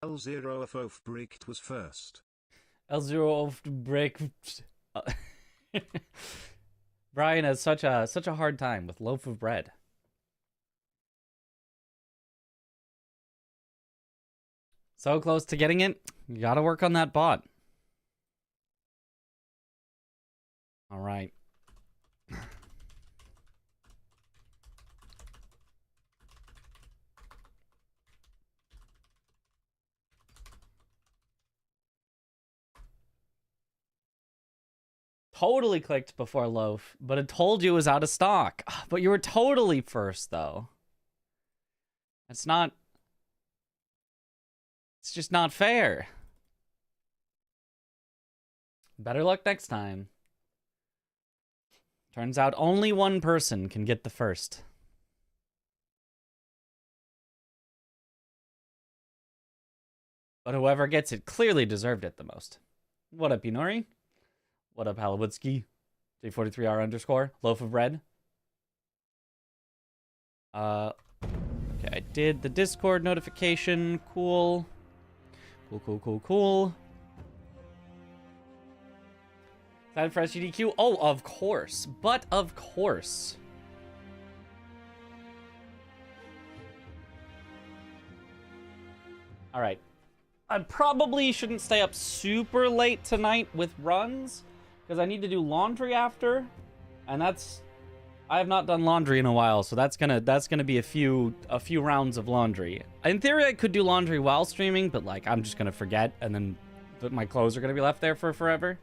L0 of bricked was first. L0 of break. Brian has such a hard time with loaf of bread. So close to getting it. You gotta work on that bot. All right. Totally clicked before loaf, but it told you it was out of stock. But you were totally first, though. It's not... It's just not fair. Better luck next time. Turns out only one person can get the first. But whoever gets it clearly deserved it the most. What up, Inori? What up, Halibutski? J43R_, loaf of bread. Okay, I did the Discord notification. Cool. Cool. Excited for SGDQ? Oh, of course. But of course. All right. I probably shouldn't stay up super late tonight with runs, because I need to do laundry after, and I have not done laundry in a while, so that's gonna be a few rounds of laundry. In theory, I could do laundry while streaming, but like I'm just gonna forget, and then my clothes are gonna be left there for forever.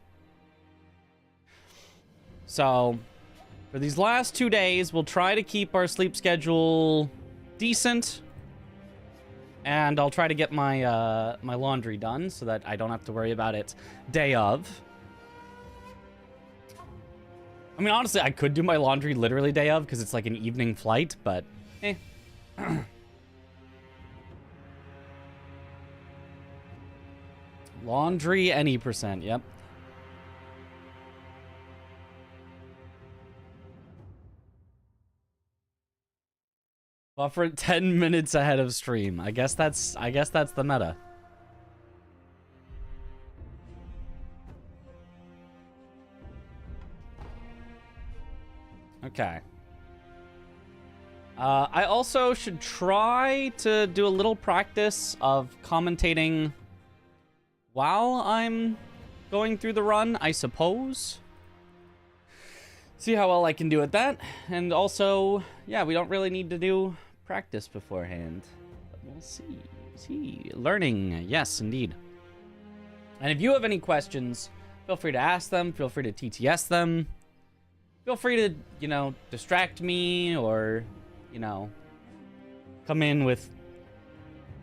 So for these last 2 days, we'll try to keep our sleep schedule decent, and I'll try to get my my laundry done so that I don't have to worry about it day of. I mean, honestly, I could do my laundry literally day of because it's like an evening flight, but eh. Laundry any percent, yep. Buffer 10 minutes ahead of stream. I guess that's the meta. Okay. I also should try to do a little practice of commentating while I'm going through the run, I suppose. See how well I can do at that. And also, yeah, we don't really need to do practice beforehand. But we'll see. Learning, yes, indeed. And if you have any questions, feel free to ask them. Feel free to TTS them. Feel free to, you know, distract me or, you know, come in with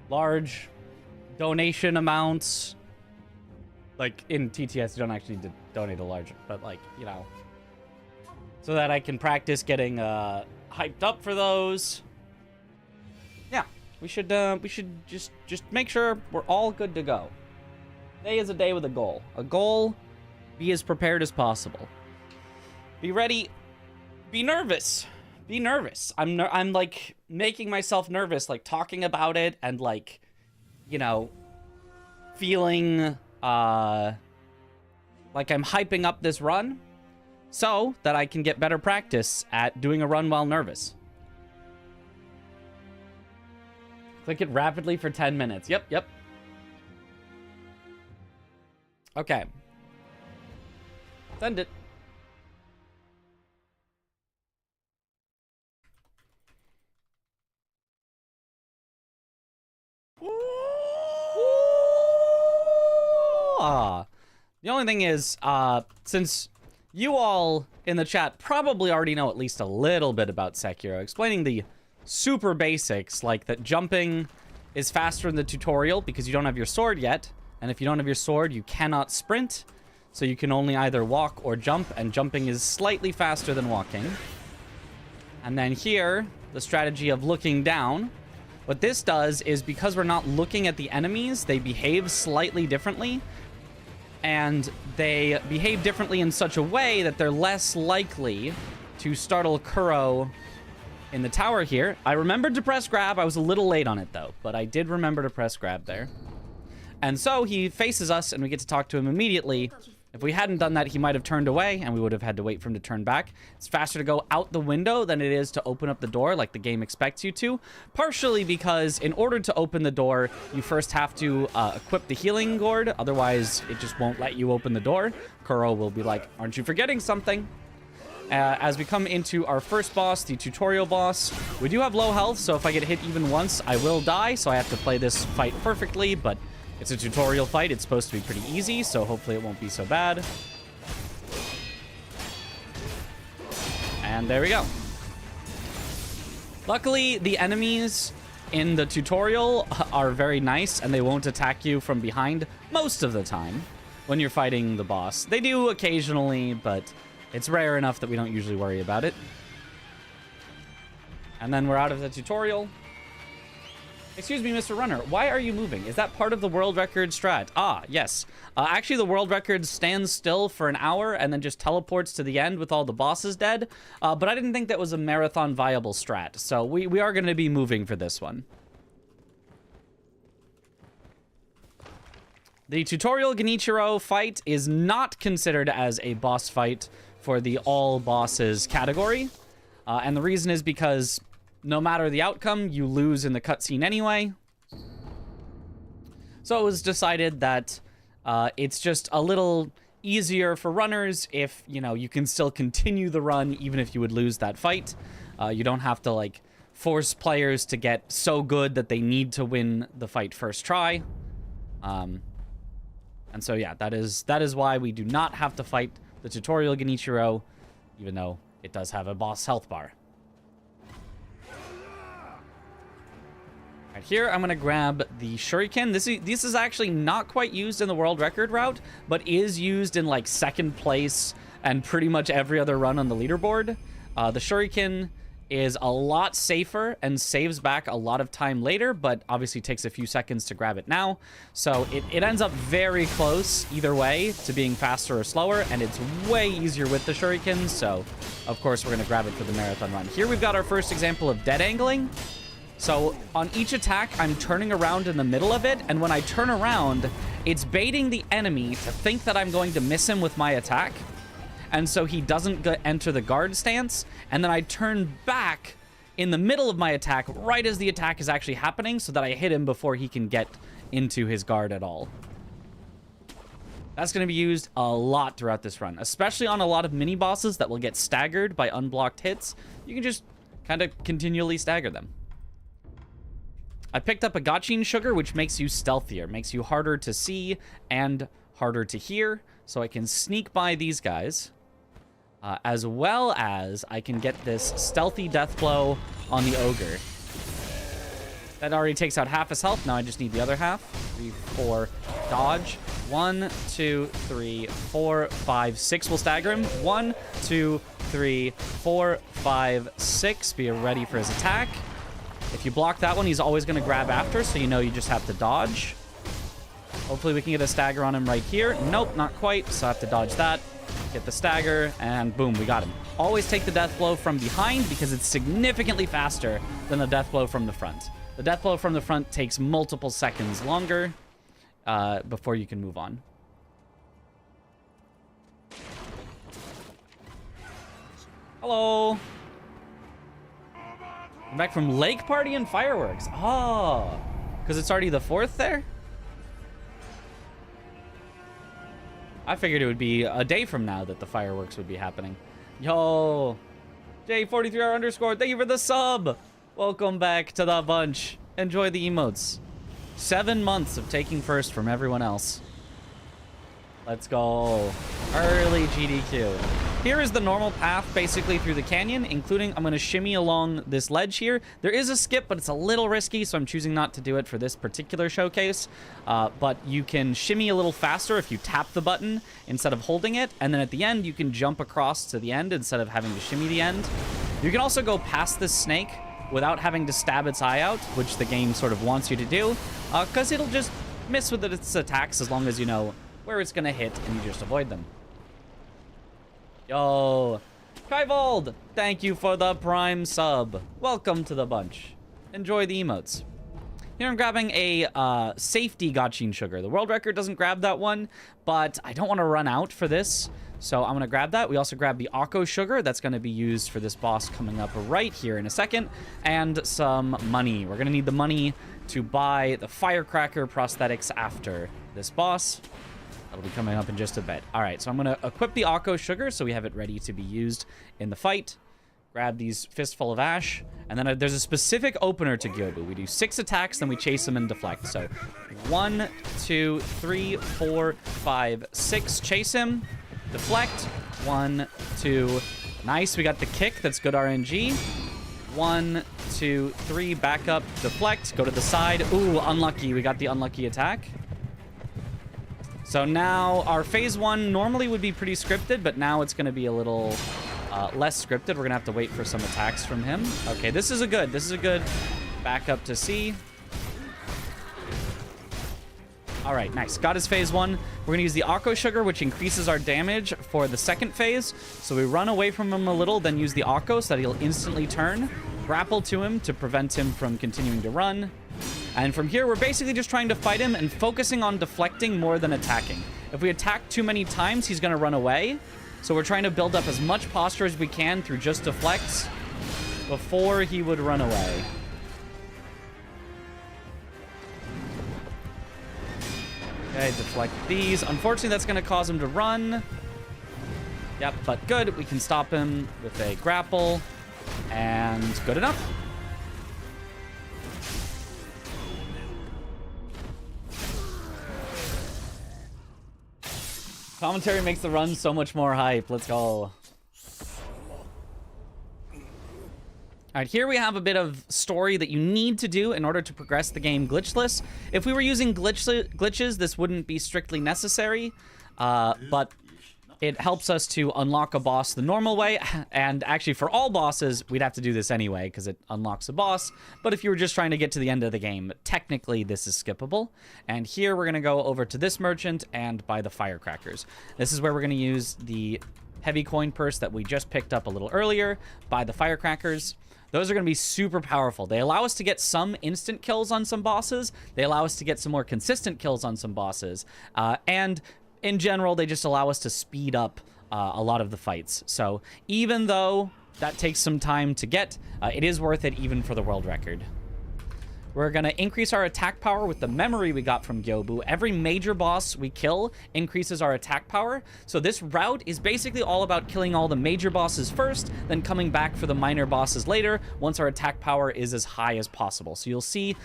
large donation amounts. Like, in TTS, you don't actually need to donate a large, but, like, you know, so that I can practice getting hyped up for those. Yeah, we should just make sure we're all good to go. Today is a day with a goal. A goal, be as prepared as possible. Be ready. Be nervous. Be nervous. I'm like making myself nervous, like talking about it and like, you know, feeling like I'm hyping up this run so that I can get better practice at doing a run while nervous. Click it rapidly for 10 minutes. Yep. Okay. Send it. The only thing is, since you all in the chat probably already know at least a little bit about Sekiro, explaining the super basics, like that jumping is faster in the tutorial because you don't have your sword yet, and if you don't have your sword, you cannot sprint, so you can only either walk or jump, and jumping is slightly faster than walking. And then here, the strategy of looking down. What this does is, because we're not looking at the enemies, they behave slightly differently. And they behave differently in such a way that they're less likely to startle Kuro in the tower here. I remembered to press grab. I was a little late on it, though. But I did remember to press grab there. And so he faces us, and we get to talk to him immediately. If we hadn't done that, he might have turned away, and we would have had to wait for him to turn back. It's faster to go out the window than it is to open up the door like the game expects you to. Partially because in order to open the door, you first have to equip the healing gourd. Otherwise, it just won't let you open the door. Kuro will be like, aren't you forgetting something? As we come into our first boss, the tutorial boss, we do have low health, so if I get hit even once, I will die. So I have to play this fight perfectly, but it's a tutorial fight. It's supposed to be pretty easy, so hopefully it won't be so bad. And there we go. Luckily, the enemies in the tutorial are very nice, and they won't attack you from behind most of the time when you're fighting the boss. They do occasionally, but it's rare enough that we don't usually worry about it. And then we're out of the tutorial. Excuse me, Mr. Runner, why are you moving? Is that part of the world record strat? Ah, yes. Actually, the world record stands still for an hour and then just teleports to the end with all the bosses dead. But I didn't think that was a marathon viable strat, so we are going to be moving for this one. The tutorial Genichiro fight is not considered as a boss fight for the all bosses category. And the reason is because no matter the outcome, you lose in the cutscene anyway. So it was decided that it's just a little easier for runners if, you know, you can still continue the run even if you would lose that fight. You don't have to, like, force players to get so good that they need to win the fight first try. And so, yeah, that is why we do not have to fight the tutorial Genichiro, even though it does have a boss health bar. Right here, I'm going to grab the shuriken. This is actually not quite used in the world record route, but is used in, like, second place and pretty much every other run on the leaderboard. The shuriken is a lot safer and saves back a lot of time later, but obviously takes a few seconds to grab it now. So it ends up very close either way to being faster or slower, and it's way easier with the shuriken, so of course we're going to grab it for the marathon run. Here we've got our first example of dead angling. So on each attack, I'm turning around in the middle of it, and when I turn around, it's baiting the enemy to think that I'm going to miss him with my attack, and so he doesn't enter the guard stance, and then I turn back in the middle of my attack right as the attack is actually happening so that I hit him before he can get into his guard at all. That's going to be used a lot throughout this run, especially on a lot of mini-bosses that will get staggered by unblocked hits. You can just kind of continually stagger them. I picked up a gachin sugar, which makes you stealthier, makes you harder to see and harder to hear, so I can sneak by these guys, as well as I can get this stealthy death blow on the ogre. That already takes out half his health. Now I just need the other half. 3, 4, dodge. 1, 2, 3, 4, 5, 6 will stagger him. 1, 2, 3, 4, 5, 6. Be ready for his attack. If you block that one, he's always going to grab after, so you know you just have to dodge. Hopefully we can get a stagger on him right here. Nope, not quite, so I have to dodge that. Get the stagger, and boom, we got him. Always take the death blow from behind because it's significantly faster than the death blow from the front. The death blow from the front takes multiple seconds longer before you can move on. Hello. I'm back from Lake Party and Fireworks. Oh, because it's already the 4th there? I figured it would be a day from now that the fireworks would be happening. Yo, J43R_, thank you for the sub. Welcome back to the bunch. Enjoy the emotes. 7 months of taking first from everyone else. Let's go. Early GDQ. Here is the normal path basically through the canyon, including I'm going to shimmy along this ledge here. There is a skip, but it's a little risky, so I'm choosing not to do it for this particular showcase. But you can shimmy a little faster if you tap the button instead of holding it, and then at the end you can jump across to the end instead of having to shimmy the end. You can also go past this snake without having to stab its eye out, which the game sort of wants you to do, because it'll just miss with its attacks as long as you know where it's going to hit and you just avoid them. Yo, Kaivold, thank you for the Prime sub. Welcome to the bunch. Enjoy the emotes. Here I'm grabbing a safety Gachin sugar. The world record doesn't grab that one, but I don't want to run out for this. So I'm going to grab that. We also grab the Akko sugar. That's going to be used for this boss coming up right here in a second. And some money. We're going to need the money to buy the firecracker prosthetics after this boss. That'll be coming up in just a bit. All right, so I'm going to equip the Akko sugar so we have it ready to be used in the fight. Grab these Fistful of Ash. And then there's a specific opener to Gyoubu. We do 6 attacks, then we chase him and deflect. So 1, 2, 3, 4, 5, 6. Chase him. Deflect. 1, 2. Nice. We got the kick. That's good RNG. 1, 2, 3. Back up. Deflect. Go to the side. Ooh, unlucky. We got the unlucky attack. So now our phase 1 normally would be pretty scripted, but now it's going to be a little less scripted. We're going to have to wait for some attacks from him. Okay, this is a good back up to C. All right, nice. Got his phase 1. We're going to use the Akko sugar, which increases our damage for the second phase. So we run away from him a little, then use the Akko so that he'll instantly turn. Grapple to him to prevent him from continuing to run. And from here, we're basically just trying to fight him and focusing on deflecting more than attacking. If we attack too many times, he's going to run away. So we're trying to build up as much posture as we can through just deflects before he would run away. Okay, deflect these. Unfortunately, that's going to cause him to run. Yep, but good. We can stop him with a grapple. And good enough. Commentary makes the run so much more hype. Let's go. All right, here we have a bit of story that you need to do in order to progress the game glitchless. If we were using glitches, this wouldn't be strictly necessary, but it helps us to unlock a boss the normal way. And actually, for all bosses, we'd have to do this anyway because it unlocks a boss. But if you were just trying to get to the end of the game, technically this is skippable. And here we're going to go over to this merchant and buy the firecrackers. This is where we're going to use the heavy coin purse that we just picked up a little earlier, buy the firecrackers. Those are going to be super powerful. They allow us to get some instant kills on some bosses. They allow us to get some more consistent kills on some bosses. And in general, they just allow us to speed up a lot of the fights. So even though that takes some time to get, it is worth it even for the world record. We're going to increase our attack power with the memory we got from Gyoubu. Every major boss we kill increases our attack power. So this route is basically all about killing all the major bosses first, then coming back for the minor bosses later, once our attack power is as high as possible. So you'll see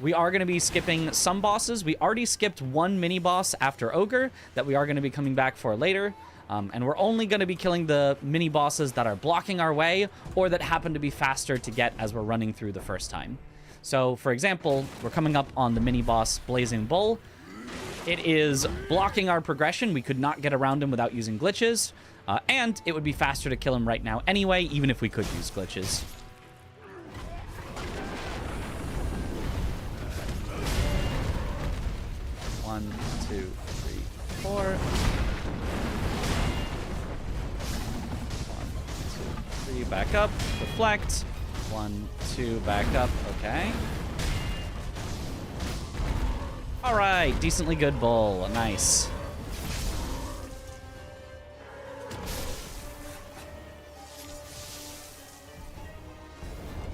we are going to be skipping some bosses. We already skipped one mini-boss after Ogre that we are going to be coming back for later. And we're only going to be killing the mini-bosses that are blocking our way or that happen to be faster to get as we're running through the first time. So, for example, we're coming up on the mini-boss Blazing Bull. It is blocking our progression. We could not get around him without using glitches. And it would be faster to kill him right now anyway, even if we could use glitches. One, two, three, four. 1, 2, 3, back up, deflect. 1, 2, back up, okay. All right, decently good bull, nice.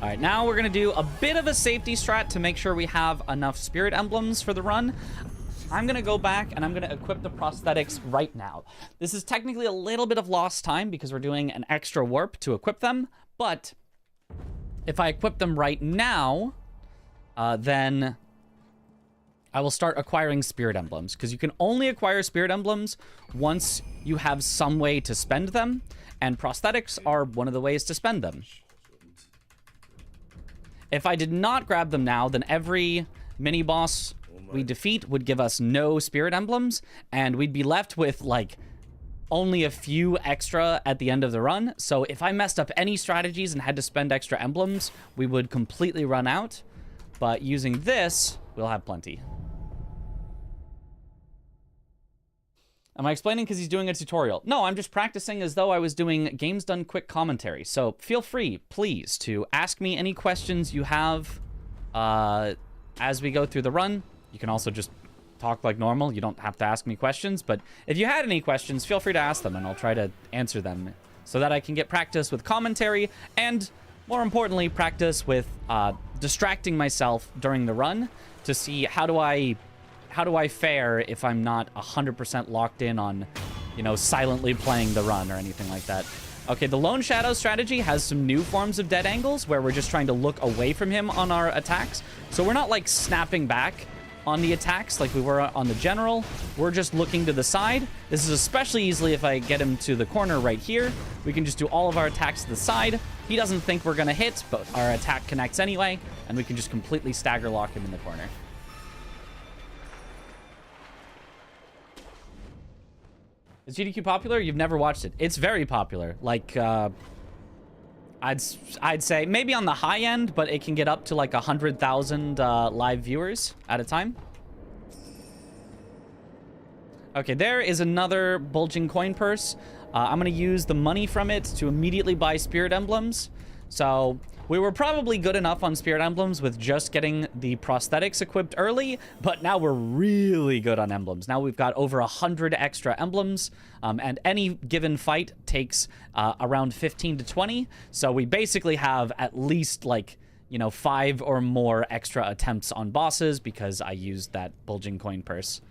All right, now we're gonna do a bit of a safety strat to make sure we have enough spirit emblems for the run. I'm gonna go back and I'm gonna equip the prosthetics right now. This is technically a little bit of lost time because we're doing an extra warp to equip them, but if I equip them right now, then I will start acquiring spirit emblems, because you can only acquire spirit emblems once you have some way to spend them, and prosthetics are one of the ways to spend them. If I did not grab them now, then every mini-boss we defeat would give us no spirit emblems, and we'd be left with, like, only a few extra at the end of the run. So if I messed up any strategies and had to spend extra emblems, we would completely run out. But using this, we'll have plenty. Am I explaining because he's doing a tutorial? No, I'm just practicing as though I was doing Games Done Quick commentary. So feel free, please, to ask me any questions you have. as we go through the run. You can also just talk like normal. You don't have to ask me questions, but if you had any questions, feel free to ask them, and I'll try to answer them so that I can get practice with commentary and, more importantly, practice with distracting myself during the run to see how do I fare if I'm not 100% locked in on, you know, silently playing the run or anything like that. Okay, the Lone Shadow strategy has some new forms of dead angles where we're just trying to look away from him on our attacks. So we're not like snapping back on the attacks like we were on the general. We're just looking to the side. This is especially easily if I get him to the corner right here. We can just do all of our attacks to the side. He doesn't think we're gonna hit, but our attack connects anyway, and we can just completely stagger lock him in the corner. Is GDQ popular? You've never watched it. It's very popular. Like, I'd say maybe on the high end, but it can get up to like 100,000 live viewers at a time. Okay, there is another bulging coin purse. I'm gonna use the money from it to immediately buy spirit emblems. So we were probably good enough on spirit emblems with just getting the prosthetics equipped early, but now we're really good on emblems. Now we've got over 100 extra emblems, and any given fight takes around 15 to 20. So we basically have at least like, you know, 5 or more extra attempts on bosses because I used that bulging coin purse.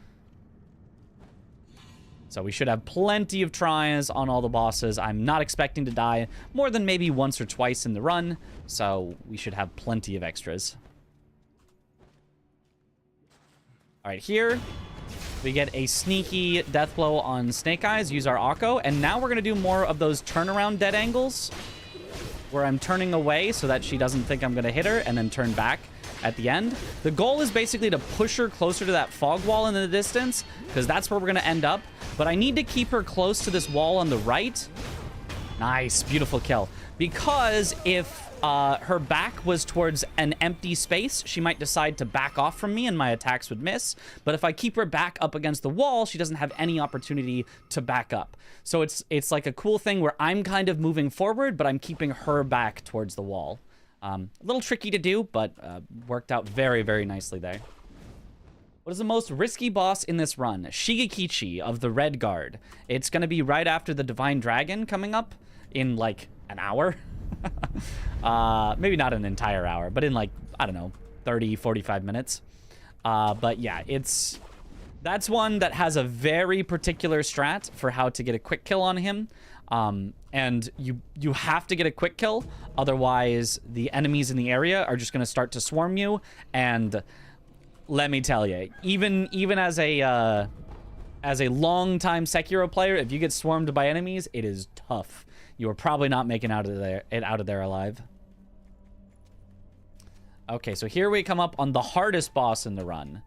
So we should have plenty of tries on all the bosses. I'm not expecting to die more than maybe once or twice in the run, so we should have plenty of extras. All right, here we get a sneaky death blow on Snake Eyes, use our Akko, and now we're gonna do more of those turnaround dead angles where I'm turning away so that she doesn't think I'm gonna hit her and then turn back at the end. The goal is basically to push her closer to that fog wall in the distance, because that's where we're gonna end up. But I need to keep her close to this wall on the right. Nice, beautiful kill. Because if her back was towards an empty space, she might decide to back off from me and my attacks would miss. But if I keep her back up against the wall, she doesn't have any opportunity to back up. So it's like a cool thing where I'm kind of moving forward, but I'm keeping her back towards the wall. A little tricky to do, but worked out very, very nicely there. What is the most risky boss in this run? Shigekichi of the Red Guard. It's going to be right after the Divine Dragon coming up in like an hour. Maybe not an entire hour, but in like, I don't know, 30, 45 minutes. But yeah, that's one that has a very particular strat for how to get a quick kill on him. And you have to get a quick kill, otherwise the enemies in the area are just going to start to swarm you. And let me tell you, even as a long-time Sekiro player, if you get swarmed by enemies, it is tough. You are probably not making out of there alive. Okay, so here we come up on the hardest boss in the run,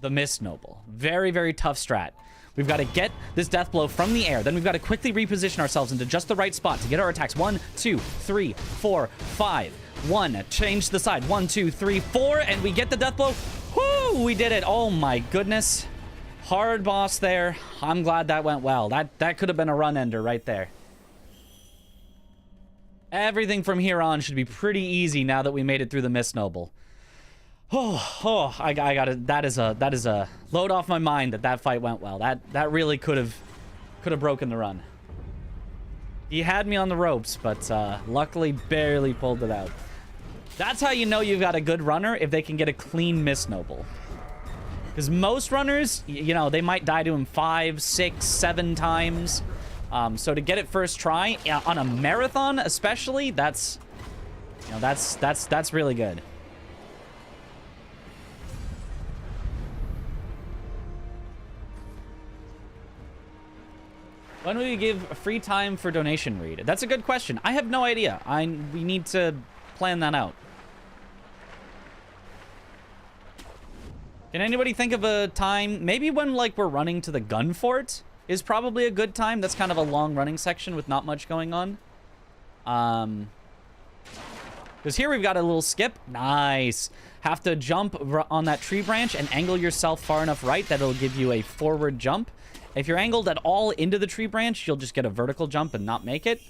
the Mist Noble. Very, very tough strat. We've got to get this death blow from the air. Then we've got to quickly reposition ourselves into just the right spot to get our attacks. 1, 2, 3, 4, 5. 1, change the side. 1, 2, 3, 4, and we get the death blow. Whoo, we did it. Oh my goodness. Hard boss there. I'm glad that went well. That could have been a run ender right there. Everything from here on should be pretty easy now that we made it through the Mist Noble. I got it. That is a load off my mind that fight went well. That really could have broken the run. He had me on the ropes, but luckily barely pulled it out. That's how you know you've got a good runner, if they can get a clean Mist Noble. Because most runners, you know, they might die to him 5, 6, 7 times. So to get it first try on a marathon, especially, that's really good. When will you give free time for donation read? That's a good question. I have no idea. We need to plan that out. Can anybody think of a time? Maybe when like we're running to the gun fort is probably a good time. That's kind of a long running section with not much going on. Because here we've got a little skip. Nice. Have to jump on that tree branch and angle yourself far enough right that it'll give you a forward jump. If you're angled at all into the tree branch, you'll just get a vertical jump and not make it.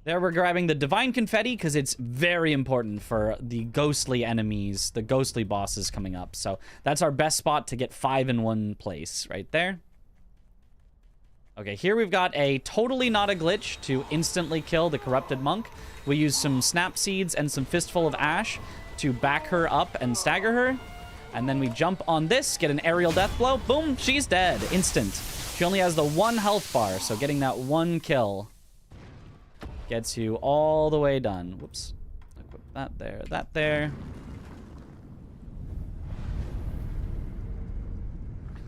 There we're grabbing the Divine Confetti because it's very important for the ghostly enemies, the ghostly bosses coming up. So that's our best spot to get 5 in one place right there. Okay, here we've got a totally not a glitch to instantly kill the Corrupted Monk. We use some Snap Seeds and some Fistful of Ash to back her up and stagger her. And then we jump on this, get an aerial death blow. Boom, she's dead. Instant. She only has the 1 health bar, so getting that 1 kill gets you all the way done. Whoops. Equip that there, that there.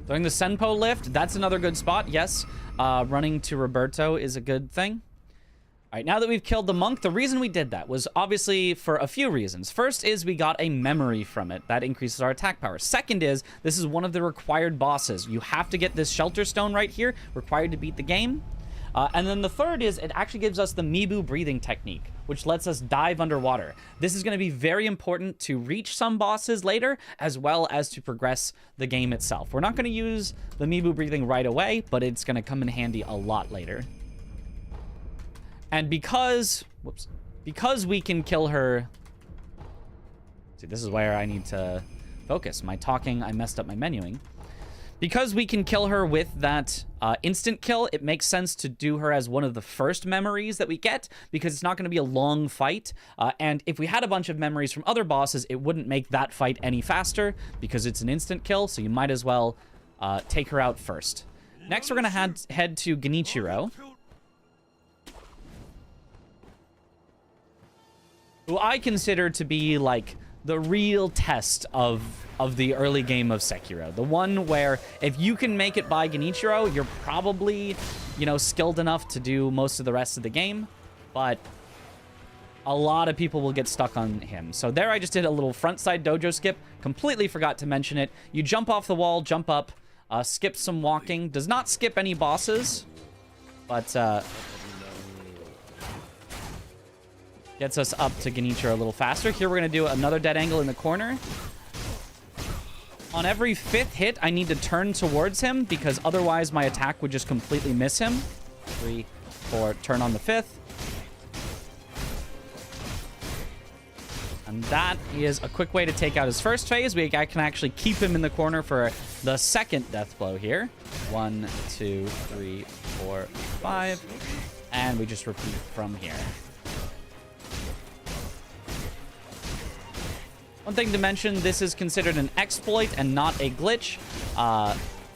Throwing the Senpo lift, that's another good spot, yes. Running to Roberto is a good thing. All right, now that we've killed the monk, the reason we did that was obviously for a few reasons. First is we got a memory from it. That increases our attack power. Second is this is one of the required bosses. You have to get this Shelter Stone right here, required to beat the game. And then the third is it actually gives us the Mibu breathing technique, which lets us dive underwater. This is going to be very important to reach some bosses later, as well as to progress the game itself. We're not going to use the Mibu breathing right away, but it's going to come in handy a lot later. And because we can kill her... See, this is where I need to focus. My talking, I messed up my menuing. Because we can kill her with that instant kill, it makes sense to do her as one of the first memories that we get, because it's not going to be a long fight. And if we had a bunch of memories from other bosses, it wouldn't make that fight any faster, because it's an instant kill, so you might as well take her out first. Next, we're going to head to Genichiro, who I consider to be, like, the real test of the early game of Sekiro. The one where if you can make it by Genichiro, you're probably, you know, skilled enough to do most of the rest of the game. But a lot of people will get stuck on him. So there I just did a little frontside dojo skip. Completely forgot to mention it. You jump off the wall, jump up, skip some walking. Does not skip any bosses, but gets us up to Genichiro a little faster. Here we're going to do another dead angle in the corner. On every 5th hit, I need to turn towards him, because otherwise my attack would just completely miss him. 3, 4, turn on the 5th. And that is a quick way to take out his first phase. I can actually keep him in the corner for the second death blow here. 1, 2, 3, 4, 5. And we just repeat from here. One thing to mention, this is considered an exploit and not a glitch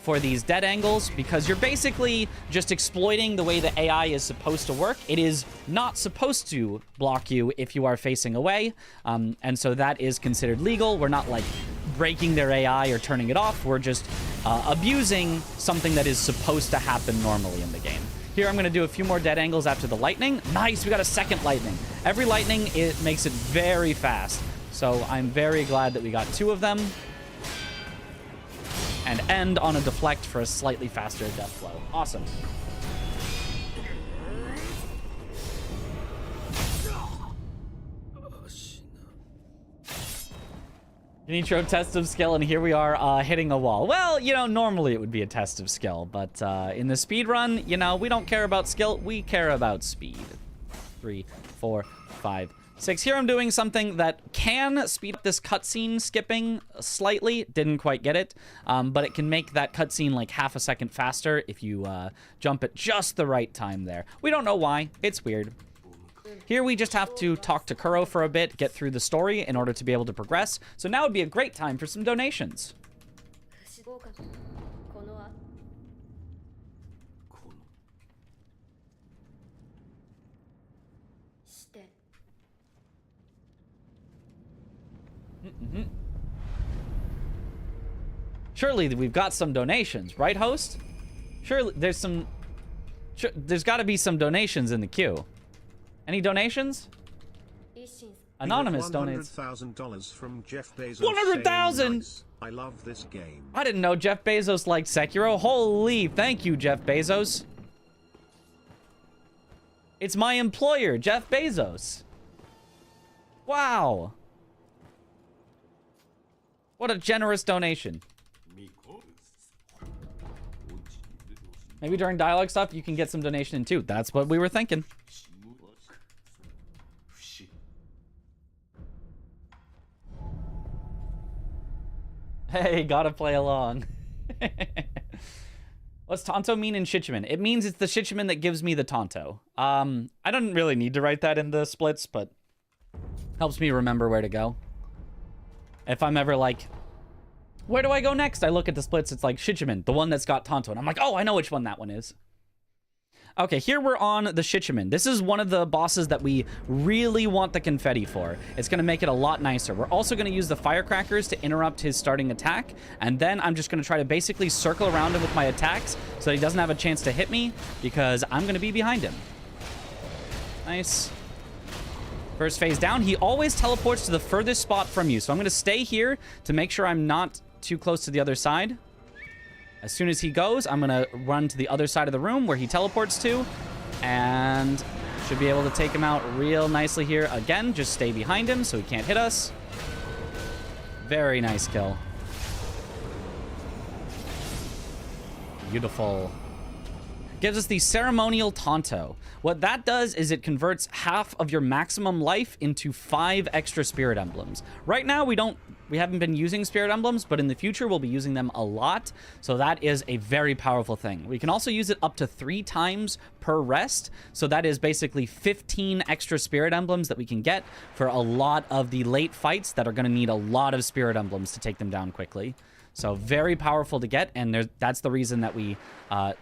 for these dead angles, because you're basically just exploiting the way the AI is supposed to work. It is not supposed to block you if you are facing away, and so that is considered legal. We're not, like, breaking their AI or turning it off. We're just abusing something that is supposed to happen normally in the game. Here, I'm going to do a few more dead angles after the lightning. Nice, we got a second lightning. Every lightning, it makes it very fast. So I'm very glad that we got 2 of them. And end on a deflect for a slightly faster death blow. Awesome. Genichiro test of skill, and here we are hitting a wall. Well, you know, normally it would be a test of skill, but in the speed run, you know, we don't care about skill, we care about speed. 3, 4, 5, 6. Here I'm doing something that can speed up this cutscene skipping slightly. Didn't quite get it, but it can make that cutscene like half a second faster if you jump at just the right time there. We don't know why. It's weird. Here we just have to talk to Kuro for a bit, get through the story in order to be able to progress. So now would be a great time for some donations. Surely we've got some donations, right, host? Surely there's some... there's got to be some donations in the queue. Any donations? Anonymous donates. $100,000 from Jeff Bezos. 100,000! Nice. I love this game. I didn't know Jeff Bezos liked Sekiro. Holy, thank you, Jeff Bezos. It's my employer, Jeff Bezos. Wow. What a generous donation. Maybe during dialogue stuff, you can get some donation in too. That's what we were thinking. Hey, gotta play along. What's Tonto mean in Shichiman? It means it's the Shichiman that gives me the Tonto. I don't really need to write that in the splits, but helps me remember where to go. If I'm ever like, where do I go next? I look at the splits, it's like Shichiman, the one that's got Tonto, and I'm like, oh, I know which one that one is. Okay, here we're on the Shichiman. This is one of the bosses that we really want the confetti for. It's going to make it a lot nicer. We're also going to use the firecrackers to interrupt his starting attack, and then I'm just going to try to basically circle around him with my attacks so that he doesn't have a chance to hit me, because I'm going to be behind him. Nice. First phase down. He always teleports to the furthest spot from you, so I'm going to stay here to make sure I'm not too close to the other side. As soon as he goes, I'm going to run to the other side of the room where he teleports to, and should be able to take him out real nicely here. Again, just stay behind him so he can't hit us. Very nice kill. Beautiful. Gives us the ceremonial Tonto. What that does is it converts half of your maximum life into 5 extra spirit emblems. Right now, we haven't been using spirit emblems, but in the future, we'll be using them a lot. So that is a very powerful thing. We can also use it up to 3 times per rest. So that is basically 15 extra spirit emblems that we can get for a lot of the late fights that are going to need a lot of spirit emblems to take them down quickly. So very powerful to get, and that's the reason that we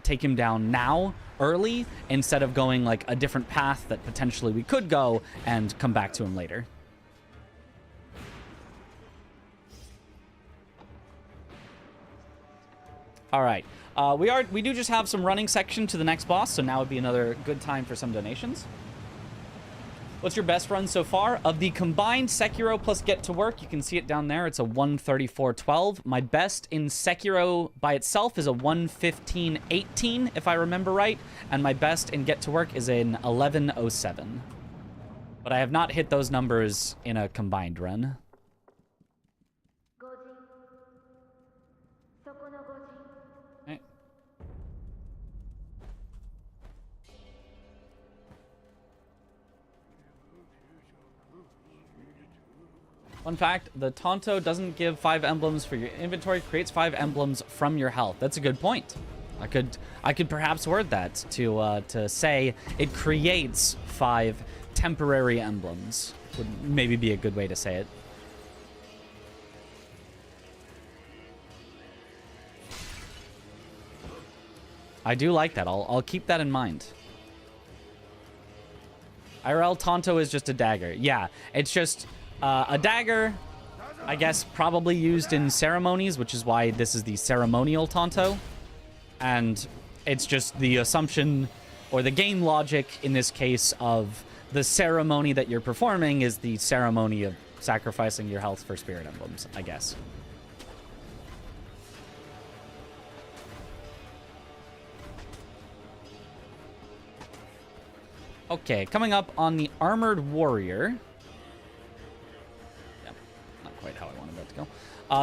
take him down now, early, instead of going like a different path that potentially we could go and come back to him later. All right, we do just have some running section to the next boss, so now would be another good time for some donations. What's your best run so far? Of the combined Sekiro plus Get to Work, you can see it down there. It's a 134.12. My best in Sekiro by itself is a 115.18, if I remember right. And my best in Get to Work is an 11.07. But I have not hit those numbers in a combined run. Okay. Fun fact, the Tonto doesn't give 5 emblems for your inventory, creates 5 emblems from your health. That's a good point. I could perhaps word that to say it creates 5 temporary emblems. Would maybe be a good way to say it. I do like that. I'll keep that in mind. IRL Tonto is just a dagger. Yeah, it's just a dagger, I guess, probably used in ceremonies, which is why this is the ceremonial Tonto. And it's just the assumption, or the game logic in this case, of the ceremony that you're performing is the ceremony of sacrificing your health for spirit emblems, I guess. Okay, coming up on the Armored Warrior. Yep, not quite how I wanted that to go.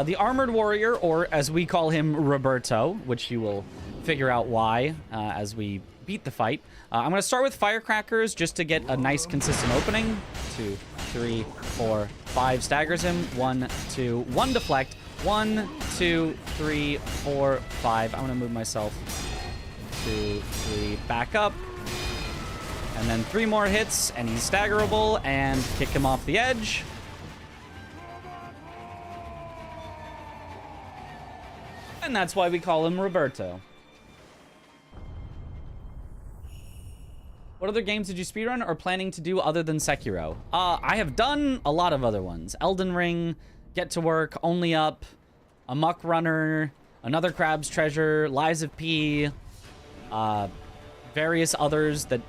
The Armored Warrior, or as we call him, Roberto, which you will figure out why as we beat the fight. I'm going to start with firecrackers just to get a nice consistent opening. 2, 3, 4, 5 staggers him. 1, 2, 1 deflect. 1, 2, 3, 4, 5. I'm going to move myself. 2, 3, back up. And then 3 more hits, and he's staggerable, and kick him off the edge. And that's why we call him Roberto. What other games did you speedrun or planning to do other than Sekiro? I have done a lot of other ones. Elden Ring, Get to Work, Only Up, Amok Runner, Another Crab's Treasure, Lies of P, various others that,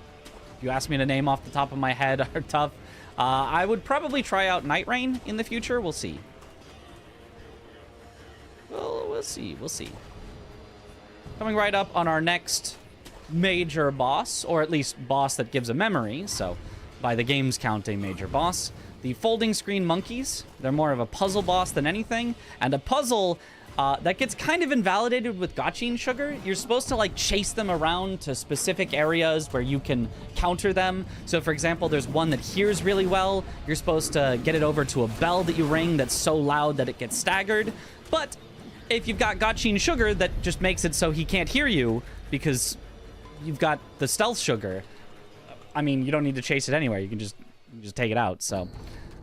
if you ask me to name off the top of my head, are tough. I would probably try out Night Rain in the future. We'll see. Well, we'll see. We'll see. Coming right up on our next major boss, or at least boss that gives a memory, so by the game's count, a major boss. The Folding Screen Monkeys. They're more of a puzzle boss than anything, and a puzzle that gets kind of invalidated with Gachin Sugar. You're supposed to like chase them around to specific areas where you can counter them. So for example, there's one that hears really well. You're supposed to get it over to a bell that you ring that's so loud that it gets staggered. But if you've got Gachin Sugar, that just makes it so he can't hear you because you've got the stealth sugar. I mean, you don't need to chase it anywhere. You can just take it out. So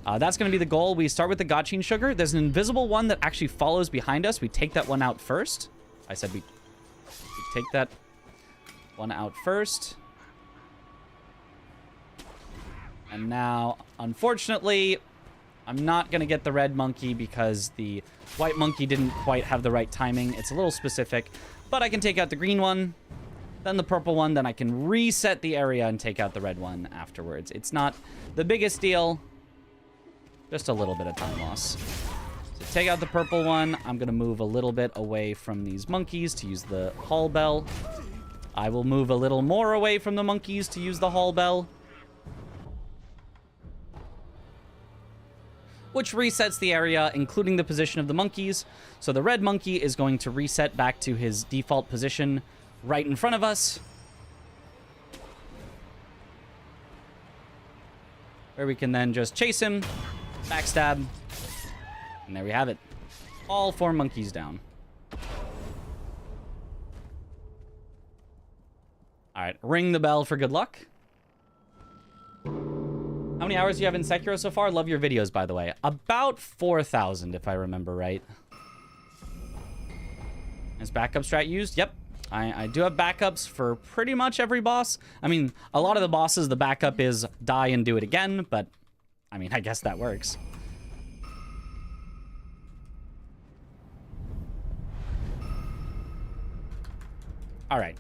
that's going to be the goal. We start with the Gachin Sugar. There's an invisible one that actually follows behind us. We take that one out first. I said we take that one out first. And now, unfortunately, I'm not going to get the red monkey because the white monkey didn't quite have the right timing. It's a little specific, but I can take out the green one, then the purple one, then I can reset the area and take out the red one afterwards. It's not the biggest deal, just a little bit of time loss. So take out the purple one. I'm going to move a little bit away from these monkeys to use the hall bell. I will move a little more away from the monkeys to use the hall bell, which resets the area, including the position of the monkeys. So the red monkey is going to reset back to his default position right in front of us, where we can then just chase him, backstab, and there we have it. All 4 monkeys down. All right, ring the bell for good luck. How many hours do you have in Sekiro so far? Love your videos, by the way. About 4,000, if I remember right. Is backup strat used? Yep. I do have backups for pretty much every boss. I mean, a lot of the bosses, the backup is die and do it again, but, I mean, I guess that works. All right.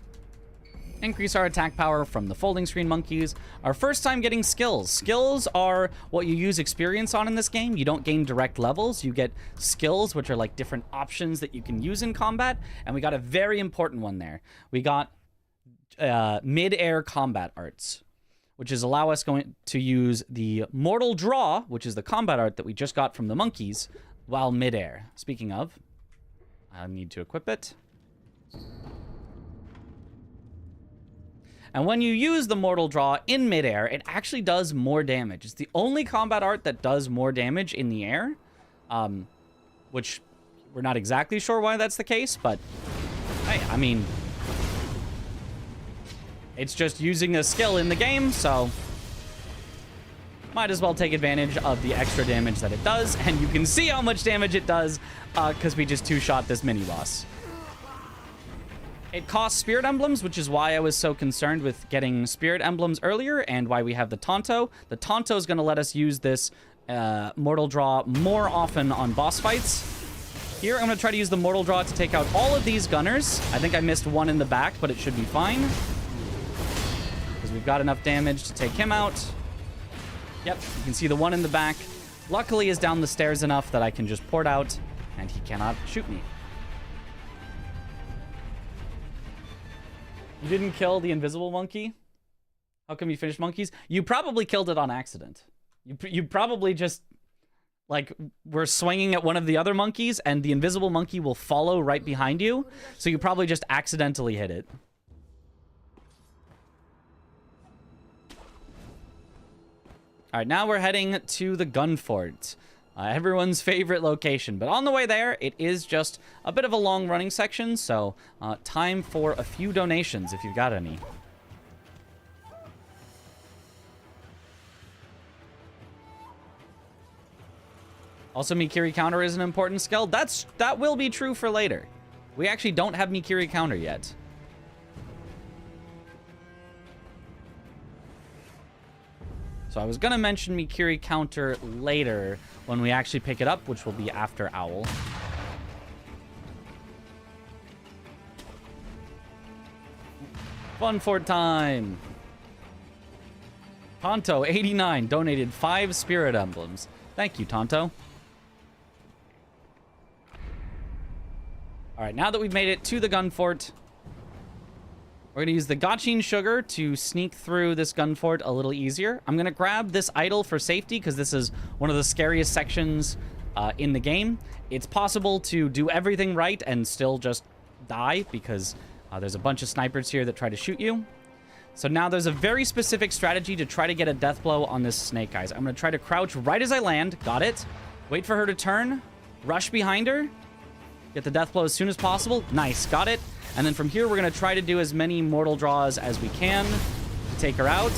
Increase our attack power from the folding screen monkeys. Our first time getting skills. Skills are what you use experience on in this game. You don't gain direct levels. You get skills, which are like different options that you can use in combat. And we got a very important one there. We got mid-air combat arts, which is allow us to use the mortal draw, which is the combat art that we just got from the monkeys, while mid-air. Speaking of, I need to equip it. And when you use the Mortal Draw in midair, it actually does more damage. It's the only combat art that does more damage in the air, which we're not exactly sure why that's the case, but hey, I mean, it's just using a skill in the game, so might as well take advantage of the extra damage that it does. And you can see how much damage it does because we just two-shot this mini-boss. It costs spirit emblems, which is why I was so concerned with getting spirit emblems earlier and why we have the Tonto. The Tonto is going to let us use this Mortal Draw more often on boss fights. Here, I'm going to try to use the Mortal Draw to take out all of these gunners. I think I missed one in the back, but it should be fine, because we've got enough damage to take him out. Yep, you can see the one in the back. Luckily is down the stairs enough that I can just port out, and he cannot shoot me. You didn't kill the invisible monkey? How come you finished monkeys? You probably killed it on accident. You probably just, like, were swinging at one of the other monkeys, and the invisible monkey will follow right behind you, so you probably just accidentally hit it. All right, now we're heading to the gun fort. Everyone's favorite location. But on the way there, it is just a bit of a long running section, so time for a few donations if you've got any. Also, Mikiri counter is an important skill. That will be true for later. We actually don't have Mikiri counter yet. So I was going to mention Mikiri counter later when we actually pick it up, which will be after Owl. Fun fort time. Tonto 89 donated 5 spirit emblems. Thank you, Tonto. All right, now that we've made it to the gun fort, we're going to use the Gachin Sugar to sneak through this gun fort a little easier. I'm going to grab this idol for safety because this is one of the scariest sections in the game. It's possible to do everything right and still just die because there's a bunch of snipers here that try to shoot you. So now there's a very specific strategy to try to get a death blow on this snake, guys. I'm going to try to crouch right as I land. Got it. Wait for her to turn. Rush behind her. Get the death blow as soon as possible. Nice, got it. And then from here, we're going to try to do as many mortal draws as we can to take her out.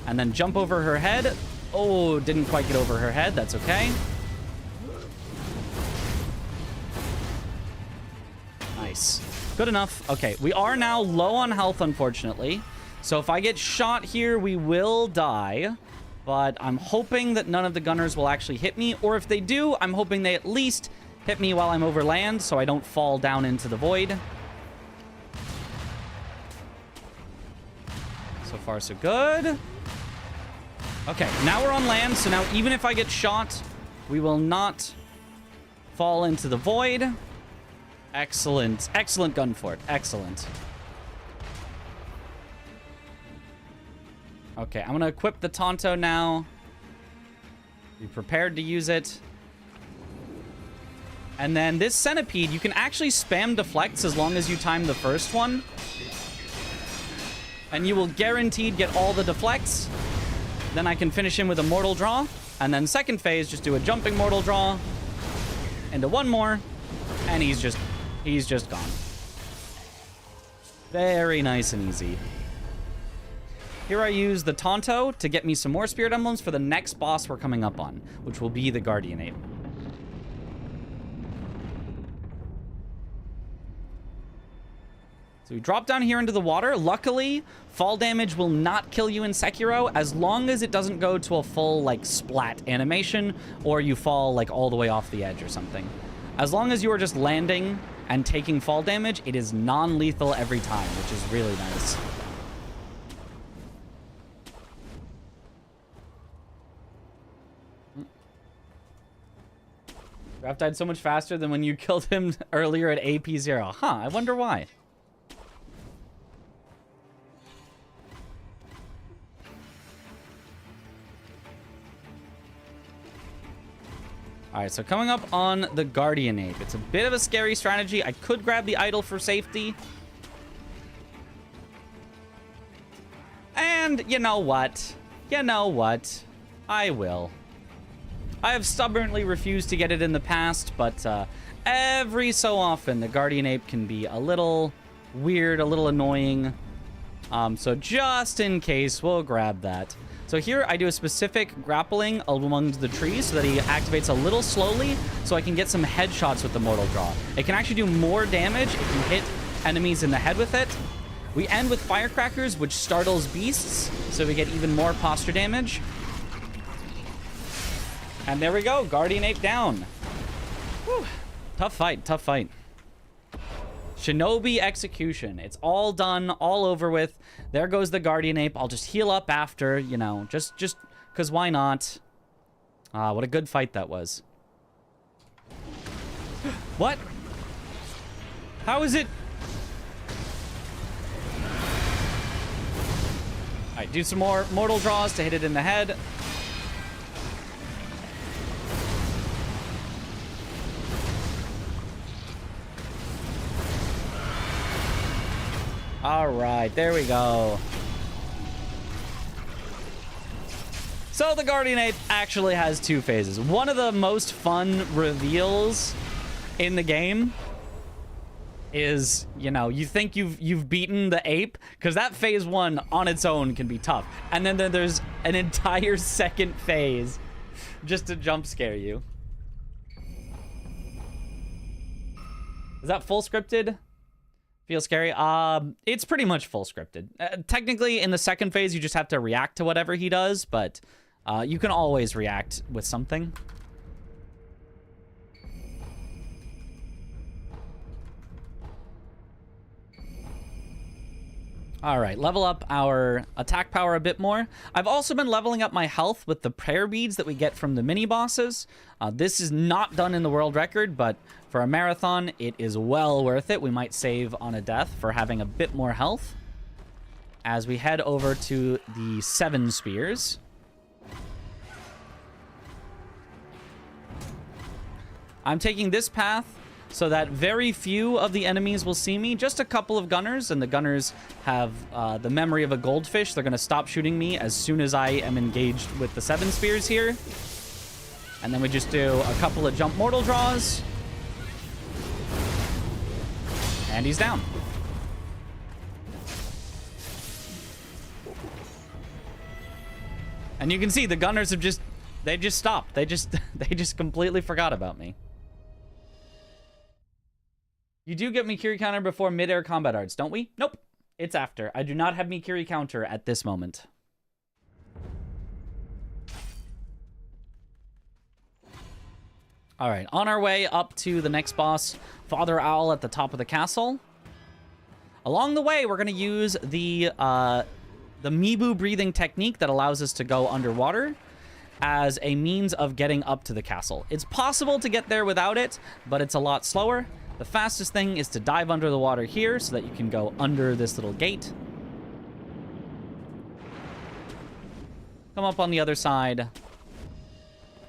And then jump over her head. Oh, didn't quite get over her head. That's okay. Nice. Good enough. Okay, we are now low on health, unfortunately. So if I get shot here, we will die. But I'm hoping that none of the gunners will actually hit me. Or if they do, I'm hoping they at least hit me while I'm over land so I don't fall down into the void. So far, so good. Okay, now we're on land. So now even if I get shot, we will not fall into the void. Excellent. Excellent gun fort. Excellent. Okay, I'm going to equip the Tonto now. Be prepared to use it. And then this Centipede, you can actually spam deflects as long as you time the first one. And you will guaranteed get all the deflects. Then I can finish him with a mortal draw. And then second phase, just do a jumping mortal draw. Into one more. And he's just gone. Very nice and easy. Here I use the Tonto to get me some more Spirit Emblems for the next boss we're coming up on, which will be the Guardian Ape. So we drop down here into the water. Luckily, fall damage will not kill you in Sekiro as long as it doesn't go to a full, like, splat animation or you fall, like, all the way off the edge or something. As long as you are just landing and taking fall damage, it is non-lethal every time, which is really nice. Raph died so much faster than when you killed him earlier at AP0. Huh, I wonder why. Alright, so coming up on the Guardian Ape. It's a bit of a scary strategy. I could grab the idol for safety. And you know what? You know what? I will. I have stubbornly refused to get it in the past, but every so often the Guardian Ape can be a little weird, a little annoying. So just in case, we'll grab that. So here I do a specific grappling among the trees so that he activates a little slowly so I can get some headshots with the Mortal Draw. It can actually do more damage if you hit enemies in the head with it. We end with Firecrackers, which startles beasts, so we get even more posture damage. And there we go, Guardian Ape down. Whew. Tough fight, tough fight. Shinobi execution. It's all done, all over with. There goes the Guardian Ape. I'll just heal up after, you know, just because why not? What a good fight that was. What? How is it? All right, do some more mortal draws to hit it in the head. All right, there we go. So the Guardian Ape actually has two phases. One of the most fun reveals in the game is, you know, you think you've beaten the ape, because that phase one on its own can be tough. And then there's an entire second phase just to jump scare you. Is that full scripted? Feel scary? It's pretty much full scripted. Technically, in the second phase, you just have to react to whatever he does, but you can always react with something. All right, level up our attack power a bit more. I've also been leveling up my health with the prayer beads that we get from the mini bosses. This is not done in the world record, but for a marathon, it is well worth it. We might save on a death for having a bit more health as we head over to the 7 spears. I'm taking this path so that very few of the enemies will see me. Just a couple of gunners, and the gunners have the memory of a goldfish. They're going to stop shooting me as soon as I am engaged with the 7 spears here. And then we just do a couple of jump mortal draws. And he's down. And you can see the gunners have just stopped. They just completely forgot about me. You do get Mikiri counter before mid-air combat arts, don't we? Nope. It's after. I do not have Mikiri counter at this moment. All right, on our way up to the next boss, Father Owl at the top of the castle. Along the way, we're going to use the Mibu breathing technique that allows us to go underwater as a means of getting up to the castle. It's possible to get there without it, but it's a lot slower. The fastest thing is to dive under the water here so that you can go under this little gate. Come up on the other side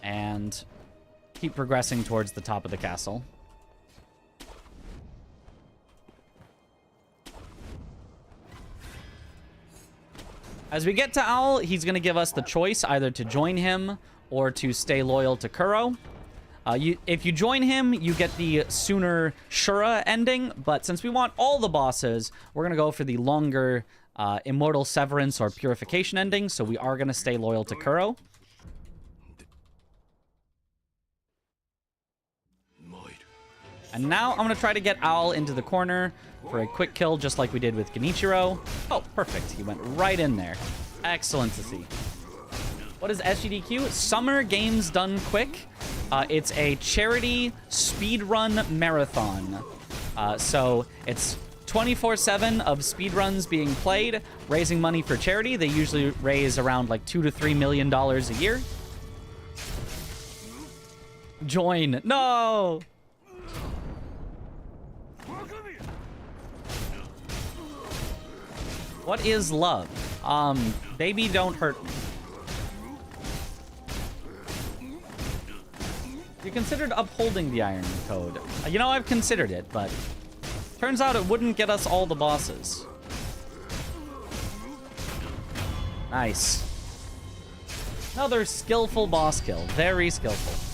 and keep progressing towards the top of the castle. As we get to Owl, he's going to give us the choice either to join him or to stay loyal to Kuro. If you join him, you get the sooner Shura ending, but since we want all the bosses, we're going to go for the longer Immortal Severance or Purification ending, so we are going to stay loyal to Kuro. And now I'm going to try to get Owl into the corner for a quick kill, just like we did with Genichiro. Oh, perfect. He went right in there. Excellent to see. What is SGDQ? Summer Games Done Quick. It's a charity speedrun marathon. So it's 24/7 of speedruns being played, raising money for charity. They usually raise around like $2 to $3 million a year. Join. No! What is love? Baby, don't hurt me. You considered upholding the Iron Code. You know, I've considered it, but turns out it wouldn't get us all the bosses. Nice. Another skillful boss kill. Very skillful.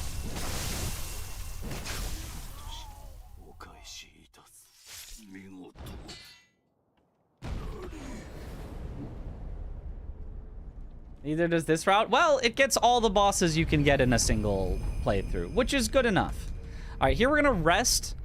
Neither does this route. Well, it gets all the bosses you can get in a single playthrough, which is good enough. All right, here we're going to rest.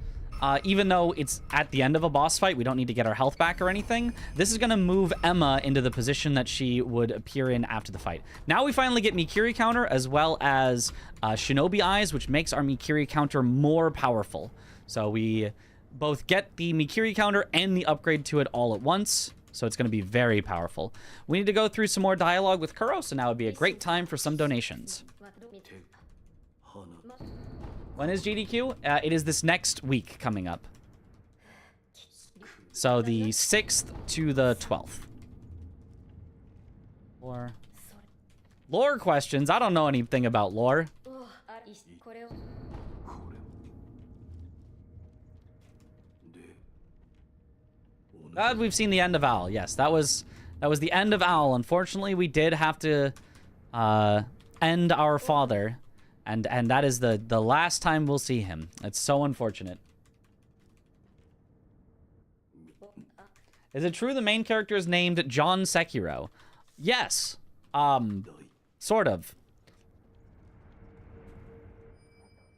Even though it's at the end of a boss fight, we don't need to get our health back or anything. This is going to move Emma into the position that she would appear in after the fight. Now we finally get Mikiri counter as well as Shinobi Eyes, which makes our Mikiri counter more powerful. So we both get the Mikiri counter and the upgrade to it all at once. So it's going to be very powerful. We need to go through some more dialogue with Kuro, so now would be a great time for some donations. When is GDQ? It is this next week coming up. So the 6th to the 12th. Lore questions? I don't know anything about lore. We've seen the end of Owl. Yes, that was the end of Owl. Unfortunately, we did have to end our father, and that is the last time we'll see him. It's so unfortunate. Is it true the main character is named John Sekiro? Yes. Sort of.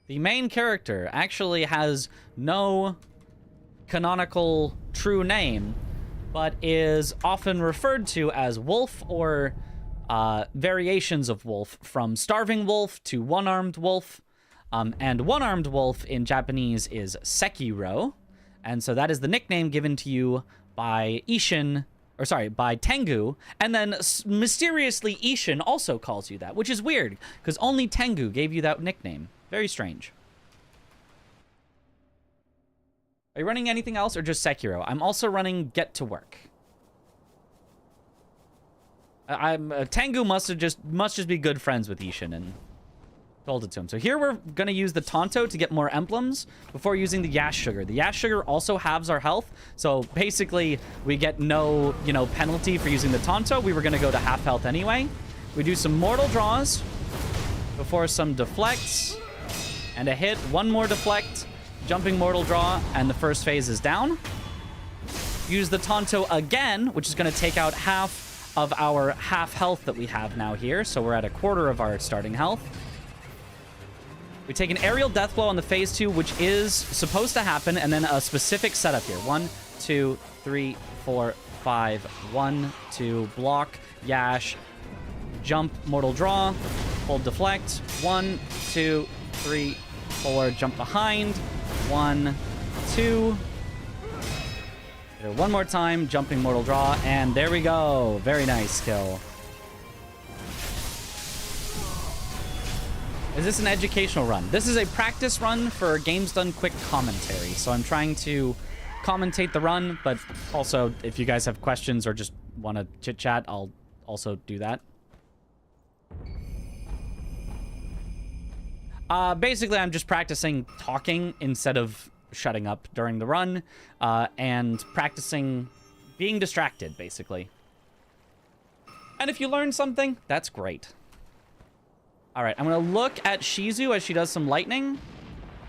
The main character actually has no canonical true name, but is often referred to as Wolf or variations of Wolf, from Starving Wolf to One-Armed Wolf. And One-Armed Wolf in Japanese is Sekiro, and so that is the nickname given to you by Isshin, or sorry, by Tengu, and then mysteriously Isshin also calls you that, which is weird, because only Tengu gave you that nickname. Very strange. Are you running anything else or just Sekiro? I'm also running Get to Work. Tengu must just be good friends with Isshin and told it to him. So here we're gonna use the Tonto to get more emblems before using the Yash Sugar. The Yash Sugar also halves our health, so basically we get no, penalty for using the Tonto. We were gonna go to half health anyway. We do some mortal draws before some deflects and a hit. One more deflect. jumping mortal draw, and the first phase is down. Use the Tonto again, which is going to take out half of our half health that we have now here. So we're at a quarter of our starting health. We take an aerial death blow on the phase 2, which is supposed to happen, and then a specific setup here. 1, 2, 3, 4, 5. 1, 2, block, yash, jump, mortal draw, hold deflect. 1, 2, 3, 4, jump behind. 1, 2. One more time, jumping mortal draw, and there we go. Very nice kill. Is this an educational run? This is a practice run for Games Done Quick commentary. So I'm trying to commentate the run, but also if you guys have questions or just want to chit chat, I'll also do that. Basically, I'm just practicing talking instead of shutting up during the run, and practicing being distracted, basically. And if you learn something, that's great. All right, I'm going to look at Shizu as she does some lightning.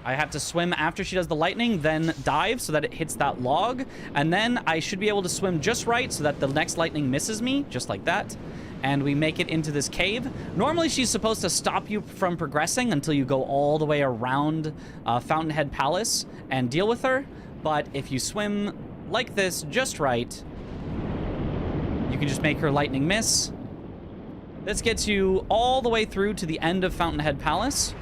I have to swim after she does the lightning, then dive so that it hits that log. And then I should be able to swim just right so that the next lightning misses me, just like that. And we make it into this cave. Normally, she's supposed to stop you from progressing until you go all the way around Fountainhead Palace and deal with her. But if you swim like this just right, you can just make her lightning miss. This gets you all the way through to the end of Fountainhead Palace,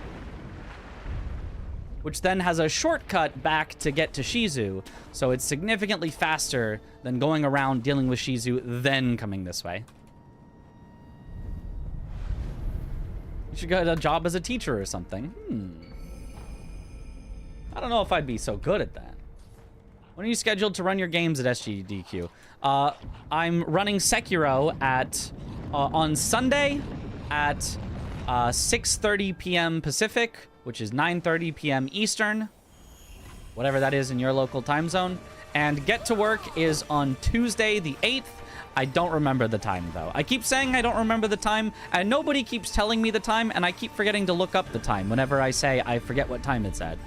which then has a shortcut back to get to Shizu. So it's significantly faster than going around dealing with Shizu, then coming this way. You should get a job as a teacher or something. I don't know if I'd be so good at that. When are you scheduled to run your games at SGDQ? I'm running Sekiro at on Sunday at 6:30 p.m. Pacific, which is 9:30 p.m. Eastern, whatever that is in your local time zone. And Get to Work is on Tuesday the 8th. I don't remember the time, though. I keep saying I don't remember the time, and nobody keeps telling me the time, and I keep forgetting to look up the time whenever I say I forget what time it's at.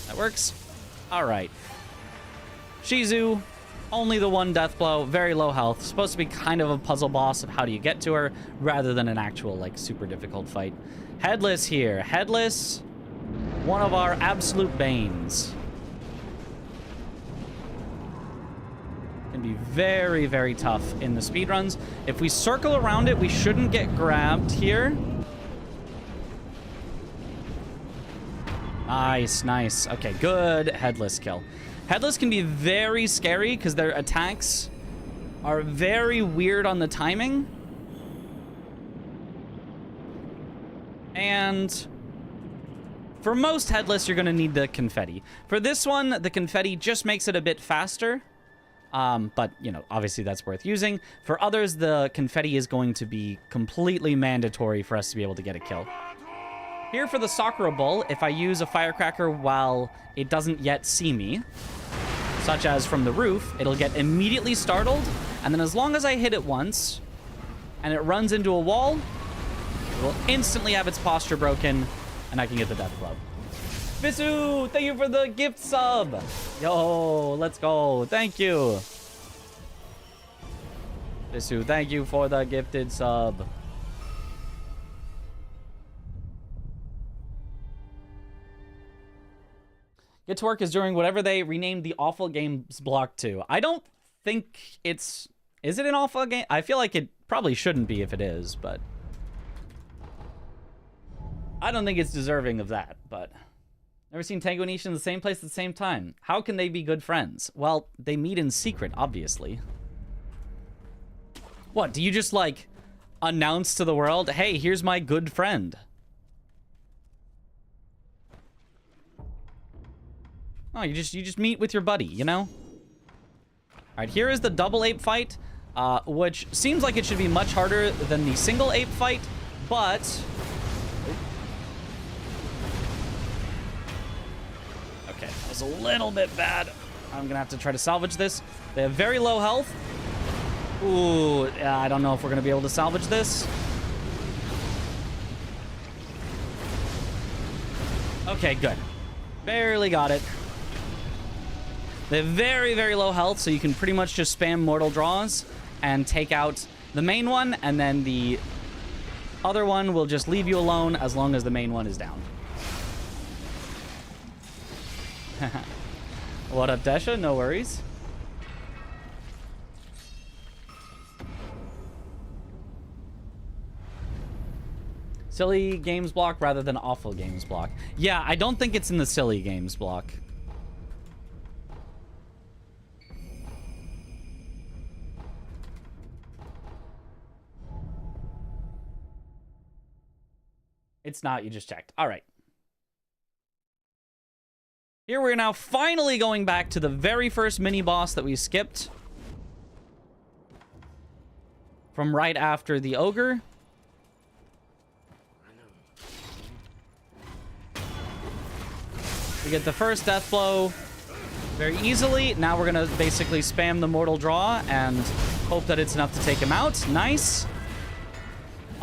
That works. All right. Shizu, only the one death blow, very low health. Supposed to be kind of a puzzle boss of how do you get to her, rather than an actual, like, super difficult fight. Headless here. Headless, one of our absolute banes. Can be very, very tough in the speedruns. If we circle around it, we shouldn't get grabbed here. Nice, nice. Okay, good Headless kill. Headless can be very scary because their attacks are very weird on the timing. And for most Headless, you're going to need the confetti. For this one, the confetti just makes it a bit faster. But, you know, obviously that's worth using. For others, the confetti is going to be completely mandatory for us to be able to get a kill. Here for the Sakura Bull, if I use a firecracker while it doesn't yet see me, such as from the roof, it'll get immediately startled, and then as long as I hit it once, and it runs into a wall, it will instantly have its posture broken, and I can get the death blow. Bisu, thank you for the gift sub! Yo, let's go, thank you! Bisu, thank you for the gifted sub. Get to Work is doing whatever they renamed the Awful Games block to. I don't think it's... Is it an awful game? I feel like it probably shouldn't be if it is, but... I don't think it's deserving of that, but... Never seen Tango and Isshin in the same place at the same time. How can they be good friends? Well, they meet in secret, obviously. What, do you just, like, announce to the world, hey, here's my good friend? Oh, you just meet with your buddy, you know? All right, here is the double ape fight, which seems like it should be much harder than the single ape fight, but... Okay, that was a little bit bad. I'm gonna have to try to salvage this. They have very low health. Ooh, I don't know if we're gonna be able to salvage this. Okay, good. Barely got it. They have very, very low health, so you can pretty much just spam mortal draws and take out the main one, and then the other one will just leave you alone as long as the main one is down. What up, Desha? No worries. Silly games block rather than awful games block. Yeah, I don't think it's in the silly games block. It's not, you just checked. All right. Here we're now finally going back to the very first mini-boss that we skipped. From right after the ogre. We get the first death blow very easily. Now we're going to basically spam the mortal draw and hope that it's enough to take him out. Nice.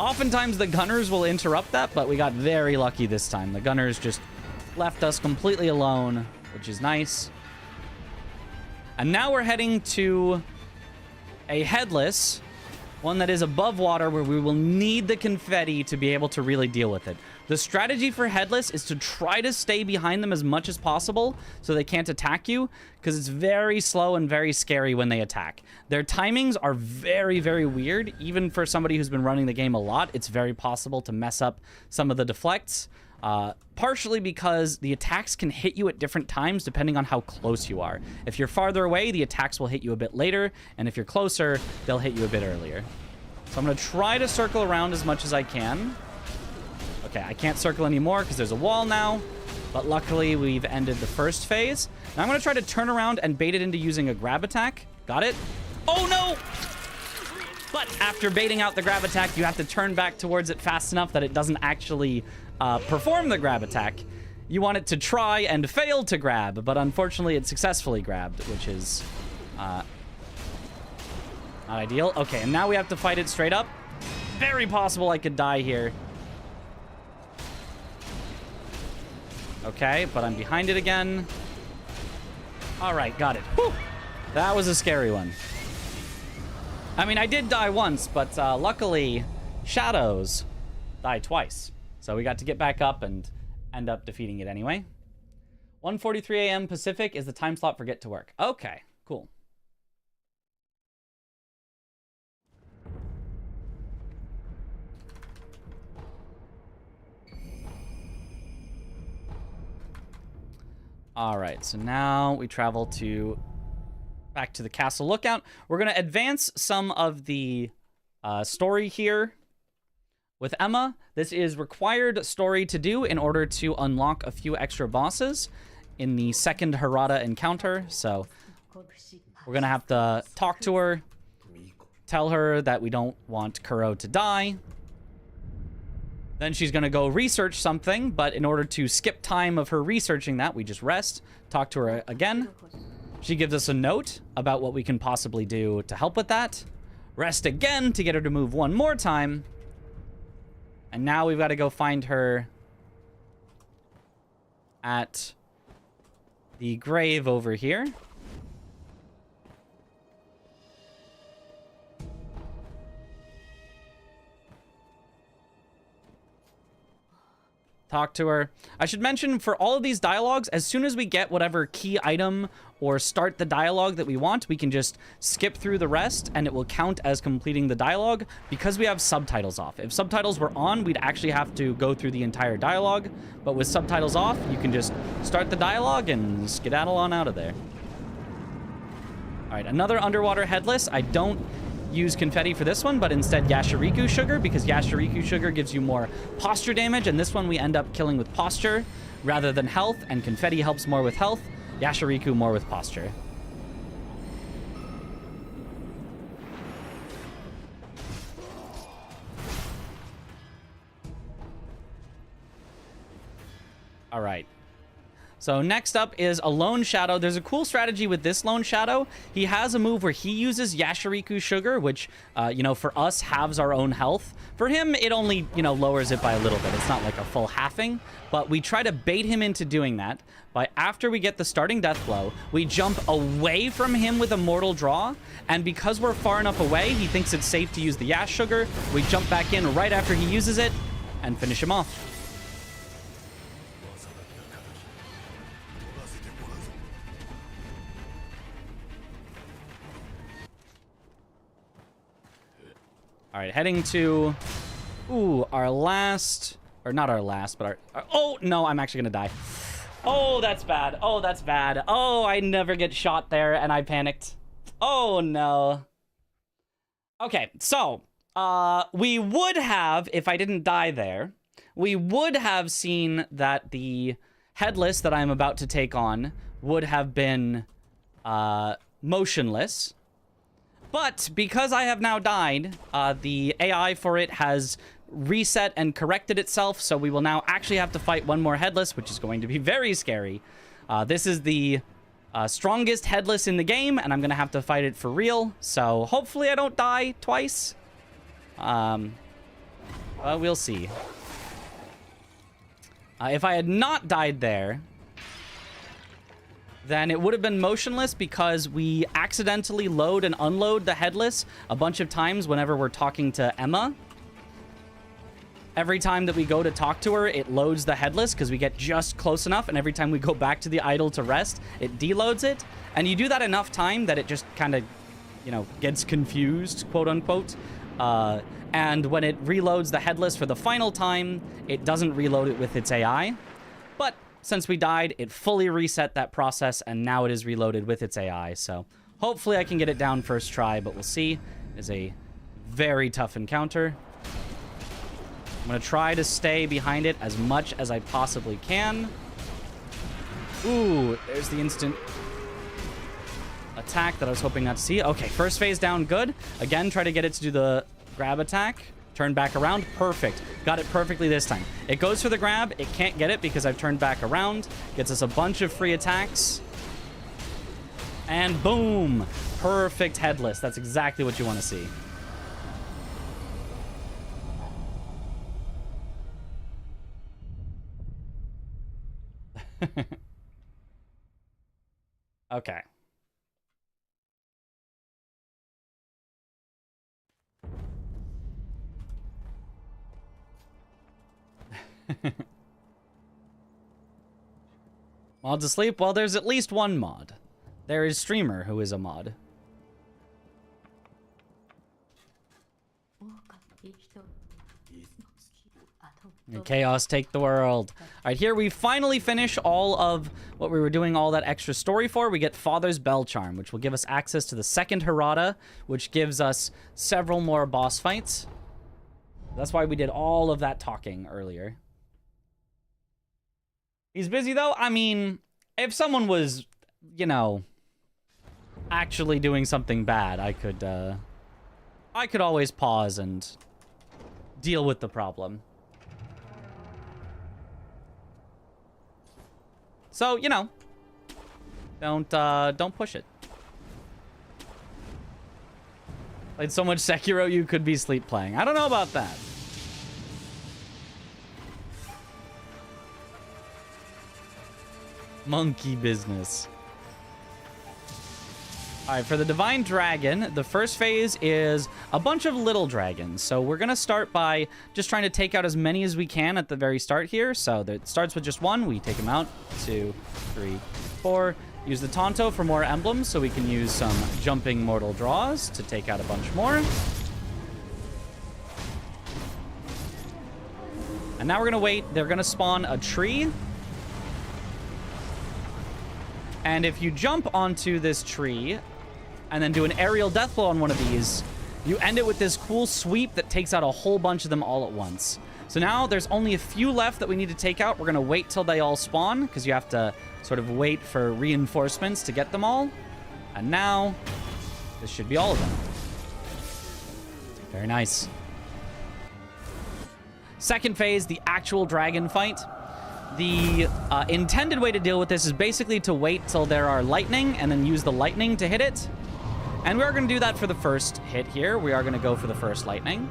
Oftentimes the gunners will interrupt that, but we got very lucky this time. The gunners just left us completely alone, which is nice. And now we're heading to a headless, one that is above water, where we will need the confetti to be able to really deal with it. The strategy for headless is to try to stay behind them as much as possible so they can't attack you, because it's very slow and very scary when they attack. Their timings are very, very weird. Even for somebody who's been running the game a lot, it's very possible to mess up some of the deflects. Partially because the attacks can hit you at different times depending on how close you are. If you're farther away, the attacks will hit you a bit later, and if you're closer, they'll hit you a bit earlier. So I'm going to try to circle around as much as I can. Okay, I can't circle anymore because there's a wall now, but luckily we've ended the first phase. Now I'm going to try to turn around and bait it into using a grab attack. Got it? Oh, no! But after baiting out the grab attack, you have to turn back towards it fast enough that it doesn't actually perform the grab attack. You want it to try and fail to grab, but unfortunately it successfully grabbed, which is not ideal. Okay, and now we have to fight it straight up. Very possible I could die here. Okay, but I'm behind it again. All right, got it. Whew. That was a scary one. I mean, I did die once, but luckily, Shadows died twice. So we got to get back up and end up defeating it anyway. 1:43 a.m. Pacific is the time slot for Get to Work. Okay, cool. All right, so now we travel back to the castle lookout. We're going to advance some of the story here with Emma. This is required story to do in order to unlock a few extra bosses in the second Hirata encounter. So we're going to have to talk to her, tell her that we don't want Kuro to die. Then she's going to go research something, but in order to skip time of her researching that, we just rest, talk to her again. She gives us a note about what we can possibly do to help with that. Rest again to get her to move one more time. And now we've got to go find her at the grave over here. Talk to her. I should mention, for all of these dialogues, as soon as we get whatever key item or start the dialogue that we want, we can just skip through the rest and it will count as completing the dialogue because we have subtitles off. If subtitles were on, we'd actually have to go through the entire dialogue, but with subtitles off, you can just start the dialogue and skedaddle on out of there. All right, another underwater headless. I don't use confetti for this one, but instead Yashiriku sugar, because Yashiriku sugar gives you more posture damage, and this one we end up killing with posture rather than health, and confetti helps more with health, Yashiriku more with posture. All right. So next up is a Lone Shadow. There's a cool strategy with this Lone Shadow. He has a move where he uses Yashiriku Sugar, which, you know, for us, halves our own health. For him, it only, you know, lowers it by a little bit. It's not like a full halving, but we try to bait him into doing that by, after we get the starting death blow, we jump away from him with a mortal draw, and because we're far enough away, he thinks it's safe to use the Yash Sugar. We jump back in right after he uses it and finish him off. All right, heading to, our last, or not our last, but our oh, no, I'm actually gonna die. Oh, that's bad. Oh, that's bad. Oh, I never get shot there, and I panicked. Oh, no. Okay, so, we would have, if I didn't die there, we would have seen that the headless that I'm about to take on would have been, motionless. But because I have now died, the AI for it has reset and corrected itself, so we will now actually have to fight one more headless, which is going to be very scary. This is the strongest headless in the game, and I'm going to have to fight it for real, so hopefully I don't die twice. Well, we'll see. If I had not died there, then it would have been motionless because we accidentally load and unload the headless a bunch of times whenever we're talking to Emma. Every time that we go to talk to her, it loads the headless because we get just close enough, and every time we go back to the idol to rest, it deloads it. And you do that enough time that it just kind of, you know, gets confused, quote unquote. And when it reloads the headless for the final time, it doesn't reload it with its AI. But since we died, it fully reset that process, and now it is reloaded with its AI. So hopefully I can get it down first try, but we'll see. It's a very tough encounter. I'm going to try to stay behind it as much as I possibly can. Ooh, there's the instant attack that I was hoping not to see. Okay, first phase down, good. Again, try to get it to do the grab attack. Turn back around. Perfect. Got it perfectly this time. It goes for the grab. It can't get it because I've turned back around. Gets us a bunch of free attacks. And boom. Perfect headless. That's exactly what you want to see. Okay. Mods asleep? Well, there's at least one mod. There is Streamer, who is a mod. And Chaos take the world. All right, here we finally finish all of what we were doing all that extra story for. We get Father's Bell Charm, which will give us access to the second Hirata, which gives us several more boss fights. That's why we did all of that talking earlier. He's busy, though. I mean, if someone was, you know, actually doing something bad, I could always pause and deal with the problem. So, you know, don't push it. Played so much Sekiro, you could be sleep playing. I don't know about that. Monkey business. All right, for the Divine Dragon, the first phase is a bunch of little dragons. So we're going to start by just trying to take out as many as we can at the very start here. So it starts with just one. We take him out. 2, 3, 4. Use the Tonto for more emblems so we can use some jumping mortal draws to take out a bunch more. And now we're going to wait. They're going to spawn a tree. And if you jump onto this tree and then do an aerial death blow on one of these, you end it with this cool sweep that takes out a whole bunch of them all at once. So now there's only a few left that we need to take out. We're going to wait till they all spawn because you have to sort of wait for reinforcements to get them all. And now this should be all of them. Very nice. Second phase, the actual dragon fight. The intended way to deal with this is basically to wait till there are lightning and then use the lightning to hit it. And we are going to do that for the first hit here. We are going to go for the first lightning.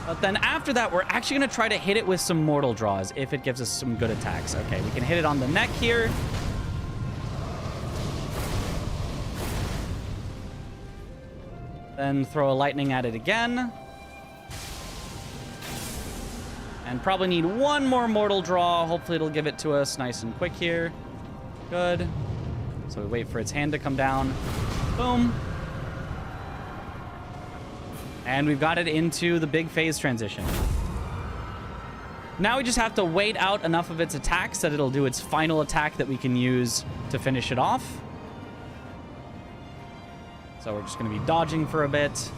But then after that, we're actually going to try to hit it with some mortal draws if it gives us some good attacks. Okay, we can hit it on the neck here. Then throw a lightning at it again. And probably need one more mortal draw. Hopefully it'll give it to us nice and quick here. Good. So we wait for its hand to come down. Boom. And we've got it into the big phase transition. Now we just have to wait out enough of its attacks that it'll do its final attack that we can use to finish it off. So we're just going to be dodging for a bit.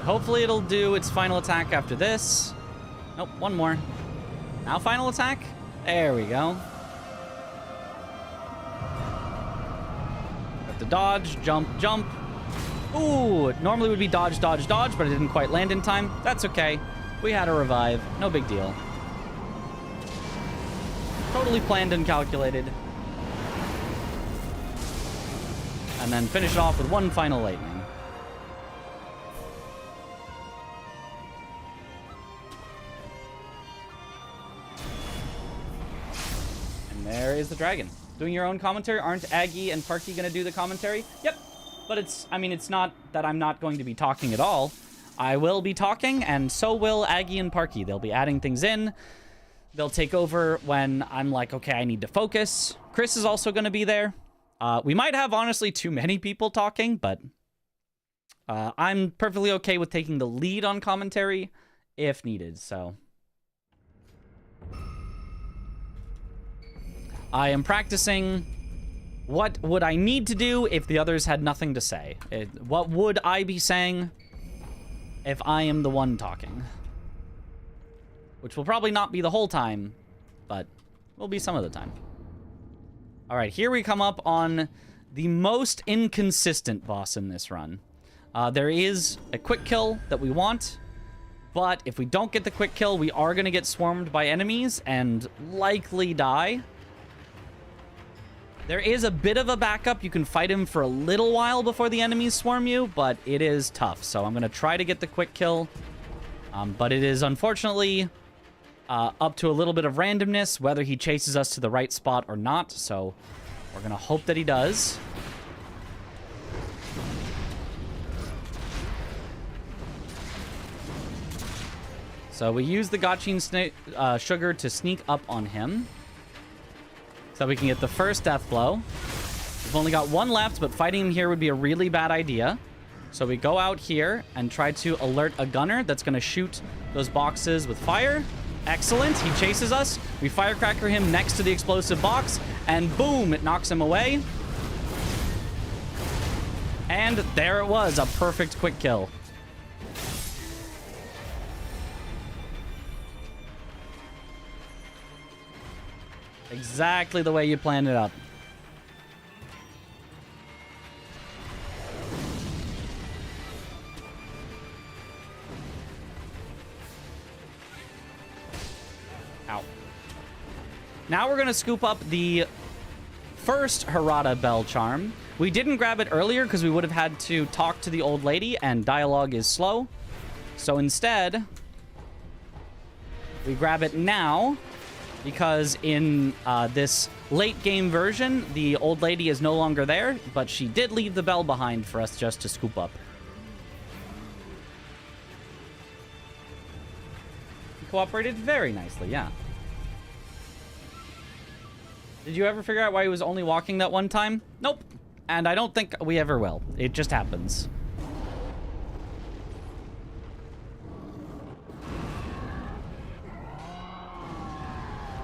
Hopefully it'll do its final attack after this. Nope, one more. Now final attack. There we go. Got the dodge, jump, jump. Ooh, it normally would be dodge, dodge, dodge, but it didn't quite land in time. That's okay. We had a revive. No big deal. Totally planned and calculated. And then finish it off with one final lightning. There is the dragon. Doing your own commentary. Aren't Aggie and Parky going to do the commentary? Yep. But it's not that I'm not going to be talking at all. I will be talking, and so will Aggie and Parky. They'll be adding things in. They'll take over when I'm like, okay, I need to focus. Chris is also going to be there. We might have, honestly, too many people talking, but I'm perfectly okay with taking the lead on commentary if needed, so... I am practicing what would I need to do if the others had nothing to say. What would I be saying if I am the one talking? Which will probably not be the whole time, but will be some of the time. All right, here we come up on the most inconsistent boss in this run. There is a quick kill that we want, but if we don't get the quick kill, we are going to get swarmed by enemies and likely die. There is a bit of a backup. You can fight him for a little while before the enemies swarm you, but it is tough. So I'm going to try to get the quick kill. But it is unfortunately up to a little bit of randomness, whether he chases us to the right spot or not. So we're going to hope that he does. So we use the Gachin sugar to sneak up on him, so we can get the first death blow. We've only got one left, but fighting him here would be a really bad idea. So we go out here and try to alert a gunner that's going to shoot those boxes with fire. Excellent. He chases us. We firecracker him next to the explosive box, and boom, it knocks him away. And there it was, a perfect quick kill. Exactly the way you planned it up. Ow. Now we're going to scoop up the first Hirata Bell Charm. We didn't grab it earlier because we would have had to talk to the old lady, and dialogue is slow. So instead, we grab it now, because in this late game version, the old lady is no longer there, but she did leave the bell behind for us just to scoop up. He cooperated very nicely, yeah. Did you ever figure out why he was only walking that one time? Nope. And I don't think we ever will. It just happens.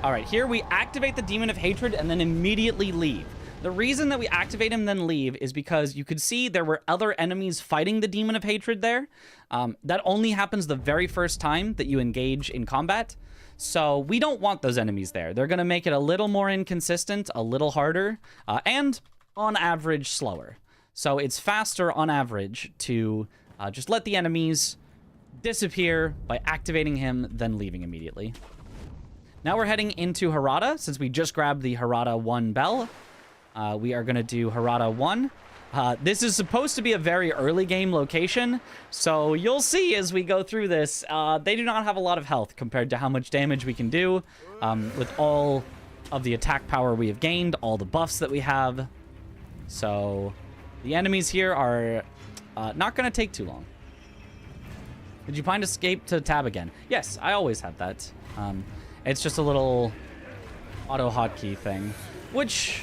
All right, here we activate the Demon of Hatred and then immediately leave. The reason that we activate him then leave is because you could see there were other enemies fighting the Demon of Hatred there. That only happens the very first time that you engage in combat. So we don't want those enemies there. They're going to make it a little more inconsistent, a little harder, and on average slower. So it's faster on average to just let the enemies disappear by activating him, then leaving immediately. Now we're heading into Hirata. Since we just grabbed the Hirata 1 bell, we are going to do Hirata 1. This is supposed to be a very early game location, so you'll see as we go through this, they do not have a lot of health compared to how much damage we can do with all of the attack power we have gained, all the buffs that we have. So the enemies here are not going to take too long. Did you find escape to tab again? Yes, I always have that. It's just a little auto hotkey thing, which...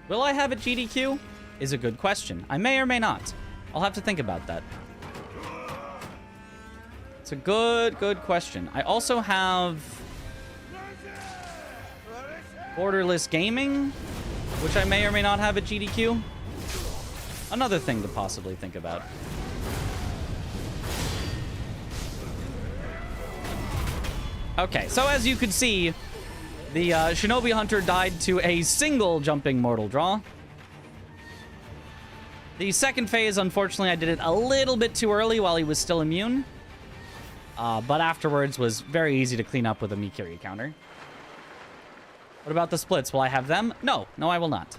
will I have at GDQ? Is a good question. I may or may not. I'll have to think about that. It's a good question. I also have Borderless Gaming, which I may or may not have at GDQ. Another thing to possibly think about. Okay, so as you could see, the Shinobi Hunter died to a single jumping mortal draw. The second phase, unfortunately, I did it a little bit too early while he was still immune. But afterwards was very easy to clean up with a Mikiri counter. What about the splits? Will I have them? No, I will not.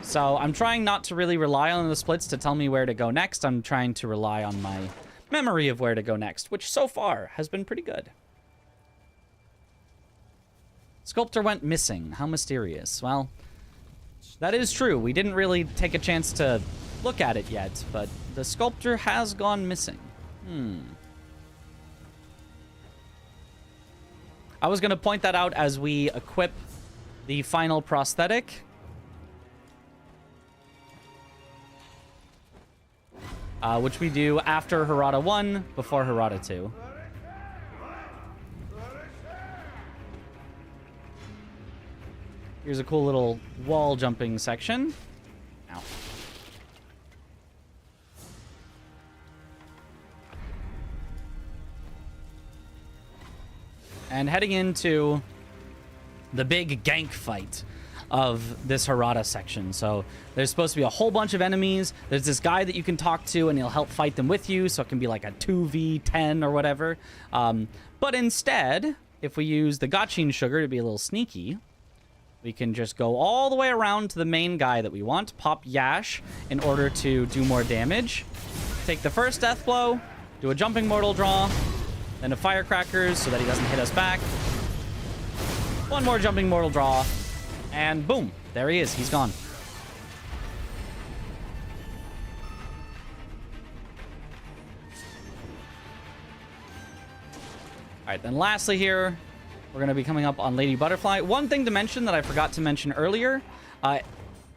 So I'm trying not to really rely on the splits to tell me where to go next. I'm trying to rely on my memory of where to go next, which so far has been pretty good. Sculptor went missing. How mysterious. Well, that is true. We didn't really take a chance to look at it yet, but the sculptor has gone missing. I was going to point that out as we equip the final prosthetic. Which we do after Hirata 1, before Hirata 2. Here's a cool little wall jumping section. Ow. And heading into the big gank fight of this Hirata section. So there's supposed to be a whole bunch of enemies. There's this guy that you can talk to and he'll help fight them with you. So it can be like a 2v10 or whatever. But instead, if we use the Gachin sugar to be a little sneaky, we can just go all the way around to the main guy that we want. Pop Yash in order to do more damage. Take the first death blow. Do a jumping mortal draw. Then a firecrackers so that he doesn't hit us back. One more jumping mortal draw. And boom, there he is. He's gone. All right, then lastly here, we're going to be coming up on Lady Butterfly. One thing to mention that I forgot to mention earlier,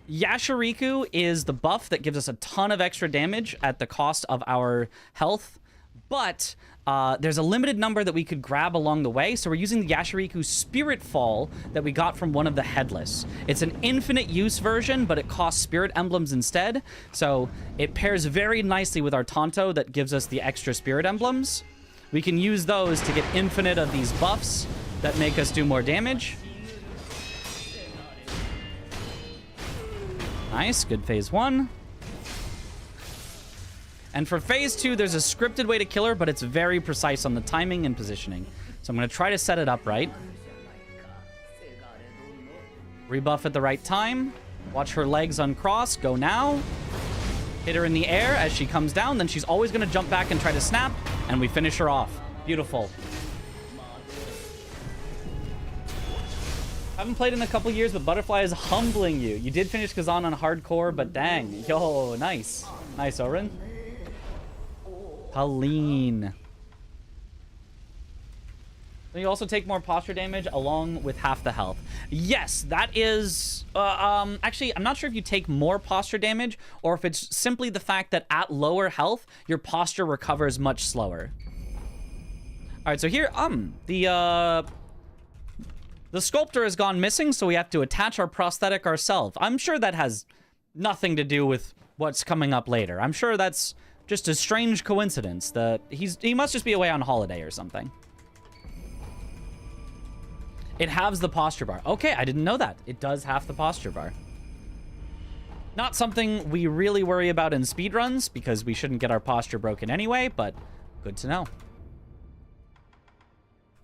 Yashiriku is the buff that gives us a ton of extra damage at the cost of our health, but there's a limited number that we could grab along the way, so we're using the Yashiriku Spirit Fall that we got from one of the Headless. It's an infinite use version, but it costs Spirit Emblems instead, so it pairs very nicely with our Tonto that gives us the extra Spirit Emblems. We can use those to get infinite of these buffs that make us do more damage. Nice, good phase 1. And for phase 2, there's a scripted way to kill her, but it's very precise on the timing and positioning. So I'm going to try to set it up right. Rebuff at the right time. Watch her legs uncross. Go now. Hit her in the air as she comes down. Then she's always going to jump back and try to snap. And we finish her off. Beautiful. Haven't played in a couple years, but Butterfly is humbling you. You did finish Kazan on hardcore, but dang. Yo, nice. Nice, Oren. Pauline. You also take more posture damage along with half the health. Yes, that is... actually, I'm not sure if you take more posture damage or if it's simply the fact that at lower health, your posture recovers much slower. All right, so here, the The sculptor has gone missing, so we have to attach our prosthetic ourselves. I'm sure that has nothing to do with what's coming up later. I'm sure that's just a strange coincidence that he must just be away on holiday or something. It halves the posture bar. Okay, I didn't know that. It does half the posture bar. Not something we really worry about in speedruns, because we shouldn't get our posture broken anyway, but good to know.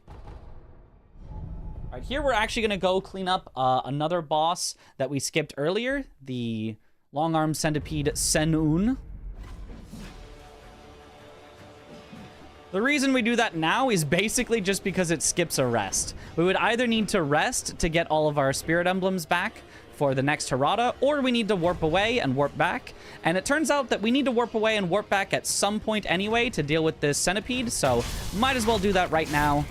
All right, here we're actually going to go clean up another boss that we skipped earlier, the long-armed centipede Senun. The reason we do that now is basically just because it skips a rest. We would either need to rest to get all of our spirit emblems back for the next Hirata, or we need to warp away and warp back. And it turns out that we need to warp away and warp back at some point anyway to deal with this centipede, so might as well do that right now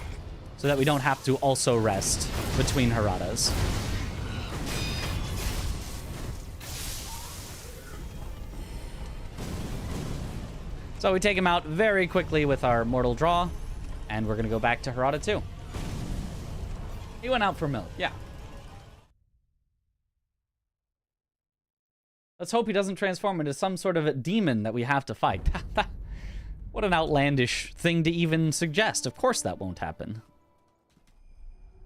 so that we don't have to also rest between Hiratas. So we take him out very quickly with our Mortal Draw, and we're going to go back to Hirata 2. He went out for milk, yeah. Let's hope he doesn't transform into some sort of a demon that we have to fight. What an outlandish thing to even suggest. Of course that won't happen.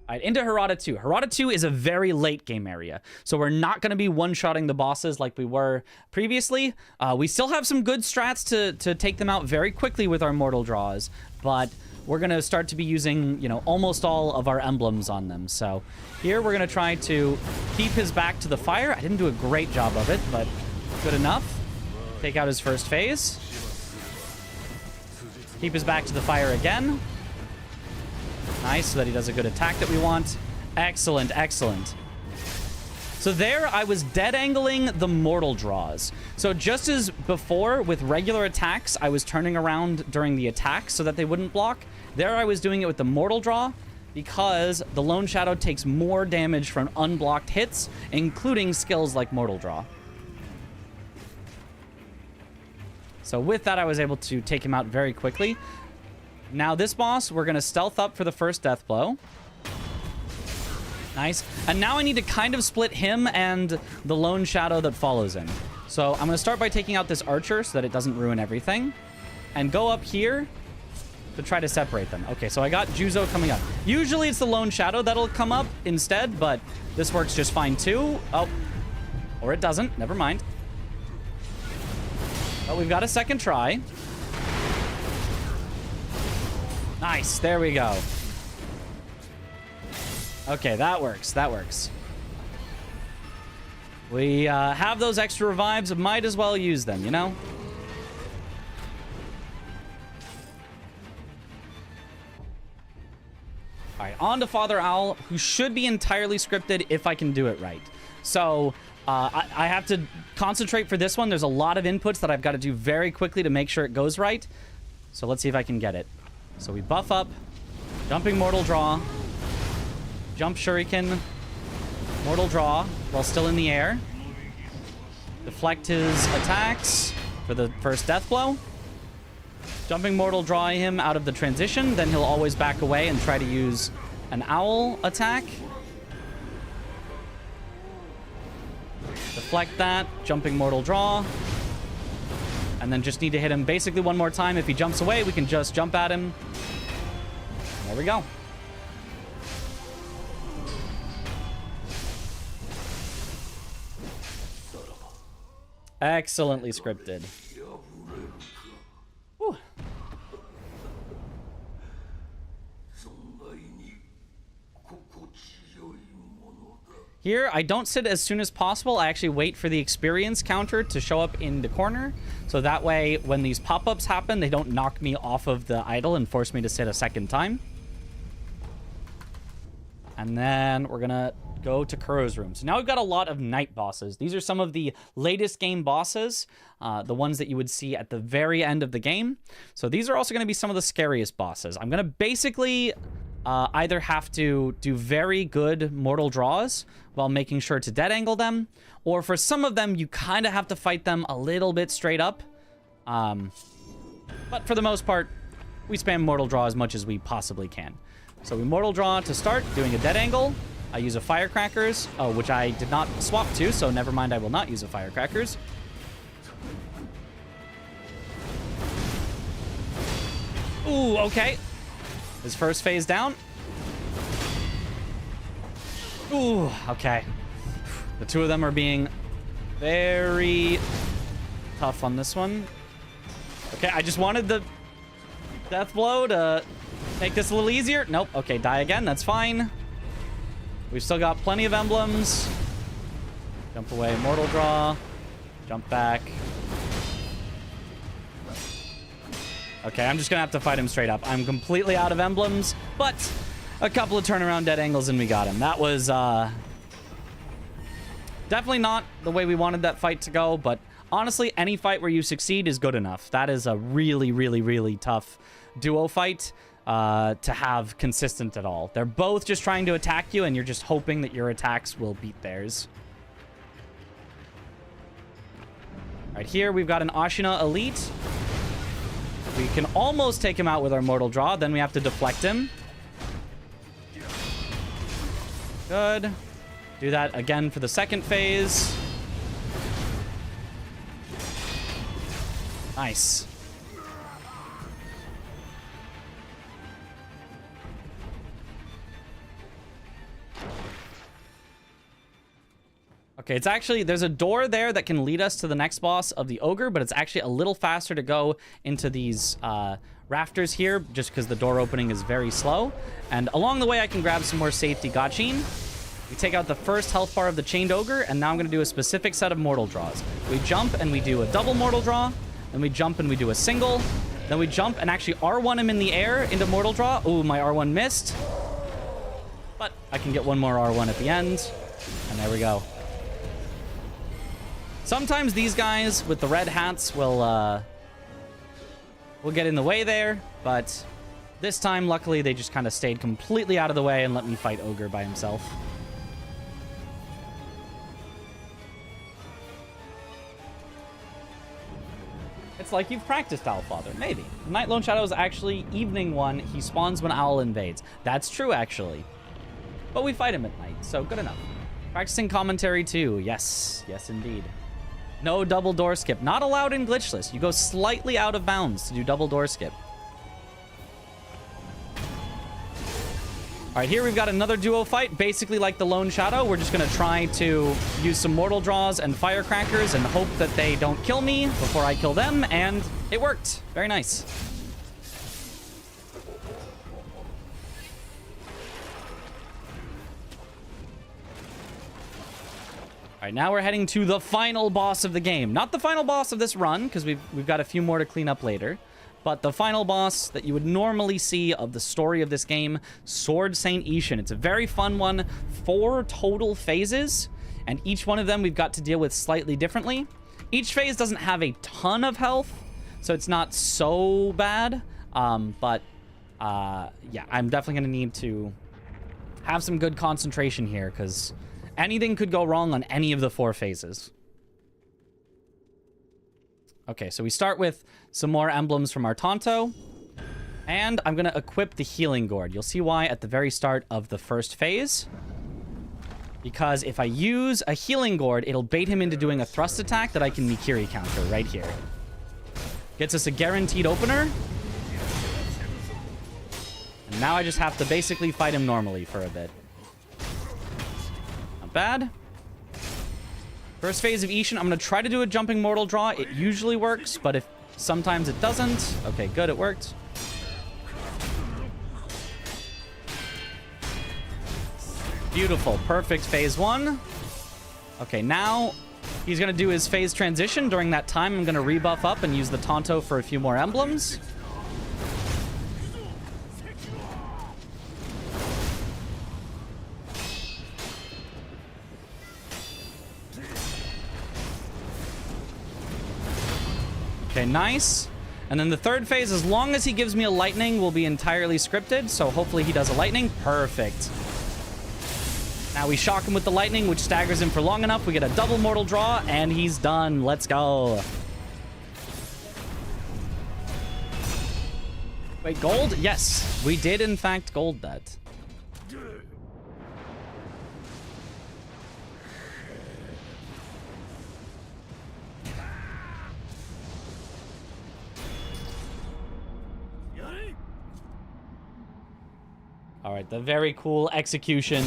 All right, into Hirata 2. Hirata 2 is a very late game area, so we're not going to be one-shotting the bosses like we were previously. We still have some good strats to take them out very quickly with our Mortal Draws, but we're going to start to be using, you know, almost all of our emblems on them. So here we're going to try to keep his back to the fire. I didn't do a great job of it, but good enough. Take out his first phase. Keep his back to the fire again. Nice, so that he does a good attack that we want. Excellent, excellent. So there, I was dead angling the Mortal Draws. So just as before, with regular attacks, I was turning around during the attack so that they wouldn't block. There, I was doing it with the Mortal Draw because the Lone Shadow takes more damage from unblocked hits, including skills like Mortal Draw. So with that, I was able to take him out very quickly. Now this boss, we're going to stealth up for the first death blow. Nice. And now I need to kind of split him and the Lone Shadow that follows him. So I'm going to start by taking out this archer so that it doesn't ruin everything. And go up here to try to separate them. Okay, so I got Gyoubu coming up. Usually it's the Lone Shadow that'll come up instead, but this works just fine too. Oh, or it doesn't. Never mind. Oh, we've got a second try. Nice, there we go. Okay, that works, that works. We have those extra revives, might as well use them, you know? All right, on to Father Owl, who should be entirely scripted if I can do it right. So, I have to concentrate for this one. There's a lot of inputs that I've got to do very quickly to make sure it goes right. So let's see if I can get it. So we buff up, jumping Mortal Draw, jump Shuriken, Mortal Draw while still in the air, deflect his attacks for the first death blow, jumping Mortal Draw him out of the transition, then he'll always back away and try to use an owl attack. Deflect that, jumping Mortal Draw. And then just need to hit him basically one more time. If he jumps away, we can just jump at him. There we go. Excellently scripted. Whew. Here, I don't sit as soon as possible. I actually wait for the experience counter to show up in the corner. So that way, when these pop-ups happen, they don't knock me off of the idol and force me to sit a second time. And then we're going to go to Kuro's room. So now we've got a lot of night bosses. These are some of the latest game bosses, the ones that you would see at the very end of the game. So these are also going to be some of the scariest bosses. I'm going to basically either have to do very good mortal draws while making sure to dead angle them, or for some of them, you kind of have to fight them a little bit straight up. But for the most part, we spam mortal draw as much as we possibly can. So we mortal draw to start, doing a dead angle. I use a firecrackers, which I did not swap to, so never mind, I will not use a firecrackers. Ooh, okay. His first phase down. Ooh, okay. The two of them are being very tough on this one. Okay, I just wanted the death blow to make this a little easier. Nope. Okay, die again. That's fine. We've still got plenty of emblems. Jump away, mortal draw. Jump back. Okay, I'm just gonna have to fight him straight up. I'm completely out of emblems, but a couple of turnaround dead angles and we got him. That was definitely not the way we wanted that fight to go, but honestly, any fight where you succeed is good enough. That is a really, really, really tough duo fight to have consistent at all. They're both just trying to attack you, and you're just hoping that your attacks will beat theirs. Right here, we've got an Ashina Elite. We can almost take him out with our mortal draw. Then we have to deflect him. Good. Do that again for the second phase. Nice. Okay, it's actually, there's a door there that can lead us to the next boss of the ogre, but it's actually a little faster to go into these rafters here, just because the door opening is very slow. And along the way, I can grab some more safety gachin. We take out the first health bar of the chained ogre, and now I'm going to do a specific set of mortal draws. We jump and we do a double mortal draw, then we jump and we do a single, then we jump and actually R1 him in the air into mortal draw. Ooh, my R1 missed. But I can get one more R1 at the end, and there we go. Sometimes these guys with the red hats will get in the way there, but this time, luckily, they just kind of stayed completely out of the way and let me fight Ogre by himself. It's like you've practiced Owlfather. Maybe. The Night Lone Shadow is actually evening one. He spawns when Owl invades. That's true, actually. But we fight him at night, so good enough. Practicing commentary, too. Yes. Yes, indeed. No double door skip. Not allowed in glitchless. You go slightly out of bounds to do double door skip. All right, here we've got another duo fight. Basically like the Lone Shadow. We're just going to try to use some mortal draws and firecrackers and hope that they don't kill me before I kill them. And it worked. Very nice. All right, now we're heading to the final boss of the game. Not the final boss of this run, because we've got a few more to clean up later. But the final boss that you would normally see of the story of this game, Sword Saint Isshin. It's a very fun one. 4 total phases, and each one of them we've got to deal with slightly differently. Each phase doesn't have a ton of health, so it's not so bad. Yeah, I'm definitely going to need to have some good concentration here, because anything could go wrong on any of the 4 phases. Okay, so we start with some more emblems from our Tonto. And I'm going to equip the healing gourd. You'll see why at the very start of the first phase. Because if I use a healing gourd, it'll bait him into doing a thrust attack that I can Mikiri counter right here. Gets us a guaranteed opener. And now I just have to basically fight him normally for a bit. Not bad. First phase of Isshin, I'm going to try to do a jumping mortal draw. It usually works, but if sometimes it doesn't. Okay, good, it worked. Beautiful, perfect phase 1. Okay, now he's going to do his phase transition. During that time, I'm going to rebuff up and use the Tonto for a few more emblems. Okay, nice. And then the third phase, as long as he gives me a lightning, will be entirely scripted. So hopefully he does a lightning. Perfect. Now we shock him with the lightning, which staggers him for long enough. We get a double mortal draw, and he's done. Let's go. Wait, gold? Yes, we did in fact gold that. All right, the very cool execution.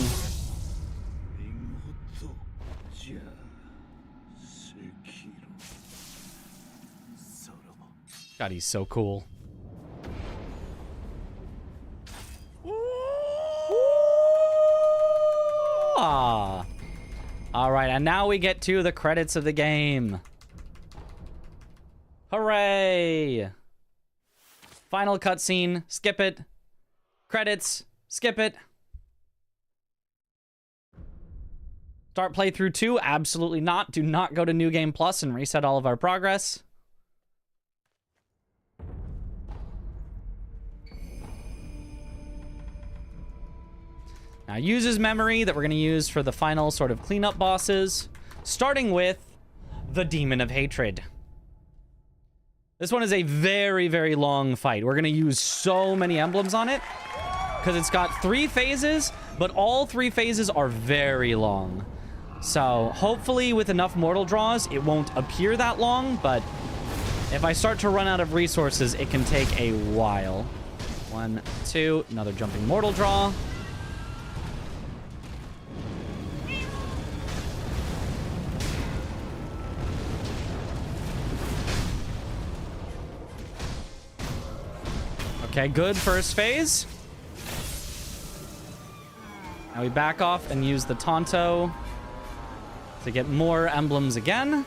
God, he's so cool. Ah. All right, and now we get to the credits of the game. Hooray! Final cutscene. Skip it. Credits. Skip it. Start playthrough 2? Absolutely not. Do not go to New Game Plus and reset all of our progress. Now, uses memory that we're going to use for the final sort of cleanup bosses, starting with the Demon of Hatred. This one is a very, very long fight. We're going to use so many emblems on it because it's got 3 phases, but all 3 phases are very long. So hopefully with enough mortal draws, it won't appear that long, but if I start to run out of resources, it can take a while. 1, 2, another jumping mortal draw. Okay, good first phase. Now we back off and use the Tonto to get more emblems again.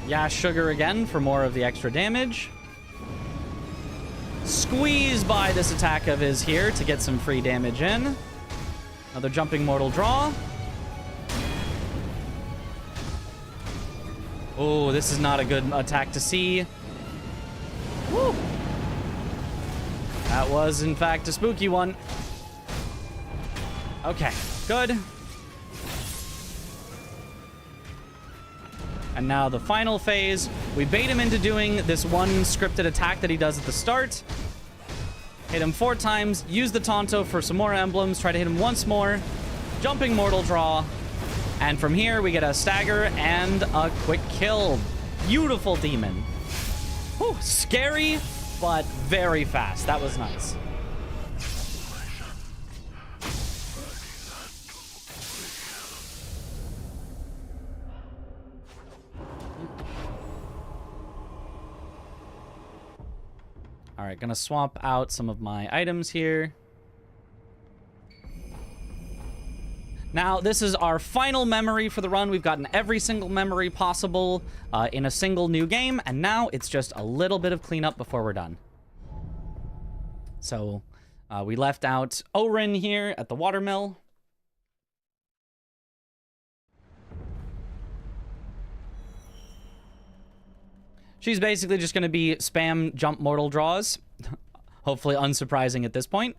Yeah, sugar again for more of the extra damage. Squeeze by this attack of his here to get some free damage in. Another jumping mortal draw. Oh, this is not a good attack to see. Woo! That was, in fact, a spooky one. Okay, good. And now the final phase. We bait him into doing this one scripted attack that he does at the start. Hit him 4 times. Use the Tonto for some more emblems. Try to hit him once more. Jumping mortal draw. And from here, we get a stagger and a quick kill. Beautiful demon. Whew, scary, but very fast. That was nice. All right, gonna swap out some of my items here. Now, this is our final memory for the run. We've gotten every single memory possible in a single new game, and now it's just a little bit of cleanup before we're done. So, we left out Orin here at the watermill. She's basically just going to be spam jump mortal draws. Hopefully unsurprising at this point.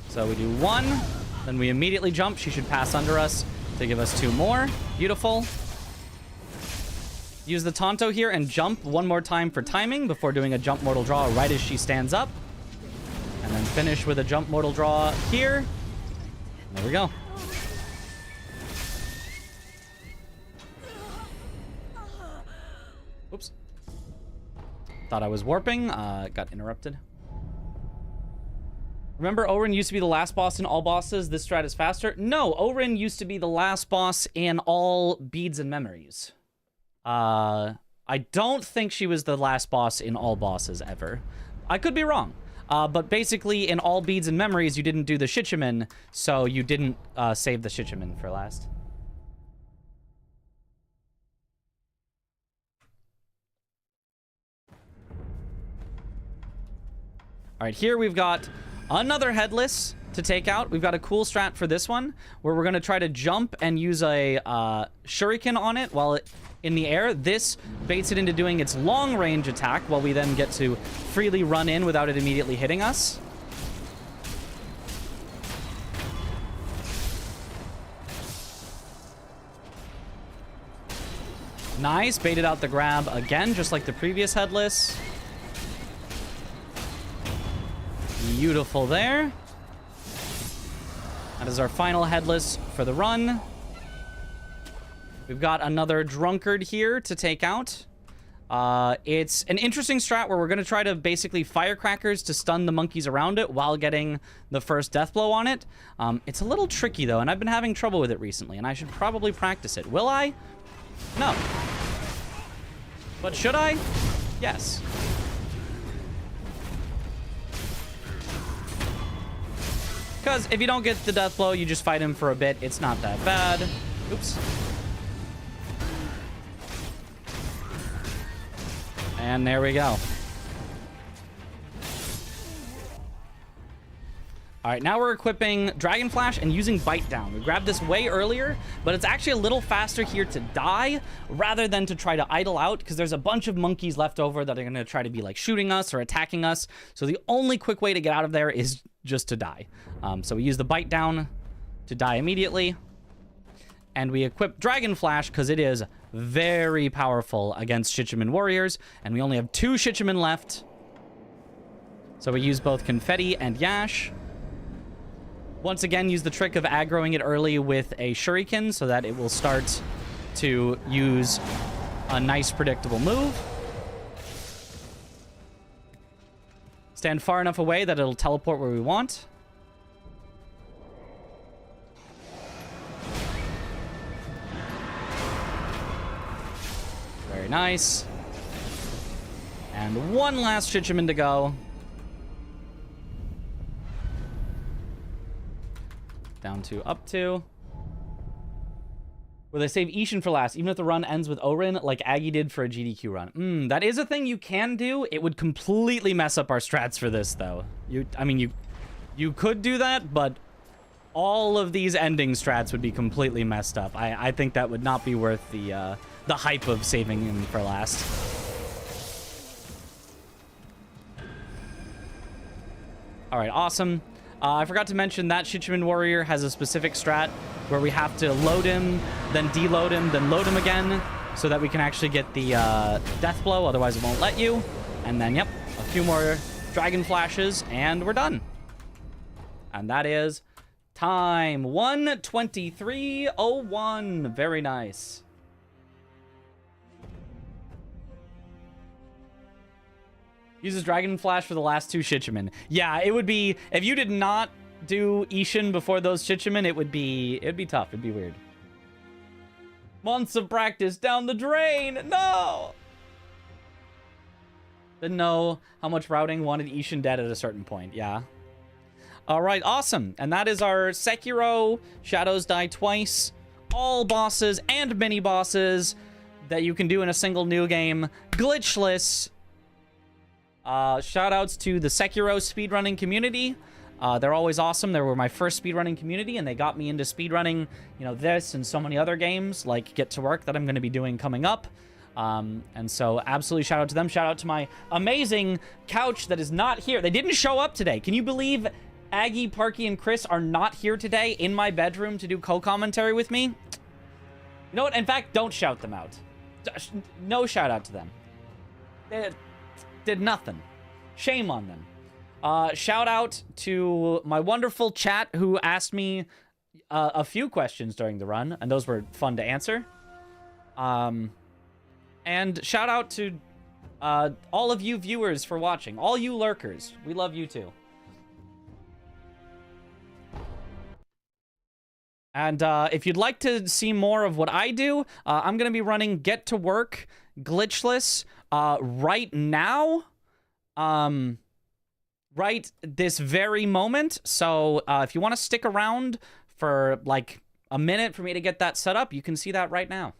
So we do 1, then we immediately jump. She should pass under us to give us 2 more. Beautiful. Use the Tonto here and jump 1 more time for timing before doing a jump mortal draw right as she stands up. And then finish with a jump mortal draw here. There we go. Oops. Thought I was warping. Got interrupted. Remember, Orin used to be the last boss in all bosses. This strat is faster. No, Orin used to be the last boss in all beads and memories. I don't think she was the last boss in all bosses ever. I could be wrong. But basically, in all beads and memories, you didn't do the Shichiman, so you didn't save the Shichiman for last. All right, here we've got another headless to take out. We've got a cool strat for this one, where we're going to try to jump and use a shuriken on it while it in the air. This baits it into doing its long-range attack, while we then get to freely run in without it immediately hitting us. Nice. Baited out the grab again, just like the previous headless. Beautiful there. That is our final headless for the run. We've got another drunkard here to take out. It's an interesting strat where we're going to try to basically firecrackers to stun the monkeys around it while getting the first death blow on it. It's a little tricky, though, and I've been having trouble with it recently, and I should probably practice it. Will I? No. But should I? Yes. Because if you don't get the death blow, you just fight him for a bit. It's not that bad. Oops. And there we go. All right, now we're equipping Dragon Flash and using Bite Down. We grabbed this way earlier, but it's actually a little faster here to die rather than to try to idle out, because there's a bunch of monkeys left over that are going to try to be like shooting us or attacking us. So the only quick way to get out of there is just to die. So we use the Bite Down to die immediately. And we equip Dragon Flash because it is very powerful against Shichiman warriors. And we only have 2 Shichiman left. So we use both Confetti and Yash. Once again, use the trick of aggroing it early with a Shuriken so that it will start to use a nice predictable move. Stand far enough away that it'll teleport where we want. Very nice. And one last Shichiman to go. Down to up to. Will they save Isshin for last, even if the run ends with Orin, like Aggie did for a GDQ run? That is a thing you can do. It would completely mess up our strats for this, though. You could do that, but all of these ending strats would be completely messed up. I think that would not be worth the hype of saving him for last. All right, awesome. I forgot to mention that Shichiman warrior has a specific strat where we have to load him, then deload him, then load him again, so that we can actually get the death blow. Otherwise, it won't let you. And then, yep, a few more dragon flashes, and we're done. And that is time 1:23:01. Very nice. Uses Dragon Flash for the last 2 Shichiman. Yeah, it would be... If you did not do Isshin before those Shichiman, it'd be tough. It'd be weird. Months of practice down the drain! No! Didn't know how much routing wanted Isshin dead at a certain point. Yeah. Alright, awesome. And that is our Sekiro Shadows Die Twice. All bosses and mini-bosses that you can do in a single new game. Glitchless. Shout-outs to the Sekiro speedrunning community. They're always awesome. They were my first speedrunning community, and they got me into speedrunning, you know, this and so many other games, like Get to Work, that I'm going to be doing coming up. And so, absolutely shout-out to them. Shout-out to my amazing couch that is not here. They didn't show up today. Can you believe Aggie, Parky, and Chris are not here today in my bedroom to do co-commentary with me? You know what? In fact, don't shout them out. No shout-out to them. They did nothing. Shame on them. Shout out to my wonderful chat who asked me a few questions during the run, and those were fun to answer. And shout out to all of you viewers for watching. All you lurkers. We love you too. And if you'd like to see more of what I do, I'm going to be running Get to Work Glitchless right now. Right this very moment. So if you want to stick around for like a minute for me to get that set up, you can see that right now.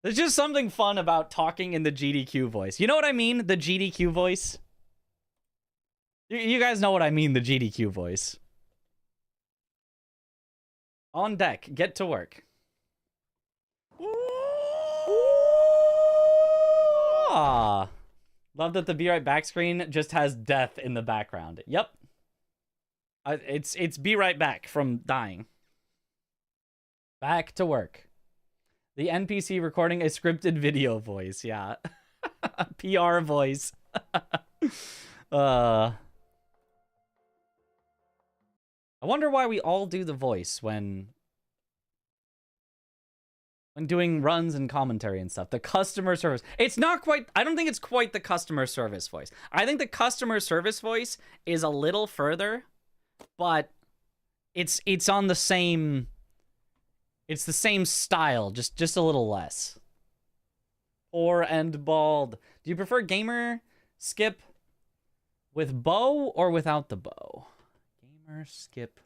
There's just something fun about talking in the GDQ voice. You know what I mean? The GDQ voice. You guys know what I mean, the GDQ voice. On deck, get to work. Ah, love that the Be Right Back screen just has death in the background. Yep. It's be right back from dying. Back to work. The NPC recording a scripted video voice, yeah. PR voice. I wonder why we all do the voice when doing runs and commentary and stuff. The customer service. It's not quite, I don't think it's quite the customer service voice. I think the customer service voice is a little further, but it's on the same, it's the same style, just a little less. Poor and bald. Do you prefer gamer skip with bow or without the bow? Gamer skip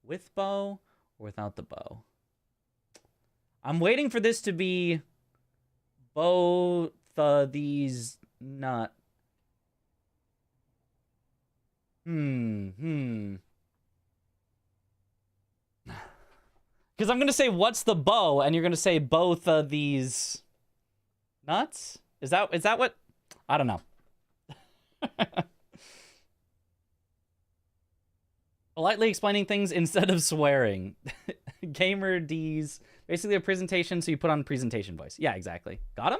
with bow or without the bow? I'm waiting for this to be both these not. Because I'm going to say, what's the bow? And you're going to say both of these nuts? Is that what? I don't know. Politely explaining things instead of swearing. Gamer D's. Basically a presentation, so you put on presentation voice. Yeah, exactly. Got him?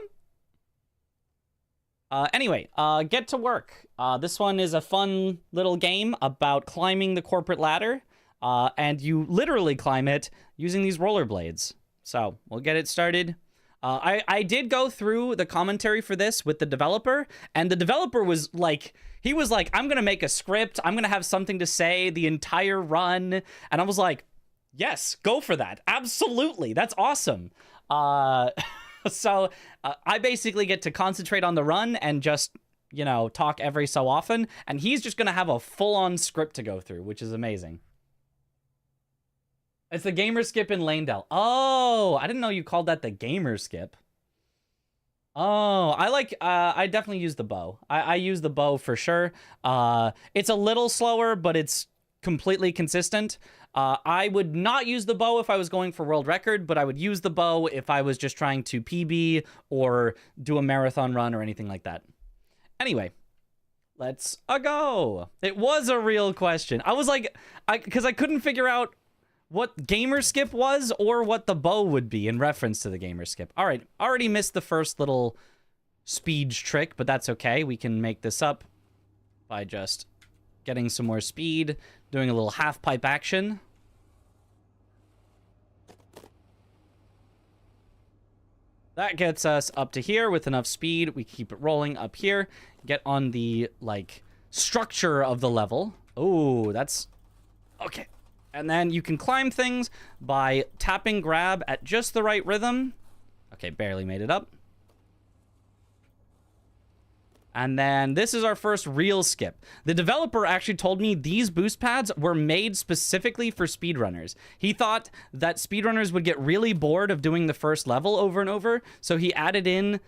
Anyway, get to work. This one is a fun little game about climbing the corporate ladder. And you literally climb it using these rollerblades. So, we'll get it started. I did go through the commentary for this with the developer, and the developer was like, he was like, I'm gonna make a script, I'm gonna have something to say the entire run, and I was like, yes, go for that. Absolutely. That's awesome. So I basically get to concentrate on the run and just, you know, talk every so often. And he's just going to have a full-on script to go through, which is amazing. It's the gamer skip in Lanedale. Oh, I didn't know you called that the gamer skip. Oh, I definitely use the bow. I use the bow for sure. It's a little slower, but it's completely consistent. I would not use the bow if I was going for world record, but I would use the bow if I was just trying to PB or do a marathon run or anything like that. Anyway, let's go. It was a real question. I was like, because I couldn't figure out what gamer skip was or what the bow would be in reference to the gamer skip. All right, already missed the first little speed trick, but that's okay. We can make this up by just getting some more speed, doing a little half pipe action. That gets us up to here with enough speed. We keep it rolling up here. Get on the, like, structure of the level. Oh, that's... okay. And then you can climb things by tapping grab at just the right rhythm. Okay, barely made it up. And then this is our first real skip. The developer actually told me these boost pads were made specifically for speedrunners. He thought that speedrunners would get really bored of doing the first level over and over, so he added in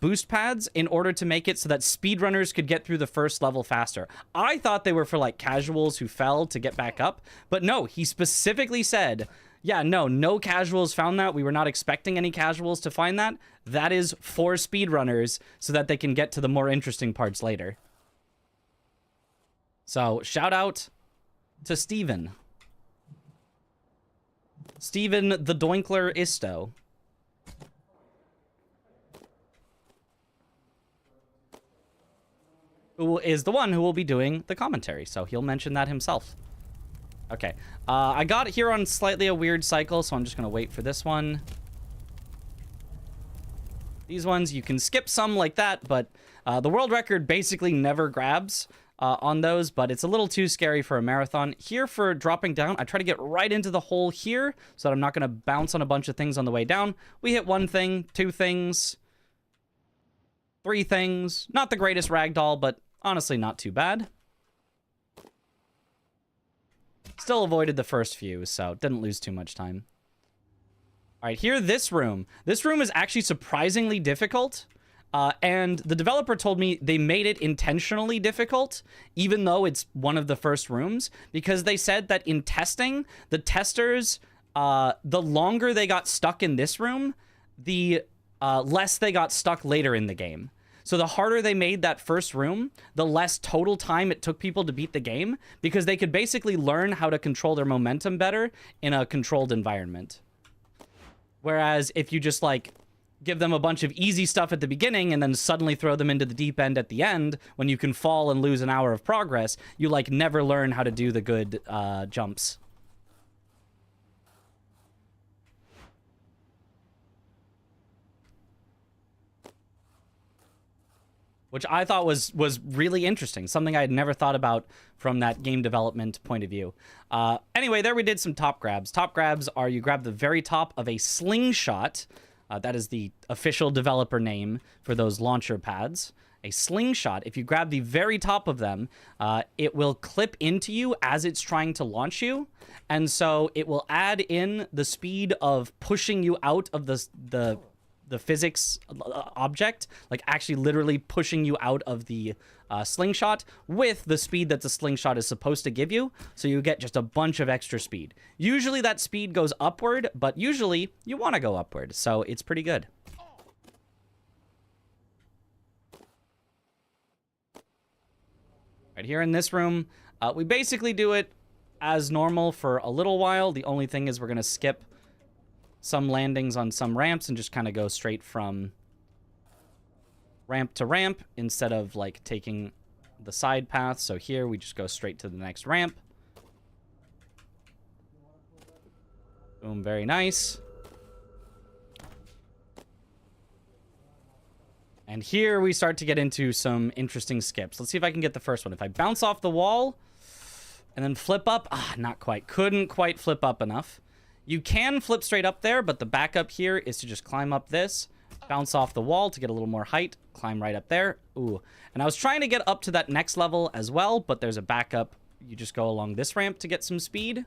boost pads in order to make it so that speedrunners could get through the first level faster. I thought they were for like casuals who fell to get back up, but no, he specifically said, yeah, no casuals found that. We were not expecting any casuals to find that. That is for speedrunners so that they can get to the more interesting parts later. So, shout out to Steven. Steven the Doinkler Isto. Who is the one who will be doing the commentary, so he'll mention that himself. Okay, I got here on slightly a weird cycle, so I'm just going to wait for this one. These ones, you can skip some like that, but the world record basically never grabs on those, but it's a little too scary for a marathon. Here for dropping down, I try to get right into the hole here so that I'm not going to bounce on a bunch of things on the way down. We hit one thing, two things, three things. Not the greatest ragdoll, but honestly not too bad. Still avoided the first few, so didn't lose too much time. All right, here, this room. This room is actually surprisingly difficult, and the developer told me they made it intentionally difficult, even though it's one of the first rooms, because they said that in testing, the testers, the longer they got stuck in this room, the less they got stuck later in the game. So the harder they made that first room, the less total time it took people to beat the game, because they could basically learn how to control their momentum better in a controlled environment. Whereas if you just, like, give them a bunch of easy stuff at the beginning and then suddenly throw them into the deep end at the end, when you can fall and lose an hour of progress, you, like, never learn how to do the good jumps. Which I thought was really interesting. Something I had never thought about from that game development point of view. Anyway, there we did some top grabs. Top grabs are you grab the very top of a slingshot. That is the official developer name for those launcher pads. A slingshot, if you grab the very top of them, it will clip into you as it's trying to launch you. And so it will add in the speed of pushing you out of the physics object, like actually literally pushing you out of the slingshot with the speed that the slingshot is supposed to give you, so you get just a bunch of extra speed. Usually that speed goes upward, but usually you want to go upward, so it's pretty good. Right here in this room, we basically do it as normal for a little while. The only thing is we're going to skip some landings on some ramps and just kind of go straight from ramp to ramp instead of, like, taking the side path. So here we just go straight to the next ramp. Boom, very nice. And here we start to get into some interesting skips. Let's see if I can get the first one. If I bounce off the wall and then flip up, not quite. Couldn't quite flip up enough. You can flip straight up there, but the backup here is to just climb up this, bounce off the wall to get a little more height, climb right up there. Ooh. And I was trying to get up to that next level as well, but there's a backup. You just go along this ramp to get some speed.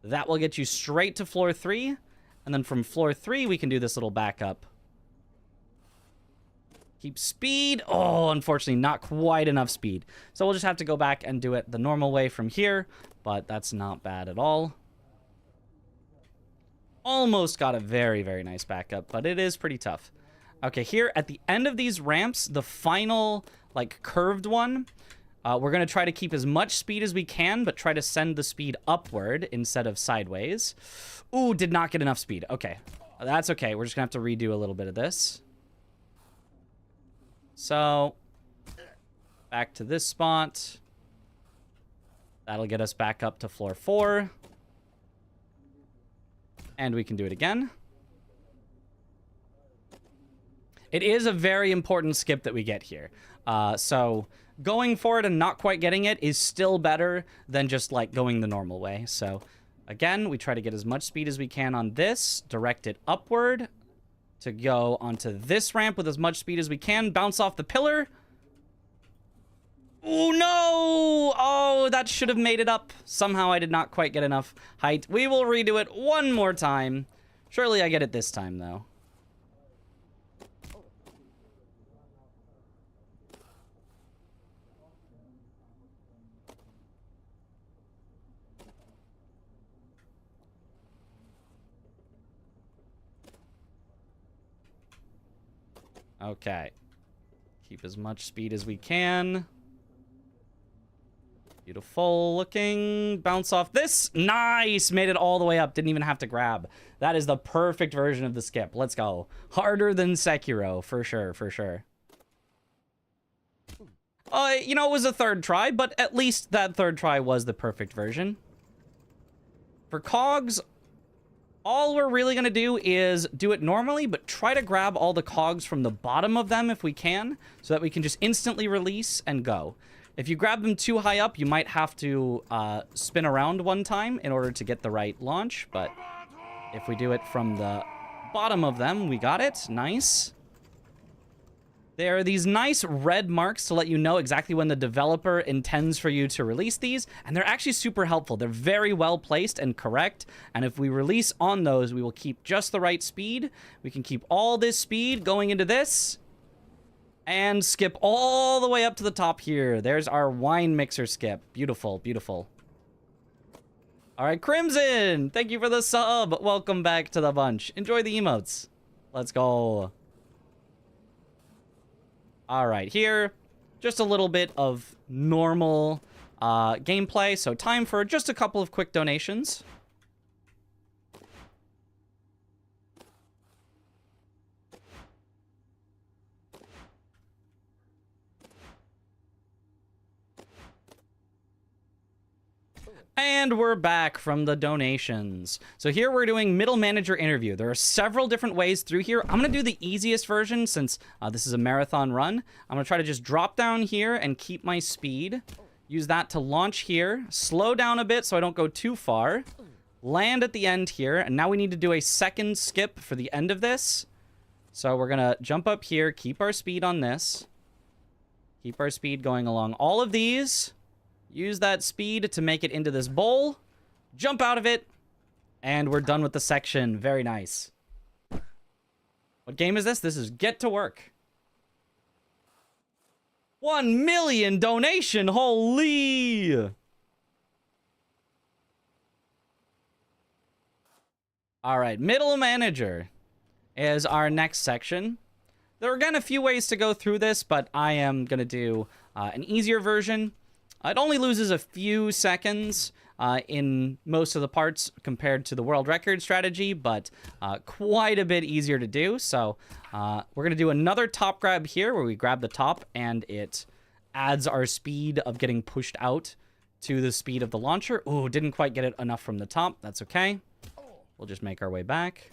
That will get you straight to floor 3. And then from floor 3, we can do this little backup. Keep speed. Oh, unfortunately, not quite enough speed. So we'll just have to go back and do it the normal way from here, but that's not bad at all. Almost got a very, very nice backup, but it is pretty tough. Okay, here at the end of these ramps, the final, like, curved one, we're going to try to keep as much speed as we can, but try to send the speed upward instead of sideways. Ooh, did not get enough speed. Okay, that's okay. We're just going to have to redo a little bit of this. So, back to this spot. That'll get us back up to floor 4. And we can do it again. It is a very important skip that we get here. So going for it and not quite getting it is still better than just, like, going the normal way. So again, we try to get as much speed as we can on this, direct it upward to go onto this ramp with as much speed as we can, bounce off the pillar. Oh, no! Oh, that should have made it up. Somehow I did not quite get enough height. We will redo it one more time. Surely I get it this time, though. Okay. Keep as much speed as we can. Beautiful looking. Bounce off this. Nice. Made it all the way up. Didn't even have to grab. That is the perfect version of the skip. Let's go. Harder than Sekiro. For sure. For sure. You know, it was a third try, but at least that third try was the perfect version. For cogs, all we're really going to do is do it normally, but try to grab all the cogs from the bottom of them if we can, so that we can just instantly release and go. If you grab them too high up, you might have to spin around one time in order to get the right launch, but if we do it from the bottom of them, we got it. Nice. There are these nice red marks to let you know exactly when the developer intends for you to release these, and they're actually super helpful. They're very well placed and correct, and if we release on those, we will keep just the right speed. We can keep all this speed going into this, and skip all the way up to the top here. There's our wine mixer skip. Beautiful, beautiful. All right, Crimson, thank you for the sub. Welcome back to the bunch. Enjoy the emotes. Let's go. All right, here, just a little bit of normal gameplay. So time for just a couple of quick donations. And we're back from the donations. So here we're doing middle manager interview. There are several different ways through here. I'm gonna do the easiest version since this is a marathon run. I'm gonna try to just drop down here and keep my speed. Use that to launch here. Slow down a bit so I don't go too far. Land at the end here. And now we need to do a second skip for the end of this. So we're gonna jump up here, keep our speed on this. Keep our speed going along all of these. Use that speed to make it into this bowl. Jump out of it. And we're done with the section. Very nice. What game is this? This is Get to Work. 1 million donation. Holy. All right. Middle manager is our next section. There are, again, a few ways to go through this, but I am going to do an easier version. It only loses a few seconds in most of the parts compared to the world record strategy, but quite a bit easier to do. So we're going to do another top grab here where we grab the top and it adds our speed of getting pushed out to the speed of the launcher. Ooh, didn't quite get it enough from the top. That's okay. We'll just make our way back.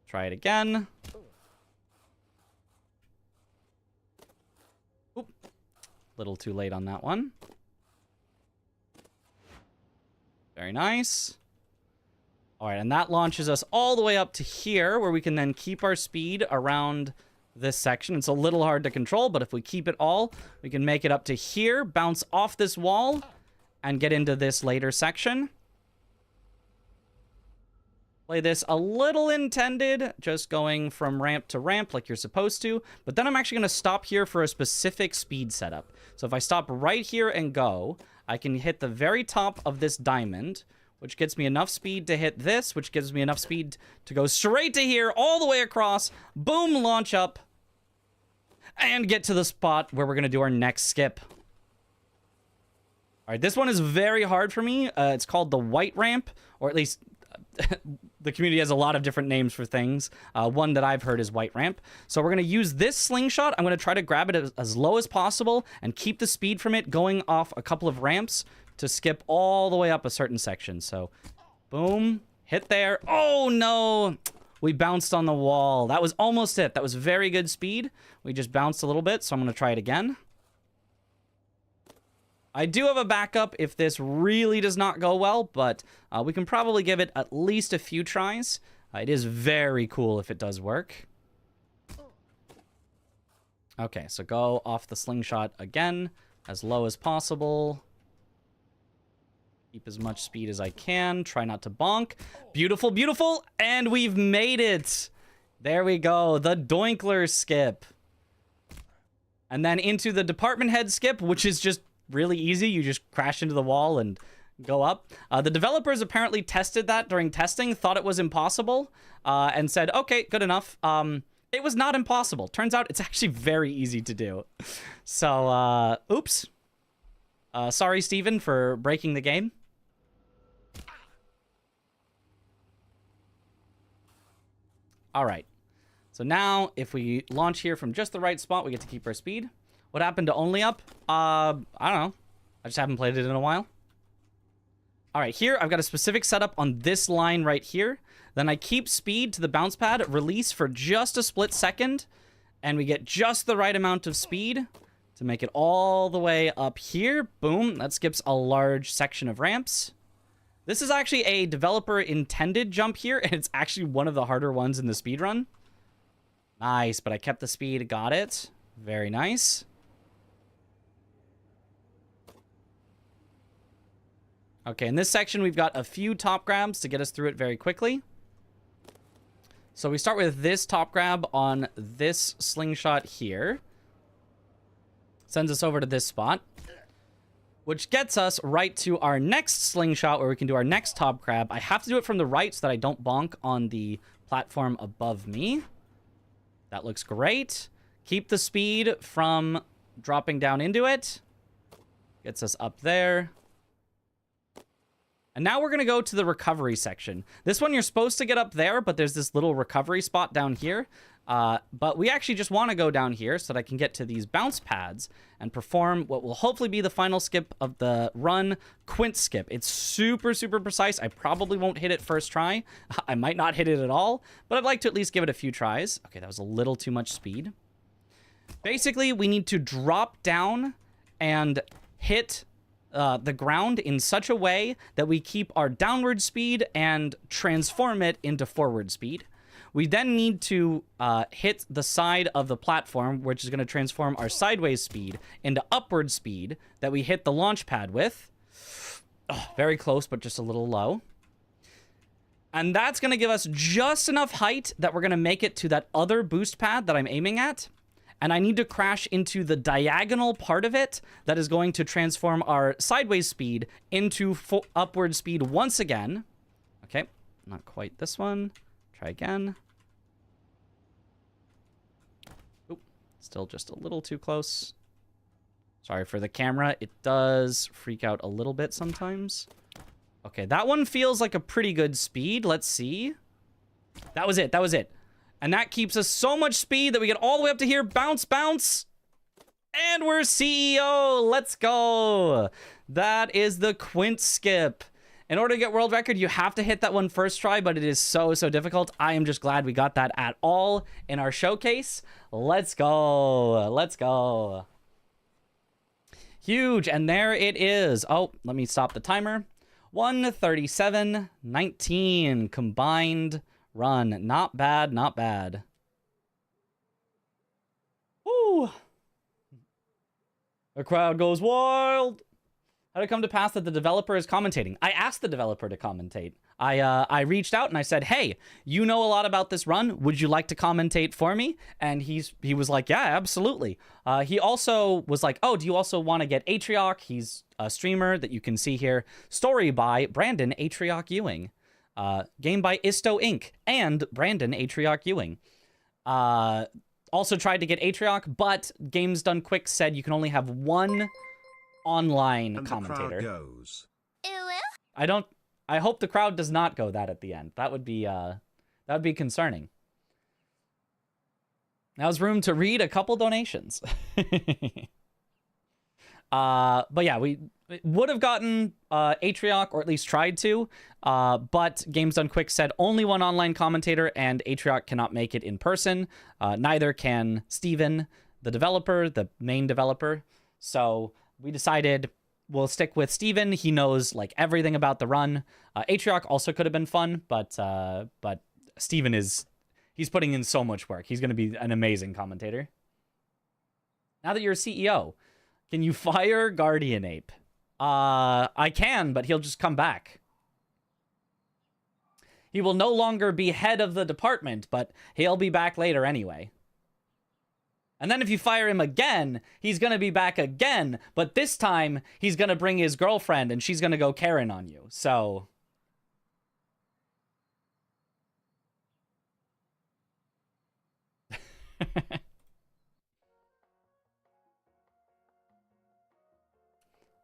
Try it again. Little too late on that one. Very nice. All right, and that launches us all the way up to here where we can then keep our speed around this section. It's a little hard to control, but if we keep it all, we can make it up to here, bounce off this wall, and get into this later section. Play this a little intended, just going from ramp to ramp like you're supposed to. But then I'm actually going to stop here for a specific speed setup. So if I stop right here and go, I can hit the very top of this diamond, which gets me enough speed to hit this, which gives me enough speed to go straight to here, all the way across, boom, launch up, and get to the spot where we're going to do our next skip. All right, this one is very hard for me. It's called the white ramp, or at least... the community has a lot of different names for things. One that I've heard is white ramp. So we're going to use this slingshot. I'm going to try to grab it as low as possible and keep the speed from it going off a couple of ramps to skip all the way up a certain section. So boom, hit there. Oh no, we bounced on the wall. That was almost it. That was very good speed. We just bounced a little bit. So I'm going to try it again. I do have a backup if this really does not go well, but we can probably give it at least a few tries. It is very cool if it does work. Okay, so go off the slingshot again, as low as possible. Keep as much speed as I can. Try not to bonk. Beautiful, beautiful, and we've made it. There we go, the Doinkler skip. And then into the department head skip, which is just really easy. You just crash into the wall and go up. The developers apparently tested that during testing, thought it was impossible, and said, okay, good enough. It was not impossible. Turns out it's actually very easy to do. So, oops. Sorry, Steven, for breaking the game. All right. So now, if we launch here from just the right spot, we get to keep our speed. What happened to only up? I don't know. I just haven't played it in a while. All right, here I've got a specific setup on this line right here. Then I keep speed to the bounce pad, release for just a split second, and we get just the right amount of speed to make it all the way up here. Boom, that skips a large section of ramps. This is actually a developer-intended jump here, and it's actually one of the harder ones in the speedrun. Nice, but I kept the speed, got it. Very nice. Okay, in this section, we've got a few top grabs to get us through it very quickly. So we start with this top grab on this slingshot here. Sends us over to this spot, which gets us right to our next slingshot where we can do our next top grab. I have to do it from the right so that I don't bonk on the platform above me. That looks great. Keep the speed from dropping down into it. Gets us up there. And now we're going to go to the recovery section. This one you're supposed to get up there, but there's this little recovery spot down here. But we actually just want to go down here so that I can get to these bounce pads and perform what will hopefully be the final skip of the run, Quint skip. It's super, super precise. I probably won't hit it first try. I might not hit it at all, but I'd like to at least give it a few tries. Okay, that was a little too much speed. Basically, we need to drop down and hit the ground in such a way that we keep our downward speed and transform it into forward speed. We then need to hit the side of the platform, which is going to transform our sideways speed into upward speed that we hit the launch pad with. Oh, very close, but just a little low. And that's going to give us just enough height that we're going to make it to that other boost pad that I'm aiming at. And I need to crash into the diagonal part of it that is going to transform our sideways speed into upward speed once again. Okay, not quite this one. Try again. Oop, still just a little too close. Sorry for the camera. It does freak out a little bit sometimes. Okay, that one feels like a pretty good speed. Let's see. That was it. That was it. And that keeps us so much speed that we get all the way up to here. Bounce, bounce. And we're CEO. Let's go. That is the Quint skip. In order to get world record, you have to hit that one first try, but it is so, so difficult. I am just glad we got that at all in our showcase. Let's go. Let's go. Huge. And there it is. Oh, let me stop the timer. 1:37:19 combined run. Not bad, not bad. Woo! The crowd goes wild. How did it come to pass that the developer is commentating? I asked the developer to commentate. I reached out and I said, hey, you know a lot about this run. Would you like to commentate for me? And he was like, yeah, absolutely. He also was like, oh, do you also want to get Atrioc? He's a streamer that you can see here. Story by Brandon Atrioc Ewing. Game by Isto Inc. and Brandon Atrioc Ewing. Also tried to get Atrioc, but Games Done Quick said you can only have one online and commentator. The crowd goes. I hope the crowd does not go that at the end. That would be concerning. Now there's room to read a couple donations. But yeah, we would have gotten Atrioc, or at least tried to, but Games Done Quick said only one online commentator, and Atrioc cannot make it in person. Neither can Steven, the developer, the main developer. So we decided we'll stick with Steven. He knows like everything about the run. Atrioc also could have been fun, but Steven he's putting in so much work. He's going to be an amazing commentator. Now that you're a CEO, can you fire Guardian Ape? I can, but he'll just come back. He will no longer be head of the department, but he'll be back later anyway. And then if you fire him again, he's going to be back again, but this time he's going to bring his girlfriend and she's going to go Karen on you. So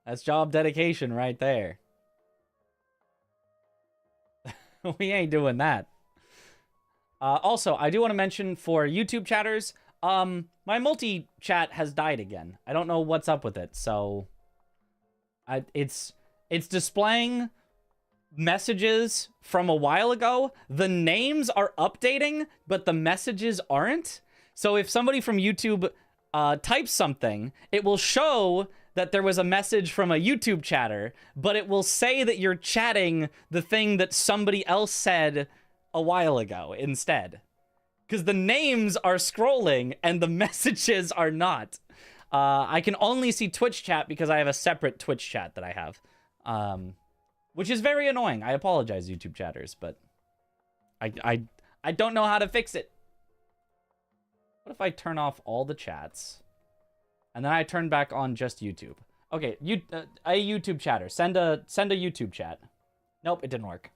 that's job dedication right there. We ain't doing that. Also, I do want to mention for YouTube chatters, my multi-chat has died again. I don't know what's up with it, so it's displaying messages from a while ago. The names are updating, but the messages aren't. So if somebody from YouTube types something, it will show that there was a message from a YouTube chatter, but it will say that you're chatting the thing that somebody else said a while ago instead. Because the names are scrolling and the messages are not. I can only see Twitch chat because I have a separate Twitch chat that I have. Which is very annoying. I apologize, YouTube chatters, but I don't know how to fix it. What if I turn off all the chats and then I turn back on just YouTube? Okay, a YouTube chatter. Send a YouTube chat. Nope, it didn't work.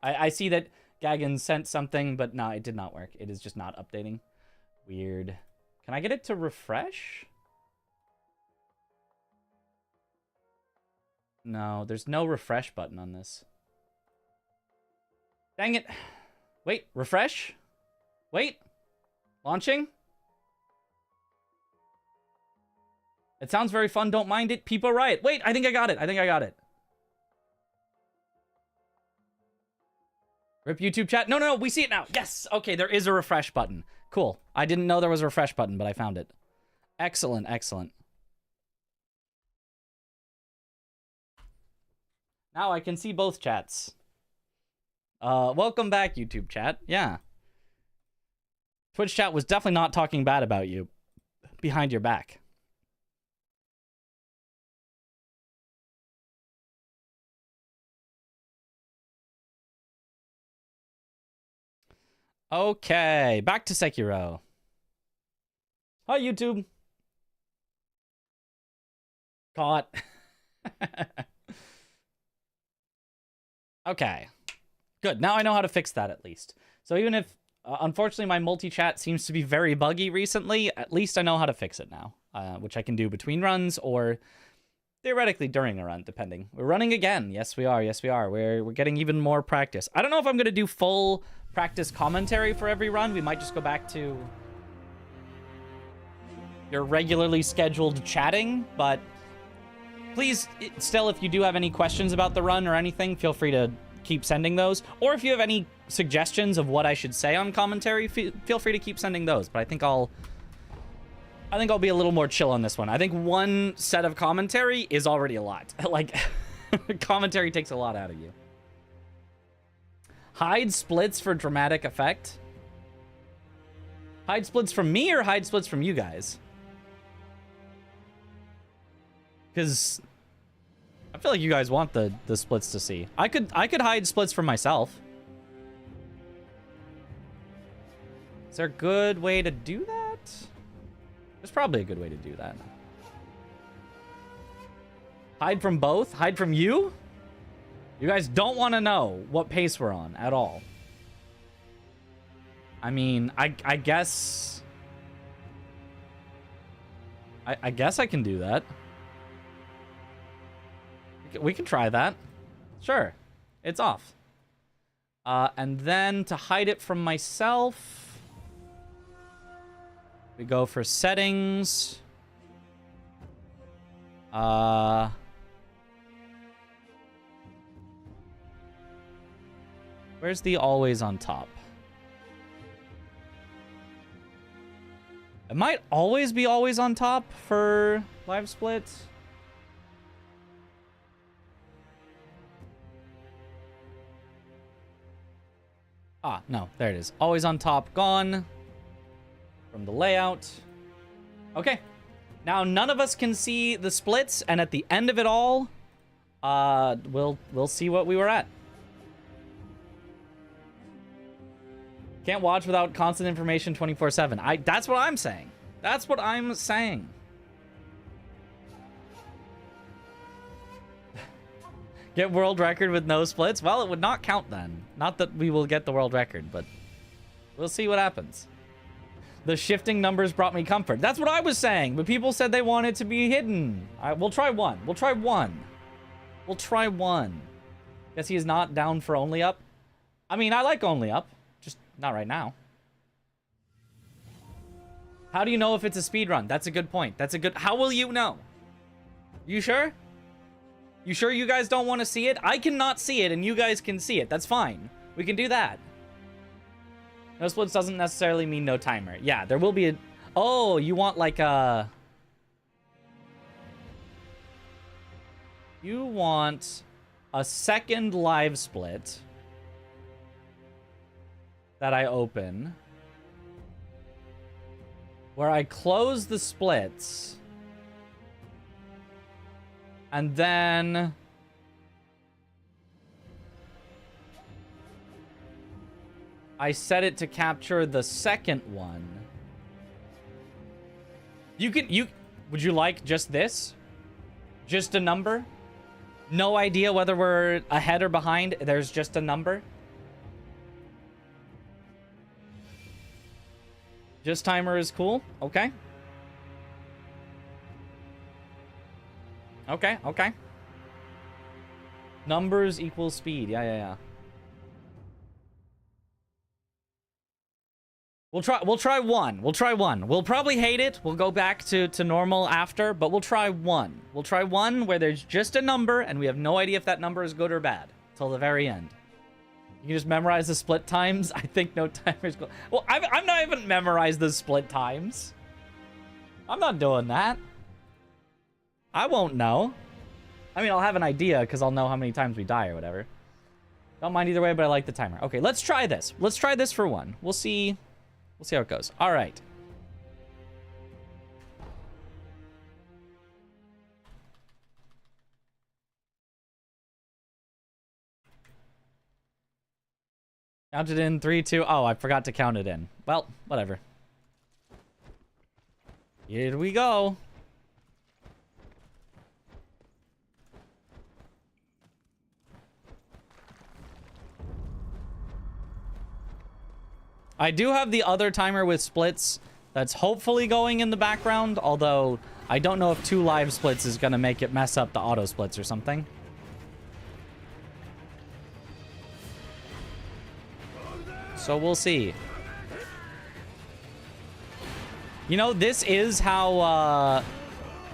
I see that Gagan sent something, but no, it did not work. It is just not updating. Weird. Can I get it to refresh? No, there's no refresh button on this. Dang it. Wait, refresh? Wait. Launching? It sounds very fun, don't mind it. People riot. Wait, I think I got it. I think I got it. Rip YouTube chat. No, no, no, we see it now. Yes. Okay, there is a refresh button. Cool. I didn't know there was a refresh button, but I found it. Excellent, excellent. Now I can see both chats. Welcome back, YouTube chat. Yeah. Twitch chat was definitely not talking bad about you behind your back. Okay, back to Sekiro. Hi, YouTube. Caught. Okay. Good. Now I know how to fix that at least. So even if, unfortunately, my multi-chat seems to be very buggy recently, at least I know how to fix it now, which I can do between runs or theoretically during a run, depending. We're running again. Yes, we are. Yes, we are. We're getting even more practice. I don't know if I'm going to do full practice commentary for every run. We might just go back to your regularly scheduled chatting, but please, still, if you do have any questions about the run or anything, feel free to keep sending those. Or if you have any suggestions of what I should say on commentary, feel free to keep sending those. But I think I'll be a little more chill on this one. I think one set of commentary is already a lot. Like, commentary takes a lot out of you. Hide splits for dramatic effect. Hide splits from me or hide splits from you guys? Because I feel like you guys want the splits to see. I could hide splits from myself. Is there a good way to do that? There's probably a good way to do that. Hide from both? Hide from you? You guys don't want to know what pace we're on at all. I mean, I guess... I guess I can do that. We can try that. Sure. It's off. And then to hide it from myself, we go for settings. Where's the always on top? It might always be always on top for live split. Ah, no, there it is. Always on top, gone from the layout. Okay. Now none of us can see the splits, and at the end of it all, we'll see what we were at. Can't watch without constant information 24/7. That's what I'm saying. That's what I'm saying. Get world record with no splits? Well, it would not count then. Not that we will get the world record, but we'll see what happens. The shifting numbers brought me comfort. That's what I was saying, but people said they wanted to be hidden. We'll try one. We'll try one. We'll try one. Guess he is not down for only up. I mean, I like only up. Just not right now. How do you know if it's a speed run? That's a good point. That's a good... How will you know? You sure? You sure you guys don't want to see it? I cannot see it, and you guys can see it. That's fine. We can do that. No splits doesn't necessarily mean no timer. Yeah, there will be a... Oh, you want like a... You want a second live split that I open where I close the splits and then I set it to capture the second one. Would you like just this? Just a number? No idea whether we're ahead or behind. There's just a number. Just timer is cool. Okay. Okay, okay. Numbers equal speed. Yeah, yeah, yeah. We'll try one. We'll try one. We'll probably hate it. We'll go back to normal after, but we'll try one. We'll try one where there's just a number and we have no idea if that number is good or bad till the very end. You can just memorize the split times. I think no timers go. Well, I'm not even memorized the split times. I'm not doing that. I won't know. I mean, I'll have an idea because I'll know how many times we die or whatever. Don't mind either way, but I like the timer. Okay, let's try this. Let's try this for one. We'll see. We'll see how it goes. All right. Count it in 3, 2. Oh, I forgot to count it in. Well, whatever. Here we go. I do have the other timer with splits that's hopefully going in the background, although I don't know if 2 live splits is going to make it mess up the auto splits or something. So we'll see. You know, this is how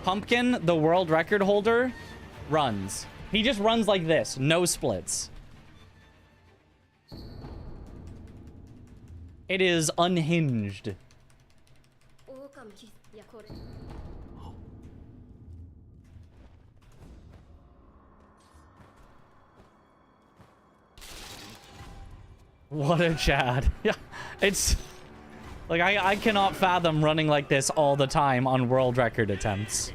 Pumpkin, the world record holder, runs. He just runs like this, no splits. It is unhinged. What a Chad. Yeah, it's like I cannot fathom running like this all the time on world record attempts.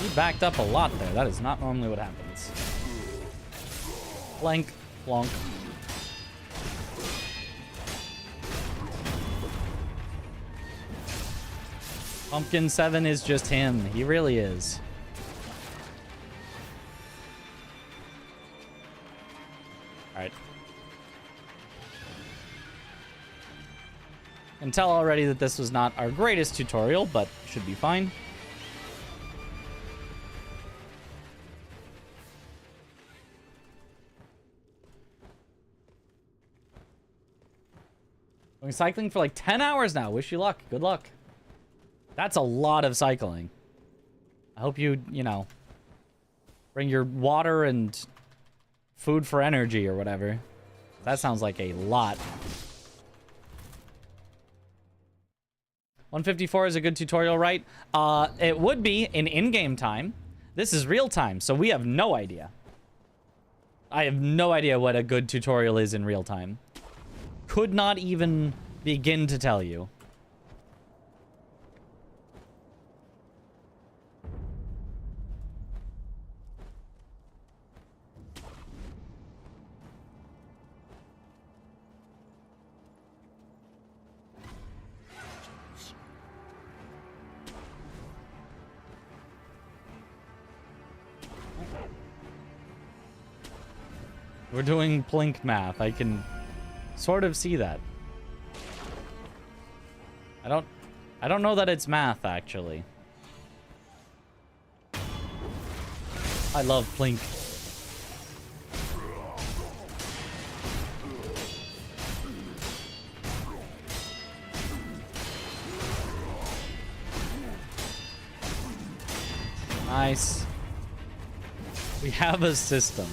He backed up a lot there. That is not normally what happens. Blank, plonk. Pumpkin 7 is just him. He really is. Alright. I can tell already that this was not our greatest tutorial, but should be fine. Going cycling for like 10 hours now. Wish you luck. Good luck. That's a lot of cycling. I hope you know, bring your water and food for energy or whatever. That sounds like a lot. 154 is a good tutorial, right? It would be in-game time. This is real time, so we have no idea. I have no idea what a good tutorial is in real time. Could not even begin to tell you. We're doing Plink math. I can sort of see that. I don't know that it's math, actually. I love Plink. Nice. We have a system.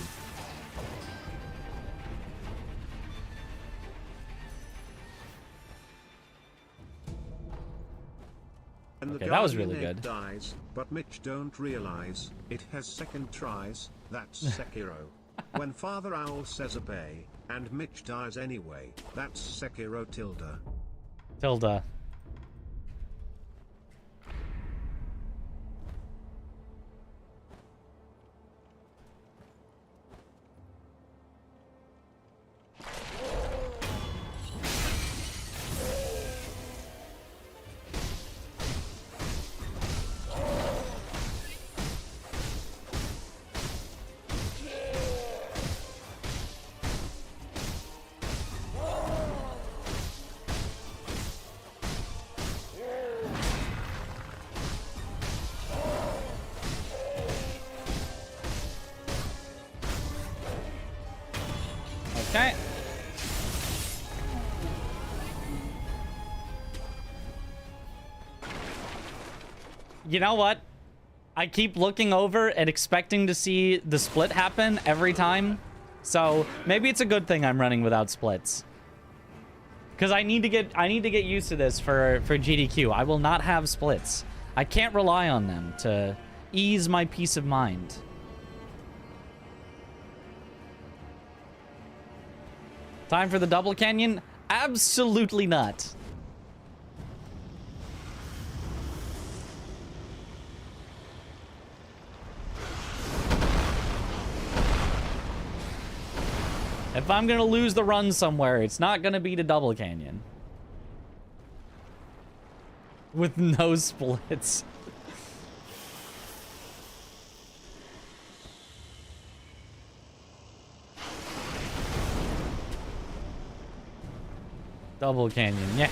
Okay, that was really good. Dies, but Mitch don't realize it has second tries. That's Sekiro. When Father Owl says obey, and Mitch dies anyway, that's Sekiro tilde. Tilde. Okay. You know what? I keep looking over and expecting to see the split happen every time. So maybe it's a good thing I'm running without splits. Because I need to get used to this for GDQ. I will not have splits. I can't rely on them to ease my peace of mind. Time for the double canyon? Absolutely not. If I'm gonna lose the run somewhere, it's not gonna be to double canyon. With no splits. Double canyon, yeah.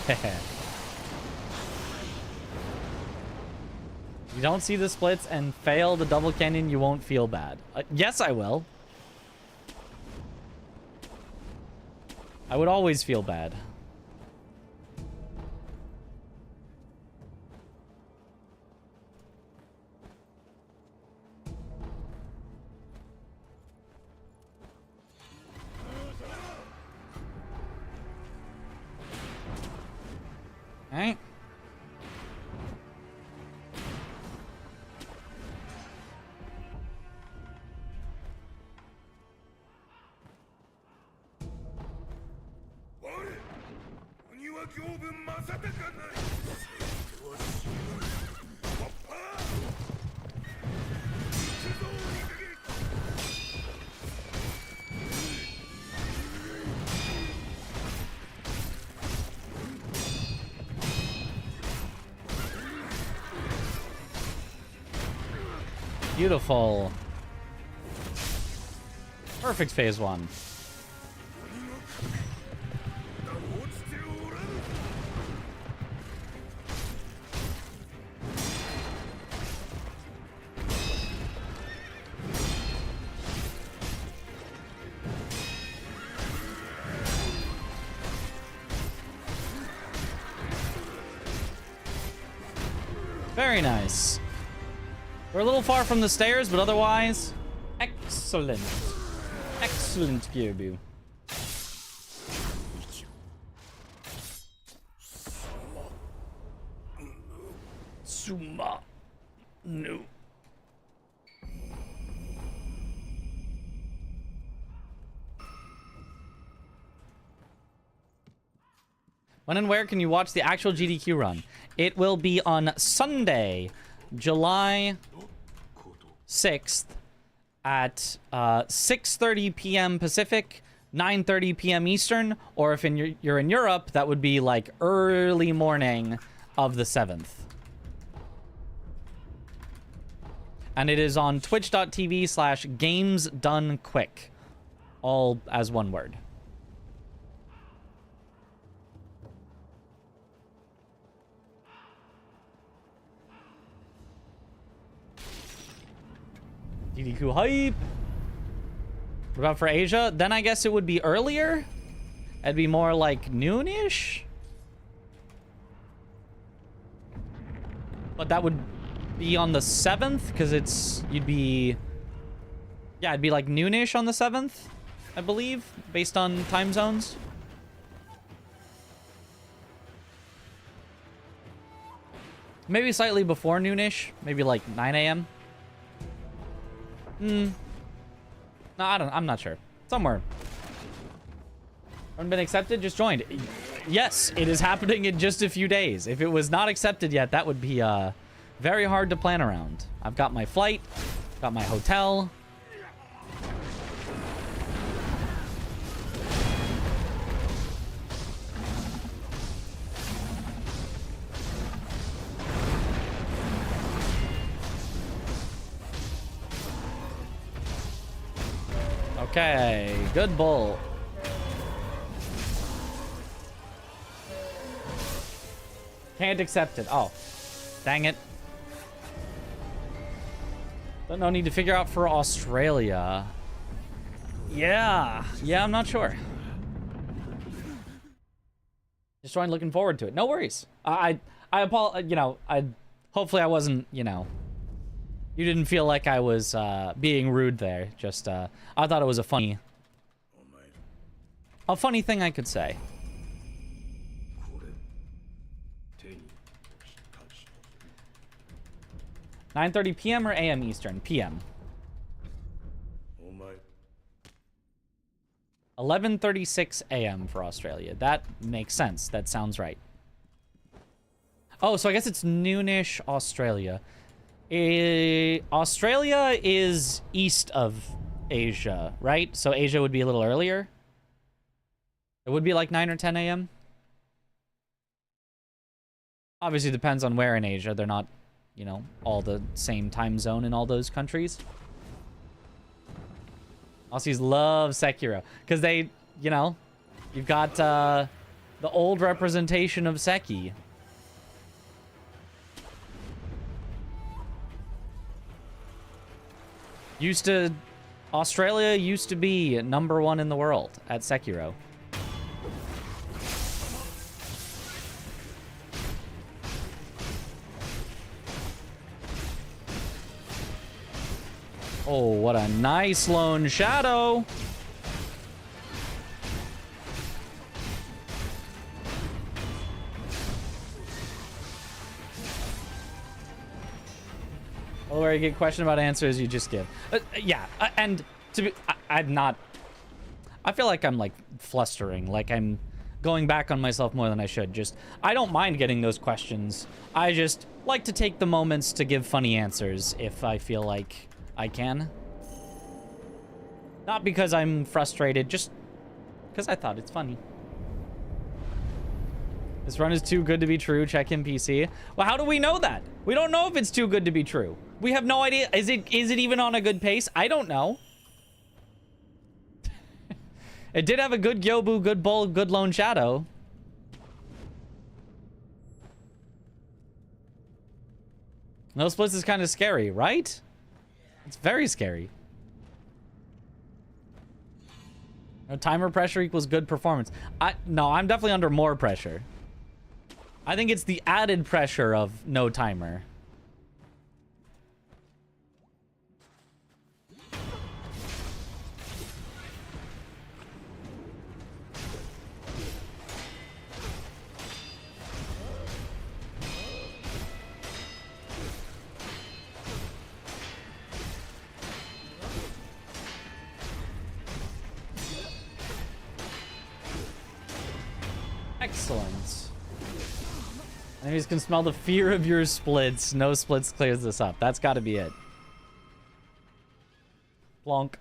You don't see the splits and fail the double canyon, you won't feel bad. Yes, I will. I would always feel bad. Alright. Beautiful. Perfect phase one. Very nice. We're a little far from the stairs, but otherwise, excellent. Excellent, Gyoubu. Suma. No. When and where can you watch the actual GDQ run? It will be on Sunday, July 6th at 6:30 p.m. Pacific, 9:30 p.m. Eastern, or if you're in Europe, that would be like early morning of the 7th. And it is on twitch.tv/gamesdonequick, all as one word. GDQ hype. What about for Asia? Then I guess it would be earlier. It'd be more like noonish. But that would be on the 7th, because it'd be like noonish on the 7th, I believe, based on time zones. Maybe slightly before noonish, maybe like 9 a.m. No, I'm not sure. Somewhere. Haven't been accepted, just joined. Yes, it is happening in just a few days. If it was not accepted yet, that would be very hard to plan around. I've got my flight, got my hotel. Okay, good bull. Can't accept it. Oh, dang it. But no need to figure out for Australia. Yeah, I'm not sure. Just trying, looking forward to it. No worries. I apologize. You know, hopefully I wasn't. You know, you didn't feel like I was being rude there. Just I thought it was a funny thing I could say. 9:30 p.m. or a.m. Eastern? PM. 11:36 a.m. for Australia. That makes sense. That sounds right. Oh, so I guess it's noonish Australia. Australia is east of Asia, right? So Asia would be a little earlier. It would be like 9 or 10 a.m. Obviously depends on where in Asia. They're not, you know, all the same time zone in all those countries. Aussies love Sekiro because they, you know, you've got the old representation of Seki. Australia used to be #1 in the world at Sekiro. Oh, what a nice lone shadow. Well, where you get question about answers, you just give. Yeah, and to be, I'm not. I feel like I'm like flustering, like I'm going back on myself more than I should. Just, I don't mind getting those questions. I just like to take the moments to give funny answers if I feel like I can. Not because I'm frustrated, just because I thought it's funny. This run is too good to be true. Check in PC. Well, how do we know that? We don't know if it's too good to be true. We have no idea. Is it even on a good pace? I don't know. It did have a good Gyoubu, good bull, good lone shadow. No splits is kind of scary, right? It's very scary. No, timer pressure equals good performance. No, I'm definitely under more pressure. I think it's the added pressure of no timer. Excellent. Enemies can smell the fear of your splits. No splits clears this up. That's got to be it. Plonk.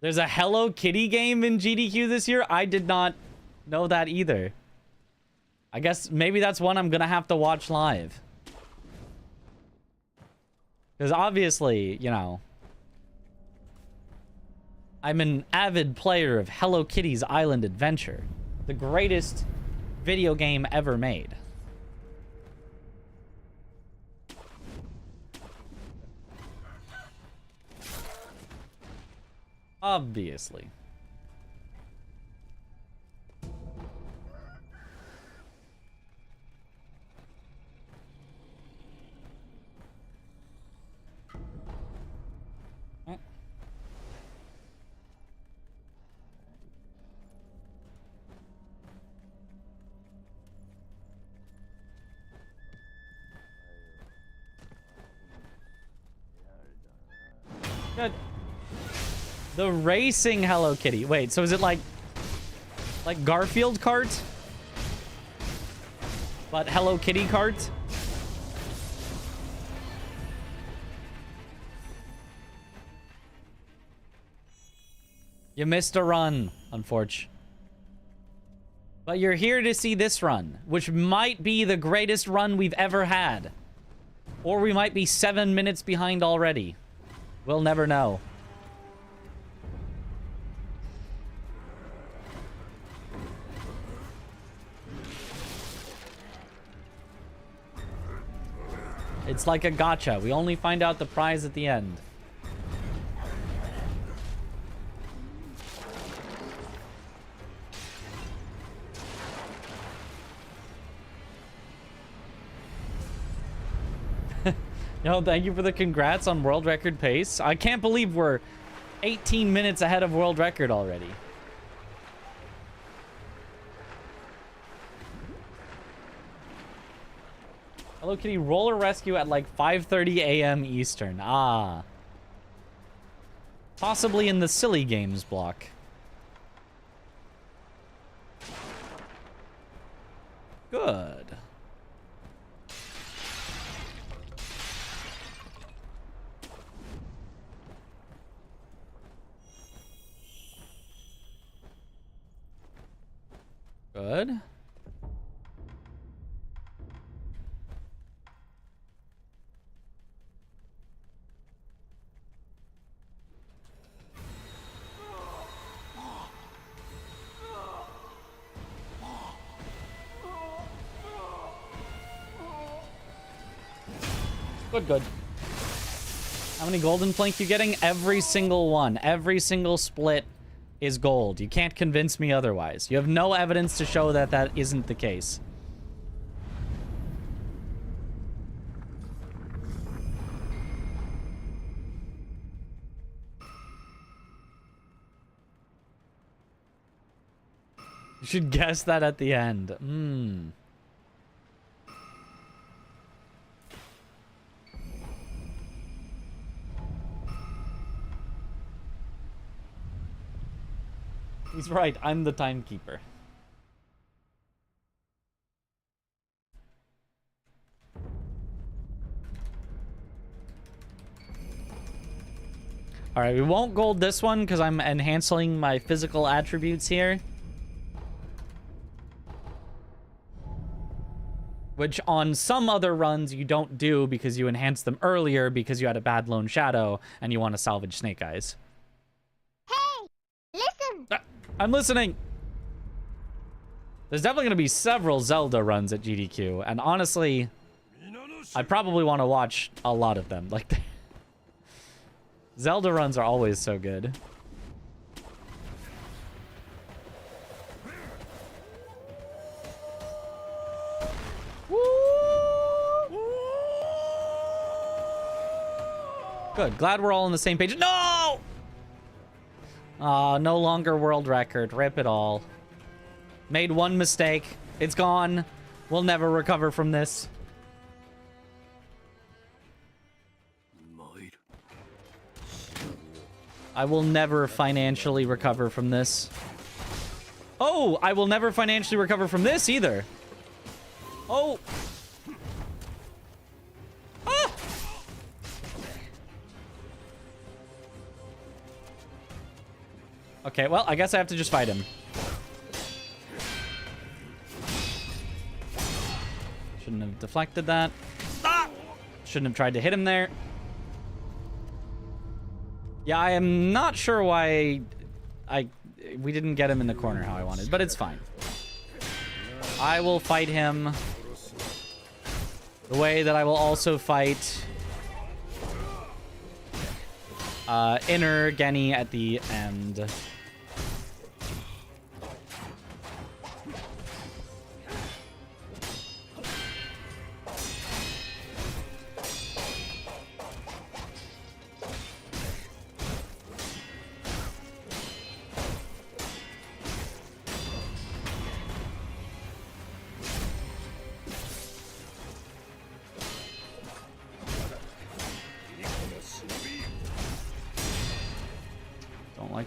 There's a Hello Kitty game in GDQ this year? I did not know that either. I guess maybe that's one I'm going to have to watch live. Because obviously, you know, I'm an avid player of Hello Kitty's Island Adventure, the greatest video game ever made. Obviously. Good. The racing Hello Kitty. Wait, so is it like Garfield Kart? But Hello Kitty Kart? You missed a run, unfortunately. But you're here to see this run, which might be the greatest run we've ever had. Or we might be 7 minutes behind already. We'll never know. It's like a gacha. We only find out the prize at the end. Yo, thank you for the congrats on world record pace. I can't believe we're 18 minutes ahead of world record already. Hello Kitty, roller rescue at like 5:30 a.m. Eastern. Ah. Possibly in the silly games block. Good. Good. Good, good. How many golden plank you getting? Every single one. Every single split is gold. You can't convince me otherwise. You have no evidence to show that that isn't the case. You should guess that at the end. He's right. I'm the timekeeper. All right, we won't gold this one because I'm enhancing my physical attributes here. Which on some other runs you don't do because you enhanced them earlier because you had a bad lone shadow and you want to salvage Snake Eyes. Hey, listen. I'm listening. There's definitely going to be several Zelda runs at GDQ. And honestly, I probably want to watch a lot of them. Like, Zelda runs are always so good. Good. Glad we're all on the same page. No! No longer world record. Rip it all. Made one mistake. It's gone. We'll never recover from this. I will never financially recover from this. Oh, I will never financially recover from this either. Oh. Ah! Okay, well, I guess I have to just fight him. Shouldn't have deflected that. Ah! Shouldn't have tried to hit him there. Yeah, I am not sure why we didn't get him in the corner how I wanted, but it's fine. I will fight him the way that I will also fight Inner Geni at the end.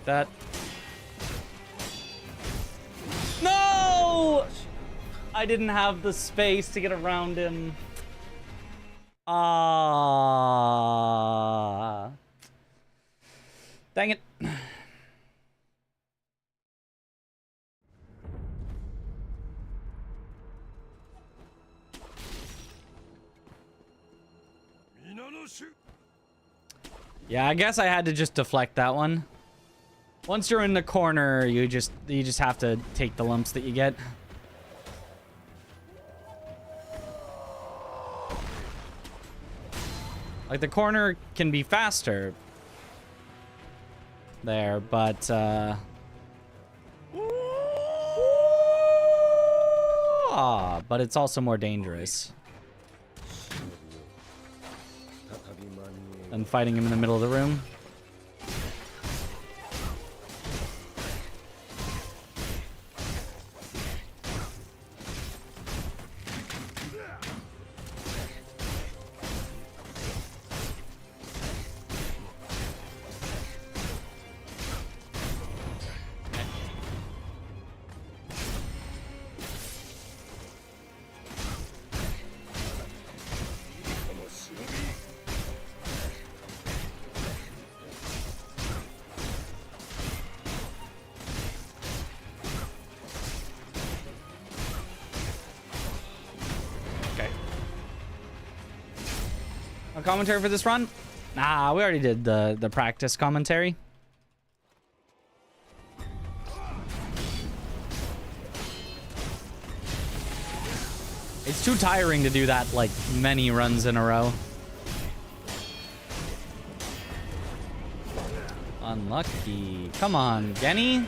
That. No! I didn't have the space to get around him. Ah. Dang it. Yeah, I guess I had to just deflect that one. Once you're in the corner, you just have to take the lumps that you get. Like, the corner can be faster there, but but it's also more dangerous. than fighting him in the middle of the room. Commentary for this run? Nah, we already did the practice commentary. It's too tiring to do that like many runs in a row. Unlucky. Come on, Genny.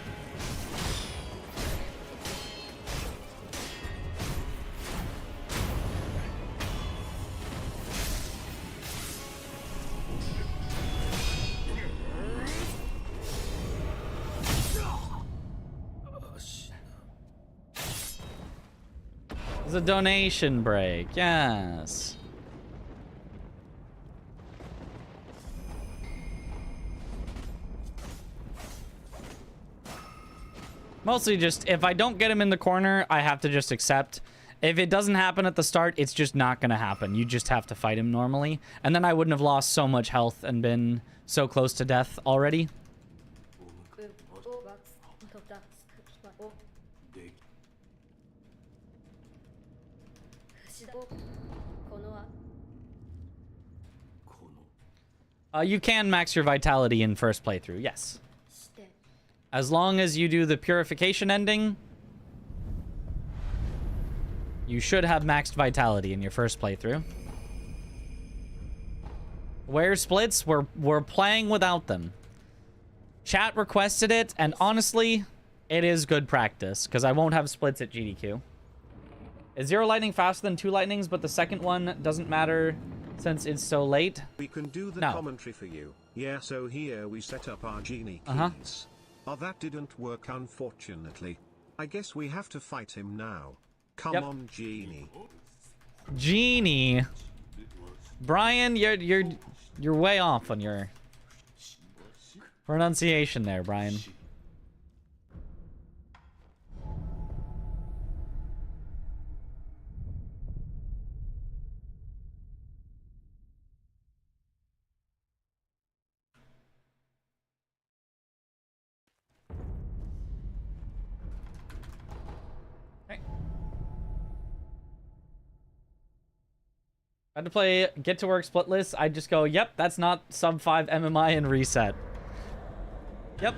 A donation break, yes. Mostly just, if I don't get him in the corner, I have to just accept. If it doesn't happen at the start, it's just not gonna happen. You just have to fight him normally. And then I wouldn't have lost so much health and been so close to death already. You can max your vitality in first playthrough, yes. As long as you do the purification ending, you should have maxed vitality in your first playthrough. Where splits? We're playing without them. Chat requested it, and honestly, it is good practice, because I won't have splits at GDQ. Is 0 lightning faster than 2 lightnings, but the second one doesn't matter since it's so late? We can do the commentary for you. Yeah, so here we set up our genie keys. Oh, that didn't work, unfortunately. I guess we have to fight him now. Come on, Genie. Genie. Brian, you're way off on your pronunciation there, Brian. Had to play get to work split list. I just go, yep, that's not sub 5 MMI and reset. Yep.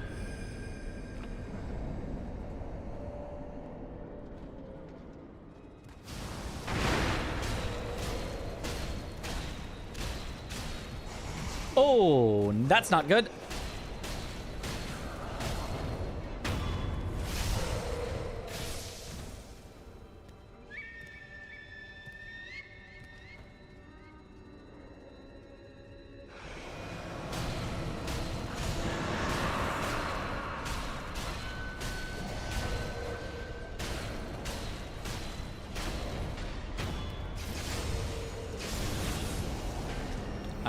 Oh, that's not good.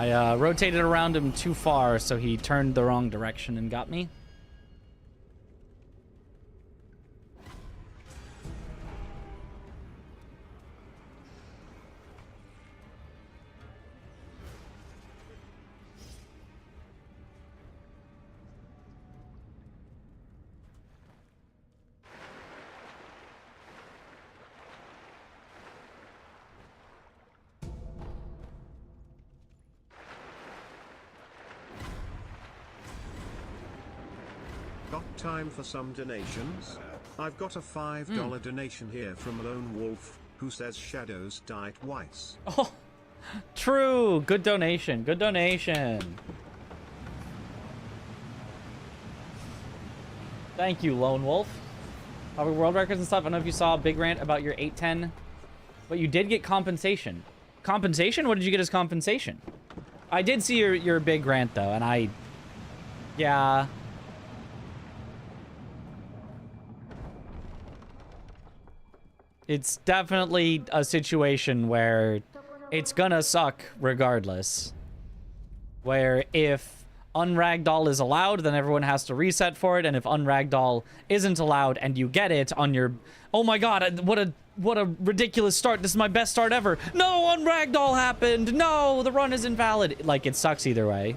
I rotated around him too far, so he turned the wrong direction and got me. Time for some donations. I've got a $5 donation here from Lone Wolf, who says shadows die twice. Oh, true. Good donation. Good donation. Thank you, Lone Wolf. Probably world records and stuff. I don't know if you saw a big rant about your 810, but you did get compensation. Compensation? What did you get as compensation? I did see your big rant though, and yeah. It's definitely a situation where it's gonna suck regardless. Where if unragdoll is allowed, then everyone has to reset for it, and if unragdoll isn't allowed and you get it on your... Oh my god, what a ridiculous start. This is my best start ever. No, unragdoll happened. No, the run is invalid. Like, it sucks either way.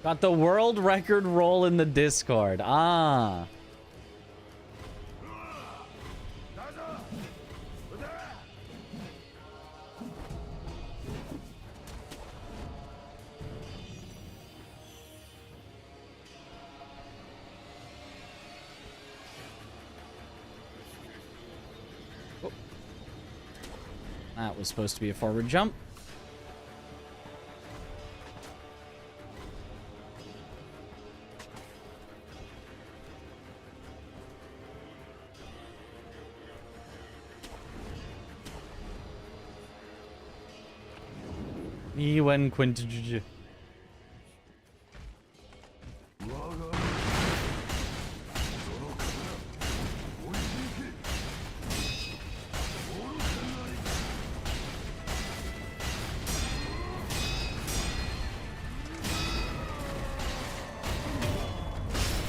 Got the world record roll in the Discord. Ah. Oh. That was supposed to be a forward jump. When Quintuj.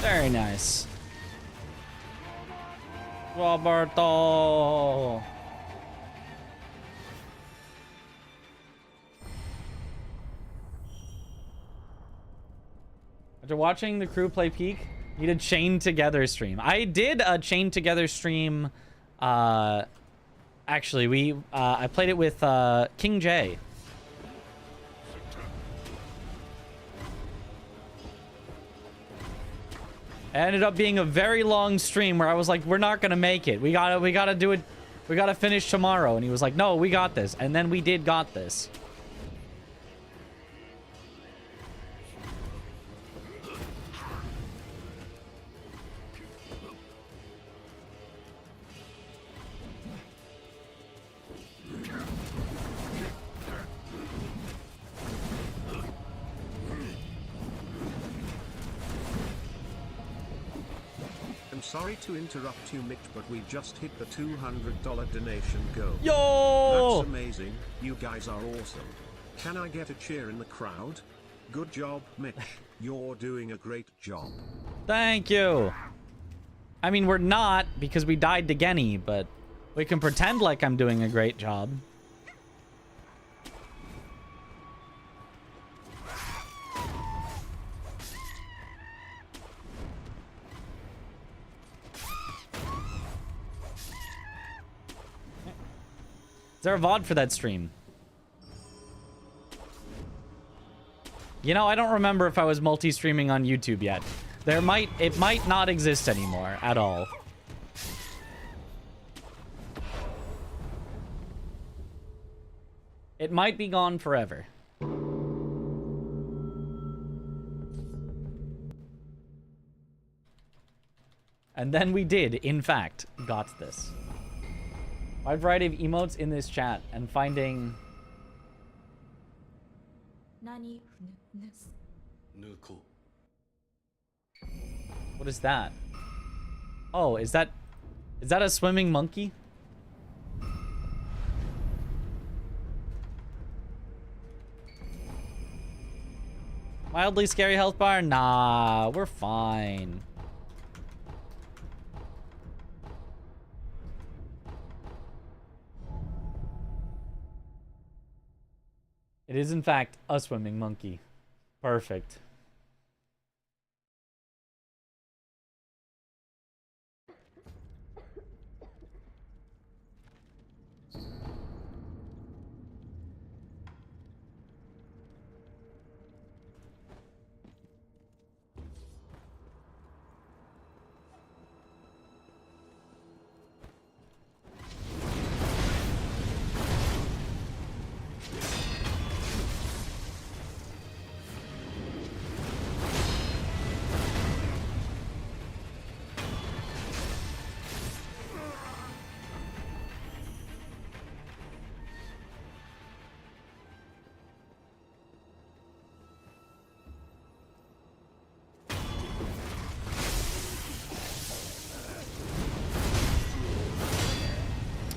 Very nice. Roberto. After watching the crew play Peak, need a chain together stream. I did a chain together stream. Actually, I played it with King J. It ended up being a very long stream where I was like, we're not gonna make it. We gotta do it. We gotta finish tomorrow. And he was like, no, we got this. And then we got this. Sorry to interrupt you, Mitch, but we just hit the $200 donation goal. Yo! That's amazing. You guys are awesome. Can I get a cheer in the crowd? Good job, Mitch. You're doing a great job. Thank you. I mean, we're not because we died to Geni, but we can pretend like I'm doing a great job. Is there a VOD for that stream? You know, I don't remember if I was multi-streaming on YouTube yet. It might not exist anymore at all. It might be gone forever. And then we did, in fact, got this. Wide variety of emotes in this chat and finding... What is that? Oh, is that a swimming monkey? Mildly scary health bar? Nah, we're fine. It is, in fact, a swimming monkey. Perfect.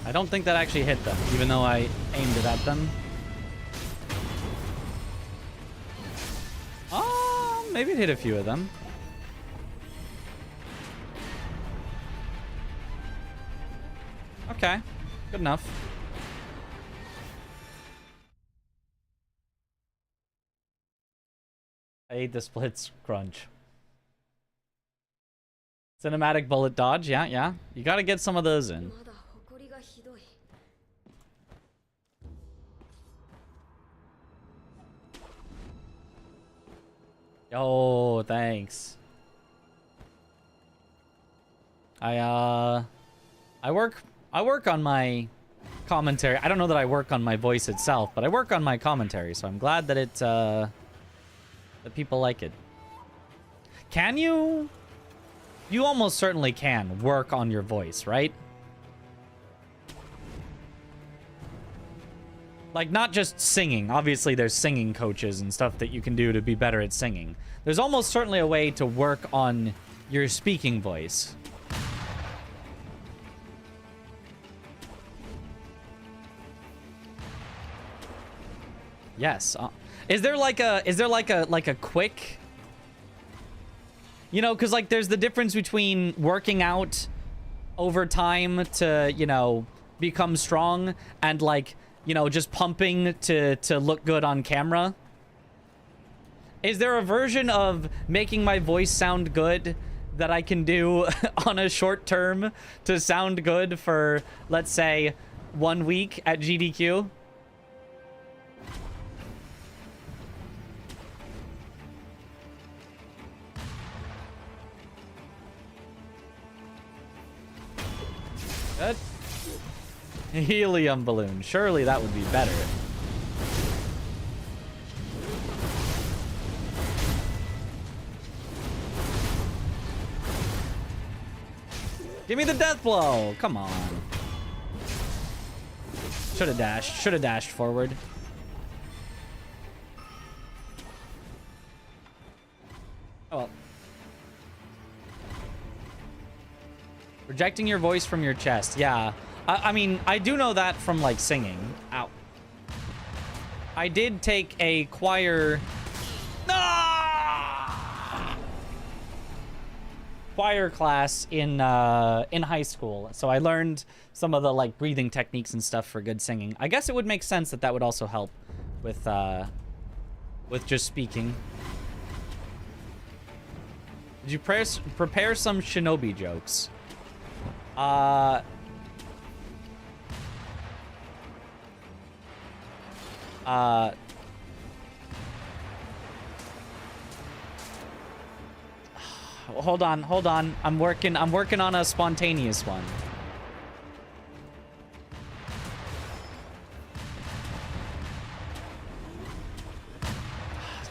I don't think that actually hit them, even though I aimed it at them. Oh, maybe it hit a few of them. Okay, good enough. I ate the splits crunch. Cinematic bullet dodge, yeah. You gotta get some of those in. Yo, thanks. I work on my commentary. I don't know that I work on my voice itself, but I work on my commentary, so I'm glad that that people like it. Can you? You almost certainly can work on your voice, right? Like, not just singing. Obviously, there's singing coaches and stuff that you can do to be better at singing. There's almost certainly a way to work on your speaking voice. Yes. Is there like a quick, you know, because like there's the difference between working out over time to, you know, become strong and like, you know, just pumping to look good on camera. Is there a version of making my voice sound good that I can do on a short term to sound good for, let's say, 1 week at GDQ? Good. Helium balloon. Surely that would be better. Give me the death blow. Come on. Should have dashed. Should have dashed forward. Oh well. Rejecting your voice from your chest. Yeah. I mean, I do know that from, like, singing. Ow. I did take a choir... choir class in high school. So I learned some of the, like, breathing techniques and stuff for good singing. I guess it would make sense that that would also help with just speaking. Did you prepare some shinobi jokes? Hold on. I'm working on a spontaneous one.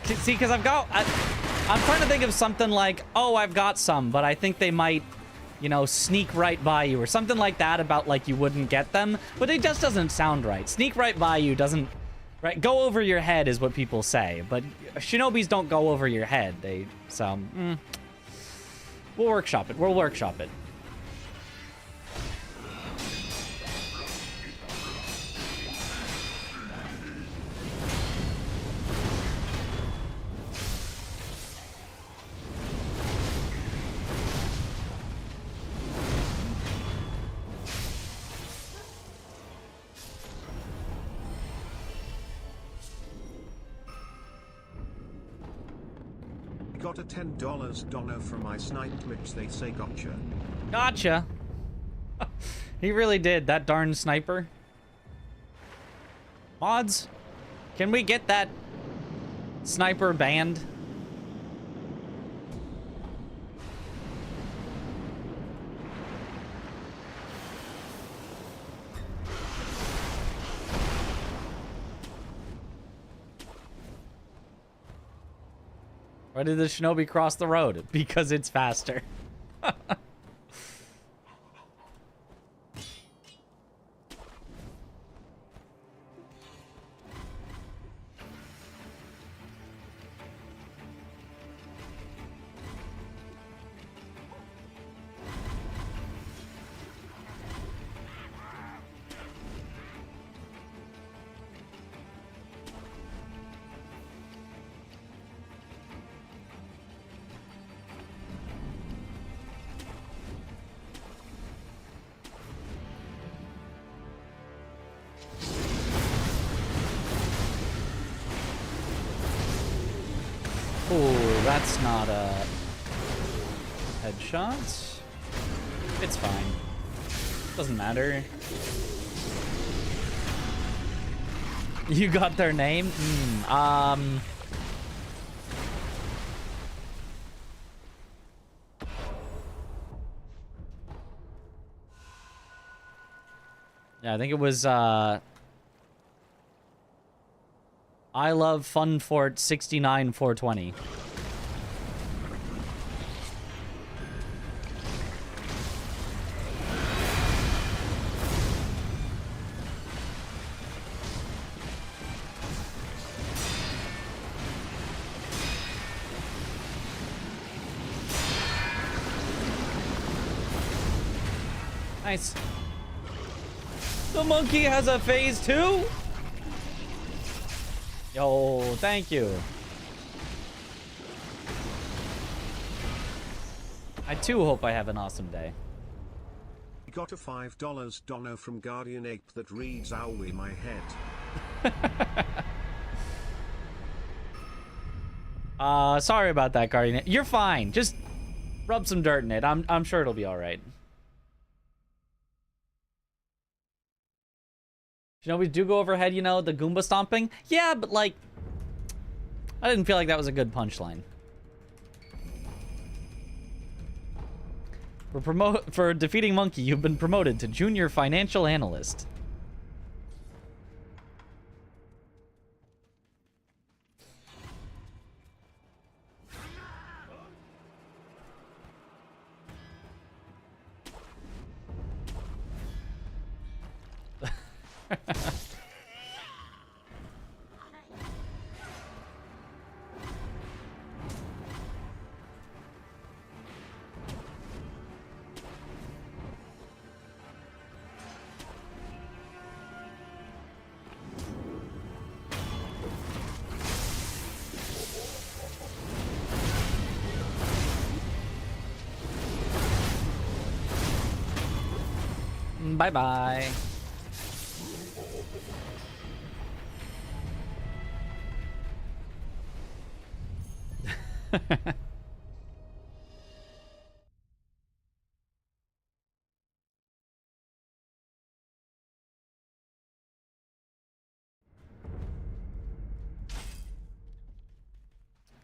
See, because I'm trying to think of something like, oh, I've got some, but I think they might, you know, sneak right by you or something like that about like you wouldn't get them, but it just doesn't sound right. Sneak right by you doesn't, right? Go over your head is what people say, but shinobis don't go over your head. We'll workshop it. We'll workshop it. Got a $10 dono from my sniped Mitch, they say gotcha. Gotcha. He really did, that darn sniper. Mods, can we get that sniper banned? Why did the shinobi cross the road? Because it's faster. that's not a headshot. It's fine. Doesn't matter. You got their name? Yeah, I think it was, I love Fun Fort 69420. Nice. The monkey has a phase 2? Yo, thank you. I too hope I have an awesome day. Got a $5 dono from Guardian Ape that reads "Owie my head." Sorry about that, Guardian Ape. You're fine. Just rub some dirt in it. I'm sure it'll be all right. You know, we do go overhead, you know, the Goomba stomping. Yeah, but like, I didn't feel like that was a good punchline. For defeating Monkey, you've been promoted to Junior Financial Analyst. Bye-bye.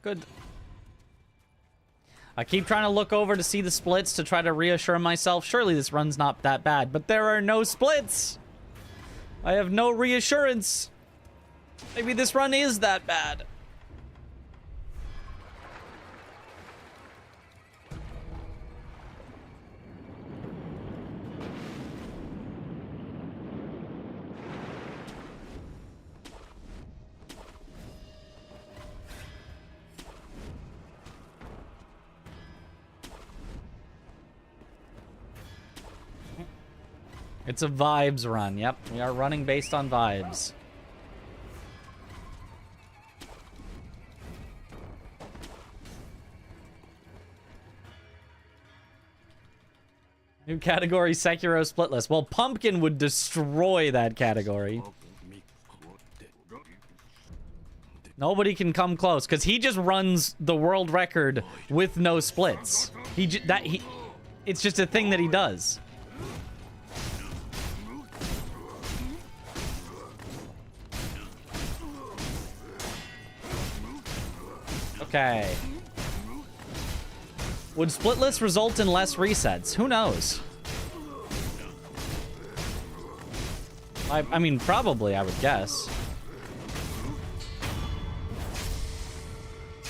Good. I keep trying to look over to see the splits to try to reassure myself. Surely this run's not that bad, but there are no splits. I have no reassurance. Maybe this run is that bad. It's a vibes run. Yep, we are running based on vibes. New category, Sekiro splitless. Well, Pumpkin would destroy that category. Nobody can come close because he just runs the world record with no splits. It's just a thing that he does. Okay. Would splitless result in less resets? Who knows? I mean, probably, I would guess.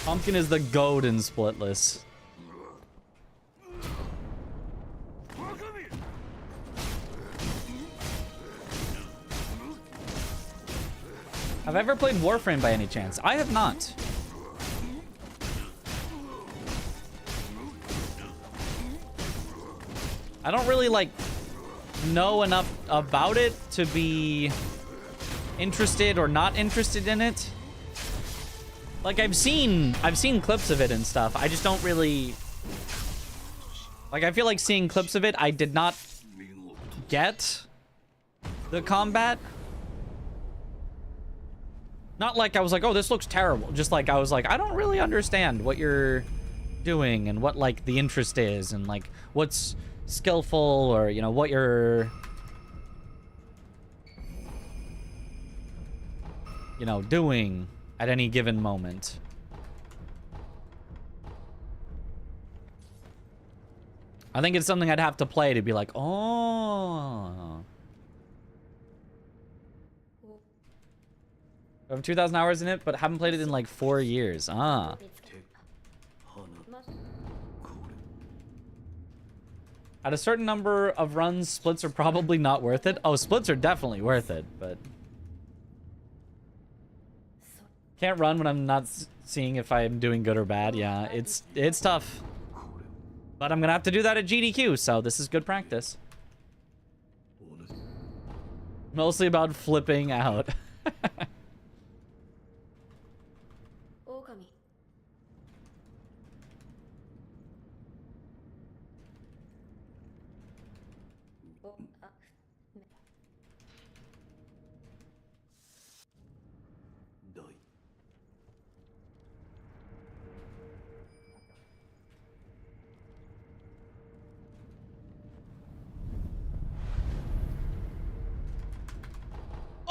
Pumpkin is the goat in splitless. Have I ever played Warframe by any chance? I have not. I don't really, like, know enough about it to be interested or not interested in it. Like, I've seen clips of it and stuff. I just don't really... Like, I feel like seeing clips of it, I did not get the combat. Not like I was like, oh, this looks terrible. Just like I was like, I don't really understand what you're doing and what like the interest is and like what's skillful or, you know, what you're, you know, doing at any given moment. I think it's something I'd have to play to be like, oh. I have 2,000 hours in it, but haven't played it in like 4 years. Ah. At a certain number of runs, splits are probably not worth it. Oh, splits are definitely worth it, but... Can't run when I'm not seeing if I'm doing good or bad. Yeah, it's tough. But I'm gonna have to do that at GDQ, so this is good practice. Mostly about flipping out.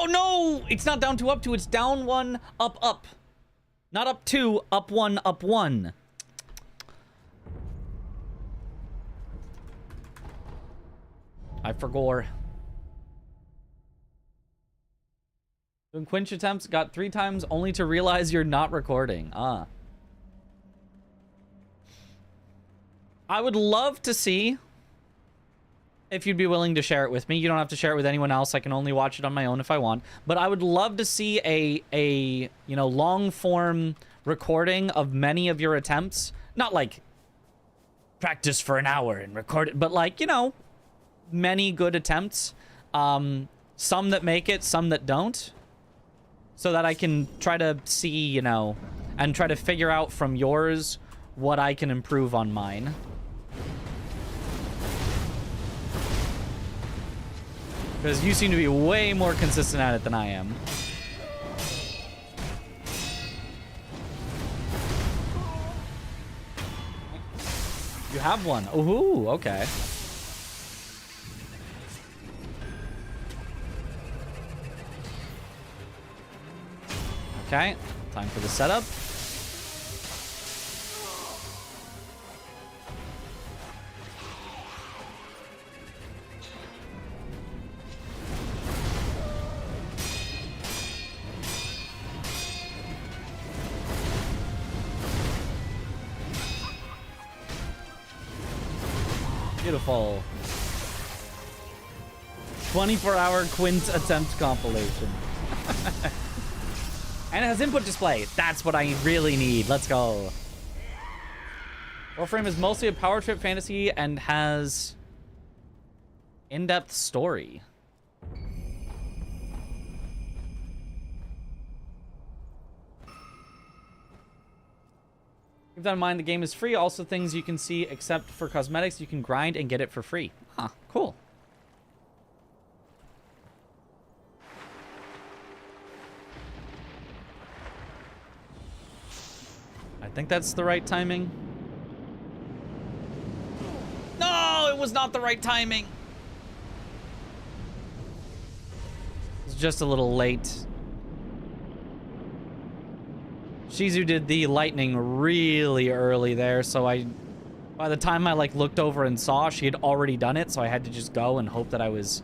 Oh no! It's not down 2, up 2. It's down 1, up, up. Not up 2, up 1, up 1. I forgot. Doing quench attempts, got 3 times only to realize you're not recording. Ah. I would love to see if you'd be willing to share it with me. You don't have to share it with anyone else. I can only watch it on my own if I want. But I would love to see a you know, long form recording of many of your attempts. Not like practice for an hour and record it, but like, you know, many good attempts. Some that make it, some that don't. So that I can try to see, you know, and try to figure out from yours what I can improve on mine. Because you seem to be way more consistent at it than I am. You have one. Ooh, okay. Okay, time for the setup. Beautiful. 24-hour quint attempt compilation. And it has input display. That's what I really need. Let's go. Warframe is mostly a power trip fantasy and has in-depth story. Keep that in mind, the game is free. Also things you can see except for cosmetics, you can grind and get it for free. Huh, cool. I think that's the right timing. No, it was not the right timing. It's just a little late. Shizu did the lightning really early there, so by the time I like looked over and saw, she had already done it, so I had to just go and hope that I was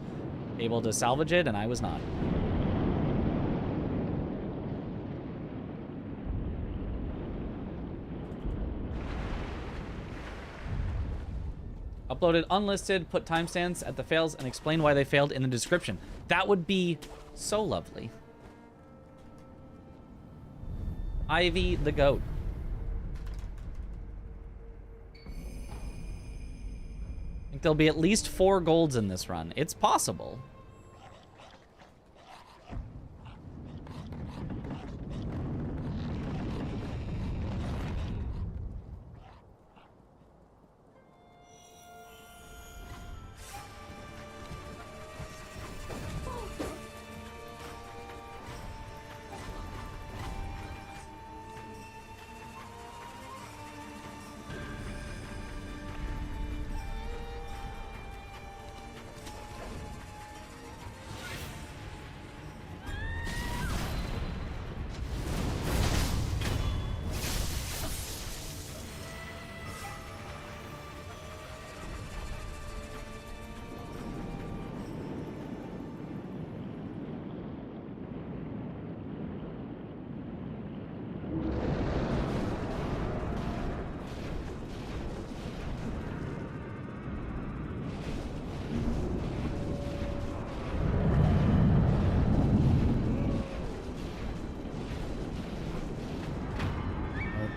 able to salvage it, and I was not. Uploaded unlisted, put timestamps at the fails, and explain why they failed in the description. That would be so lovely. Ivy the goat. I think there'll be at least 4 golds in this run. It's possible.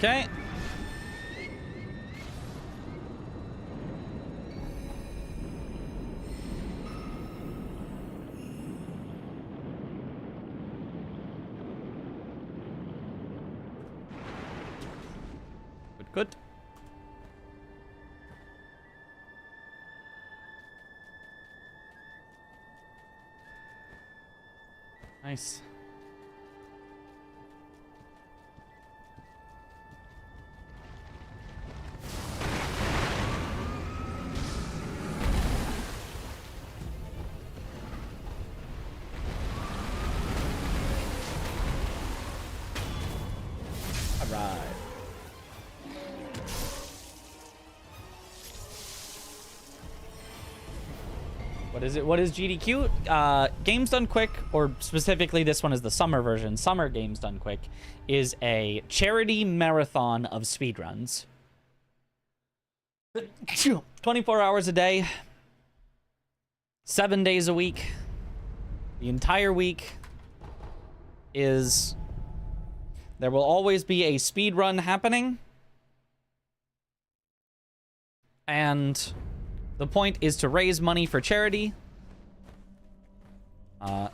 Okay. Good. Nice. All right. What is it? What is GDQ? Games Done Quick, or specifically this one is the summer version. Summer Games Done Quick is a charity marathon of speedruns. 24 hours a day, 7 days a week. The entire week is... There will always be a speed run happening. And the point is to raise money for charity.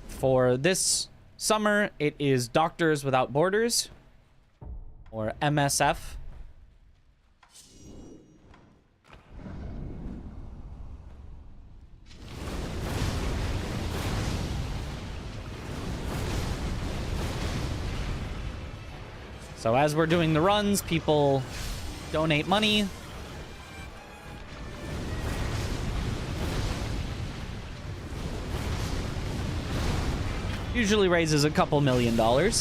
For this summer, it is Doctors Without Borders, or MSF. So as we're doing the runs, people donate money. Usually raises a couple $1 million. Are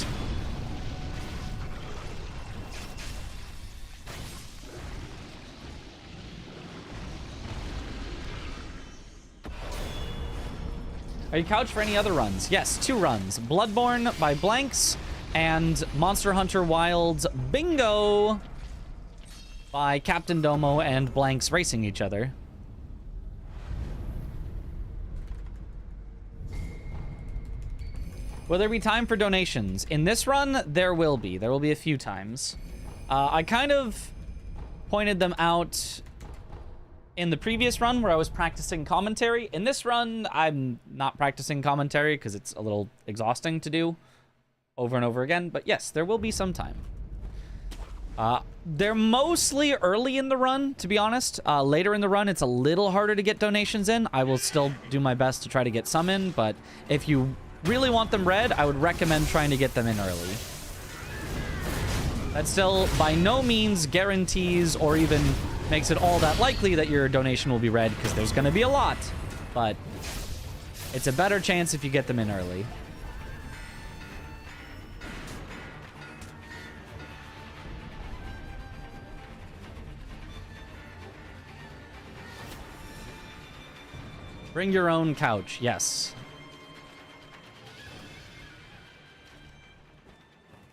you couched for any other runs? Yes, 2 runs. Bloodborne by Blanks and Monster Hunter Wilds Bingo by Captain Domo and Blanks racing each other. Will there be time for donations? In this run, there will be. There will be a few times. I kind of pointed them out in the previous run where I was practicing commentary. In this run, I'm not practicing commentary because it's a little exhausting to do over and over again. But yes, there will be some time. They're mostly early in the run, to be honest. Later in the run, it's a little harder to get donations in. I will still do my best to try to get some in, but if you really want them read, I would recommend trying to get them in early. That still by no means guarantees or even makes it all that likely that your donation will be read, because there's going to be a lot, but it's a better chance if you get them in early. Bring your own couch, yes.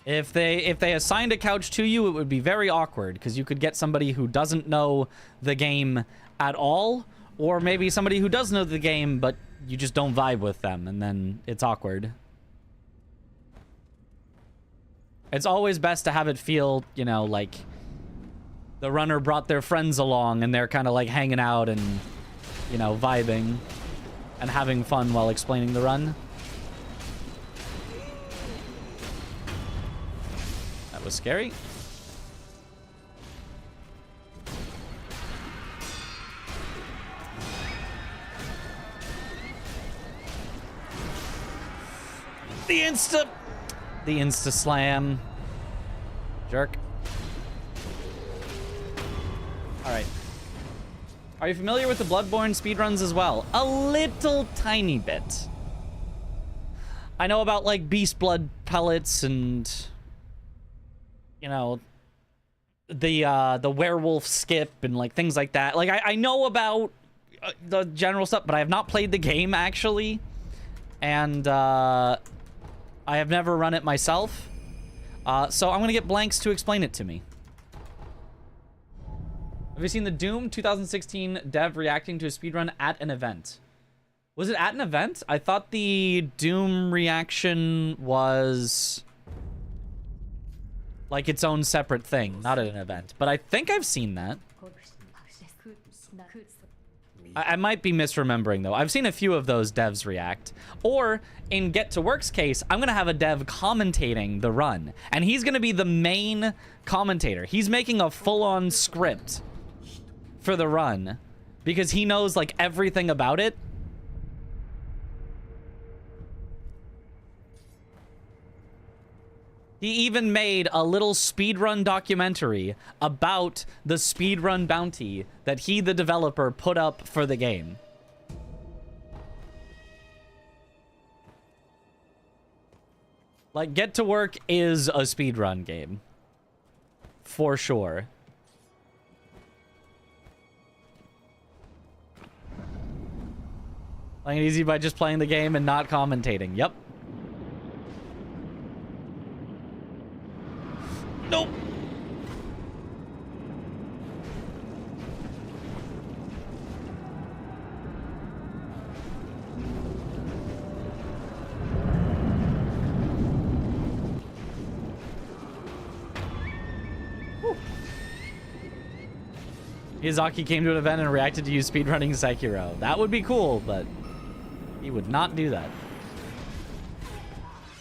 If they assigned a couch to you, it would be very awkward, because you could get somebody who doesn't know the game at all, or maybe somebody who does know the game, but you just don't vibe with them, and then it's awkward. It's always best to have it feel, you know, like the runner brought their friends along, and they're kind of like hanging out and, you know, vibing and having fun while explaining the run. Was scary. The insta slam. Jerk. All right. Are you familiar with the Bloodborne speedruns as well? A little tiny bit. I know about like beast blood pellets and, you know, the werewolf skip and like things like that. Like I know about the general stuff, but I have not played the game actually, and I have never run it myself. So I'm gonna get Blanks to explain it to me. Have you seen the Doom 2016 dev reacting to a speedrun at an event? Was it at an event? I thought the Doom reaction was like its own separate thing, not at an event. But I think I've seen that. I might be misremembering, though. I've seen a few of those devs react. Or, in Get to Work's case, I'm going to have a dev commentating the run. And he's going to be the main commentator. He's making a full-on script for the run. Because he knows, like, everything about it. He even made a little speedrun documentary about the speedrun bounty that he, the developer, put up for the game. Like, Get to Work is a speedrun game. For sure. Playing it easy by just playing the game and not commentating. Yep. Nope. Whew. Miyazaki came to an event and reacted to you speedrunning Sekiro. That would be cool, but he would not do that.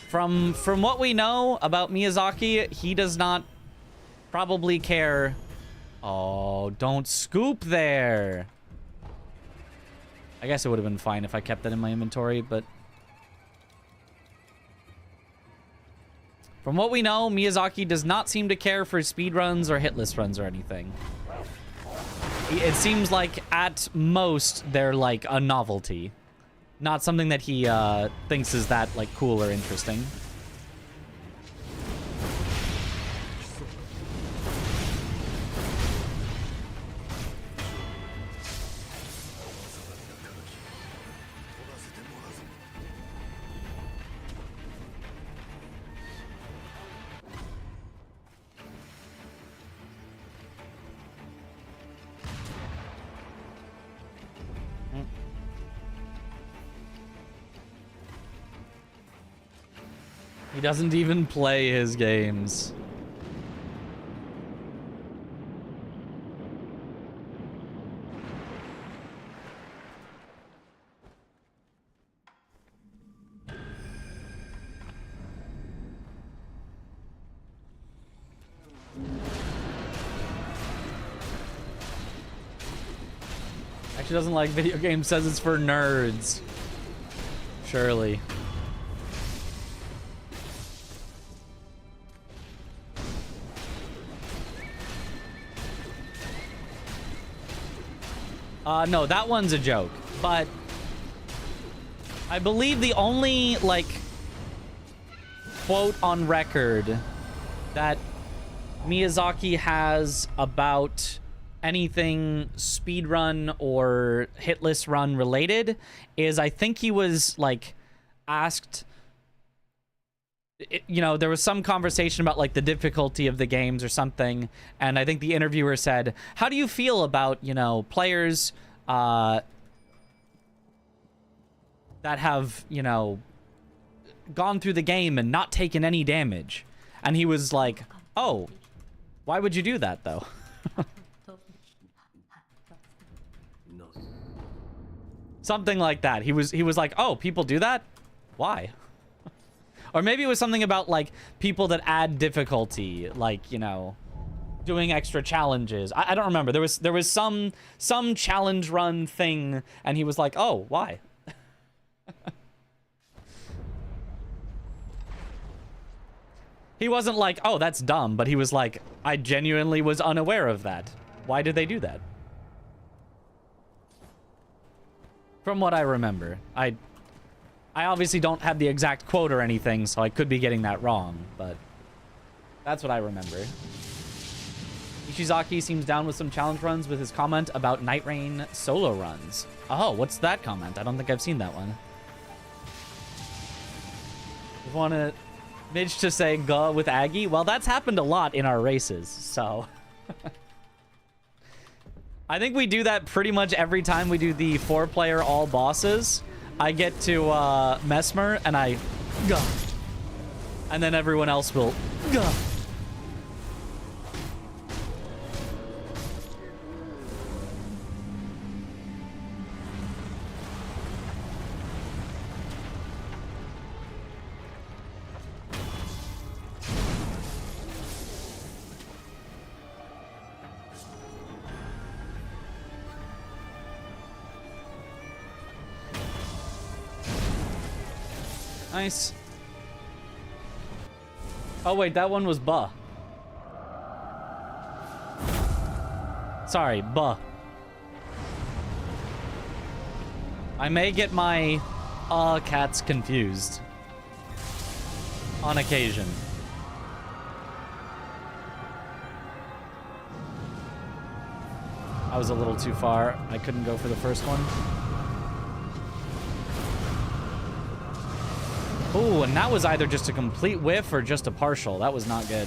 From what we know about Miyazaki, he does not probably care. Oh, don't scoop there. I guess it would have been fine if I kept that in my inventory, but from what we know, Miyazaki does not seem to care for speedruns or hitless runs or anything. It seems like at most they're like a novelty. Not something that he thinks is that like cool or interesting. He doesn't even play his games. Actually doesn't like video games, says it's for nerds. Surely. No, that one's a joke, but I believe the only, like, quote on record that Miyazaki has about anything speedrun or hitless run related is I think he was, like, asked... you know, there was some conversation about like the difficulty of the games or something, and I think the interviewer said, how do you feel about, you know, players that have, you know, gone through the game and not taken any damage? And he was like, oh, why would you do that though? Something like that. He was like, oh, people do that? Why? Or maybe it was something about, like, people that add difficulty, like, you know, doing extra challenges. I don't remember. There was some challenge run thing, and he was like, oh, why? He wasn't like, oh, that's dumb, but he was like, I genuinely was unaware of that. Why did they do that? From what I remember. I obviously don't have the exact quote or anything, so I could be getting that wrong, but that's what I remember. Ishizaki seems down with some challenge runs with his comment about Night Rain solo runs. Oh, what's that comment? I don't think I've seen that one. You want Midge to say "guh" with Aggie? Well, that's happened a lot in our races, so... I think we do that pretty much every time we do the 4-player all bosses. I get to Mesmer and I "guh," and then everyone else will "guh." Nice. Oh wait, that one was Buh. Sorry, Buh. I may get my cats confused. On occasion. I was a little too far. I couldn't go for the first one. Ooh, and that was either just a complete whiff or just a partial. That was not good.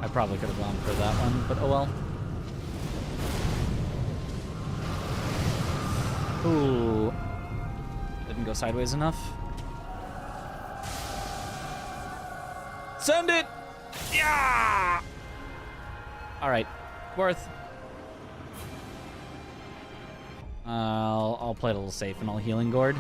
I probably could have gone for that one, but oh well. Ooh. Didn't go sideways enough. Send it! Yeah! Alright. Worth. I'll play it a little safe and I'll healing gourd.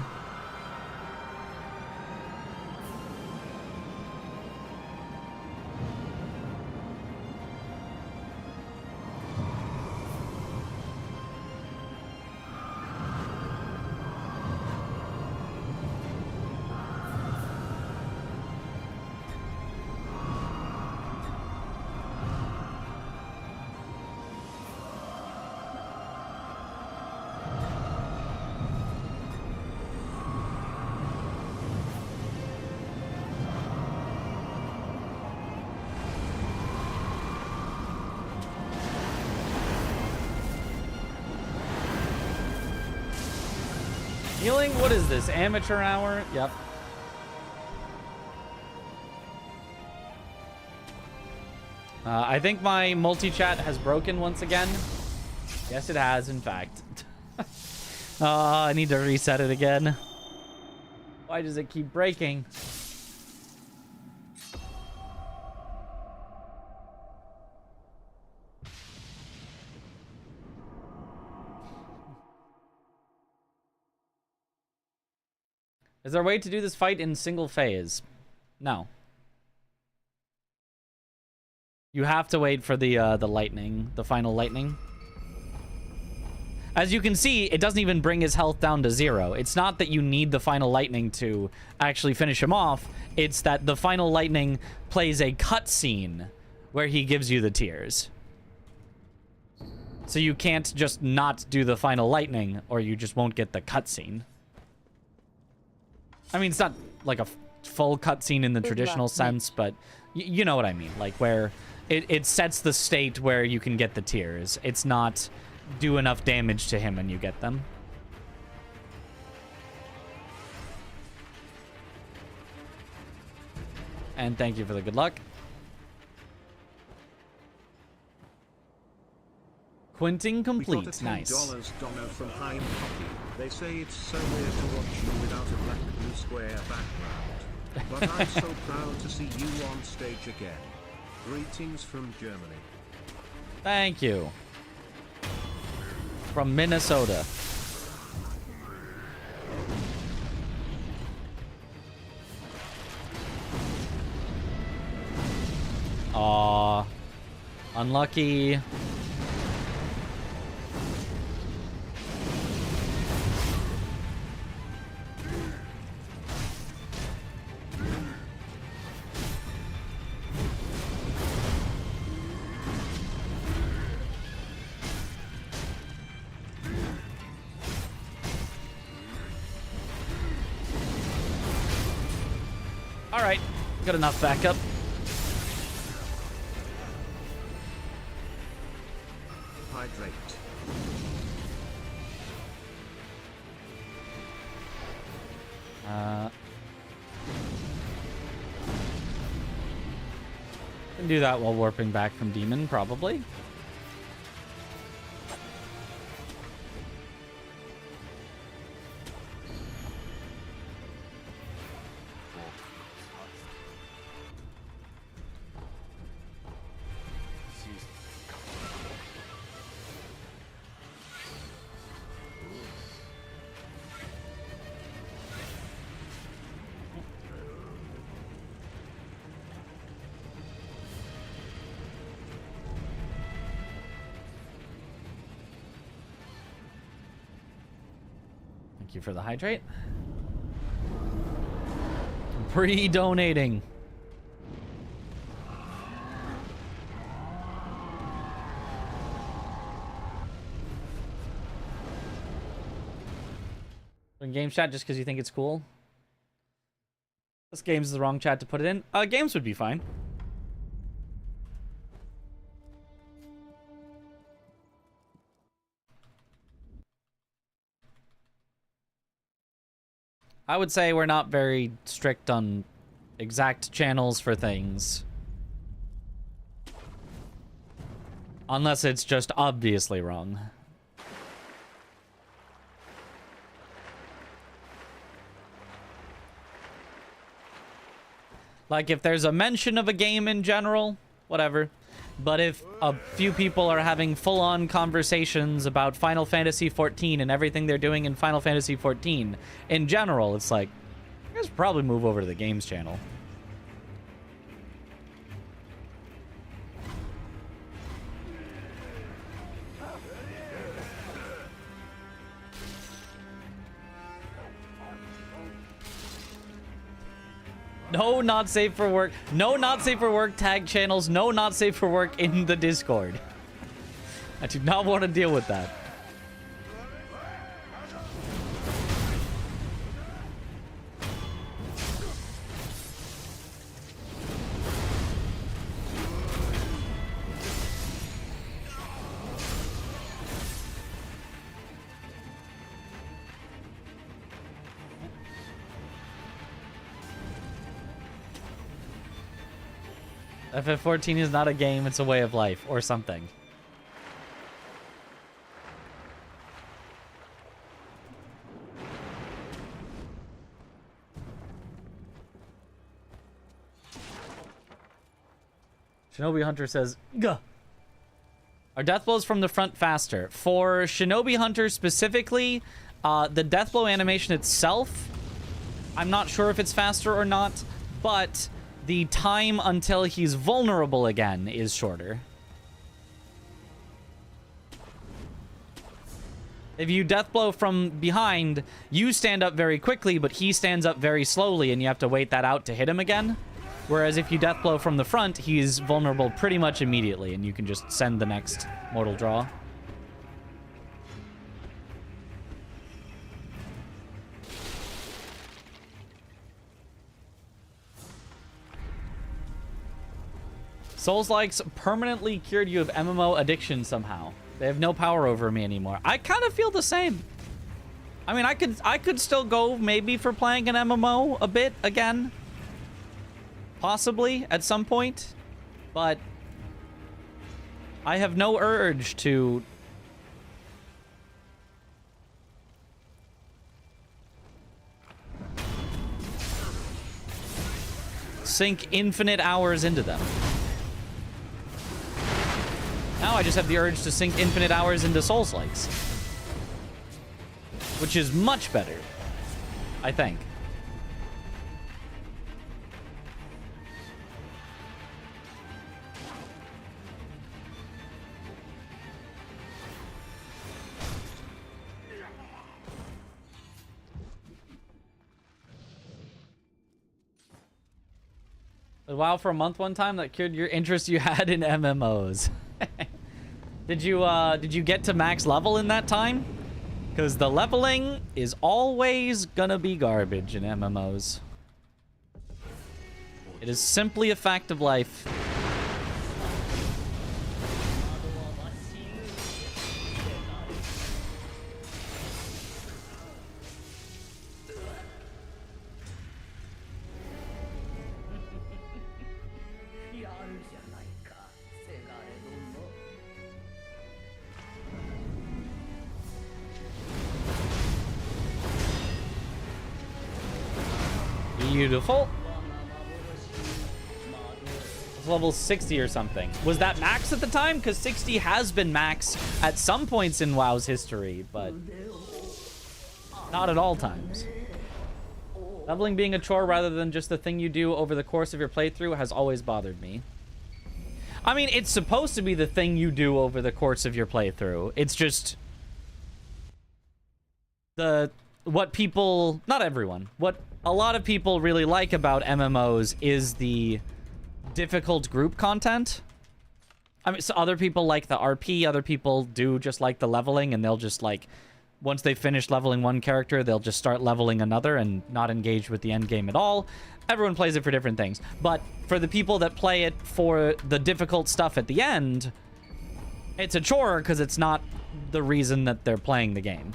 Healing? What is this? Amateur hour? Yep. I think my multi-chat has broken once again. Yes, it has, in fact. I need to reset it again. Why does it keep breaking? Is there a way to do this fight in single phase? No. You have to wait for the lightning, the final lightning. As you can see, it doesn't even bring his health down to 0. It's not that you need the final lightning to actually finish him off. It's that the final lightning plays a cutscene where he gives you the tears. So you can't just not do the final lightning, or you just won't get the cutscene. I mean, it's not like a full cutscene in the traditional sense, but you know what I mean. Like, where it sets the state where you can get the tears. It's not do enough damage to him and you get them. And thank you for the good luck. Quinting complete. Nice. $10 from Heim Hockey. They say it's so weird to watch you without a black blue square background. But I'm so proud to see you on stage again. Greetings from Germany. Thank you. From Minnesota. Aw. Unlucky. Alright, got enough backup. Hydrate. Can do that while warping back from Demon, probably. Thank you for the hydrate. Pre-donating. In game chat just because you think it's cool? This game's the wrong chat to put it in. Games would be fine. I would say we're not very strict on exact channels for things. Unless it's just obviously wrong. Like, if there's a mention of a game in general, whatever. But if a few people are having full-on conversations about Final Fantasy XIV and everything they're doing in Final Fantasy XIV, in general, it's like, you guys probably move over to the games channel. No, not safe for work. No, not safe for work tag channels. No, not safe for work in the Discord. I do not want to deal with that. FF14 is not a game, it's a way of life, or something. Shinobi Hunter says, Gah! Are death blows from the front faster? For Shinobi Hunter specifically, the death blow animation itself, I'm not sure if it's faster or not, but the time until he's vulnerable again is shorter. If you death blow from behind, you stand up very quickly, but he stands up very slowly, and you have to wait that out to hit him again. Whereas if you death blow from the front, he's vulnerable pretty much immediately, and you can just send the next mortal draw. Souls-likes permanently cured you of MMO addiction somehow. They have no power over me anymore. I kind of feel the same. I mean, I could still go maybe for playing an MMO a bit again. Possibly at some point. But I have no urge to sink infinite hours into them. Now I just have the urge to sink infinite hours into Souls-likes. Which is much better, I think. WoW for a month one time that cured your interest you had in MMOs. Did you get to max level in that time? Because the leveling is always gonna be garbage in MMOs. It is simply a fact of life. Beautiful. It's level 60 or something. Was that max at the time? Because 60 has been max at some points in WoW's history, but not at all times. Leveling being a chore rather than just the thing you do over the course of your playthrough has always bothered me. I mean, it's supposed to be the thing you do over the course of your playthrough. It's just the what people, not everyone, what a lot of people really like about MMOs is the difficult group content. I mean, so other people like the RP, other people do just like the leveling, and they'll just like, once they finish leveling one character, they'll just start leveling another and not engage with the end game at all. Everyone plays it for different things. But for the people that play it for the difficult stuff at the end, it's a chore because it's not the reason that they're playing the game.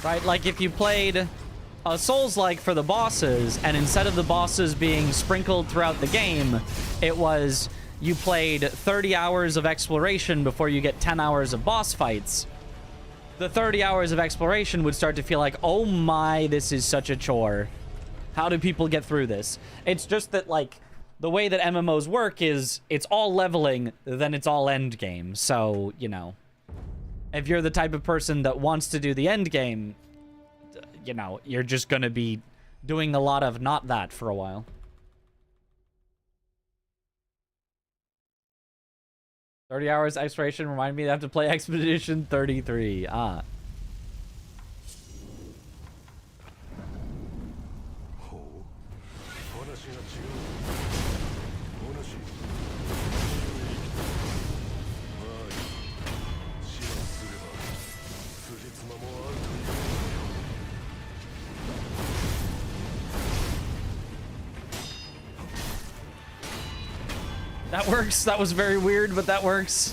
Right, like if you played a Souls-like for the bosses, and instead of the bosses being sprinkled throughout the game, it was you played 30 hours of exploration before you get 10 hours of boss fights. The 30 hours of exploration would start to feel like, oh my, this is such a chore. How do people get through this? It's just that, like, the way that MMOs work is it's all leveling, then it's all end game. So, you know, if you're the type of person that wants to do the end game, you know, you're just going to be doing a lot of not that for a while. "30 hours exploration remind me to have to play Expedition 33. Ah. That works. That was very weird, but that works.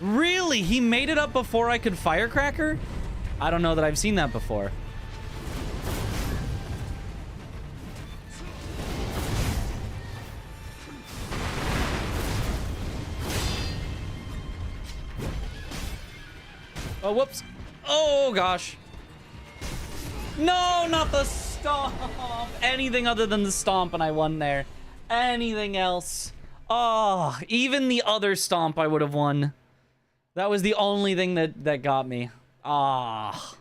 Really? He made it up before I could firecracker? I don't know that I've seen that before. Oh, whoops. Oh, gosh. No, not the stomp. Anything other than the stomp and I won there. Anything else. Oh, even the other stomp I would have won. That was the only thing that got me. Ah.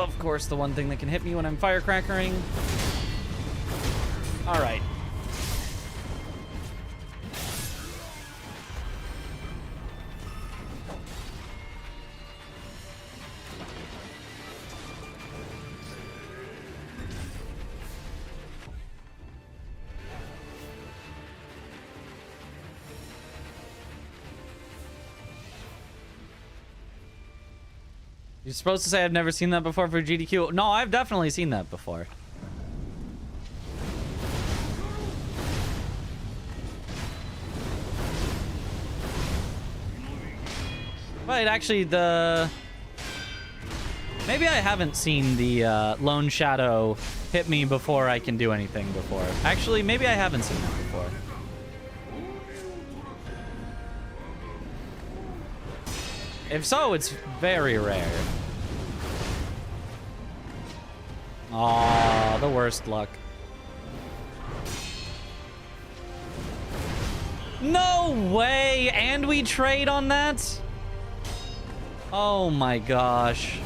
Of course, the one thing that can hit me when I'm firecrackering. All right. You're supposed to say I've never seen that before for GDQ. No, I've definitely seen that before. But actually, the Maybe I haven't seen the Lone Shadow hit me before I can do anything before. Actually, maybe I haven't seen that before. If so, it's very rare. Aw, the worst luck. No way! And we trade on that? Oh my gosh.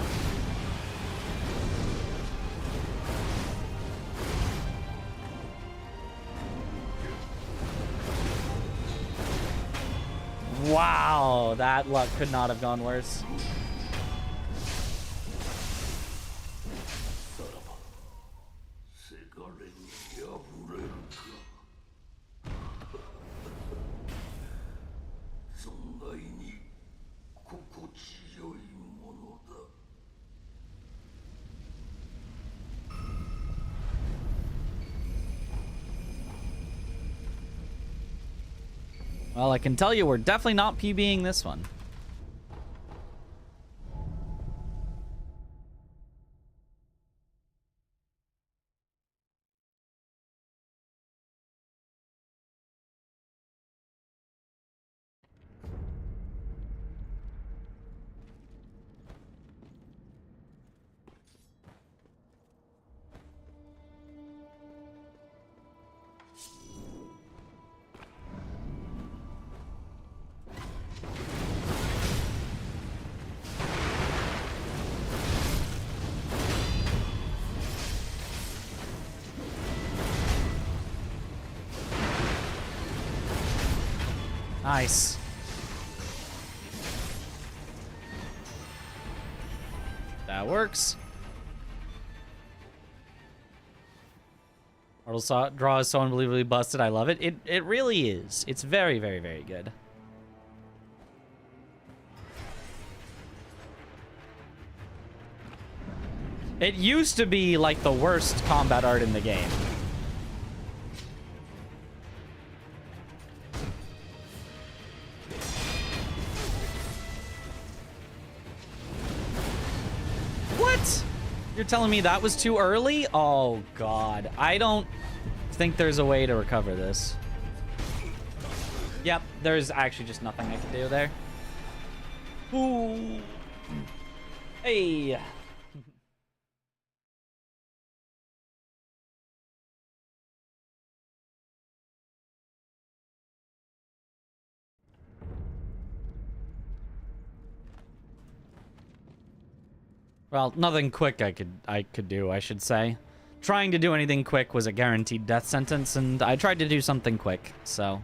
Wow, that luck could not have gone worse. Well, I can tell you we're definitely not PBing this one. Nice. That works. Mortal Draw is so unbelievably busted. I love it. It really is. It's very, very, very good. It used to be like the worst combat art in the game. What? You're telling me that was too early? Oh, God. I don't think there's a way to recover this. Yep, there's actually just nothing I can do there. Ooh. Hey. Well, nothing quick I could do, I should say. Trying to do anything quick was a guaranteed death sentence, and I tried to do something quick, so...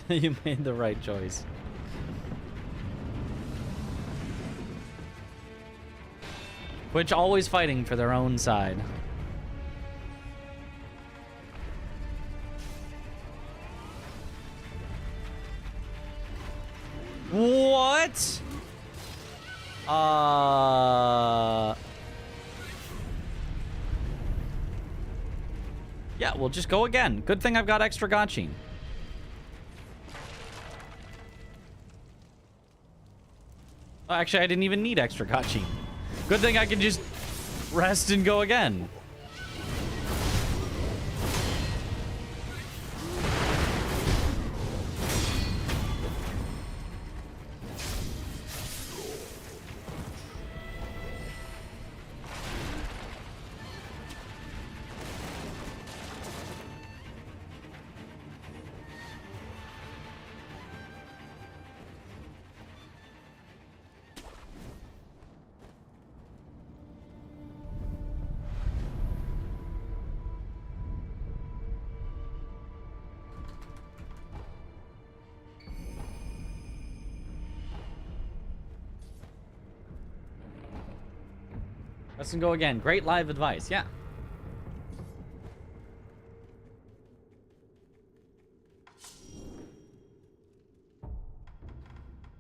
You made the right choice. Which always fighting for their own side. What? Yeah, we'll just go again. Good thing I've got extra gaching. Oh, actually, I didn't even need extra gachi. Good thing I can just rest and go again. Let's go again. Great live advice. Yeah.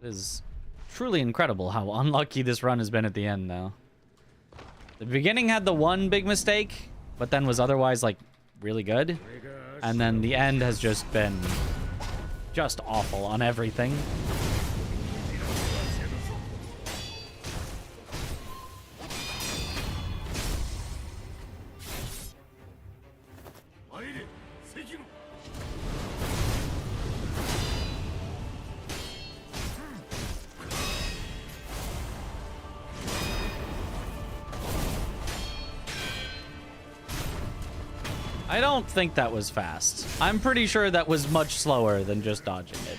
It is truly incredible how unlucky this run has been at the end, though. The beginning had the one big mistake, but then was otherwise, like, really good. And then the end has just been just awful on everything. I don't think that was fast. I'm pretty sure that was much slower than just dodging it.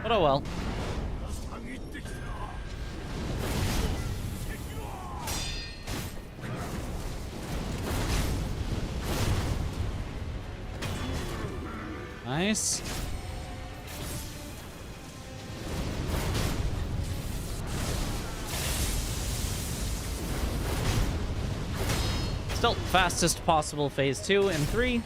But oh well. Nice. Still, fastest possible phase 2 and 3.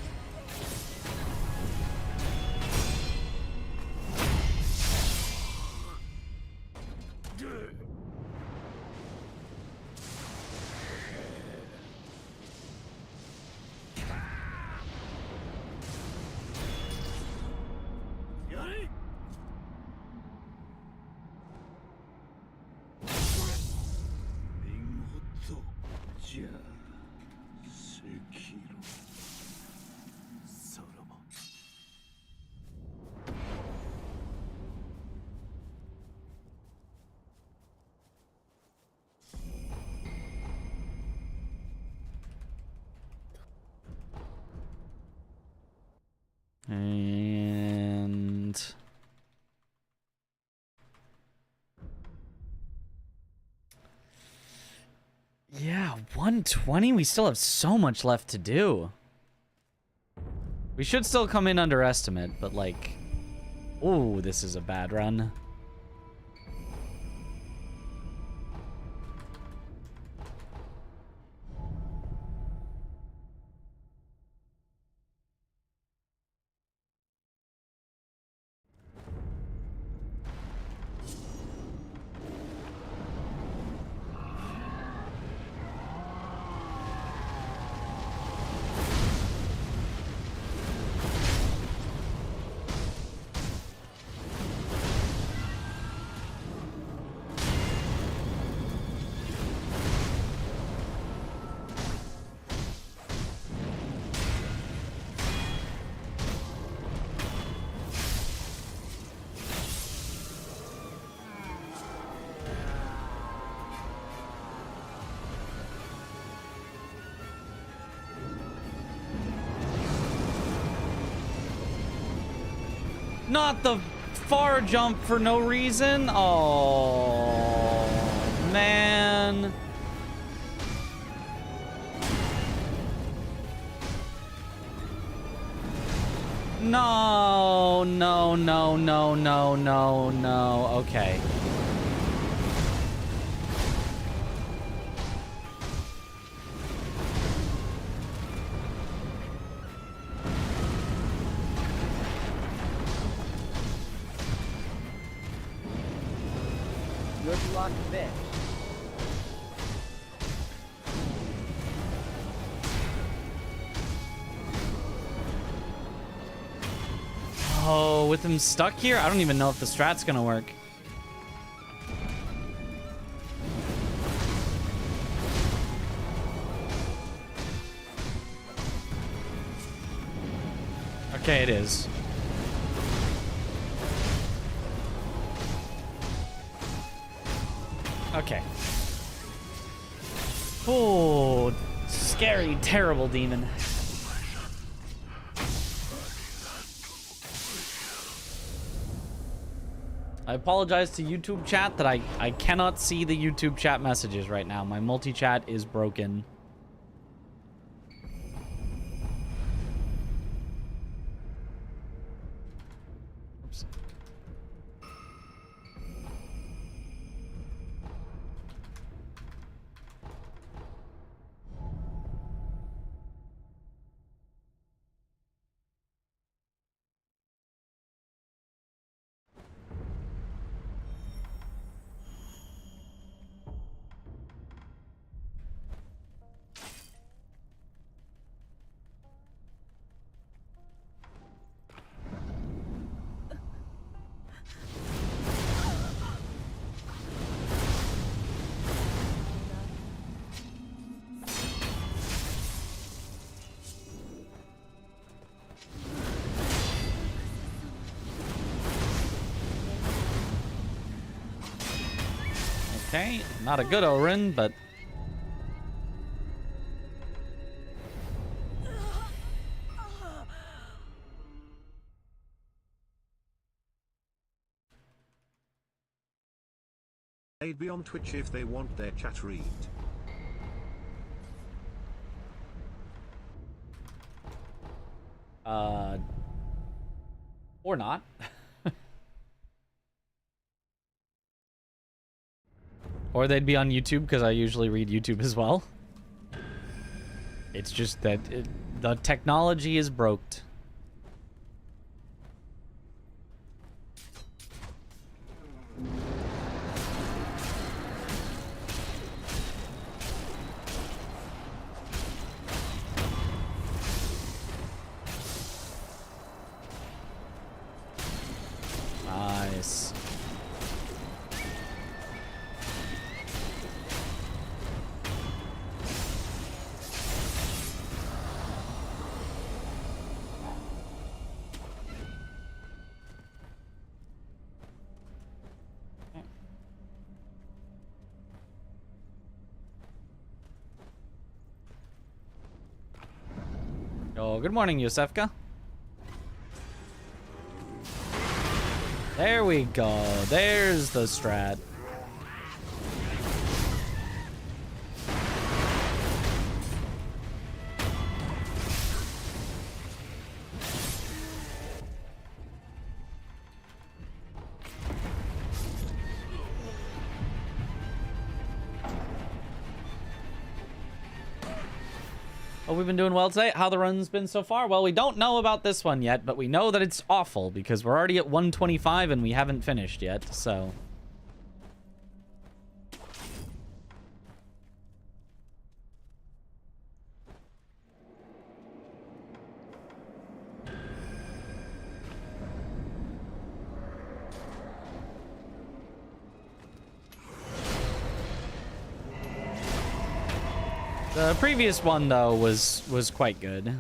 And yeah, 120. We still have so much left to do. We should still come in underestimate, but like, oh, this is a bad run. Not the far jump for no reason. Oh, man. No, no, no, no, no, no, no. Okay. Good luck, bitch. Oh, with him stuck here, I don't even know if the strat's gonna work. Okay, it is. Okay. Oh, scary, terrible demon. I apologize to YouTube chat that I cannot see the YouTube chat messages right now. My multi-chat is broken. Oops. Okay, not a good Orin, but... They'd be on Twitch if they want their chat read. Or not. Or they'd be on YouTube, because I usually read YouTube as well. It's just that the technology is broked. Nice. Oh, good morning, Yosefka. There we go. There's the strat. Oh, we've been doing well today. How the run's been so far? Well, we don't know about this one yet, but we know that it's awful because we're already at 125 and we haven't finished yet, so... The previous one, though, was quite good.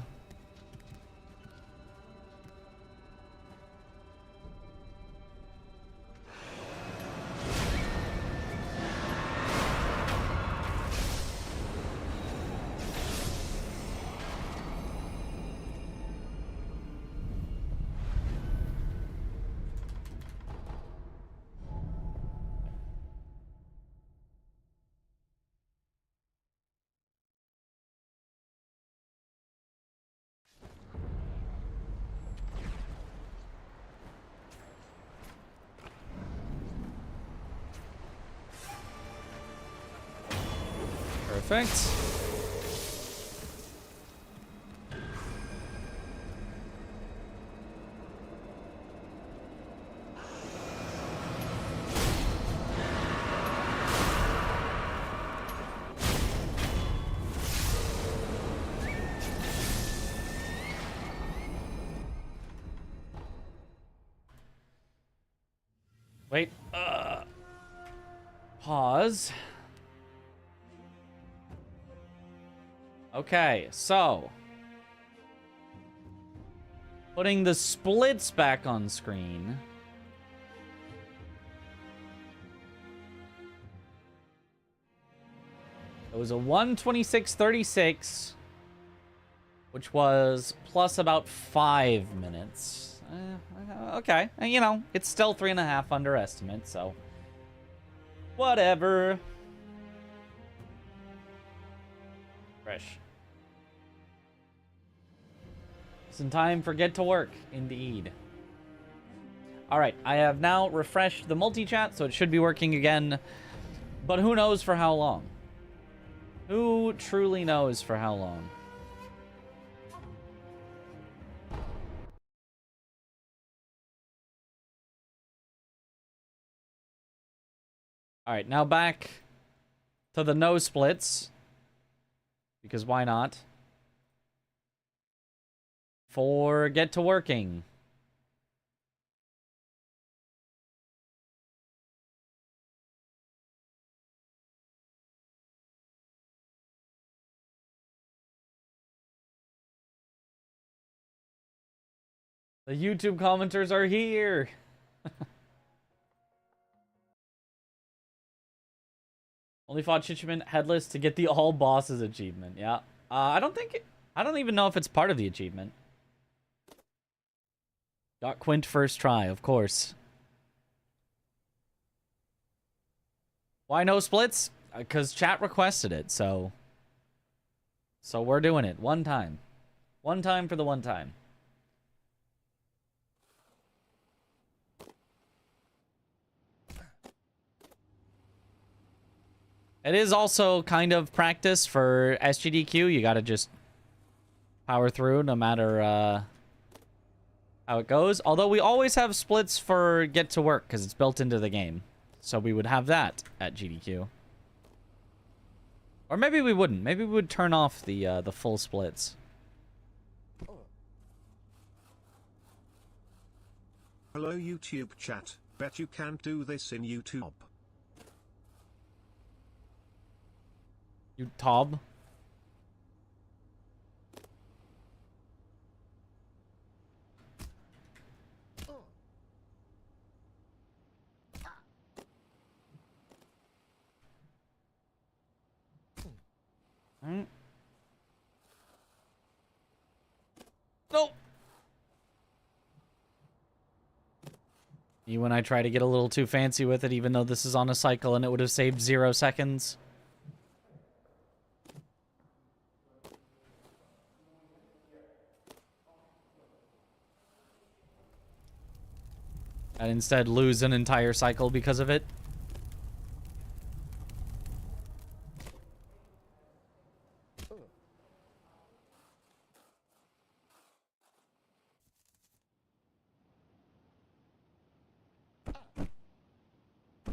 Perfect. Wait. Pause. Okay, so. Putting the splits back on screen. It was a 1:26:36, which was plus about 5 minutes. Okay, and you know, it's still 3.5 underestimate, so whatever. Fresh. It's in time for get to work, indeed. All right, I have now refreshed the multi-chat, so it should be working again, but who knows for how long? Who truly knows for how long? All right, now back to the no splits. Because why not? For get to working. The YouTube commenters are here. Only fought Shichiman headless to get the all bosses achievement. Yeah. I don't even know if it's part of the achievement. Got Quint first try, of course. Why no splits? Because chat requested it, so we're doing it. One time. One time for the one time. It is also kind of practice for SGDQ. You gotta just power through no matter how it goes. Although we always have splits for get to work because it's built into the game. So we would have that at GDQ. Or maybe we wouldn't. Maybe we would turn off the full splits. Hello YouTube chat. Bet you can't do this in YouTube. YouTube. Alright. No. You and I try to get a little too fancy with it, even though this is on a cycle and it would have saved 0 seconds. And instead lose an entire cycle because of it.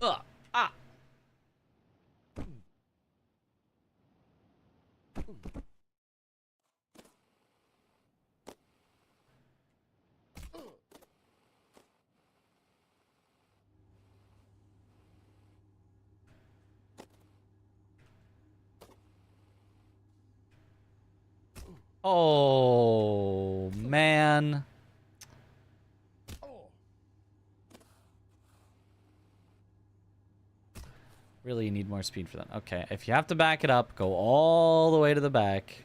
Ah. Oh, man. Really, you need more speed for that. Okay, if you have to back it up, go all the way to the back.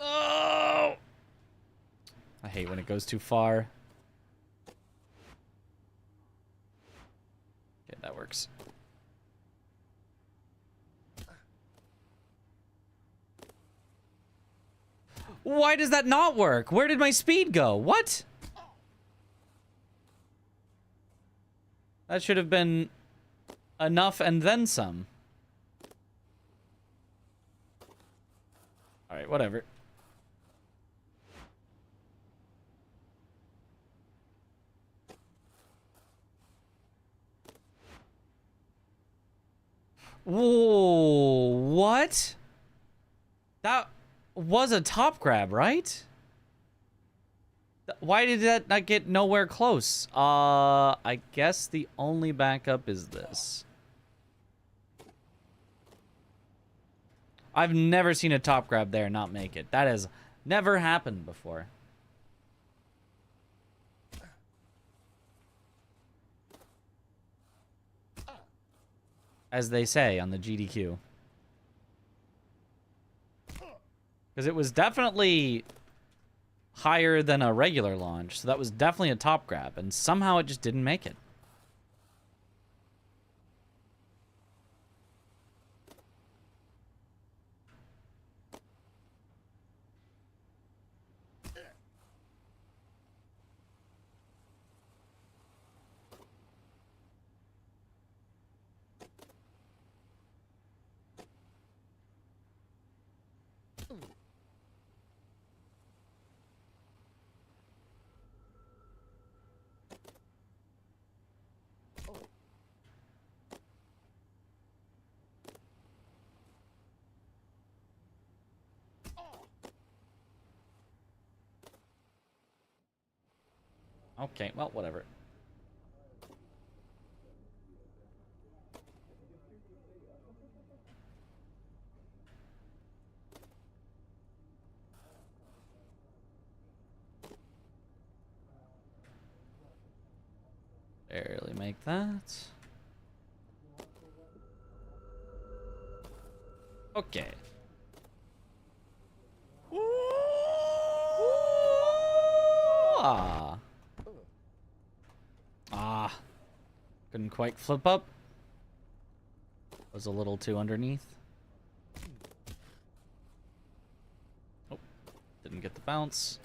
Oh! I hate when it goes too far. Okay, that works. Why does that not work? Where did my speed go? What? That should have been enough and then some. Alright, whatever. Whoa, what? That was a top grab, right? Why did that not get nowhere close? I guess the only backup is this. I've never seen a top grab there not make it. That has never happened before. As they say on the GDQ. Because it was definitely higher than a regular launch, so that was definitely a top grab, and somehow it just didn't make it. Okay, well, whatever. Barely make that. Okay. Couldn't quite flip up. Was a little too underneath. Oh, didn't get the bounce.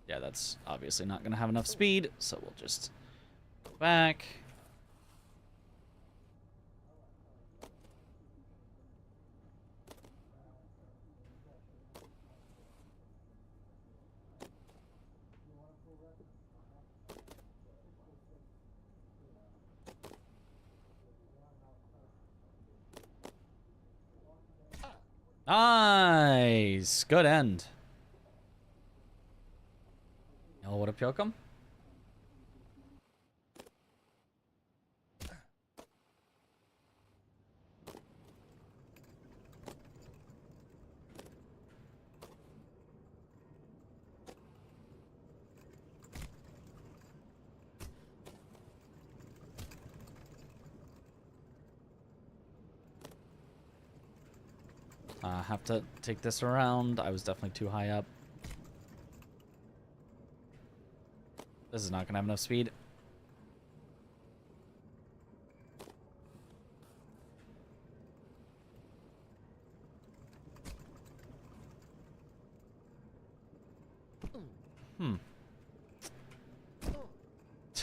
Yeah, that's obviously not going to have enough speed, so we'll just go back. Nice! Good end. Oh, what up, Yokum? Have to take this around. I was definitely too high up. This is not gonna have enough speed.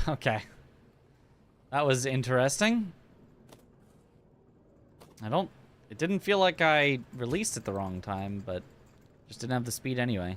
Okay. That was interesting. It didn't feel like I released it the wrong time, but just didn't have the speed anyway.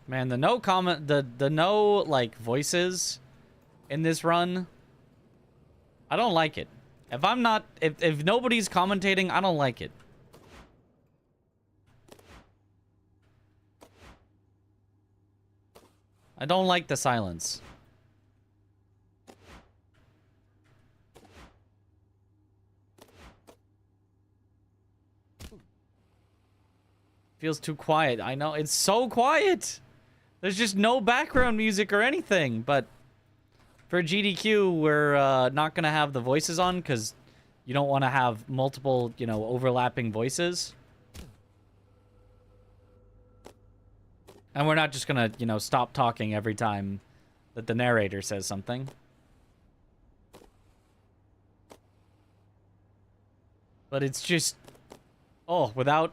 Man, the no like voices in this run, I don't like it. If nobody's commentating, I don't like it. I don't like the silence. Feels too quiet. I know, it's so quiet. There's just no background music or anything, but for GDQ, we're not going to have the voices on because you don't want to have multiple, overlapping voices. And we're not just going to, stop talking every time that the narrator says something. But it's just... Oh, without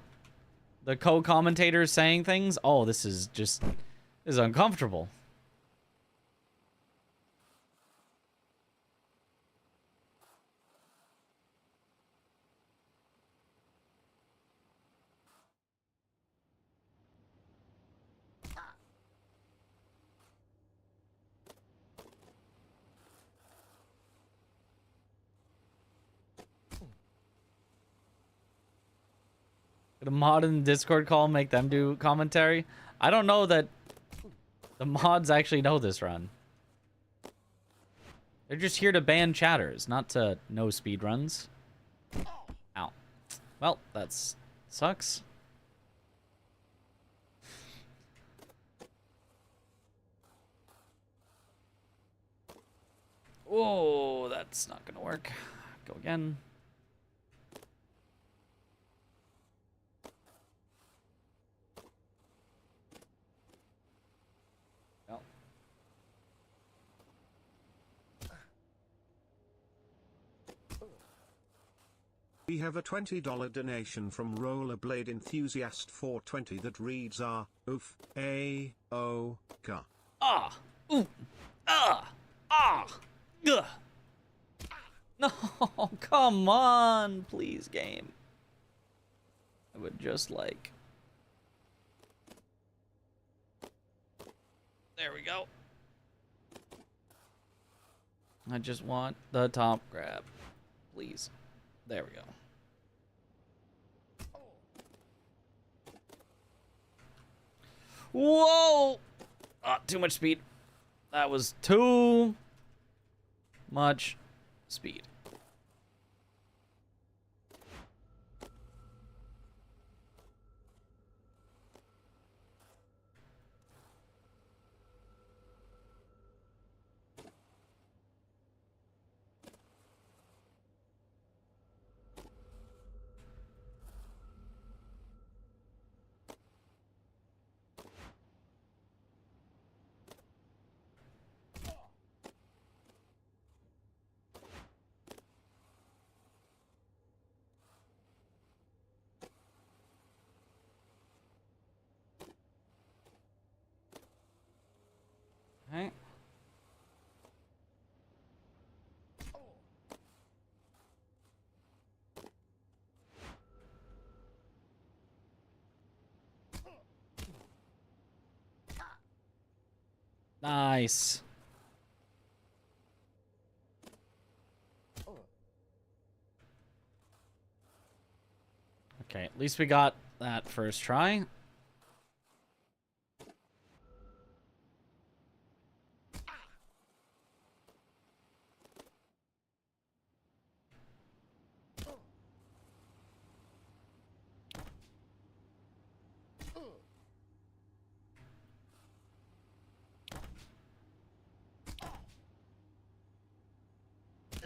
the co-commentators saying things? Oh, this is just... This is uncomfortable. Could a mod in the Discord call make them do commentary? I don't know that the mods actually know this run. They're just here to ban chatters, not to know speedruns. Ow. Well, that's sucks. Whoa, that's not gonna work. Go again. We have a $20 donation from Rollerblade Enthusiast 420 that reads oof, o, ka. Ah! Ooh! Ah! Ah! Ugh! No, come on, please, game. I would just like... There we go. I just want the top grab. Please. There we go. Whoa! Ah, too much speed. That was too much speed. Okay. Nice. Okay, at least we got that first try.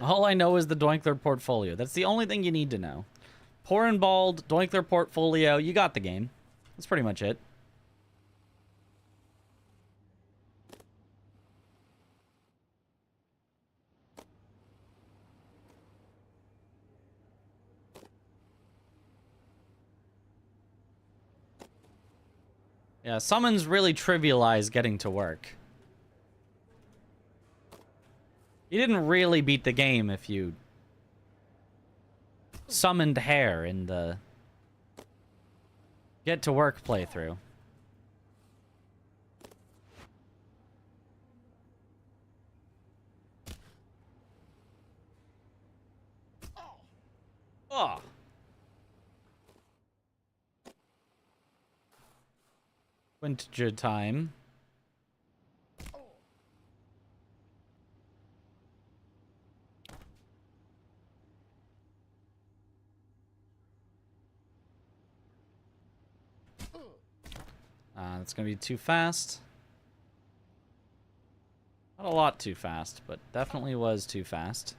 All I know is the Doinkler portfolio. That's the only thing you need to know. Poor and Bald, Doinkler portfolio, you got the game. That's pretty much it. Yeah, summons really trivialize getting to work. You didn't really beat the game if you summoned hair in the get to work playthrough. Oh. Winter time. That's gonna be too fast. Not a lot too fast, but definitely was too fast.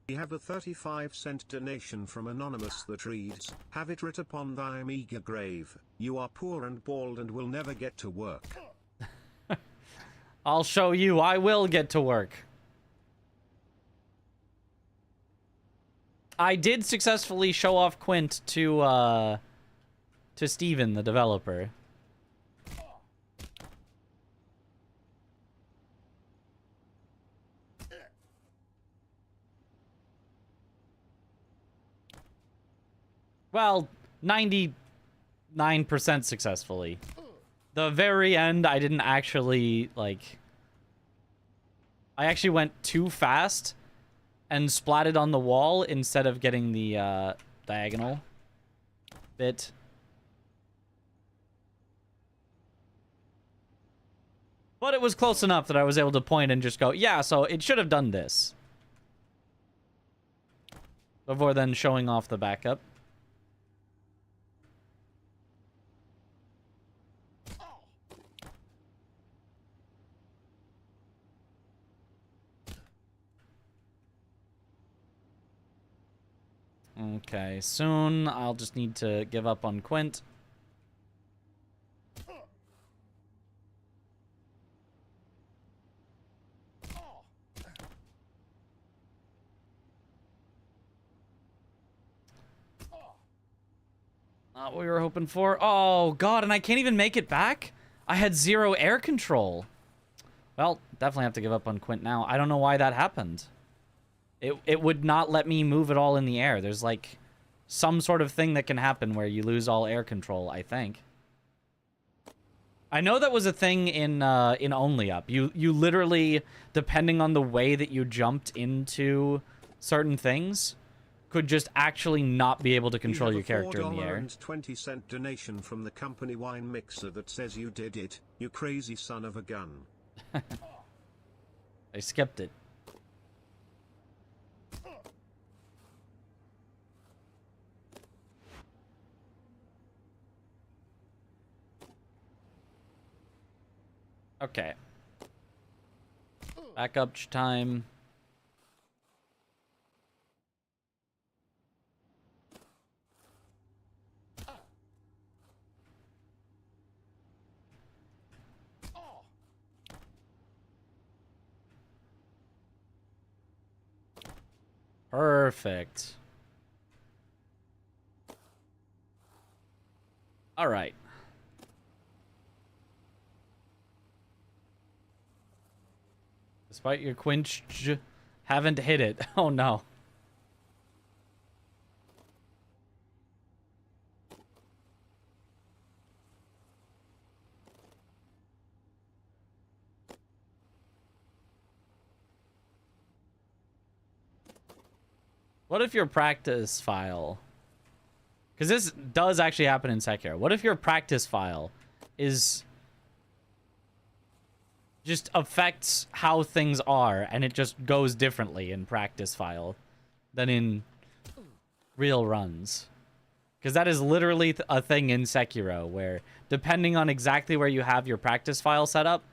We have a 35-cent donation from Anonymous that reads, "Have it writ upon thy meager grave, you are poor and bald and will never get to work." I'll show you, I will get to work. I did successfully show off Quint to Steven, the developer. Well, 99% successfully. The very end, I didn't actually, like... I actually went too fast and splatted on the wall instead of getting the diagonal bit. But it was close enough that I was able to point and just go, yeah, so it should have done this. Before then showing off the backup. Okay, soon I'll just need to give up on Quint. Not what we were hoping for. Oh, God, and I can't even make it back? I had 0 air control. Well, definitely have to give up on Quint now. I don't know why that happened. It would not let me move it all in the air. There's, like, some sort of thing that can happen where you lose all air control, I think. I know that was a thing in Only Up. You literally, depending on the way that you jumped into certain things, could just actually not be able to control your character in the air. $4.20 donation from the company wine mixer that says you did it, you crazy son of a gun. I skipped it. Okay. Backup time. Perfect. All right. Despite your quench, haven't hit it. Oh no. What if your practice file... Because this does actually happen in Sekiro. What if your practice file is... just affects how things are, and it just goes differently in practice file than in real runs? Because that is literally a thing in Sekiro, where depending on exactly where you have your practice file set up,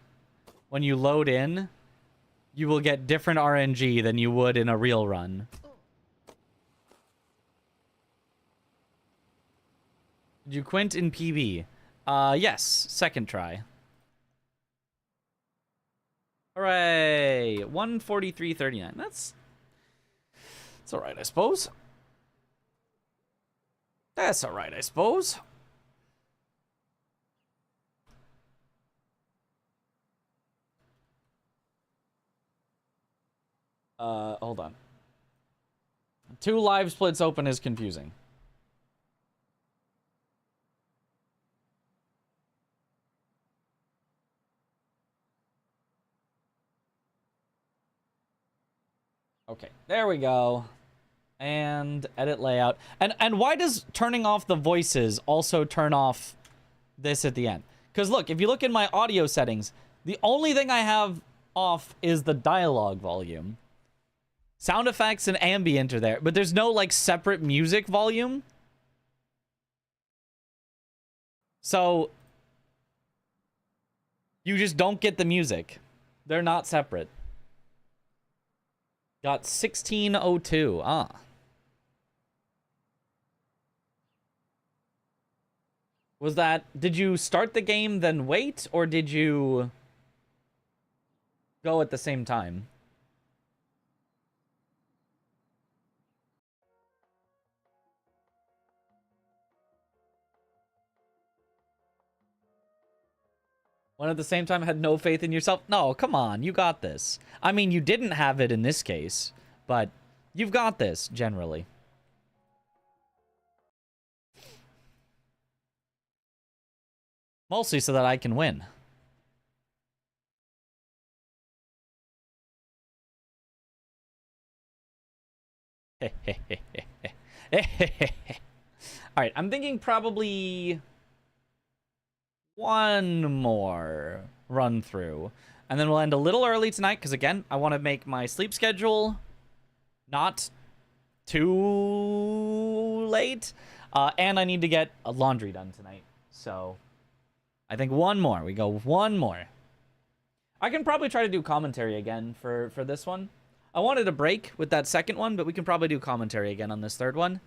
when you load in, you will get different RNG than you would in a real run. Did you quint in PB? Yes, second try. Hooray! 143.39. That's alright, I suppose. That's alright, I suppose. Hold on. 2 live splits open is confusing. Okay, there we go. And edit layout. And why does turning off the voices also turn off this at the end? Because look, if you look in my audio settings, the only thing I have off is the dialogue volume. Sound effects and ambient are there, but there's no, like, separate music volume. So, you just don't get the music. They're not separate. Got 1602. Ah. Was that... Did you start the game, then wait? Or did you go at the same time? One at the same time had no faith in yourself? No, come on. You got this. I mean, you didn't have it in this case. But you've got this, generally. Mostly so that I can win. Alright, I'm thinking probably one more run through. And then we'll end a little early tonight, because again, I want to make my sleep schedule not too late. And I need to get laundry done tonight. So, I think one more. We go one more. I can probably try to do commentary again for this one. I wanted a break with that second one, but we can probably do commentary again on this third one.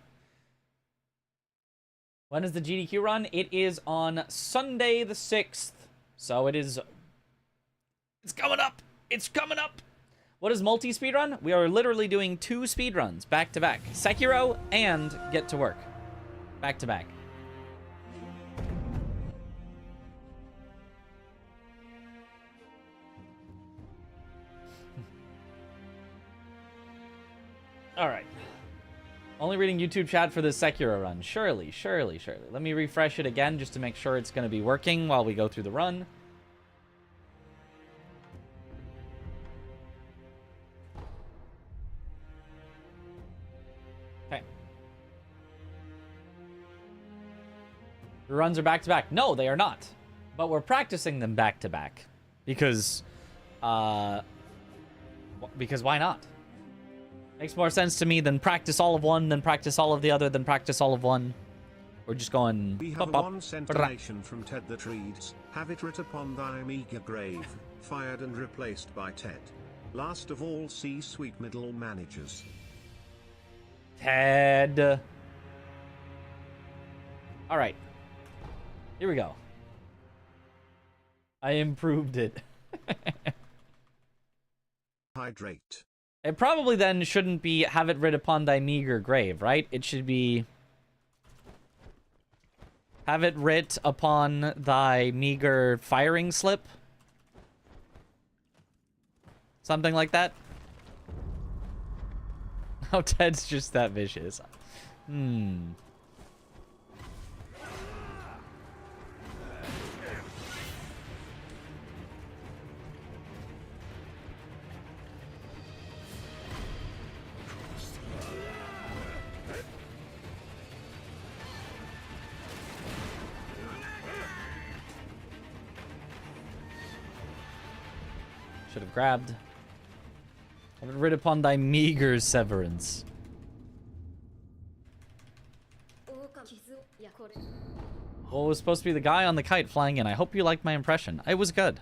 When is the GDQ run? It is on Sunday the 6th. So it is... It's coming up! It's coming up! What is multi-speedrun? We are literally doing 2 speedruns back-to-back. Sekiro and Get to Work. Back-to-back. Alright. Only reading YouTube chat for this Sekiro run. Surely, surely, surely. Let me refresh it again just to make sure it's going to be working while we go through the run. Okay. The runs are back-to-back. No, they are not. But we're practicing them back-to-back. Because why not? Makes more sense to me than practice all of one, then practice all of the other, then practice all of one. We're just going... We have one centination from Ted that reads, have it writ upon thy meager grave, fired and replaced by Ted. Last of all C-suite middle managers. Ted. Alright. Here we go. I improved it. Hydrate. It probably then shouldn't be have it writ upon thy meager grave, right? It should be have it writ upon thy meager firing slip. Something like that. Oh, Ted's just that vicious. Should have grabbed. Have it writ upon thy meager severance. Well, it was supposed to be the guy on the kite flying in. I hope you liked my impression. It was good.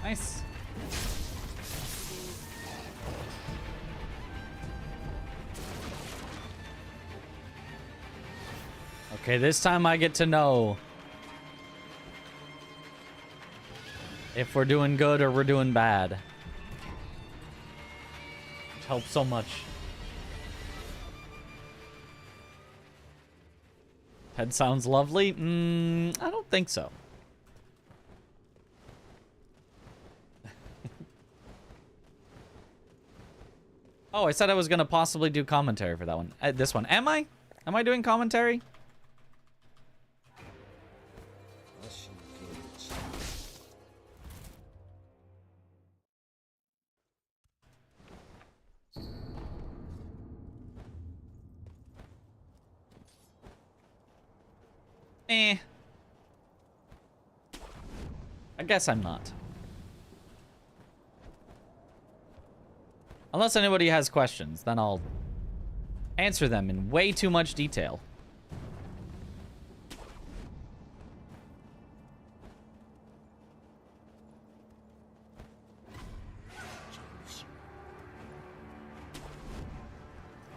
Nice. Okay, this time I get to know if we're doing good or we're doing bad. Which helps so much. Head sounds lovely. I don't think so. Oh, I said I was going to possibly do commentary for that one. This one. Am I? Am I doing commentary? Eh. I guess I'm not. Unless anybody has questions, then I'll answer them in way too much detail.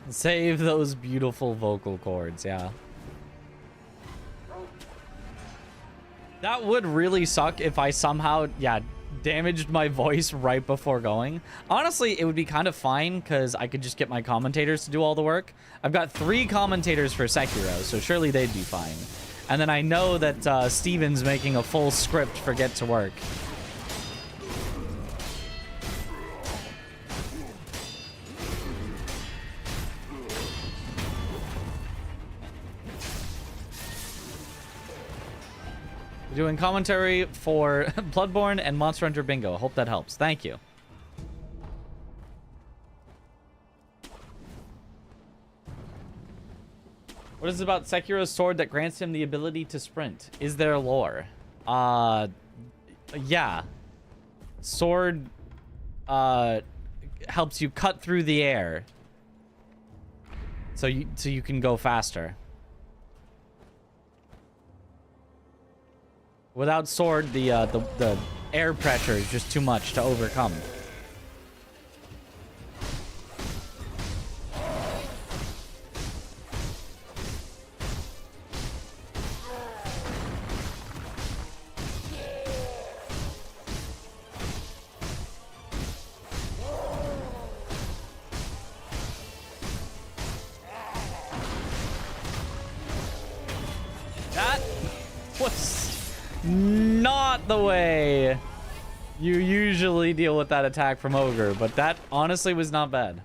Save those beautiful vocal cords, yeah. That would really suck if I somehow, yeah, damaged my voice right before going. Honestly, it would be kind of fine because I could just get my commentators to do all the work. I've got 3 commentators for Sekiro, so surely they'd be fine. And then I know that Steven's making a full script for Get to Work. Doing commentary for Bloodborne and Monster Hunter Bingo. Hope that helps. Thank you. What is it about Sekiro's sword that grants him the ability to sprint? Is there lore? Yeah. Sword helps you cut through the air. So you can go faster. Without sword, the air pressure is just too much to overcome. That was not the way you usually deal with that attack from Ogre, but that honestly was not bad.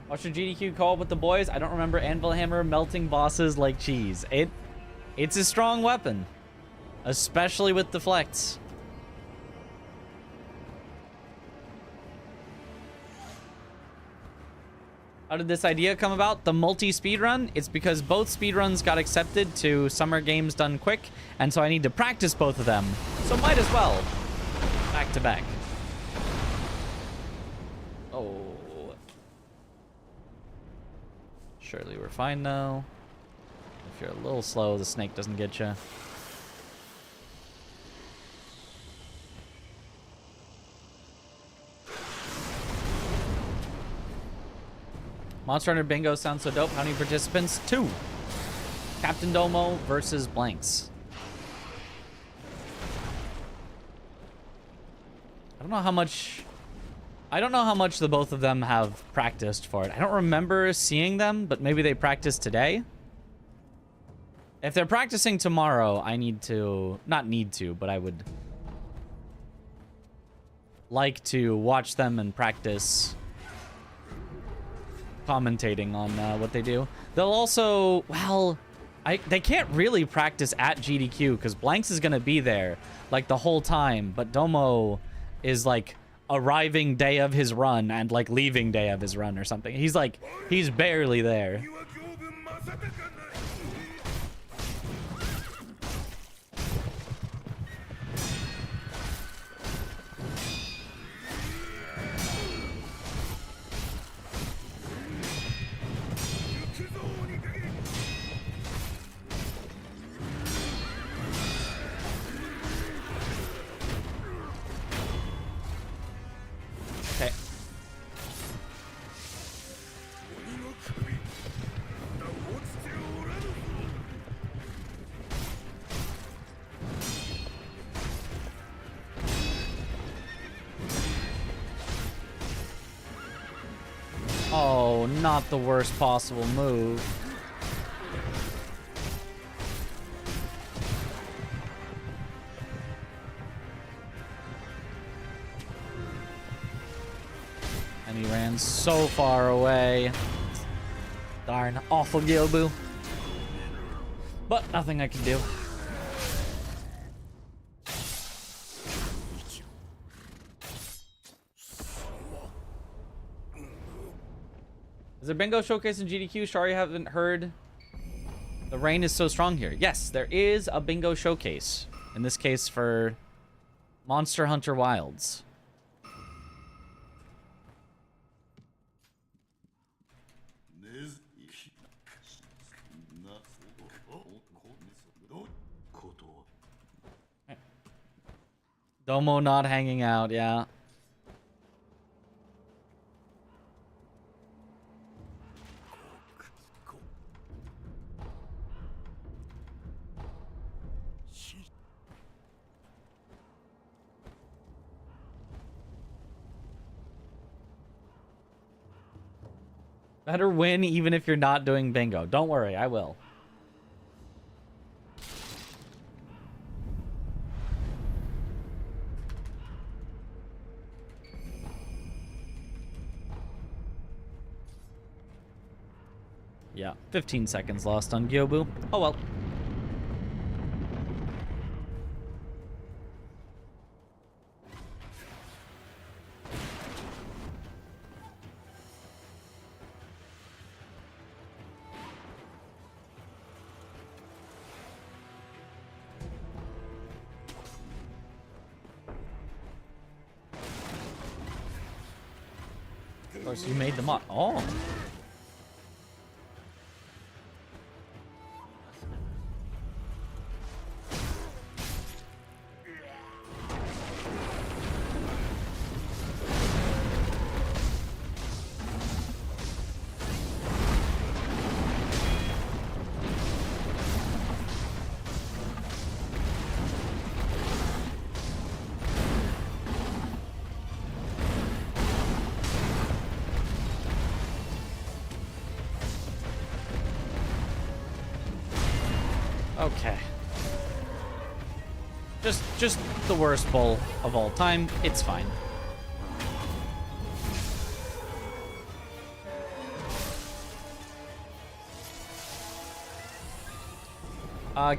Watch your GDQ call with the boys. I don't remember Anvil Hammer melting bosses like cheese. It's a strong weapon, especially with deflects. How did this idea come about? The multi-speedrun? It's because both speedruns got accepted to Summer Games Done Quick, and so I need to practice both of them. So might as well. Back to back. Oh. Surely we're fine now. If you're a little slow, the snake doesn't get you. Monster Hunter Bingo sounds so dope. How many participants? 2. Captain Domo versus Blanks. I don't know how much the both of them have practiced for it. I don't remember seeing them, but maybe they practiced today. If they're practicing tomorrow, I need to, not need to, but I would like to watch them and practice commentating on what they do. They'll also, well, they can't really practice at GDQ because Blanks is gonna be there like the whole time, but Domo is like arriving day of his run and like leaving day of his run or something. He's barely there. Oh, not the worst possible move. And he ran so far away. Darn, awful Gyoubu. But nothing I can do. Is there bingo showcase in GDQ? Sorry, I haven't heard. The rain is so strong here. Yes, there is a bingo showcase. In this case for Monster Hunter Wilds. Domo not hanging out, yeah. Better win even if you're not doing bingo. Don't worry, I will. Yeah, 15 seconds lost on Gyoubu. Oh well. Of course, you made the mod. Oh. Okay. Just the worst bowl of all time. It's fine.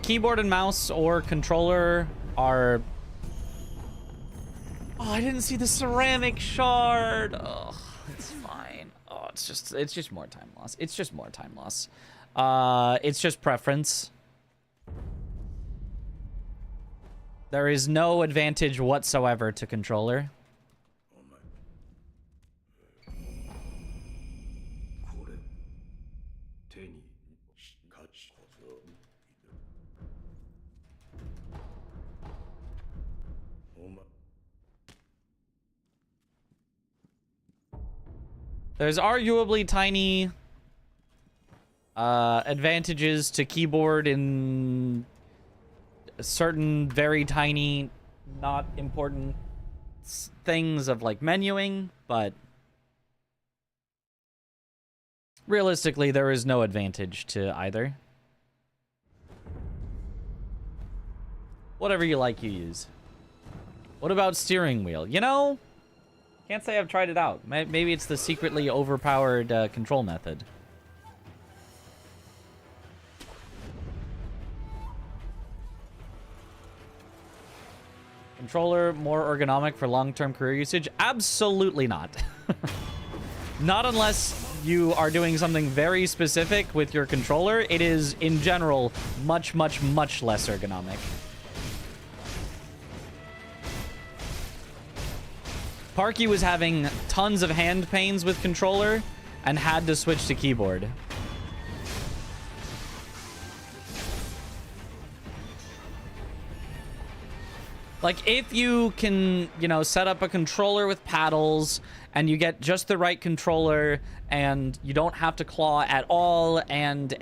Keyboard and mouse or controller are... Oh, I didn't see the ceramic shard. Oh, it's fine. Oh, it's just more time loss. It's just more time loss. It's just preference. There is no advantage whatsoever to controller. There's arguably tiny advantages to keyboard in certain very tiny, not important things of like menuing, but realistically there is no advantage to either. Whatever you like, you use. What about steering wheel? You know, can't say I've tried it out. Maybe it's the secretly overpowered control method. Controller more ergonomic for long-term career usage? Absolutely not. Not unless you are doing something very specific with your controller. It is, in general, much, much, much less ergonomic. Parky was having tons of hand pains with controller and had to switch to keyboard. Like, if you can, you know, set up a controller with paddles and you get just the right controller and you don't have to claw at all and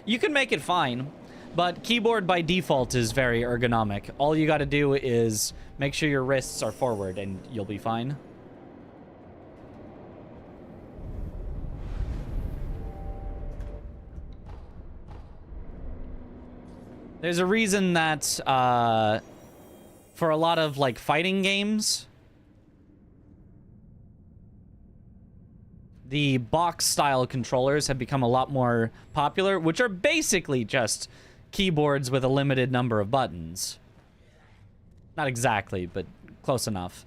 you can make it fine. But keyboard by default is very ergonomic. All you got to do is make sure your wrists are forward and you'll be fine. There's a reason that for a lot of like fighting games, the box style controllers have become a lot more popular, which are basically just keyboards with a limited number of buttons. Not exactly, but close enough.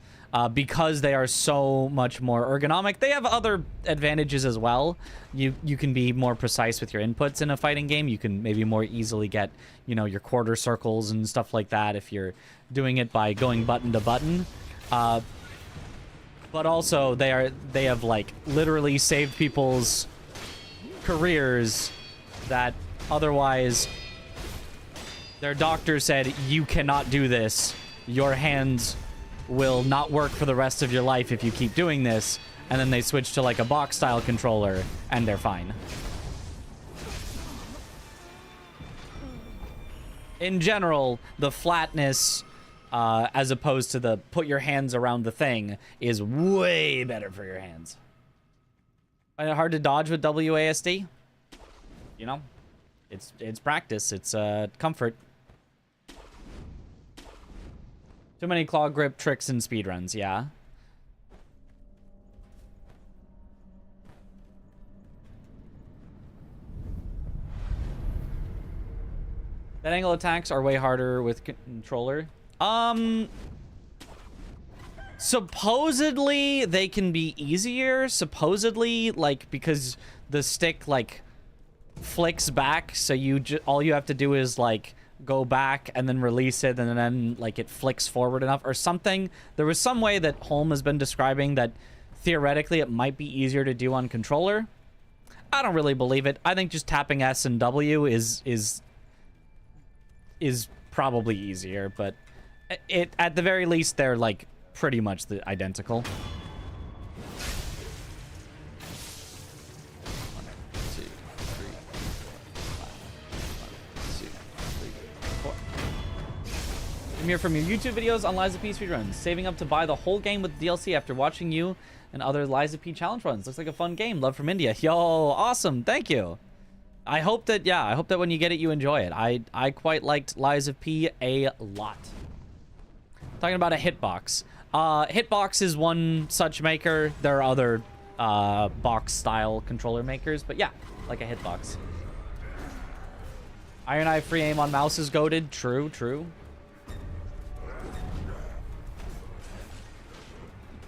because they are so much more ergonomic. They have other advantages as well. You can be more precise with your inputs in a fighting game. You can maybe more easily get, you know, your quarter circles and stuff like that if you're doing it by going button to button. But also they have like literally saved people's careers that otherwise their doctor said you cannot do this. Your hands will not work for the rest of your life if you keep doing this. And then they switch to like a box style controller and they're fine. In general, the flatness as opposed to the put your hands around the thing is way better for your hands. Find it hard to dodge with WASD? You know, it's practice. It's comfort. Too many claw grip tricks and speedruns, yeah. That angle attacks are way harder with controller. Supposedly they can be easier. Supposedly, like, because the stick like flicks back, so all you have to do is like go back and then release it, and then like it flicks forward enough or something. There was some way that Holm has been describing that theoretically it might be easier to do on controller. I don't really believe it. I think just tapping S and W is probably easier, but at the very least they're like pretty much identical. I'm here from your YouTube videos on Liza P speedruns. Saving up to buy the whole game with DLC after watching you and other Liza P challenge runs. Looks like a fun game. Love from India. Yo, awesome. Thank you. I hope that, yeah, I hope that when you get it, you enjoy it. I quite liked Liza P a lot. Talking about a hitbox. Hitbox is one such maker. There are other box-style controller makers, but yeah, like a hitbox. Iron Eye free aim on mouse is goated. True, true.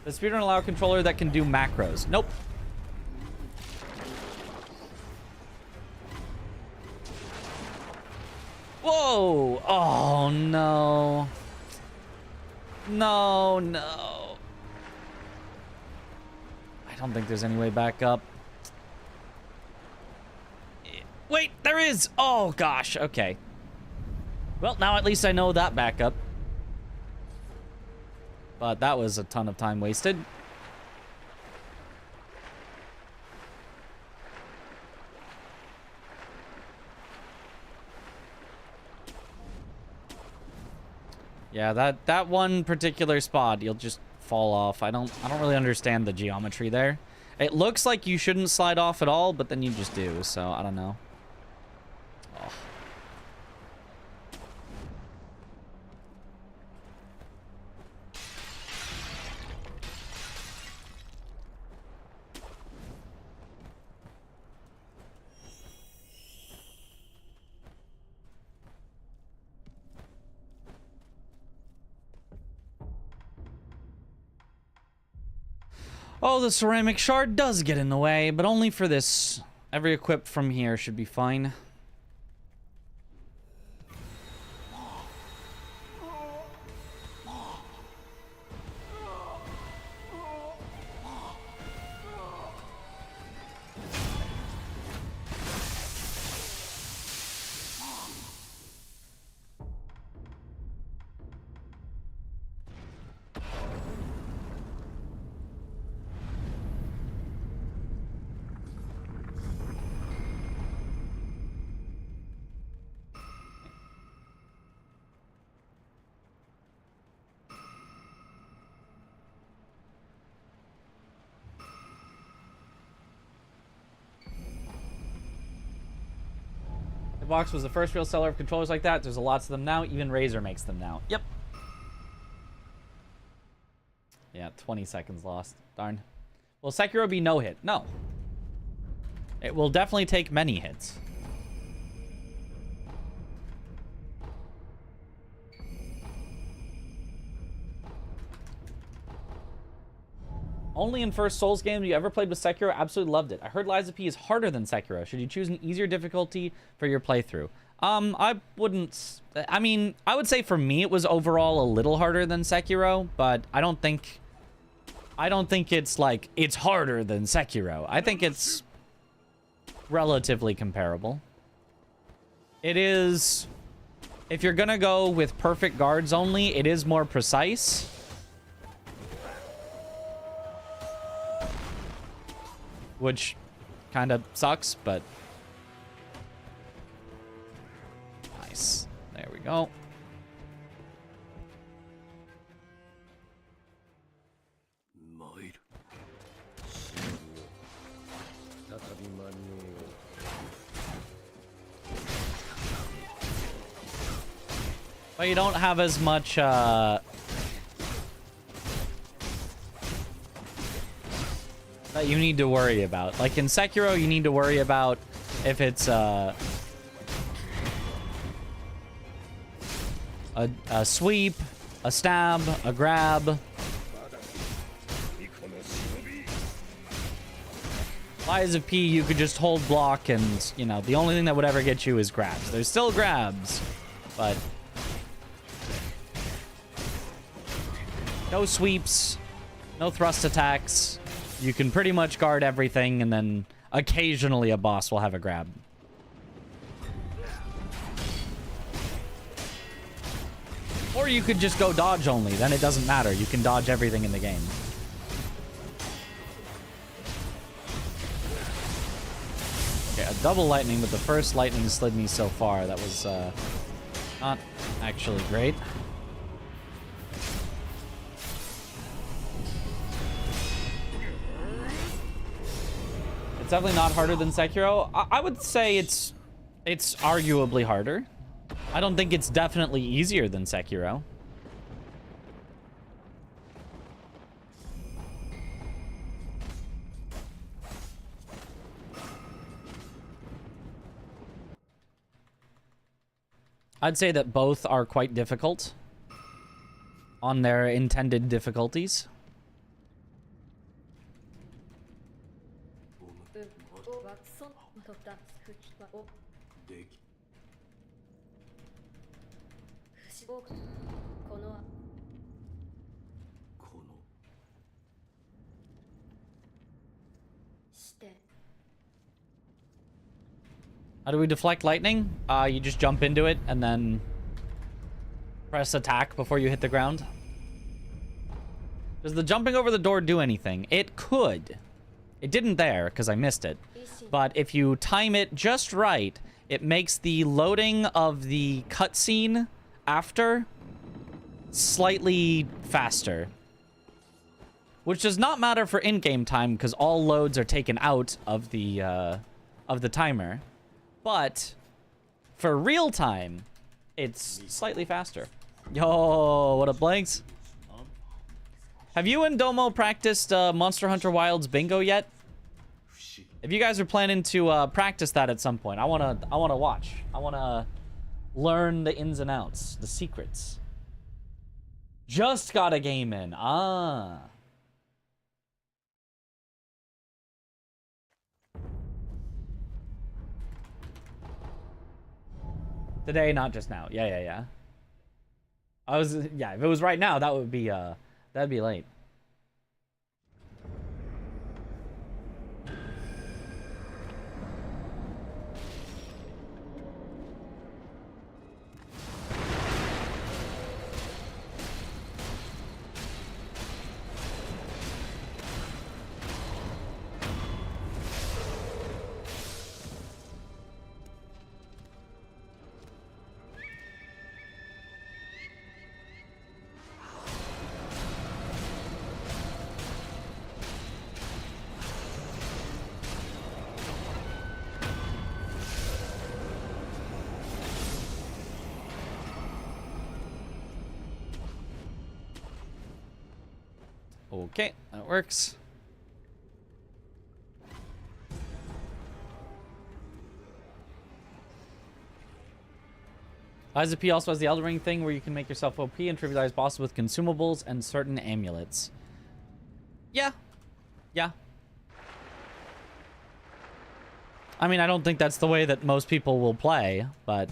Does speedrun allow a controller that can do macros? Nope. Whoa! Oh, no. No, no. I don't think there's any way back up. Wait, there is! Oh, gosh. Okay. Well, now at least I know that backup. But that was a ton of time wasted. Yeah, that one particular spot, you'll just fall off. I don't really understand the geometry there. It looks like you shouldn't slide off at all, but then you just do, so I don't know. Oh. Oh, the ceramic shard does get in the way, but only for this. Every equip from here should be fine. The box was the first real seller of controllers like that. There's lots of them now. Even Razer makes them now. Yep. Yeah, 20 seconds lost. Darn. Will Sekiro be no hit? No. It will definitely take many hits. Only in first Souls game you ever played with Sekiro. Absolutely loved it. I heard Lies of P is harder than Sekiro. Should you choose an easier difficulty for your playthrough? I wouldn't... I mean, I would say for me it was overall a little harder than Sekiro, but I don't think it's like, it's harder than Sekiro. I think it's relatively comparable. It is... If you're gonna go with perfect guards only, it is more precise. Which kind of sucks, but... Nice. There we go. But you don't have as much, that you need to worry about. Like in Sekiro, you need to worry about if it's, a sweep, a stab, a grab. Lies of P, you could just hold block and, you know, the only thing that would ever get you is grabs. There's still grabs, but... No sweeps, no thrust attacks. You can pretty much guard everything, and then occasionally a boss will have a grab. Or you could just go dodge only, then it doesn't matter. You can dodge everything in the game. Okay, a double lightning, but the first lightning slid me so far. That was not actually great. It's definitely not harder than Sekiro. I would say it's arguably harder. I don't think it's definitely easier than Sekiro. I'd say that both are quite difficult on their intended difficulties. How do we deflect lightning? You just jump into it and then press attack before you hit the ground. Does the jumping over the door do anything? It could. It didn't there because I missed it. But if you time it just right, it makes the loading of the cutscene after slightly faster. Which does not matter for in-game time because all loads are taken out of the timer. But for real time, it's slightly faster. Yo, what up, Blanks? Have you and Domo practiced Monster Hunter Wilds Bingo yet? If you guys are planning to practice that at some point, I wanna watch. I wanna learn the ins and outs, the secrets. Just got a game in. Ah. Today, not just now. Yeah. Yeah, if it was right now, that would be, that'd be late. Okay, that works. Lies of P also has the Elden Ring thing where you can make yourself OP and trivialize bosses with consumables and certain amulets. Yeah, Yeah. I mean, I don't think that's the way that most people will play, but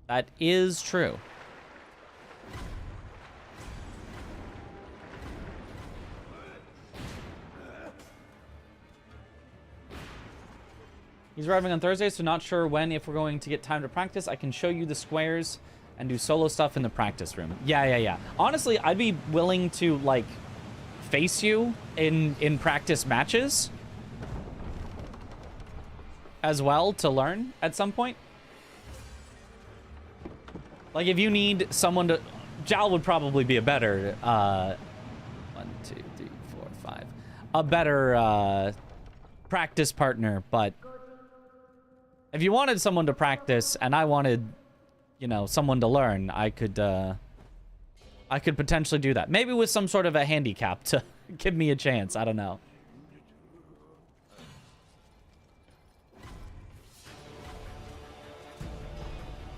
that is true. He's arriving on Thursday, so not sure when, if we're going to get time to practice. I can show you the squares and do solo stuff in the practice room. Yeah. Honestly, I'd be willing to, like, face you in practice matches as well to learn at some point. Like, if you need someone to... Jal would probably be a better... 1, 2, 3, 4, 5. A better practice partner, but... If you wanted someone to practice and I wanted, you know, someone to learn, I could potentially do that. Maybe with some sort of a handicap to give me a chance. I don't know.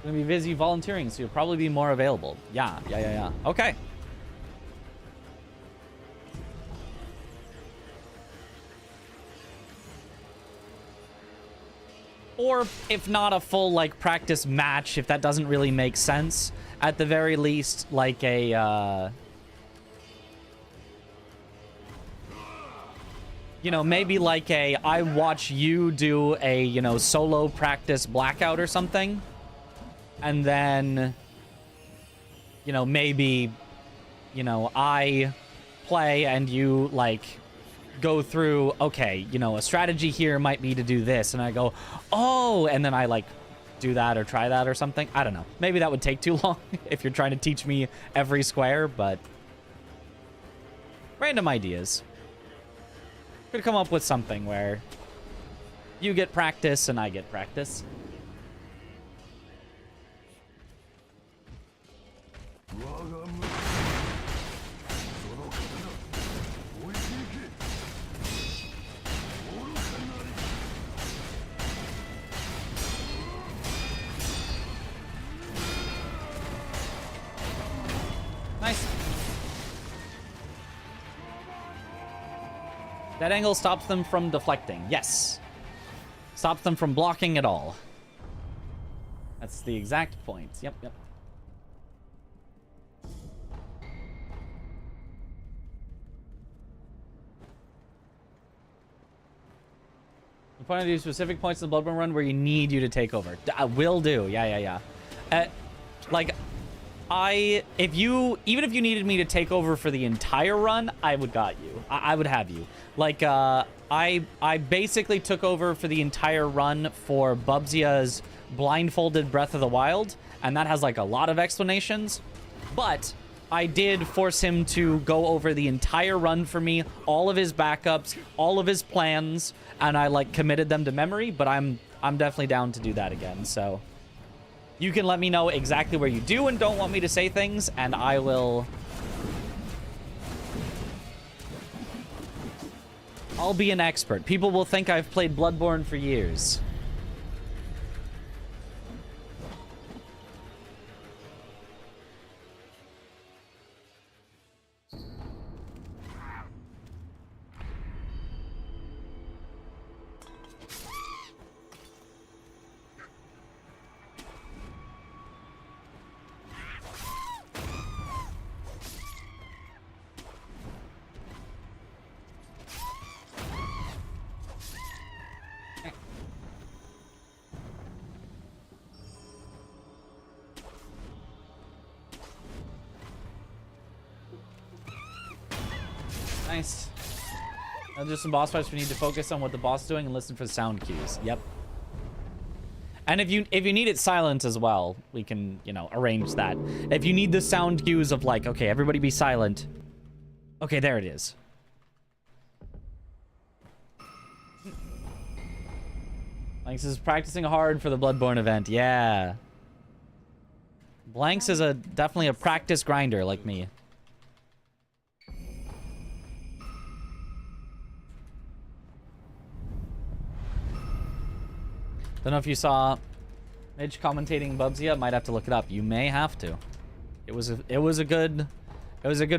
I'm gonna be busy volunteering, so you'll probably be more available. Yeah. Okay. Or if not a full, like, practice match, if that doesn't really make sense, at the very least, like a, you know, maybe like a, I watch you do a, you know, solo practice blackout or something. And then, you know, maybe, you know, I play and you, like... go through, okay, you know, a strategy here might be to do this, and I go, oh, and then I, like, do that or try that or something. I don't know. Maybe that would take too long if you're trying to teach me every square, but random ideas. Could come up with something where you get practice and I get practice. Nice. That angle stops them from deflecting. Yes. Stops them from blocking at all. That's the exact point. Yep. You point to specific points in the Bloodborne run where you need you to take over. Will do. Yeah. Like... even if you needed me to take over for the entire run, I would got you. I would have you. Like, I basically took over for the entire run for Bubzia's blindfolded Breath of the Wild, and that has, like, a lot of explanations. But I did force him to go over the entire run for me, all of his backups, all of his plans, and I, like, committed them to memory, but I'm definitely down to do that again, so... You can let me know exactly where you do and don't want me to say things, and I will... I'll be an expert. People will think I've played Bloodborne for years. Nice. Now just some boss fights we need to focus on what the boss is doing and listen for the sound cues. Yep. And if you need it silent as well, we can, you know, arrange that. If you need the sound cues of like, okay, everybody be silent. Okay, there it is. Blanks is practicing hard for the Bloodborne event. Yeah. Blanks is definitely a practice grinder like me. Don't know if you saw Midge commentating Bubzia. Might have to look it up. You may have to. It was a good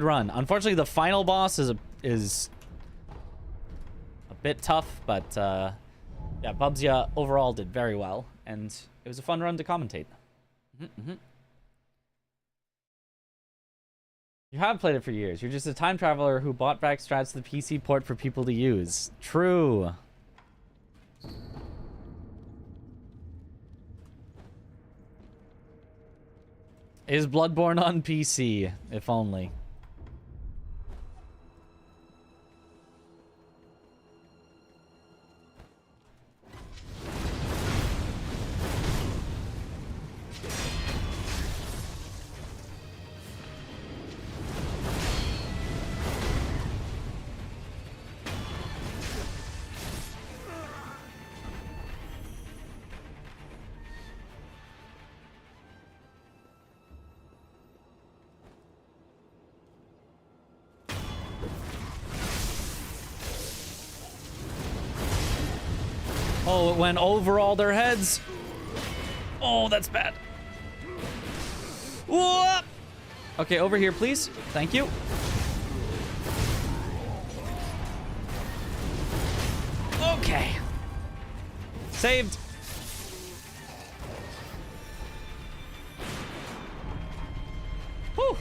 run. Unfortunately, the final boss is bit tough, but yeah, Bubsya overall did very well, and it was a fun run to commentate. You have played it for years. You're just a time traveler who bought back strats to the PC port for people to use. True. Is Bloodborne on PC? If only. Oh, it went over all their heads. Oh, that's bad. Whoop! Okay, over here, please. Thank you. Okay. Saved. Whew.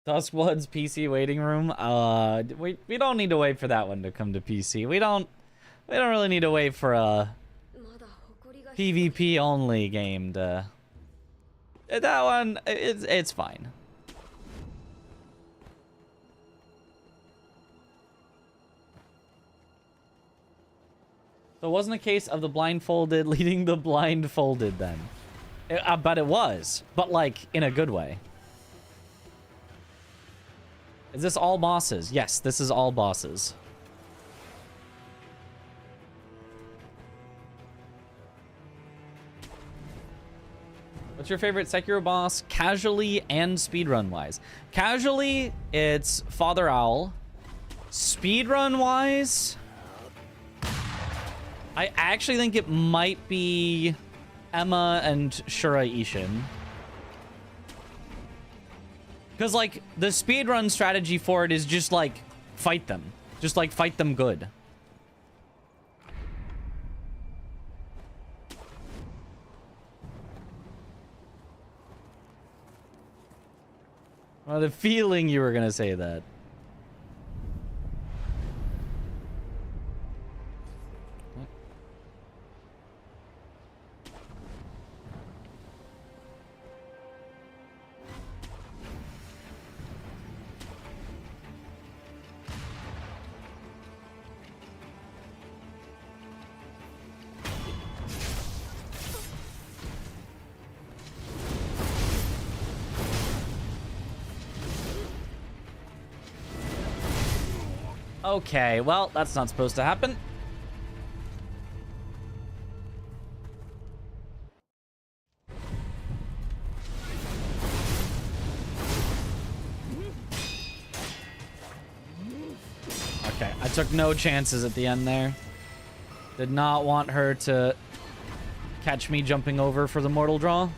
Duskblood's PC waiting room. We don't need to wait for that one to come to PC. We don't really need to wait for a PvP only game to. That one, it's fine. So it wasn't a case of the blindfolded leading the blindfolded then. But it was. But like in a good way. Is this all bosses? Yes, this is all bosses. What's your favorite Sekiro boss, casually and speedrun-wise? Casually, it's Father Owl. Speedrun-wise, I actually think it might be Emma and Shura Isshin. Because, like, the speedrun strategy for it is just, like, fight them. Just, like, fight them good. I had a feeling you were gonna say that. Okay, well, that's not supposed to happen. Okay, I took no chances at the end there. Did not want her to catch me jumping over for the mortal draw.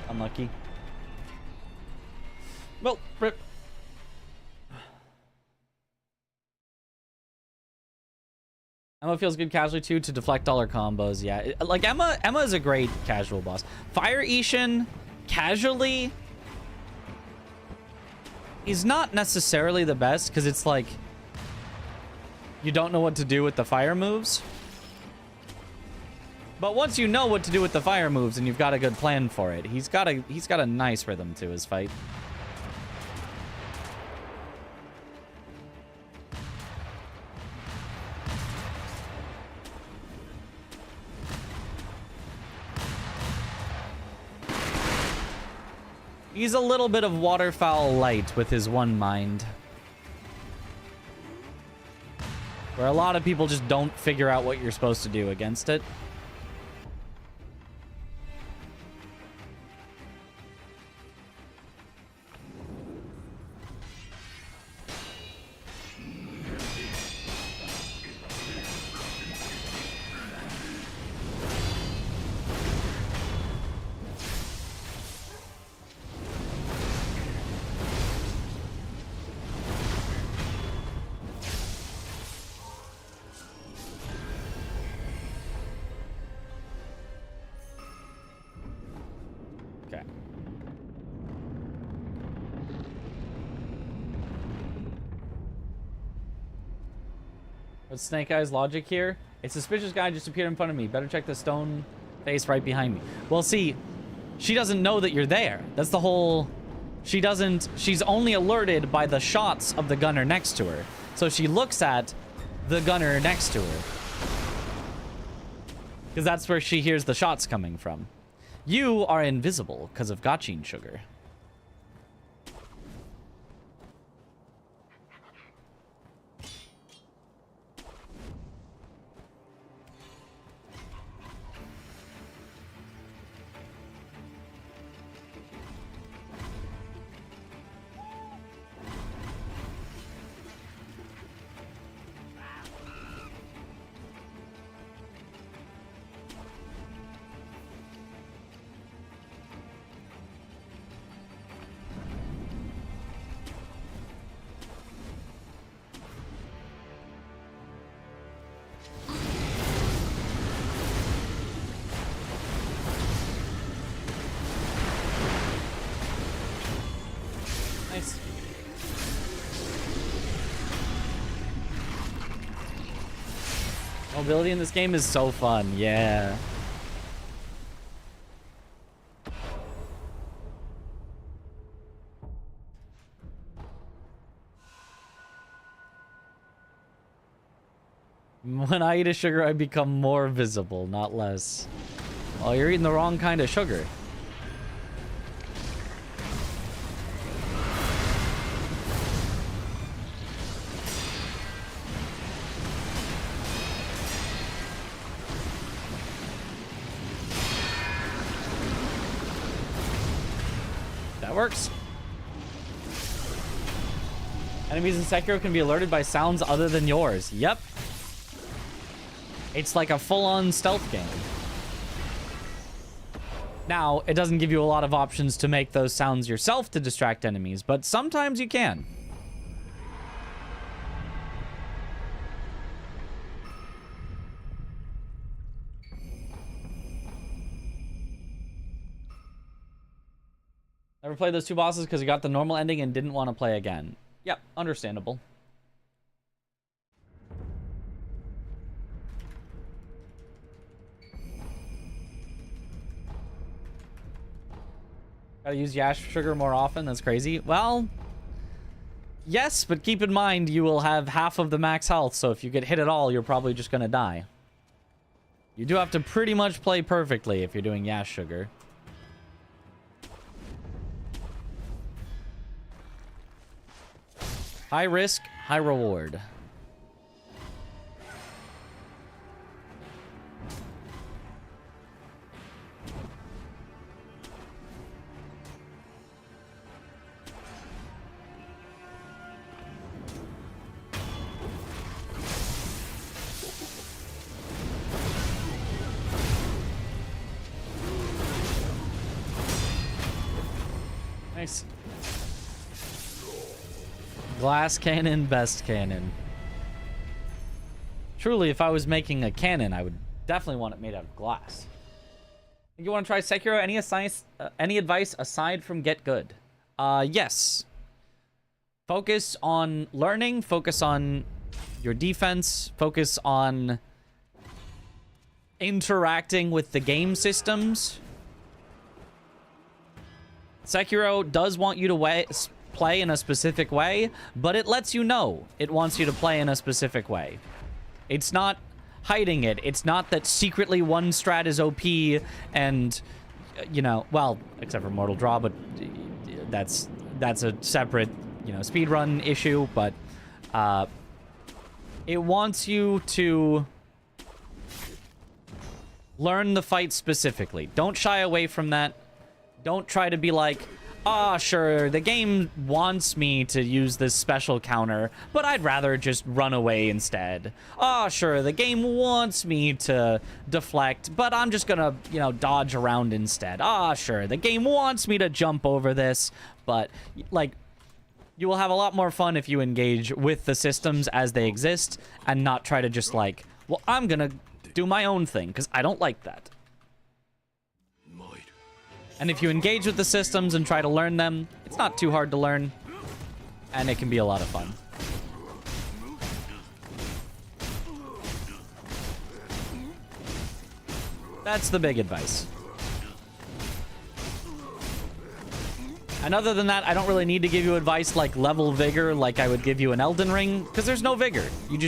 Unlucky. Well, rip. Emma feels good casually too to deflect all her combos. Yeah, like Emma is a great casual boss. Fire Isshin casually is not necessarily the best because it's like you don't know what to do with the fire moves. But once you know what to do with the fire moves and you've got a good plan for it, he's got a nice rhythm to his fight. He's a little bit of waterfowl light with his one mind. Where a lot of people just don't figure out what you're supposed to do against it. But Snake Eyes logic here? A suspicious guy just appeared in front of me. Better check the stone face right behind me. Well, see, she doesn't know that you're there. That's the whole... She's only alerted by the shots of the gunner next to her. So she looks at the gunner next to her. Because that's where she hears the shots coming from. You are invisible because of Gachin sugar. Nice. Mobility in this game is so fun, yeah. When I eat a sugar, I become more visible, not less. Oh, you're eating the wrong kind of sugar. That works. Enemies in Sekiro can be alerted by sounds other than yours. Yep. It's like a full-on stealth game. Now, it doesn't give you a lot of options to make those sounds yourself to distract enemies, but sometimes you can. Never played those two bosses because you got the normal ending and didn't want to play again. Yep, understandable. Gotta use Yash sugar more often? That's crazy. Well, yes, but keep in mind you will have half of the max health, so if you get hit at all, you're probably just gonna die. You do have to pretty much play perfectly if you're doing Yash sugar. High risk, high reward. Nice. Glass cannon, best cannon. Truly, if I was making a cannon, I would definitely want it made out of glass. You want to try Sekiro? Any advice aside from get good? Yes. Focus on learning. Focus on your defense. Focus on interacting with the game systems. Sekiro does want you to play in a specific way, but it lets you know it wants you to play in a specific way. It's not hiding it. It's not that secretly one strat is OP and, you know, well, except for Mortal Draw, but that's a separate, you know, speedrun issue, but it wants you to learn the fight specifically. Don't shy away from that. Don't try to be like, ah, sure, the game wants me to use this special counter, but I'd rather just run away instead. Ah, sure, the game wants me to deflect, but I'm just gonna, you know, dodge around instead. Ah, sure, the game wants me to jump over this, but, like, you will have a lot more fun if you engage with the systems as they exist and not try to just, like, well, I'm gonna do my own thing, because I don't like that. And if you engage with the systems and try to learn them, it's not too hard to learn, and it can be a lot of fun. That's the big advice. And other than that, I don't really need to give you advice like level vigor like I would give you an Elden Ring, because there's no vigor. You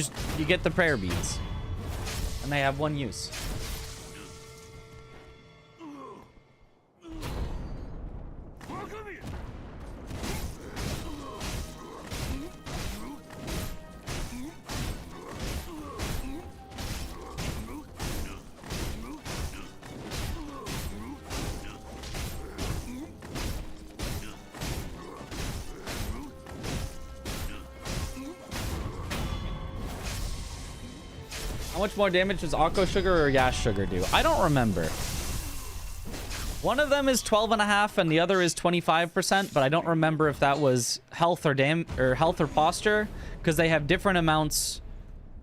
get the prayer beads. And they have one use. How much more damage does Akko Sugar or Yash Sugar do? I don't remember. One of them is 12.5 and the other is 25%, but I don't remember if that was health or health or posture, because they have different amounts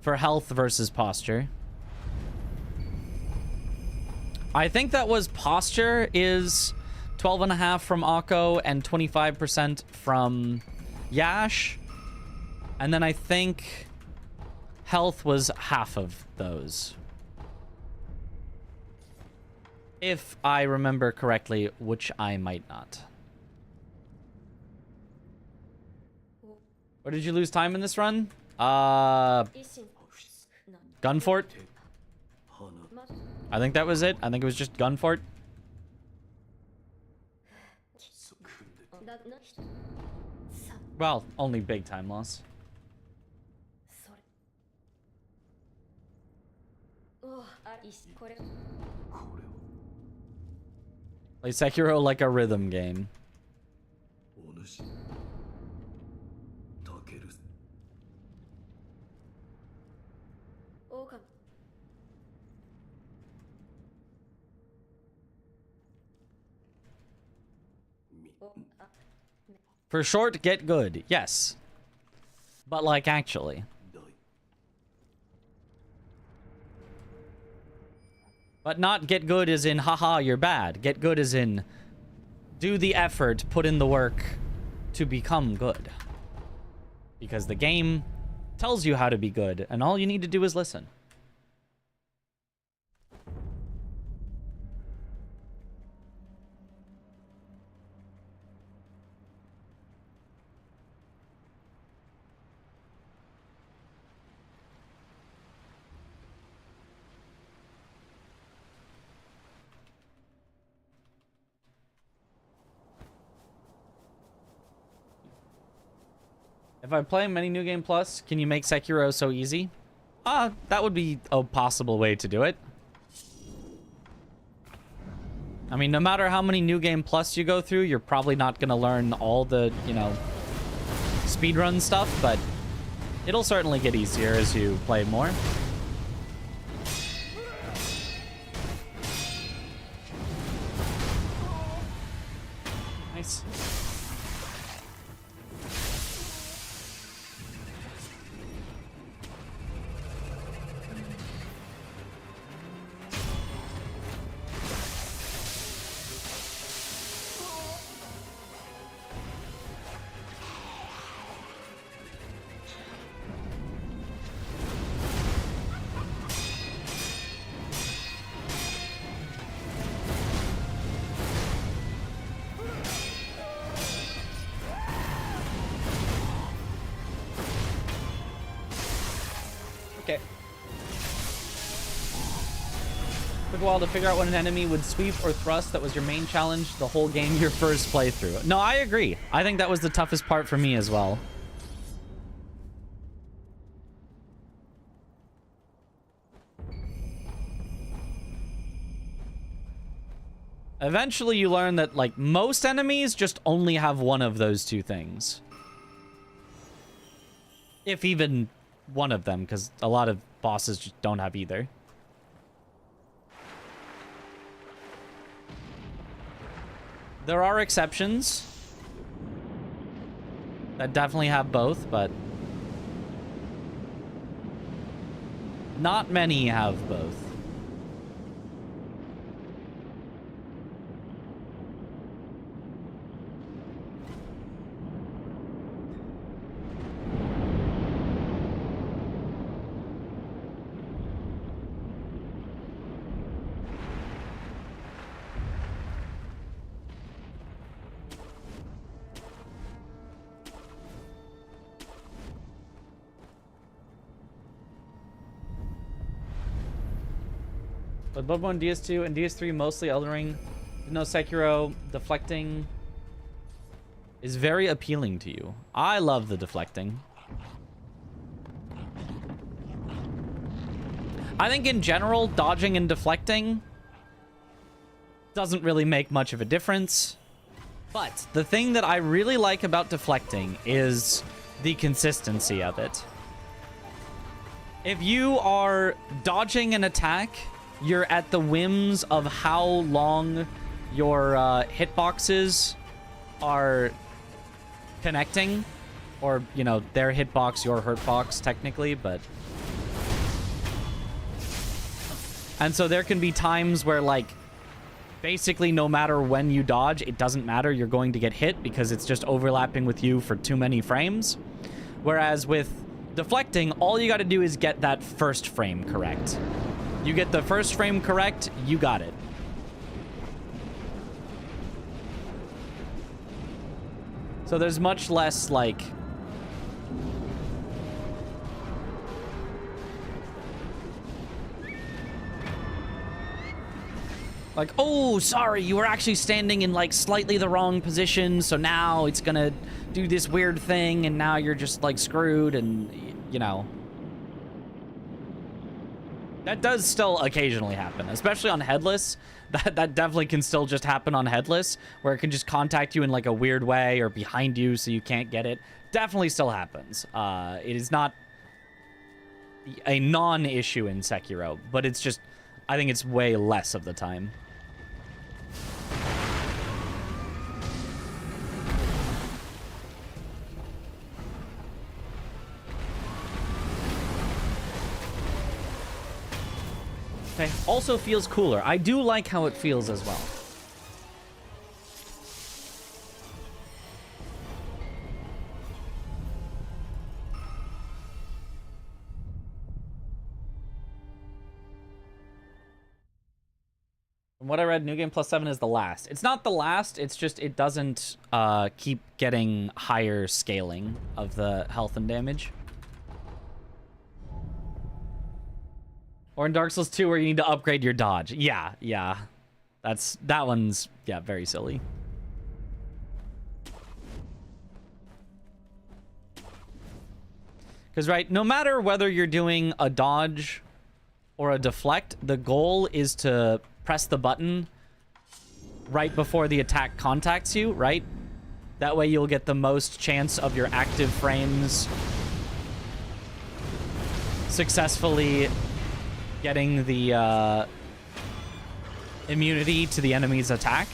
for health versus posture. I think that was posture is 12.5 from Akko and 25% from Yash. And then I think health was half of those. If I remember correctly, which I might not. Where did you lose time in this run? Gunfort? I think that was it. I think it was just Gunfort. Well, only big time loss. Play Sekiro like a rhythm game. For short, get good. Yes. But like actually. But not get good as in, haha, you're bad. Get good as in, do the effort, put in the work to become good. Because the game tells you how to be good, and all you need to do is listen. If I play Many New Game Plus, can you make Sekiro so easy? That would be a possible way to do it. I mean, no matter how many New Game Plus you go through, you're probably not going to learn all the, you know, speedrun stuff, but it'll certainly get easier as you play more. Nice. Okay. Took a while to figure out when an enemy would sweep or thrust. That was your main challenge the whole game, your first playthrough. No, I agree. I think that was the toughest part for me as well. Eventually you learn that, like, most enemies just only have one of those two things. If even one of them, because a lot of bosses just don't have either. There are exceptions that definitely have both, but not many have both. But Bloodborne DS2 and DS3 mostly Elden Ring. No, Sekiro deflecting is very appealing to you. I love the deflecting. I think in general, dodging and deflecting doesn't really make much of a difference. But the thing that I really like about deflecting is the consistency of it. If you are dodging an attack, you're at the whims of how long your hitboxes are connecting. Or, you know, their hitbox, your hurtbox, technically, but... And so there can be times where, like, basically no matter when you dodge, it doesn't matter, you're going to get hit because it's just overlapping with you for too many frames. Whereas with deflecting, all you gotta do is get that first frame correct. You get the first frame correct, you got it. So there's much less, like... Like, oh, sorry, you were actually standing in, like, slightly the wrong position, so now it's gonna do this weird thing, and now you're just, like, screwed, and, you know. That does still occasionally happen, especially on Headless. That definitely can still just happen on Headless, where it can just contact you in, like, a weird way, or behind you so you can't get it. Definitely still happens. It is not a non-issue in Sekiro, but it's just, I think it's way less of the time. Okay, also feels cooler. I do like how it feels as well. From what I read, New Game Plus 7 is the last. It's not the last, it's just it doesn't keep getting higher scaling of the health and damage. Or in Dark Souls 2 where you need to upgrade your dodge. Yeah. That one's, yeah, very silly. Because, right, no matter whether you're doing a dodge or a deflect, the goal is to press the button right before the attack contacts you, right? That way you'll get the most chance of your active frames successfully getting the immunity to the enemy's attack.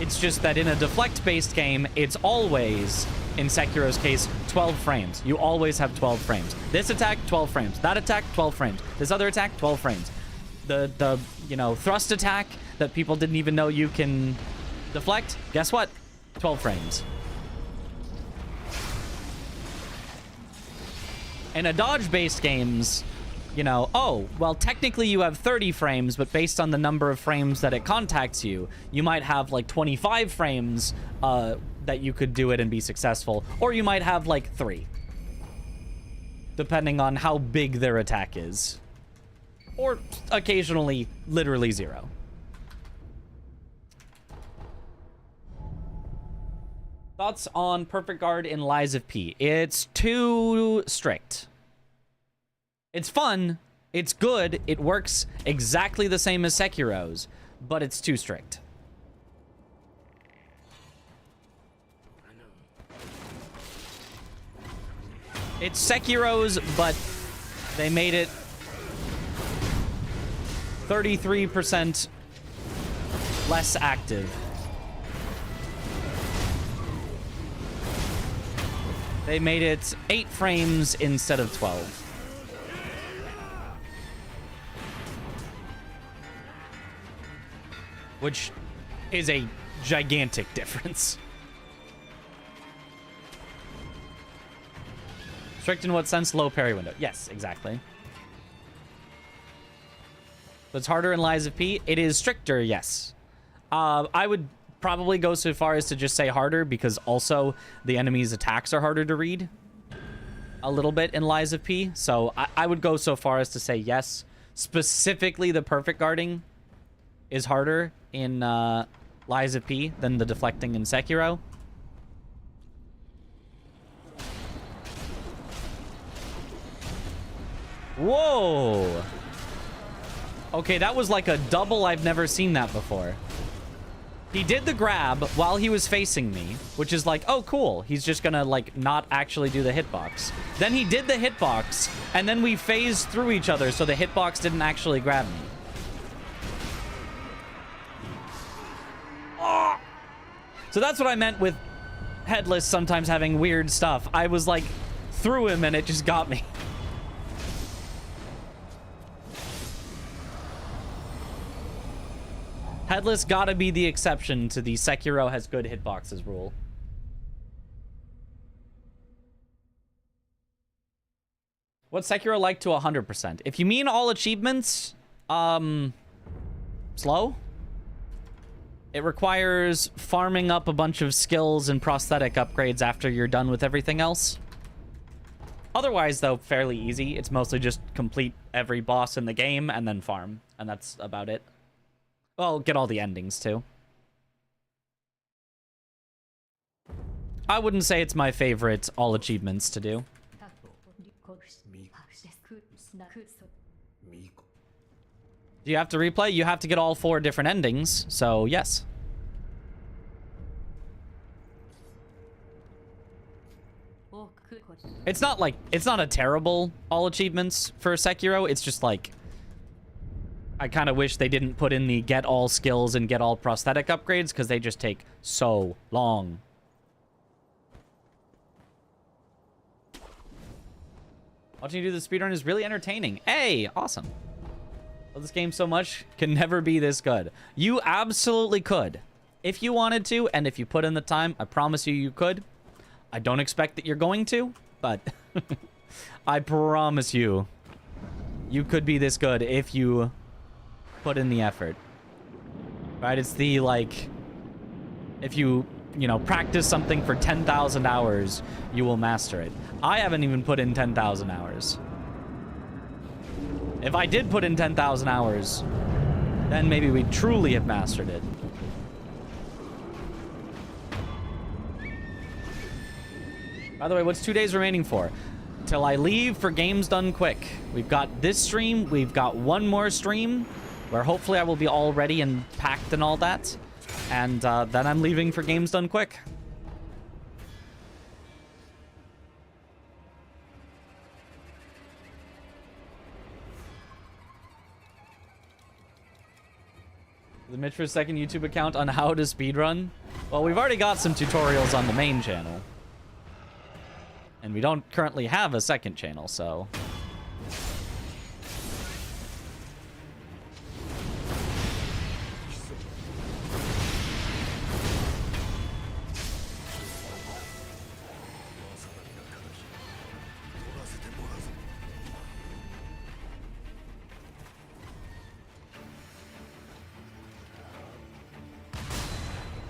It's just that in a deflect-based game, it's always, in Sekiro's case, 12 frames. You always have 12 frames. This attack, 12 frames. That attack, 12 frames. This other attack, 12 frames. The you know, thrust attack that people didn't even know you can deflect, guess what? 12 frames. In a dodge-based games, you know, oh, well, technically you have 30 frames, but based on the number of frames that it contacts you, you might have, like, 25 frames that you could do it and be successful. Or you might have, like, 3. Depending on how big their attack is. Or, occasionally, literally 0. Thoughts on Perfect Guard in Lies of P? It's too strict. It's fun, it's good, it works exactly the same as Sekiro's, but it's too strict. It's Sekiro's, but they made it 33% less active. They made it 8 frames instead of 12. Which is a gigantic difference. Strict in what sense? Low parry window. Yes, exactly. So it's harder in Lies of P. It is stricter, yes. I would probably go so far as to just say harder because also the enemy's attacks are harder to read. a little bit in Lies of P, so I would go so far as to say yes. Specifically, the perfect guarding is harder in Lies of P than the deflecting in Sekiro. Whoa! Okay, that was like a double. I've never seen that before. He did the grab while he was facing me, which is like, oh, cool. He's just gonna, like, not actually do the hitbox. Then he did the hitbox, and then we phased through each other, so the hitbox didn't actually grab me. Oh! So that's what I meant with Headless sometimes having weird stuff. I was, like, through him, and it just got me. Headless gotta be the exception to the Sekiro has good hitboxes rule. What's Sekiro like to 100%? If you mean all achievements, slow. It requires farming up a bunch of skills and prosthetic upgrades after you're done with everything else. Otherwise, though, fairly easy. It's mostly just complete every boss in the game and then farm, and that's about it. Well, get all the endings, too. I wouldn't say it's my favorite all achievements to do. Do you have to replay? You have to get all 4 different endings, so yes. It's not like, it's not a terrible all achievements for Sekiro. It's just like, I kind of wish they didn't put in the get all skills and get all prosthetic upgrades because they just take so long. Watching you do the speedrun is really entertaining. Hey, awesome. Love this game so much. Can never be this good. You absolutely could. If you wanted to, and if you put in the time, I promise you, you could. I don't expect that you're going to, but I promise you, you could be this good if you put in the effort. Right? It's the, like, if you know, practice something for 10,000 hours, you will master it. I haven't even put in 10,000 hours. If I did put in 10,000 hours, then maybe we'd truly have mastered it. By the way, what's 2 days remaining for? Till I leave for Games Done Quick. We've got this stream. We've got one more stream where hopefully I will be all ready and packed and all that. And then I'm leaving for Games Done Quick. The Mitra's second YouTube account on how to speedrun? Well, we've already got some tutorials on the main channel. And we don't currently have a second channel, so...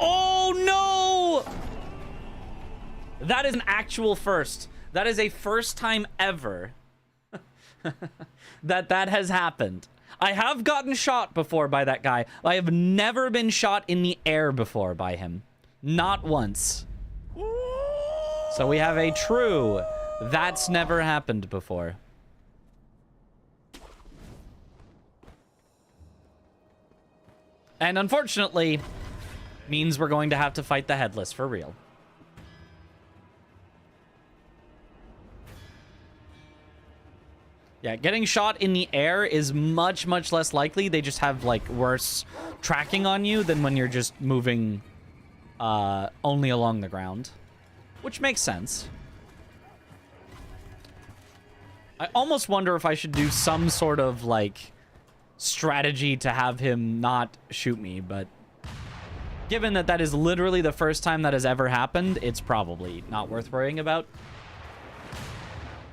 Oh, no! That is an actual first. That is a first time ever that has happened. I have gotten shot before by that guy. I have never been shot in the air before by him. Not once. So we have a true that's never happened before. And unfortunately, means we're going to have to fight the Headless for real. Yeah, getting shot in the air is much, much less likely. They just have, like, worse tracking on you than when you're just moving only along the ground. Which makes sense. I almost wonder if I should do some sort of, like, strategy to have him not shoot me, but given that that is literally the first time that has ever happened, it's probably not worth worrying about.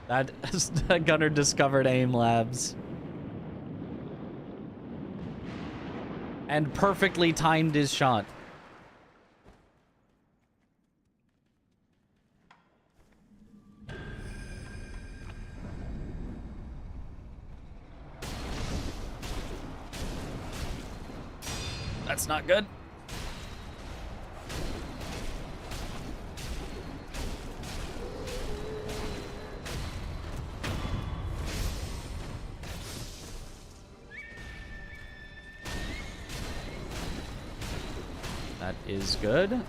That Gunner discovered aim labs. And perfectly timed his shot. That's not good. That is good.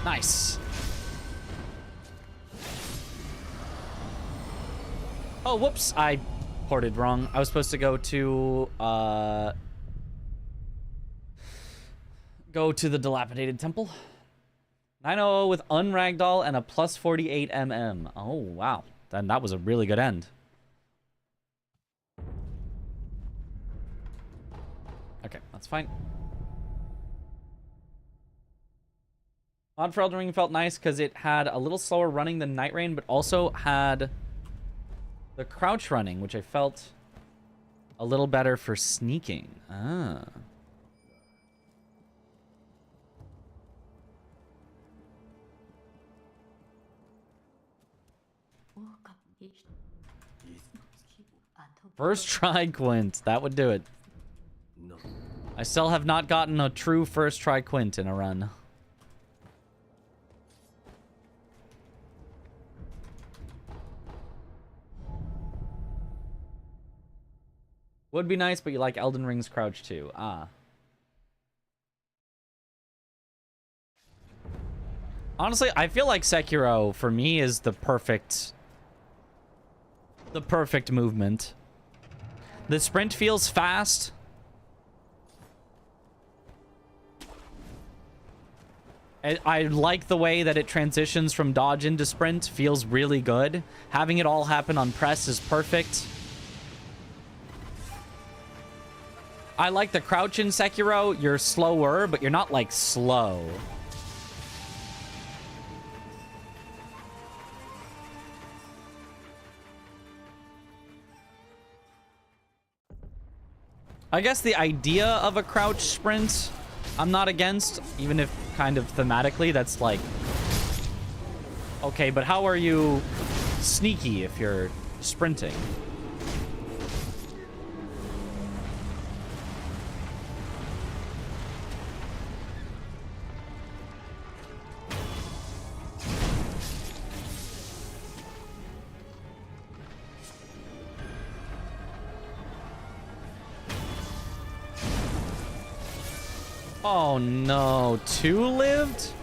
Nice. Oh, whoops. I ported wrong. I was supposed to go to the dilapidated temple. 900 with unragdoll and a plus 48 mm. Oh, wow. Then that was a really good end. Okay, that's fine. Mod for Elden Ring felt nice because it had a little slower running than Night Rain, but also had the crouch running, which I felt a little better for sneaking. Ah. First try Quint. That would do it. I still have not gotten a true first try Quint in a run. Would be nice, but you like Elden Ring's crouch too. Ah. Honestly, I feel like Sekiro, for me, is the perfect movement. The sprint feels fast. I like the way that it transitions from dodge into sprint. Feels really good. Having it all happen on press is perfect. I like the crouch in Sekiro. You're slower, but you're not, like, slow. I guess the idea of a crouch sprint, I'm not against, even if kind of thematically that's like, okay, but how are you sneaky if you're sprinting? Oh no, 2 lived?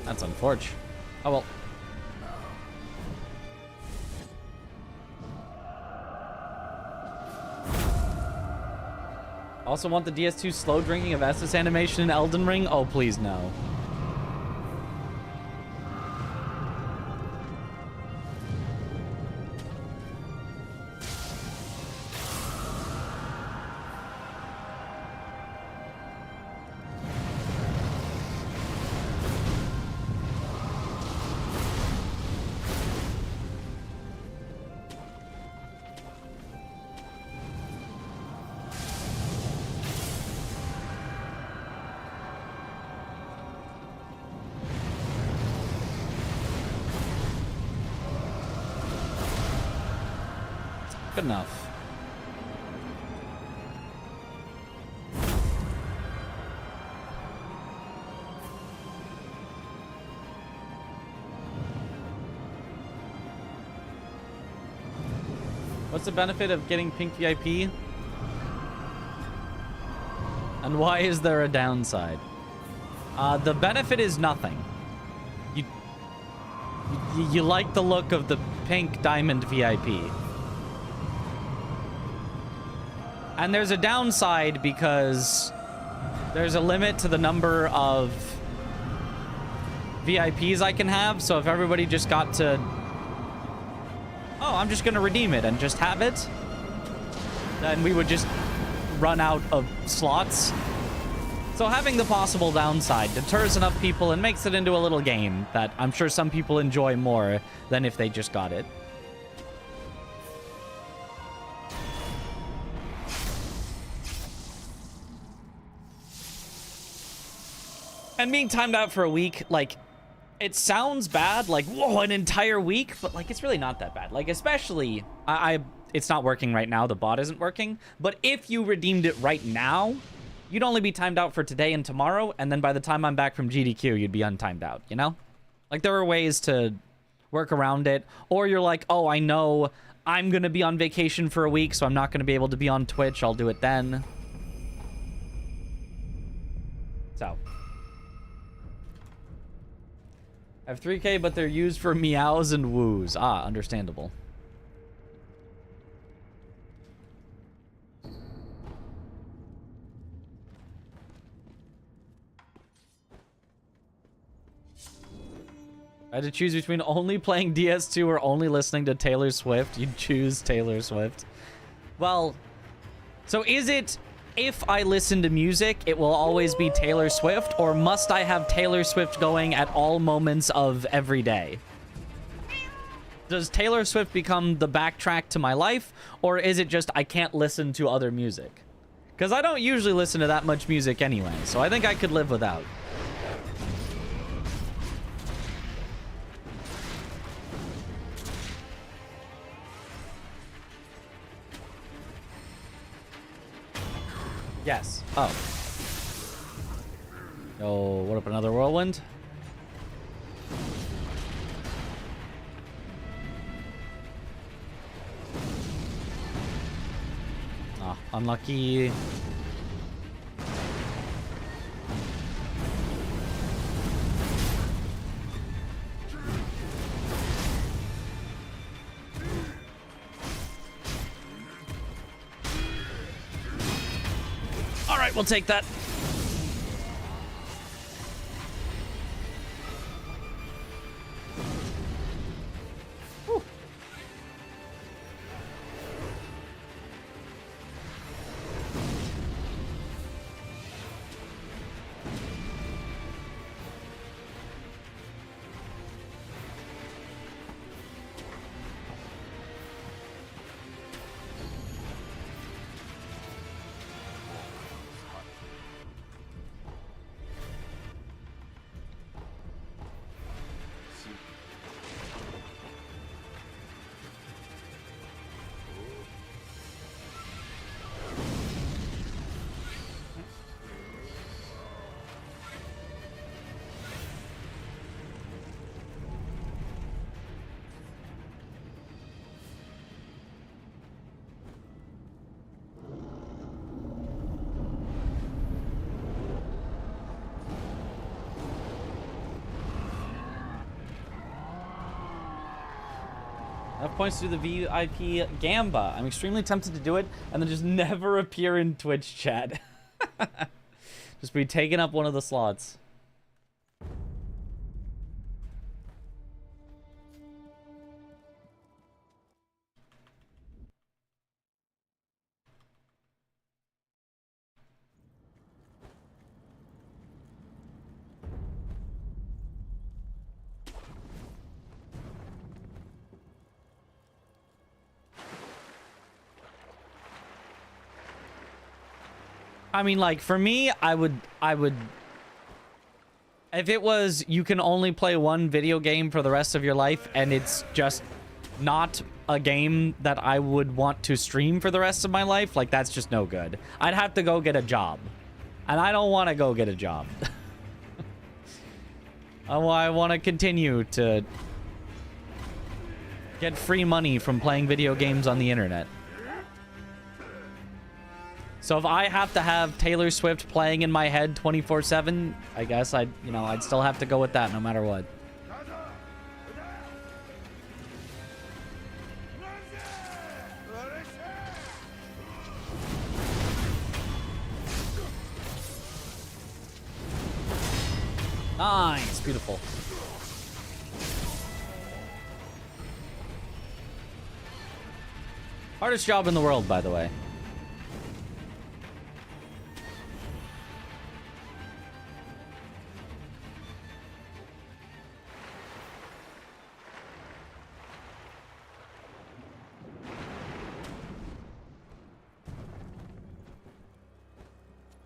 That's unfortunate. Oh well. Also want the DS2 slow drinking of Estus animation in Elden Ring? Oh, please no. Good enough. What's the benefit of getting pink VIP? And why is there a downside? The benefit is nothing. You like the look of the pink diamond VIP. And there's a downside because there's a limit to the number of VIPs I can have. So if everybody just got to, oh, I'm just going to redeem it and just have it, then we would just run out of slots. So having the possible downside deters enough people and makes it into a little game that I'm sure some people enjoy more than if they just got it. And being timed out for a week, like, It sounds bad, like, whoa, an entire week, but, like, it's really not that bad. Like, especially, it's not working right now, the bot isn't working, but if you redeemed it right now, you'd only be timed out for today and tomorrow, and then by the time I'm back from GDQ, you'd be untimed out, you know? Like, there are ways to work around it, or you're like, oh, I know I'm gonna be on vacation for a week, so I'm not gonna be able to be on Twitch, I'll do it then. So. I have 3K, but they're used for meows and woos. Ah, understandable. I had to choose between only playing DS2 or only listening to Taylor Swift. You'd choose Taylor Swift. Well, so is it, if I listen to music, it will always be Taylor Swift, or must I have Taylor Swift going at all moments of every day? Does Taylor Swift become the backtrack to my life, or is it just I can't listen to other music? Because I don't usually listen to that much music anyway, so I think I could live without. Yes. Oh. Oh, what up, another whirlwind? Ah, unlucky. All right, we'll take that. Whew. Enough points to do the VIP Gamba. I'm extremely tempted to do it and then just never appear in Twitch chat. Just be taking up one of the slots. I mean, like, for me, I would, if it was, you can only play one video game for the rest of your life, and it's just not a game that I would want to stream for the rest of my life, like, that's just no good. I'd have to go get a job. And I don't want to go get a job. I want to continue to get free money from playing video games on the internet. So if I have to have Taylor Swift playing in my head 24/7, I guess I'd still have to go with that no matter what. Nice, beautiful. Hardest job in the world, by the way.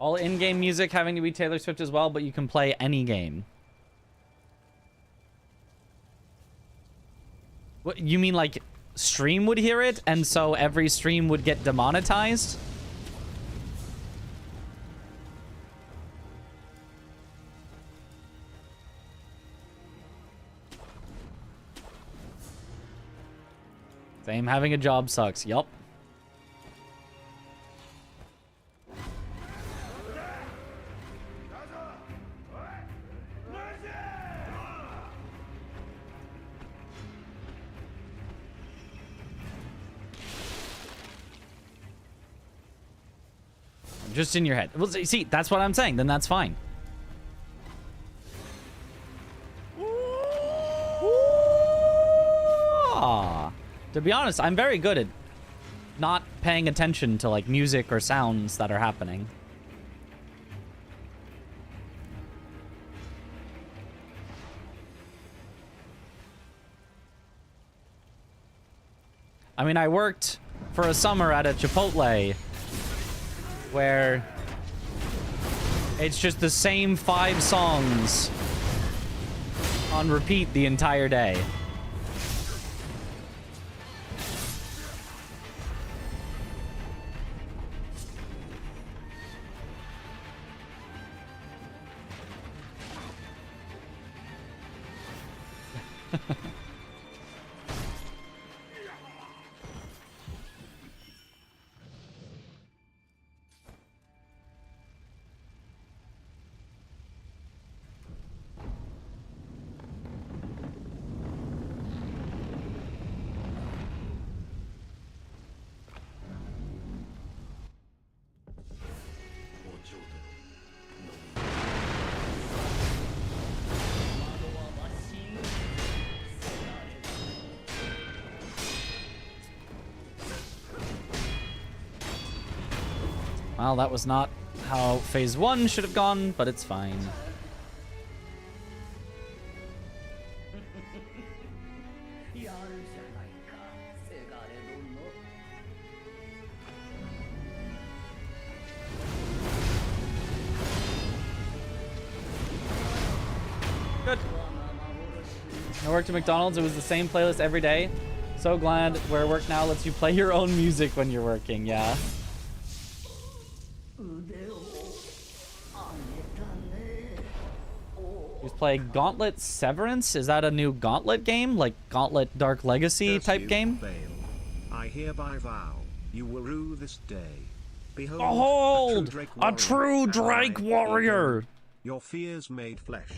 All in-game music having to be Taylor Swift as well, but you can play any game. you mean like stream would hear it, and so every stream would get demonetized? Same, having a job sucks. Yup. Just in your head. Well, see, that's what I'm saying. Then that's fine. To be honest, I'm very good at not paying attention to like music or sounds that are happening. I mean, I worked for a summer at a Chipotle where it's just the same 5 songs on repeat the entire day. Well, that was not how phase 1 should have gone, but it's fine. Good. I worked at McDonald's. It was the same playlist every day. So glad where I work now lets you play your own music when you're working. Yeah. Just play Gauntlet Severance? Is that a new Gauntlet game? Like Gauntlet Dark Legacy type game? Fail. I hereby vow you will rue this day. Behold! A true Drake warrior! Your fears made flesh.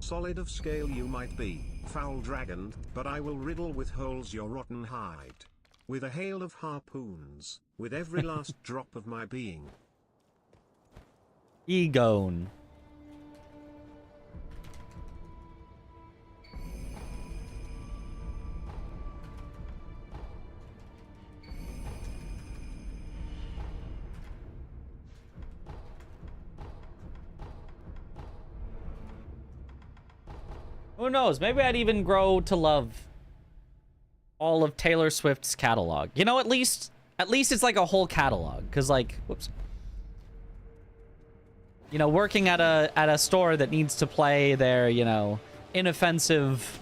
Solid of scale you might be, foul dragon, but I will riddle with holes your rotten hide. With a hail of harpoons, with every last drop of my being. Egone. Who knows? Maybe I'd even grow to love all of Taylor Swift's catalog. You know, at least it's like a whole catalog. Cause like, whoops. You know, working at a store that needs to play their, you know, inoffensive,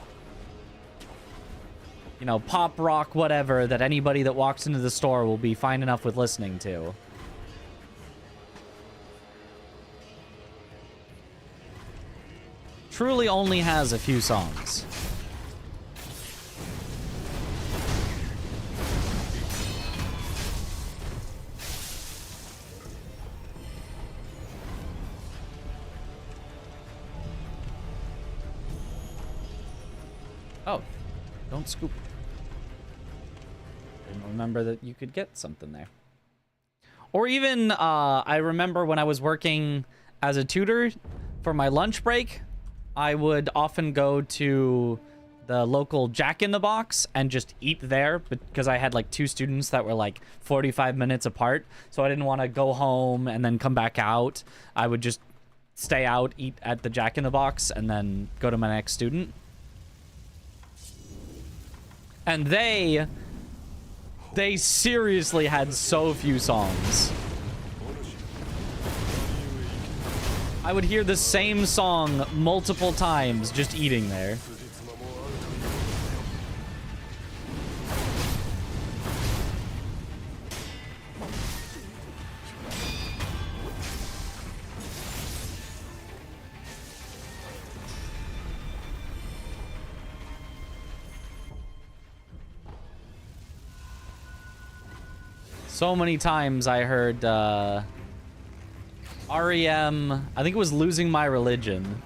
you know, pop rock, whatever, that anybody that walks into the store will be fine enough with listening to. Truly only has a few songs. Oh, don't scoop. Didn't remember that you could get something there. Or even, I remember when I was working as a tutor for my lunch break, I would often go to the local Jack in the Box and just eat there because I had like 2 students that were like 45 minutes apart. So I didn't want to go home and then come back out. I would just stay out, eat at the Jack in the Box, and then go to my next student. And they seriously had so few songs. I would hear the same song multiple times just eating there. So many times I heard REM, I think it was Losing My Religion.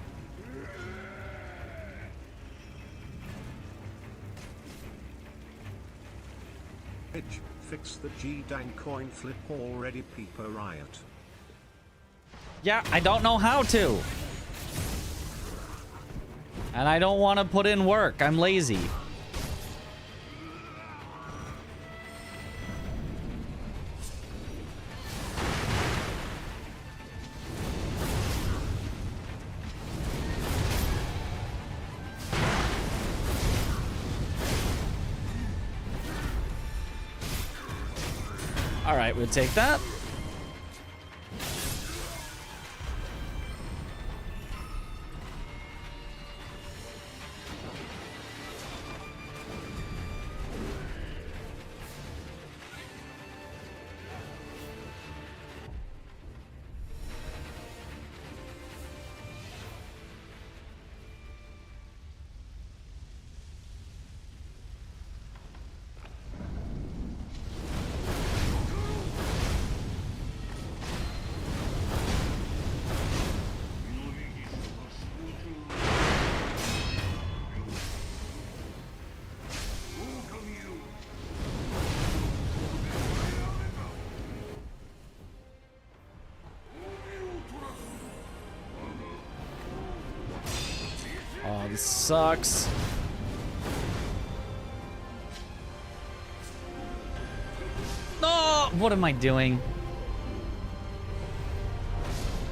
Fix the G-Dang coin flip already, Peeper Riot. Yeah, I don't know how to. And I don't want to put in work. I'm lazy. All right, we'll take that. Oh, this sucks. No! What am I doing?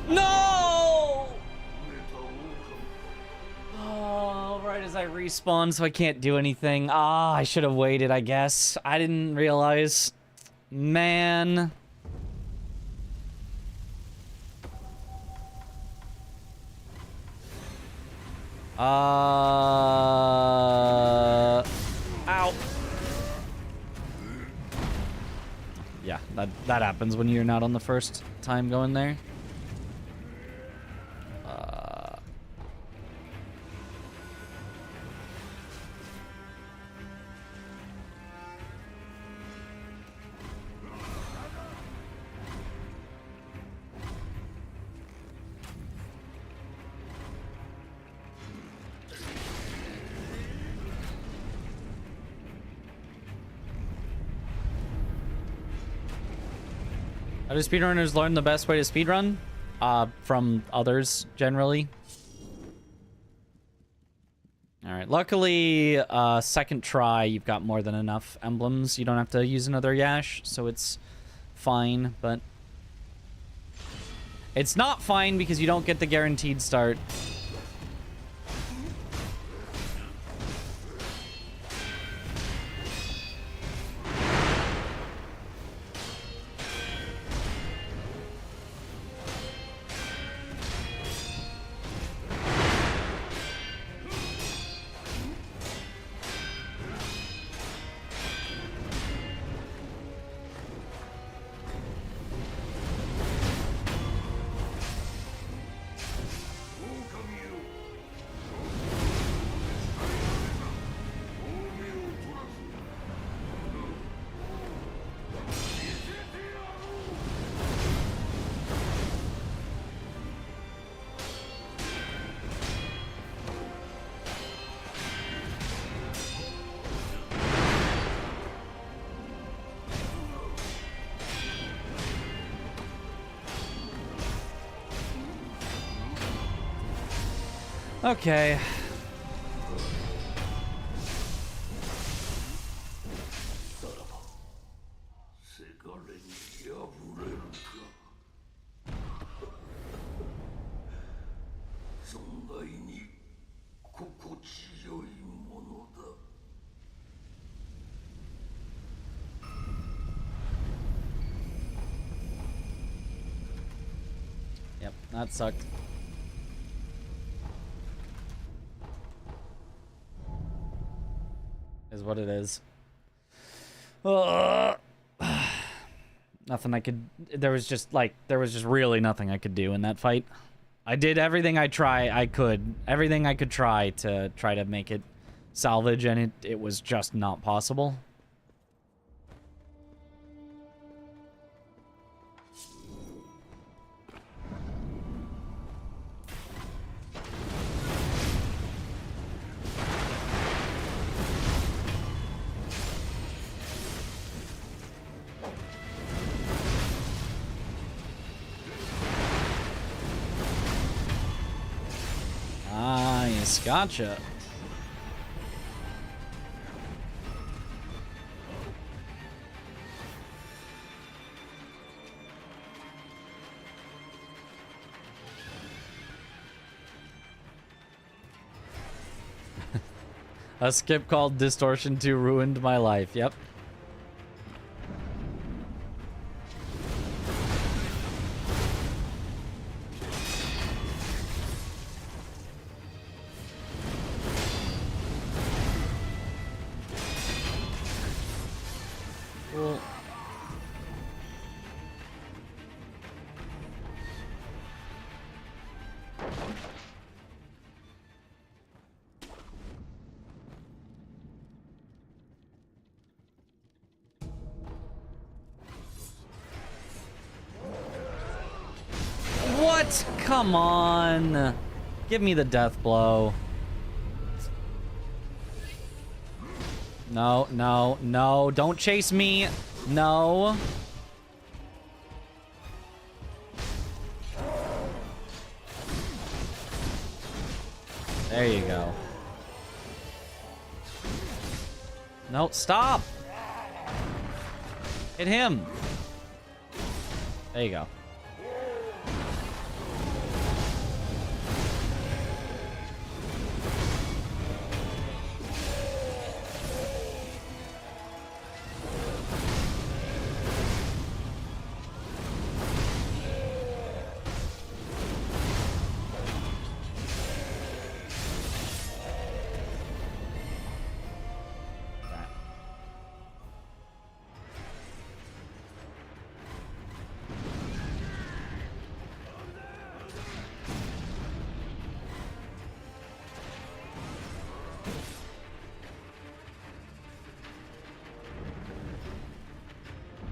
No! Oh, right as I respawn, so I can't do anything. Ah, I should have waited, I guess. I didn't realize. Man. Ow. Yeah, that happens when you're not on the first time going there. How do speedrunners learn the best way to speedrun? From others, generally. Alright, luckily, second try, you've got more than enough emblems. You don't have to use another Yash, so it's fine, but... It's not fine because you don't get the guaranteed start. Okay. Yep, that sucked. Is what it is. Nothing I could... There was just really nothing I could do in that fight. I did everything everything I could try to make it salvage, and it was just not possible. Gotcha. A skip called Distortion 2 ruined my life. Yep. Cool. What? Come on. Give me the death blow. No, no, no. Don't chase me. No. There you go. No, stop. Hit him. There you go.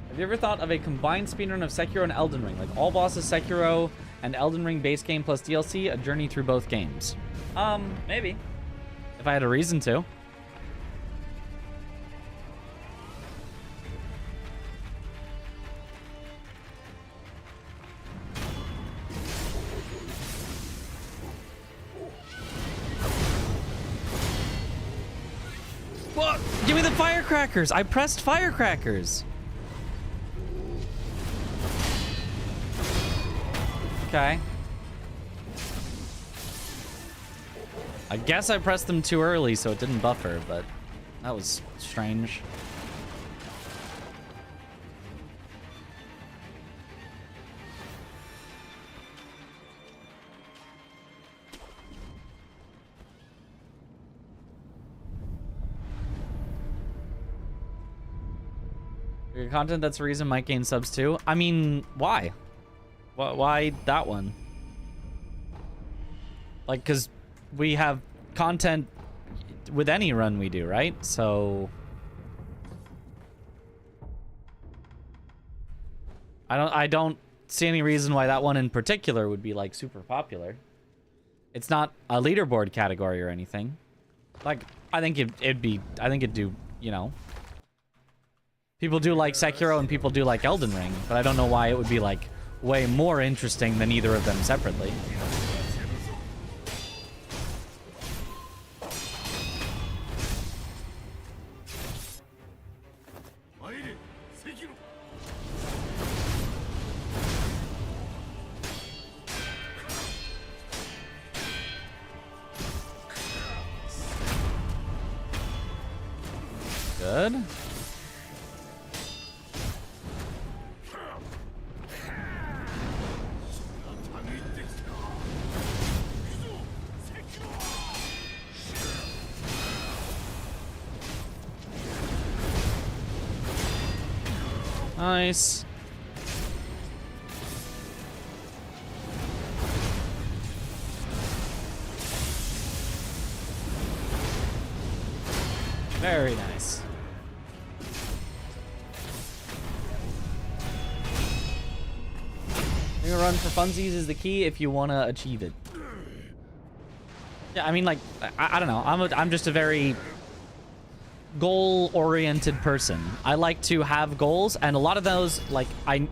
Have you ever thought of a combined speedrun of Sekiro and Elden Ring? Like all bosses Sekiro and Elden Ring base game plus DLC, a journey through both games? Maybe. If I had a reason to. What? Give me the firecrackers! I pressed firecrackers! Okay. I guess I pressed them too early so it didn't buffer, but that was strange. Your content, that's the reason Mike gained subs too. I mean, why? Why that one? Like, because we have content with any run we do, right? So I don't see any reason why that one in particular would be like super popular. It's not a leaderboard category or anything. Like, I think it'd do, you know. People do like Sekiro and people do like Elden Ring, but I don't know why it would be like way more interesting than either of them separately. Good. Nice. Very nice. Doing a run for funsies is the key if you want to achieve it. Yeah, I mean, like, I don't know. I'm just a very goal-oriented person. I like to have goals, and a lot of those, like, I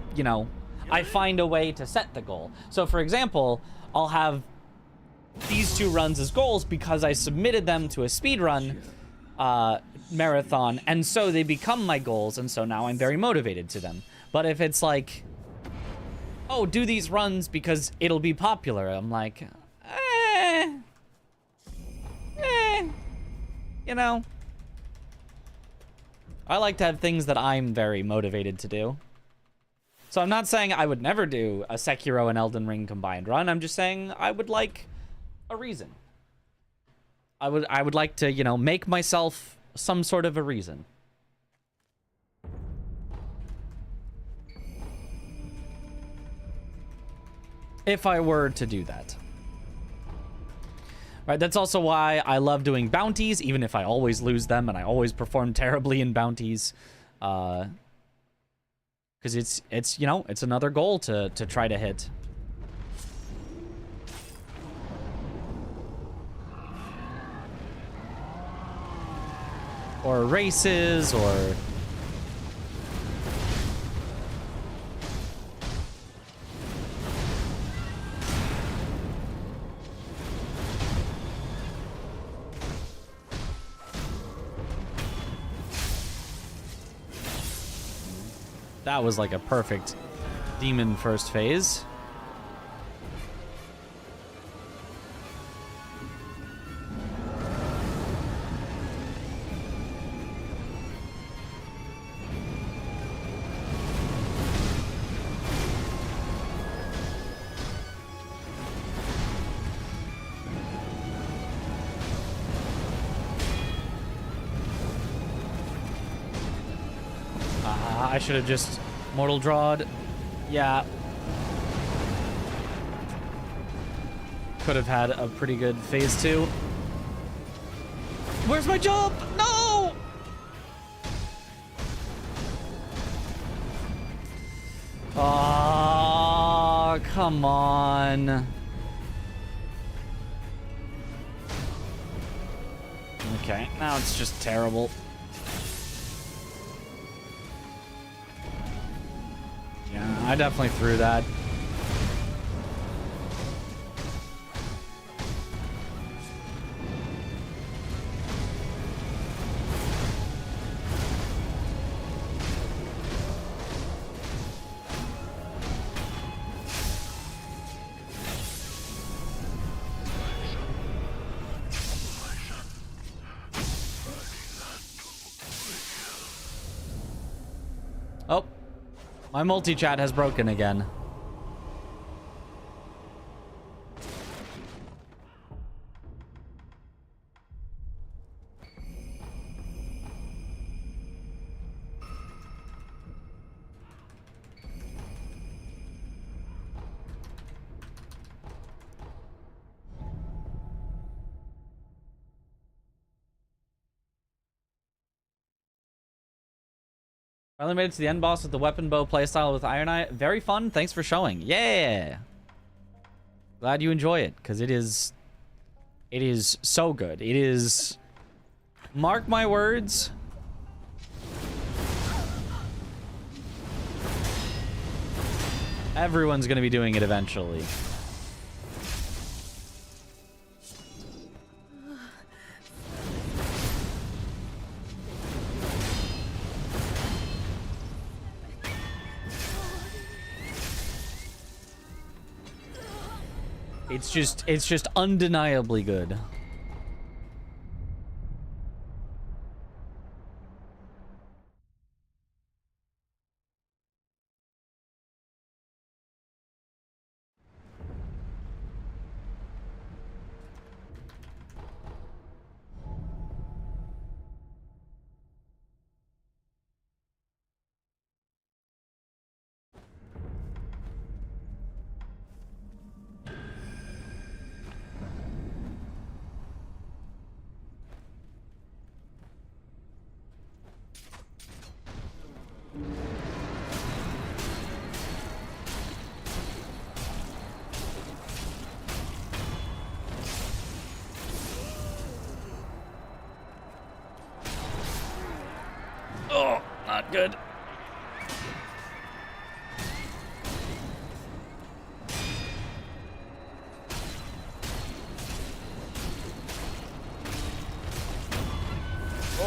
find a way to set the goal. So, for example, I'll have these 2 runs as goals because I submitted them to a speedrun marathon, and so they become my goals, and so now I'm very motivated to them. But if it's like, oh, do these runs because it'll be popular, I'm like, you know. I like to have things that I'm very motivated to do. So I'm not saying I would never do a Sekiro and Elden Ring combined run. I'm just saying I would like a reason. I would like to, you know, make myself some sort of a reason. If I were to do that. Right, that's also why I love doing bounties, even if I always lose them and I always perform terribly in bounties. Because it's you know, it's another goal to try to hit. Or races, or... That was like a perfect demon first phase. I should have just mortal drawed. Yeah. Could have had a pretty good phase 2. Where's my jump? No! Oh, come on. Okay, now it's just terrible. Yeah, I definitely threw that. Oh. My multi-chat has broken again. Finally made it to the end boss with the weapon bow playstyle with Iron Eye. Very fun. Thanks for showing. Yeah. Glad you enjoy it, because it is so good. It is, mark my words, everyone's going to be doing it eventually. It's just undeniably good. Oh, not good.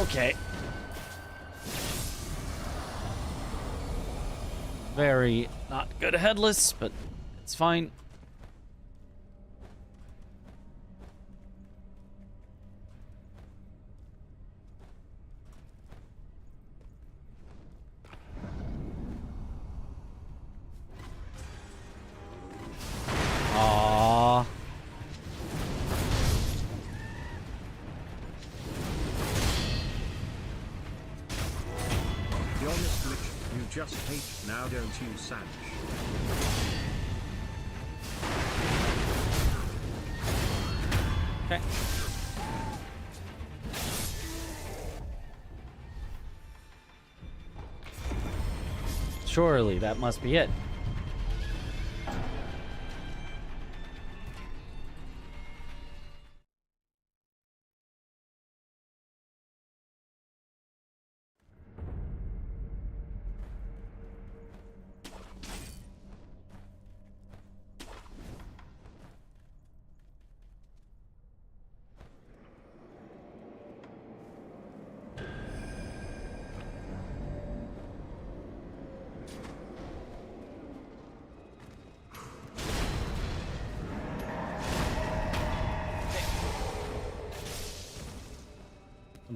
Okay. Very not good headless, but it's fine. Aww. The honest Lich, you just hate now, don't you, Sanch? Okay. Surely that must be it.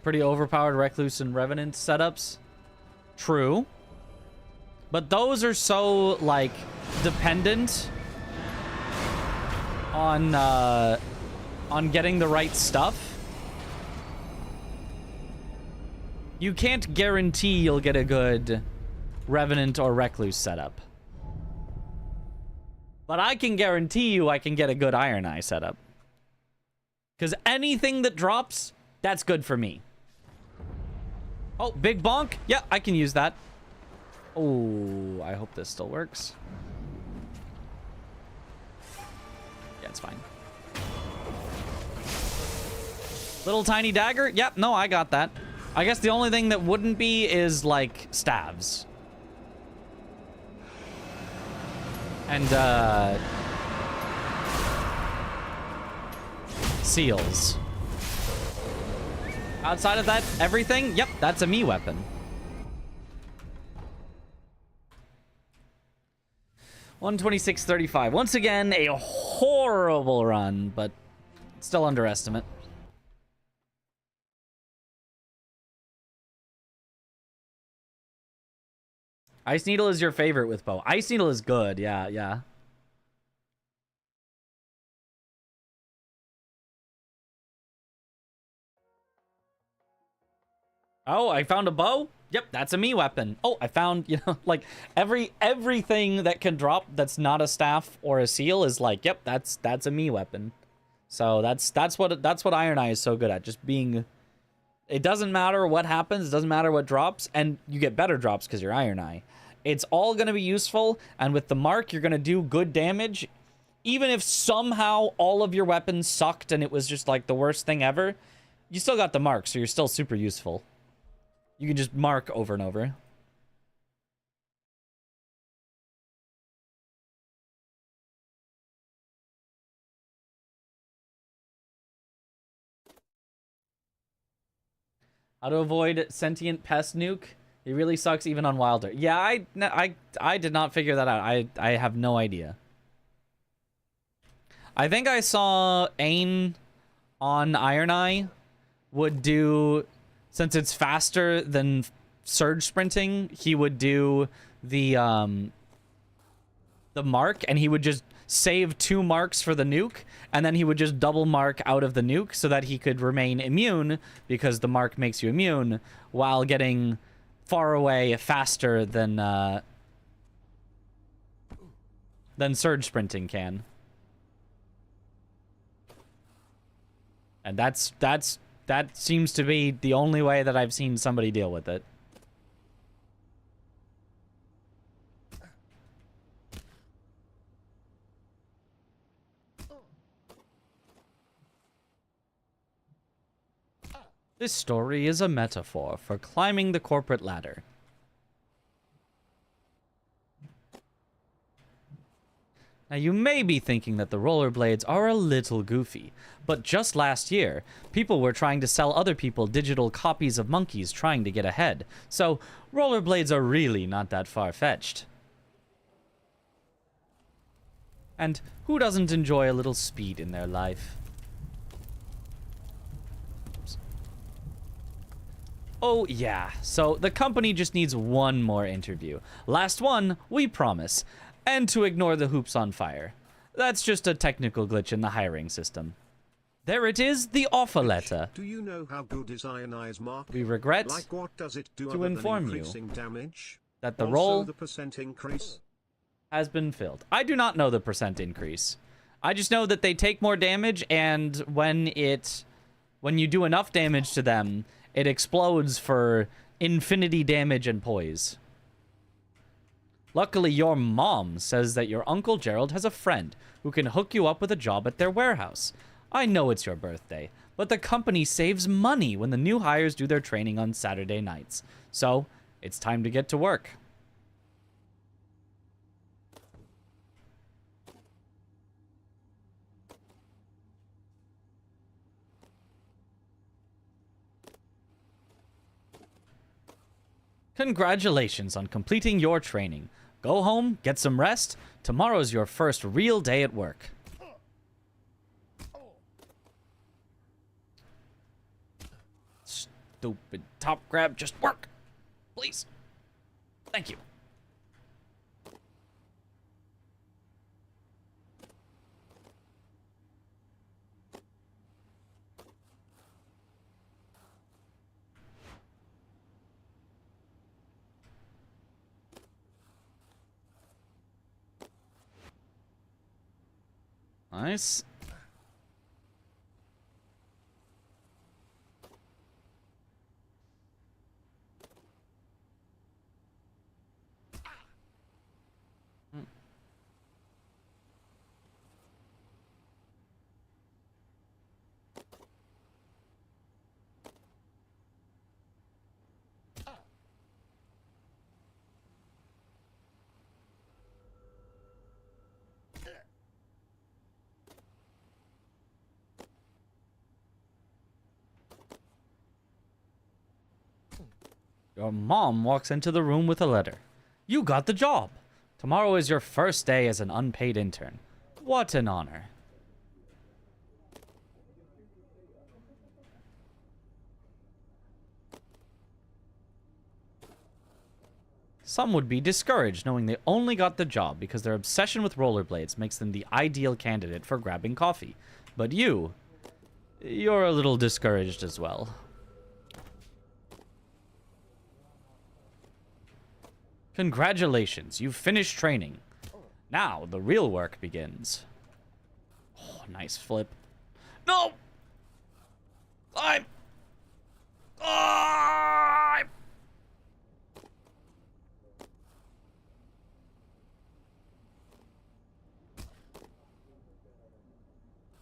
Pretty overpowered Recluse and Revenant setups. True. But those are so, like, dependent on getting the right stuff. You can't guarantee you'll get a good Revenant or Recluse setup. But I can guarantee you I can get a good Iron Eye setup. Because anything that drops, that's good for me. Oh, big bonk. Yeah, I can use that. Oh, I hope this still works. Yeah, it's fine. Little tiny dagger. Yep, no, I got that. I guess the only thing that wouldn't be is, like, staves. And, seals. Outside of that, everything, yep, that's a me weapon. 126.35. Once again, a horrible run, but still underestimate. Ice Needle is your favorite with bow. Ice Needle is good, yeah, yeah. Oh, I found a bow? Yep, that's a me weapon. Oh, I found, you know, like everything that can drop that's not a staff or a seal is like, yep, that's a me weapon. So that's what Iron Eye is so good at, just being, it doesn't matter what happens, it doesn't matter what drops, and you get better drops because you're Iron Eye. It's all going to be useful, and with the mark, you're going to do good damage. Even if somehow all of your weapons sucked and it was just like the worst thing ever, you still got the mark, so you're still super useful. You can just mark over and over. How to avoid sentient pest nuke? It really sucks even on Wilder. Yeah, I did not figure that out. I have no idea. I think I saw Ain on Iron Eye would do, since it's faster than surge sprinting, he would do the mark, and he would just save 2 marks for the nuke, and then he would just double mark out of the nuke so that he could remain immune, because the mark makes you immune, while getting far away faster than surge sprinting can. And that seems to be the only way that I've seen somebody deal with it. This story is a metaphor for climbing the corporate ladder. Now, you may be thinking that the rollerblades are a little goofy, but just last year, people were trying to sell other people digital copies of monkeys trying to get ahead, so rollerblades are really not that far-fetched. And who doesn't enjoy a little speed in their life? Oops. Oh, yeah, so the company just needs one more interview. Last one, we promise. And to ignore the hoops on fire. That's just a technical glitch in the hiring system. There it is, the offer letter. Do you know how good is Ionize Mark? We regret like what does it do to inform you damage? that the Also role the percent increase has been filled. I do not know the percent increase. I just know that they take more damage, and when you do enough damage to them, it explodes for infinity damage and poise. Luckily, your mom says that your Uncle Gerald has a friend who can hook you up with a job at their warehouse. I know it's your birthday, but the company saves money when the new hires do their training on Saturday nights. So, it's time to get to work. Congratulations on completing your training. Go home, get some rest. Tomorrow's your first real day at work. Stupid top grab, just work. Please. Thank you. Nice. Your mom walks into the room with a letter. You got the job. Tomorrow is your first day as an unpaid intern. What an honor. Some would be discouraged knowing they only got the job because their obsession with rollerblades makes them the ideal candidate for grabbing coffee. But you're a little discouraged as well. Congratulations, you've finished training. Now the real work begins. Oh, nice flip. No! I'm...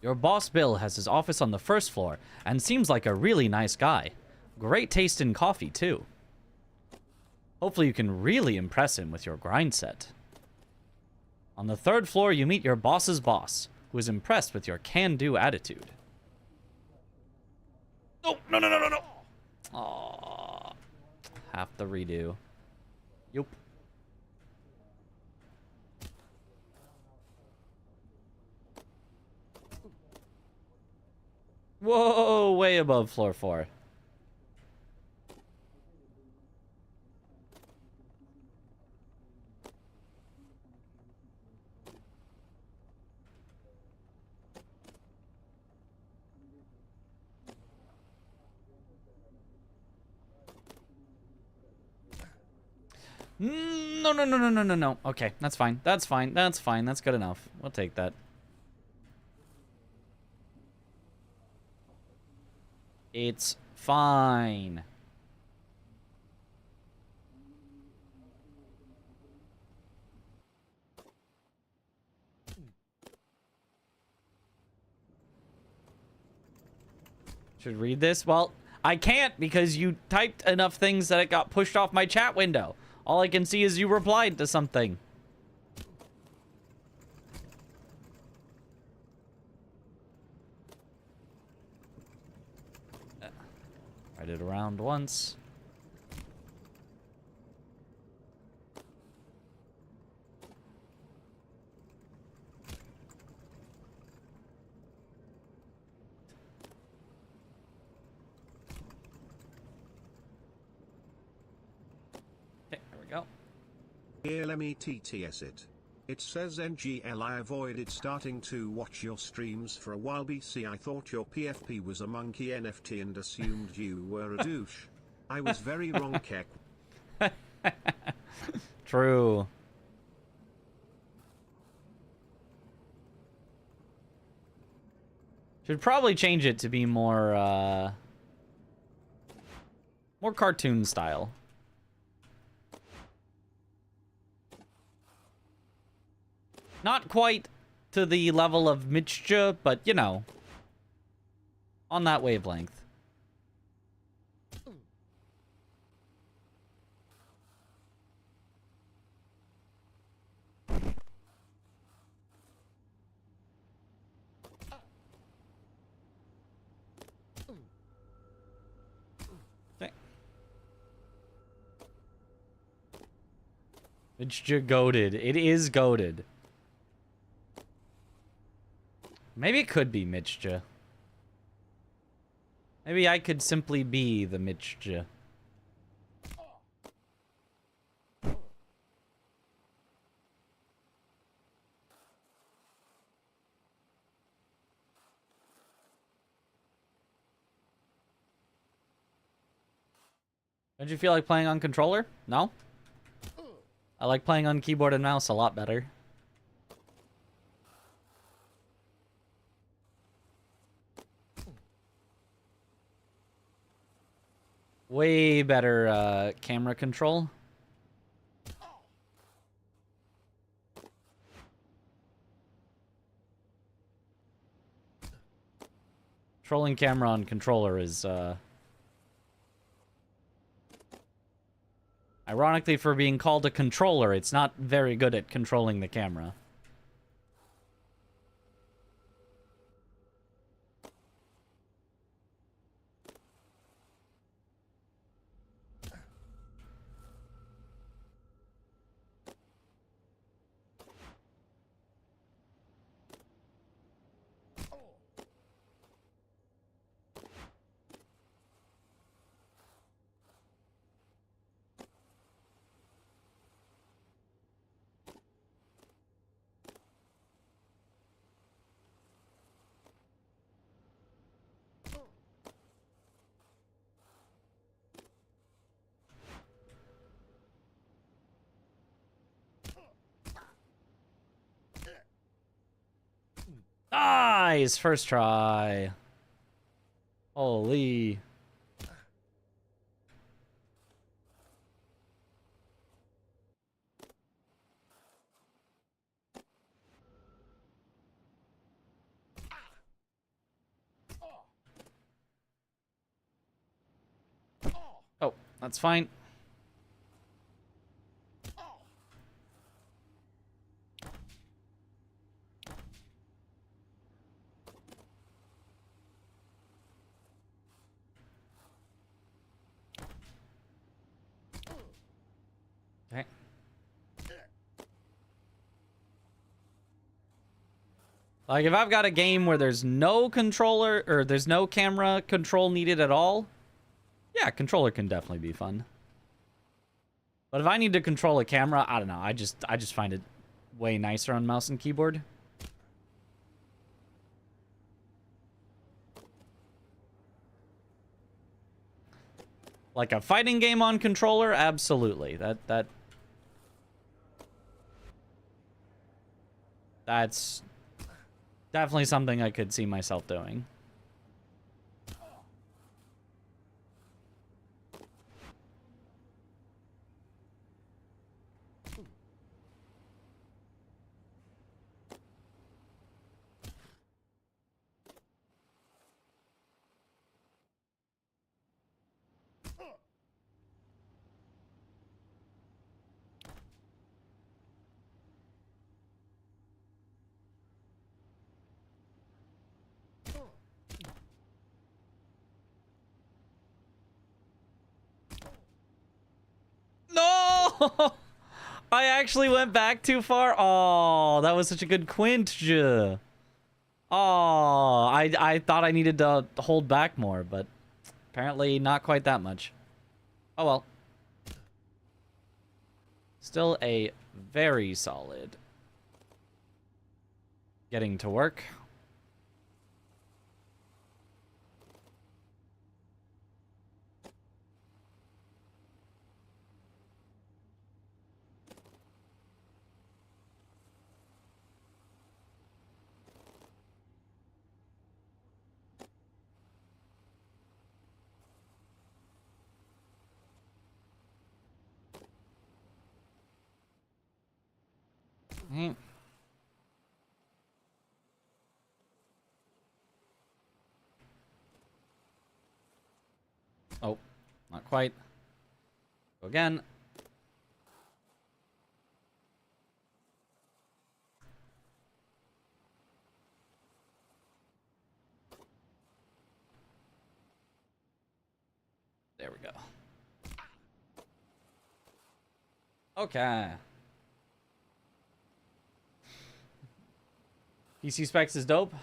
Your boss Bill has his office on the first floor and seems like a really nice guy. Great taste in coffee, too. Hopefully you can really impress him with your grind set. On the third floor, you meet your boss's boss, who is impressed with your can-do attitude. Oh, no, no, no, no, no! Aww. Have to redo. Yup. Whoa, way above floor 4. No, no, no, no, no, no, no. Okay, that's fine. That's fine. That's fine. That's good enough. We'll take that. It's fine. Should read this? Well, I can't because you typed enough things that it got pushed off my chat window. All I can see is you replied to something. Ride it around once. Okay, there we go. Here, let me TTS it. It says NGL, I avoided starting to watch your streams for a while. BC, I thought your PFP was a monkey NFT and assumed you were a douche. I was very wrong, Keck. True. Should probably change it to be more cartoon style. Not quite to the level of Mitchja, but you know, on that wavelength. Okay. Mitchja goated. It is goated. Maybe it could be Mitchja. Maybe I could simply be the Mitchja. Don't you feel like playing on controller? No? I like playing on keyboard and mouse a lot better. Way better camera control. Controlling camera on controller is ironically, for being called a controller, it's not very good at controlling the camera. Nice! First try. Holy. Oh, that's fine. Okay. Like, if I've got a game where there's no controller, or there's no camera control needed at all, yeah, controller can definitely be fun. But if I need to control a camera, I don't know. I just find it way nicer on mouse and keyboard. Like a fighting game on controller, absolutely. That's definitely something I could see myself doing. Oh, I actually went back too far. Oh, that was such a good quint. Oh, I thought I needed to hold back more, but apparently not quite that much. Oh well. Still a very solid getting to work. Mm. Oh, not quite. Go again. There we go. Okay. PC specs is dope.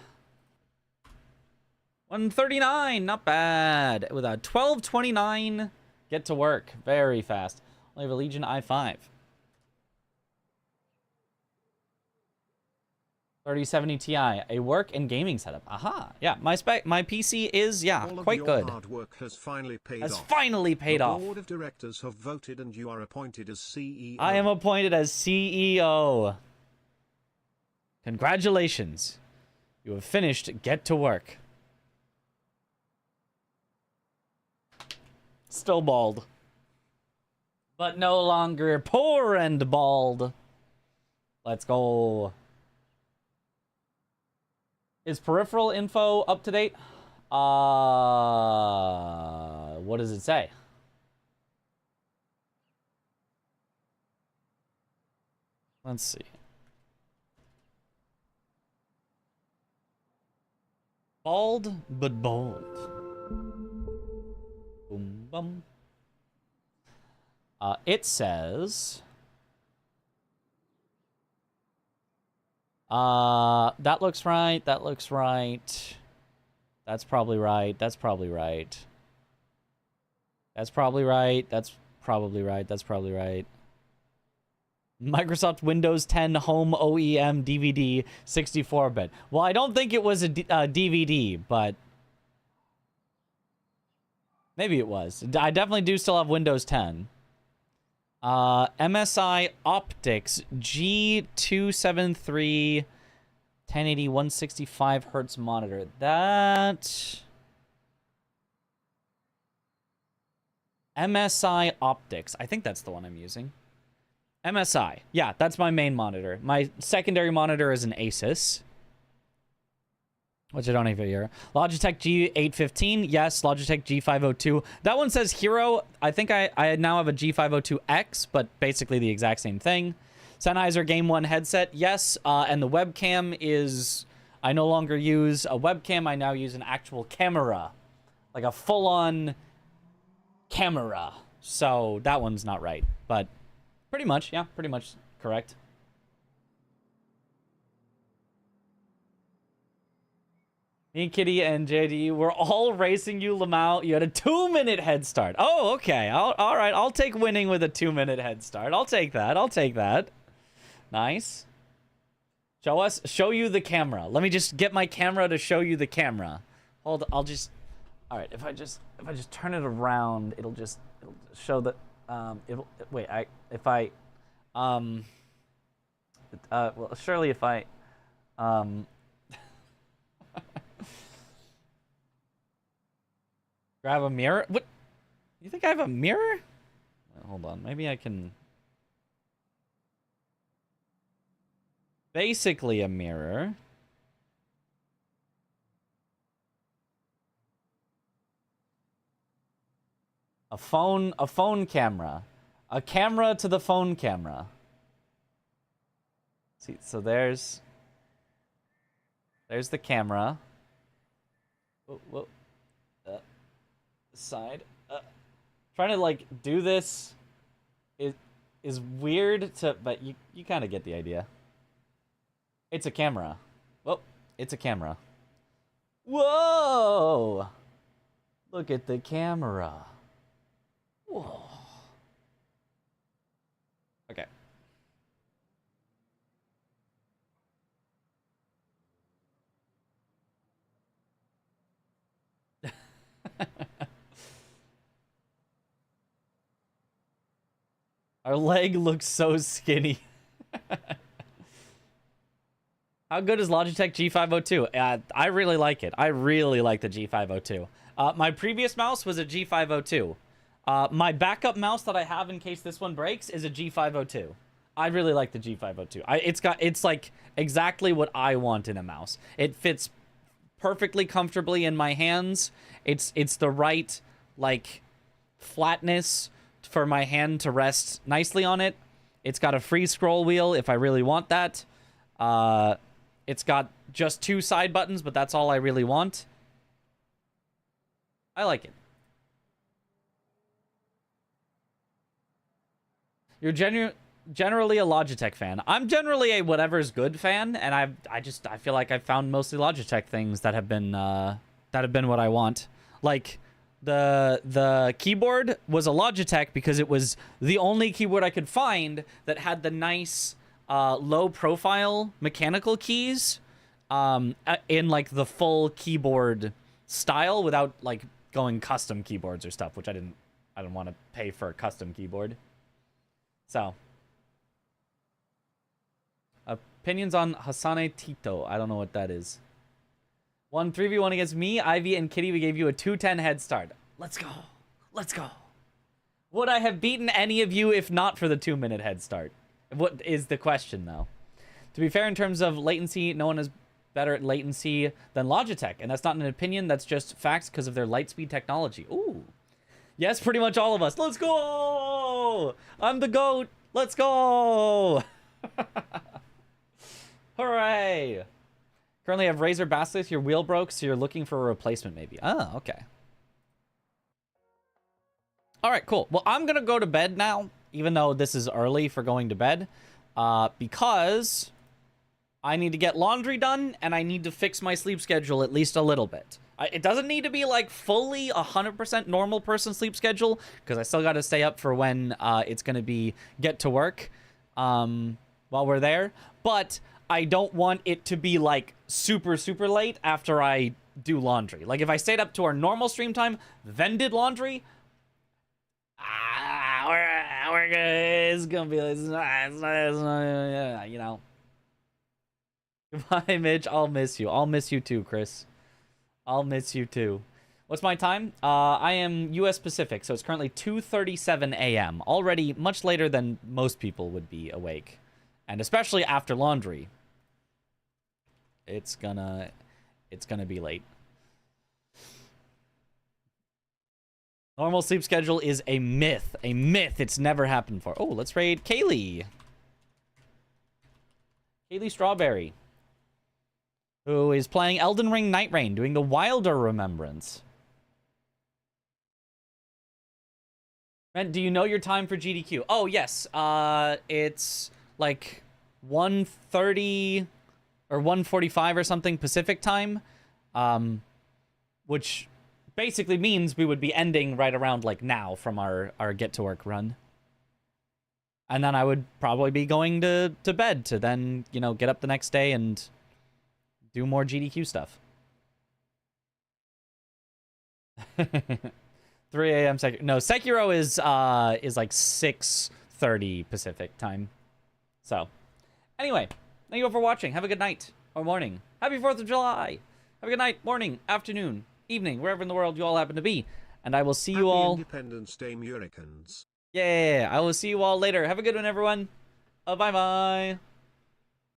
139, not bad. With a 1229, get to work very fast. I have a Legion i5. 3070 Ti, a work and gaming setup. Aha, yeah, my PC is quite good. All of your hard work has finally paid off. The board of directors have voted and you are appointed as CEO. I am appointed as CEO. Congratulations. You have finished Get to Work. Still bald. But no longer poor and bald. Let's go. Is peripheral info up to date? What does it say? Let's see. Bald, but bold. Boom, bum. It says... that looks right, that looks right. That's probably right, that's probably right. That's probably right, that's probably right, that's probably right. Microsoft Windows 10 Home OEM DVD 64-bit. Well, I don't think it was a DVD, but... maybe it was. I definitely do still have Windows 10. MSI Optics G273 1080 165 hertz monitor. That... MSI Optics. I think that's the one I'm using. MSI. Yeah, that's my main monitor. My secondary monitor is an Asus, which I don't have here. Logitech G815. Yes, Logitech G502. That one says Hero. I think I now have a G502X, but basically the exact same thing. Sennheiser Game 1 headset. Yes, and the webcam is... I no longer use a webcam. I now use an actual camera. Like a full-on camera. So that one's not right, but... pretty much, yeah, pretty much correct. Me, Kitty, and JD were all racing you, Lamau. You had a 2-minute head start. Oh, okay. All right, I'll take winning with a 2-minute head start. I'll take that. I'll take that. Nice. Show you the camera. Let me just get my camera to show you the camera. Hold, I'll just... all right, if I just turn it around, it'll show that... wait, well, surely if I, grab a mirror? What? You think I have a mirror? Hold on, maybe I can... basically a mirror. A phone camera. A camera to the phone camera. See, so there's the camera. Whoa. Side. Trying to like do this. is weird to, but you kind of get the idea. It's a camera. Well, it's a camera. Whoa! Look at the camera. Whoa. Okay. Our leg looks so skinny. How good is Logitech G502? I really like it. I really like the G502. My previous mouse was a G502. My backup mouse that I have in case this one breaks is a G502. I really like the G502. It's like exactly what I want in a mouse. It fits perfectly comfortably in my hands. It's the right like flatness for my hand to rest nicely on it. It's got a free scroll wheel if I really want that. It's got just 2 side buttons, but that's all I really want. I like it. You're generally a Logitech fan. I'm generally a whatever's good fan, and I feel like I've found mostly Logitech things that have been what I want. Like the keyboard was a Logitech because it was the only keyboard I could find that had the nice low profile mechanical keys in like the full keyboard style without like going custom keyboards or stuff, which I didn't want to pay for a custom keyboard. So opinions on Hasane Tito. I don't know what that is. 3v1 against me, Ivy, and Kitty. We gave you a 210 head start. Let's go. Let's go. Would I have beaten any of you if not for the 2-minute head start? What is the question, though? To be fair, in terms of latency, no one is better at latency than Logitech. And that's not an opinion. That's just facts because of their light speed technology. Ooh. Yes, pretty much all of us. Let's go! I'm the GOAT. Let's go! Hooray! Currently have Razer Basilisk. Your wheel broke, so you're looking for a replacement, maybe. Oh, okay. All right, cool. Well, I'm going to go to bed now, even though this is early for going to bed, because I need to get laundry done, and I need to fix my sleep schedule at least a little bit. It doesn't need to be, like, fully 100% normal person sleep schedule, because I still got to stay up for when it's going to be get to work while we're there. But I don't want it to be, like, super, super late after I do laundry. Like, if I stayed up to our normal stream time, then did laundry, we're good. It's gonna be, you know. Goodbye, Mitch. I'll miss you. I'll miss you too, Chris. I'll miss you too. What's my time? I am U.S. Pacific, so it's currently 2:37 a.m. Already much later than most people would be awake, and especially after laundry. It's gonna be late. Normal sleep schedule is a myth. A myth. It's never happened before. Oh, let's raid Kaylee. Kaylee Strawberry, who is playing Elden Ring Night Rain, doing the Wilder Remembrance. Brent, do you know your time for GDQ? Oh, yes. It's like 1:30 or 1:45 or something Pacific time, which basically means we would be ending right around like now from our get to work run. And then I would probably be going to bed to then, you know, get up the next day and do more GDQ stuff. 3 a.m. Sekiro. No, Sekiro is like 6:30 Pacific time. So, anyway, thank you all for watching. Have a good night or morning. Happy 4th of July. Have a good night, morning, afternoon, evening, wherever in the world you all happen to be. And I will see you all. Independence Day Muricans. Yeah, I will see you all later. Have a good one, everyone. Bye-bye.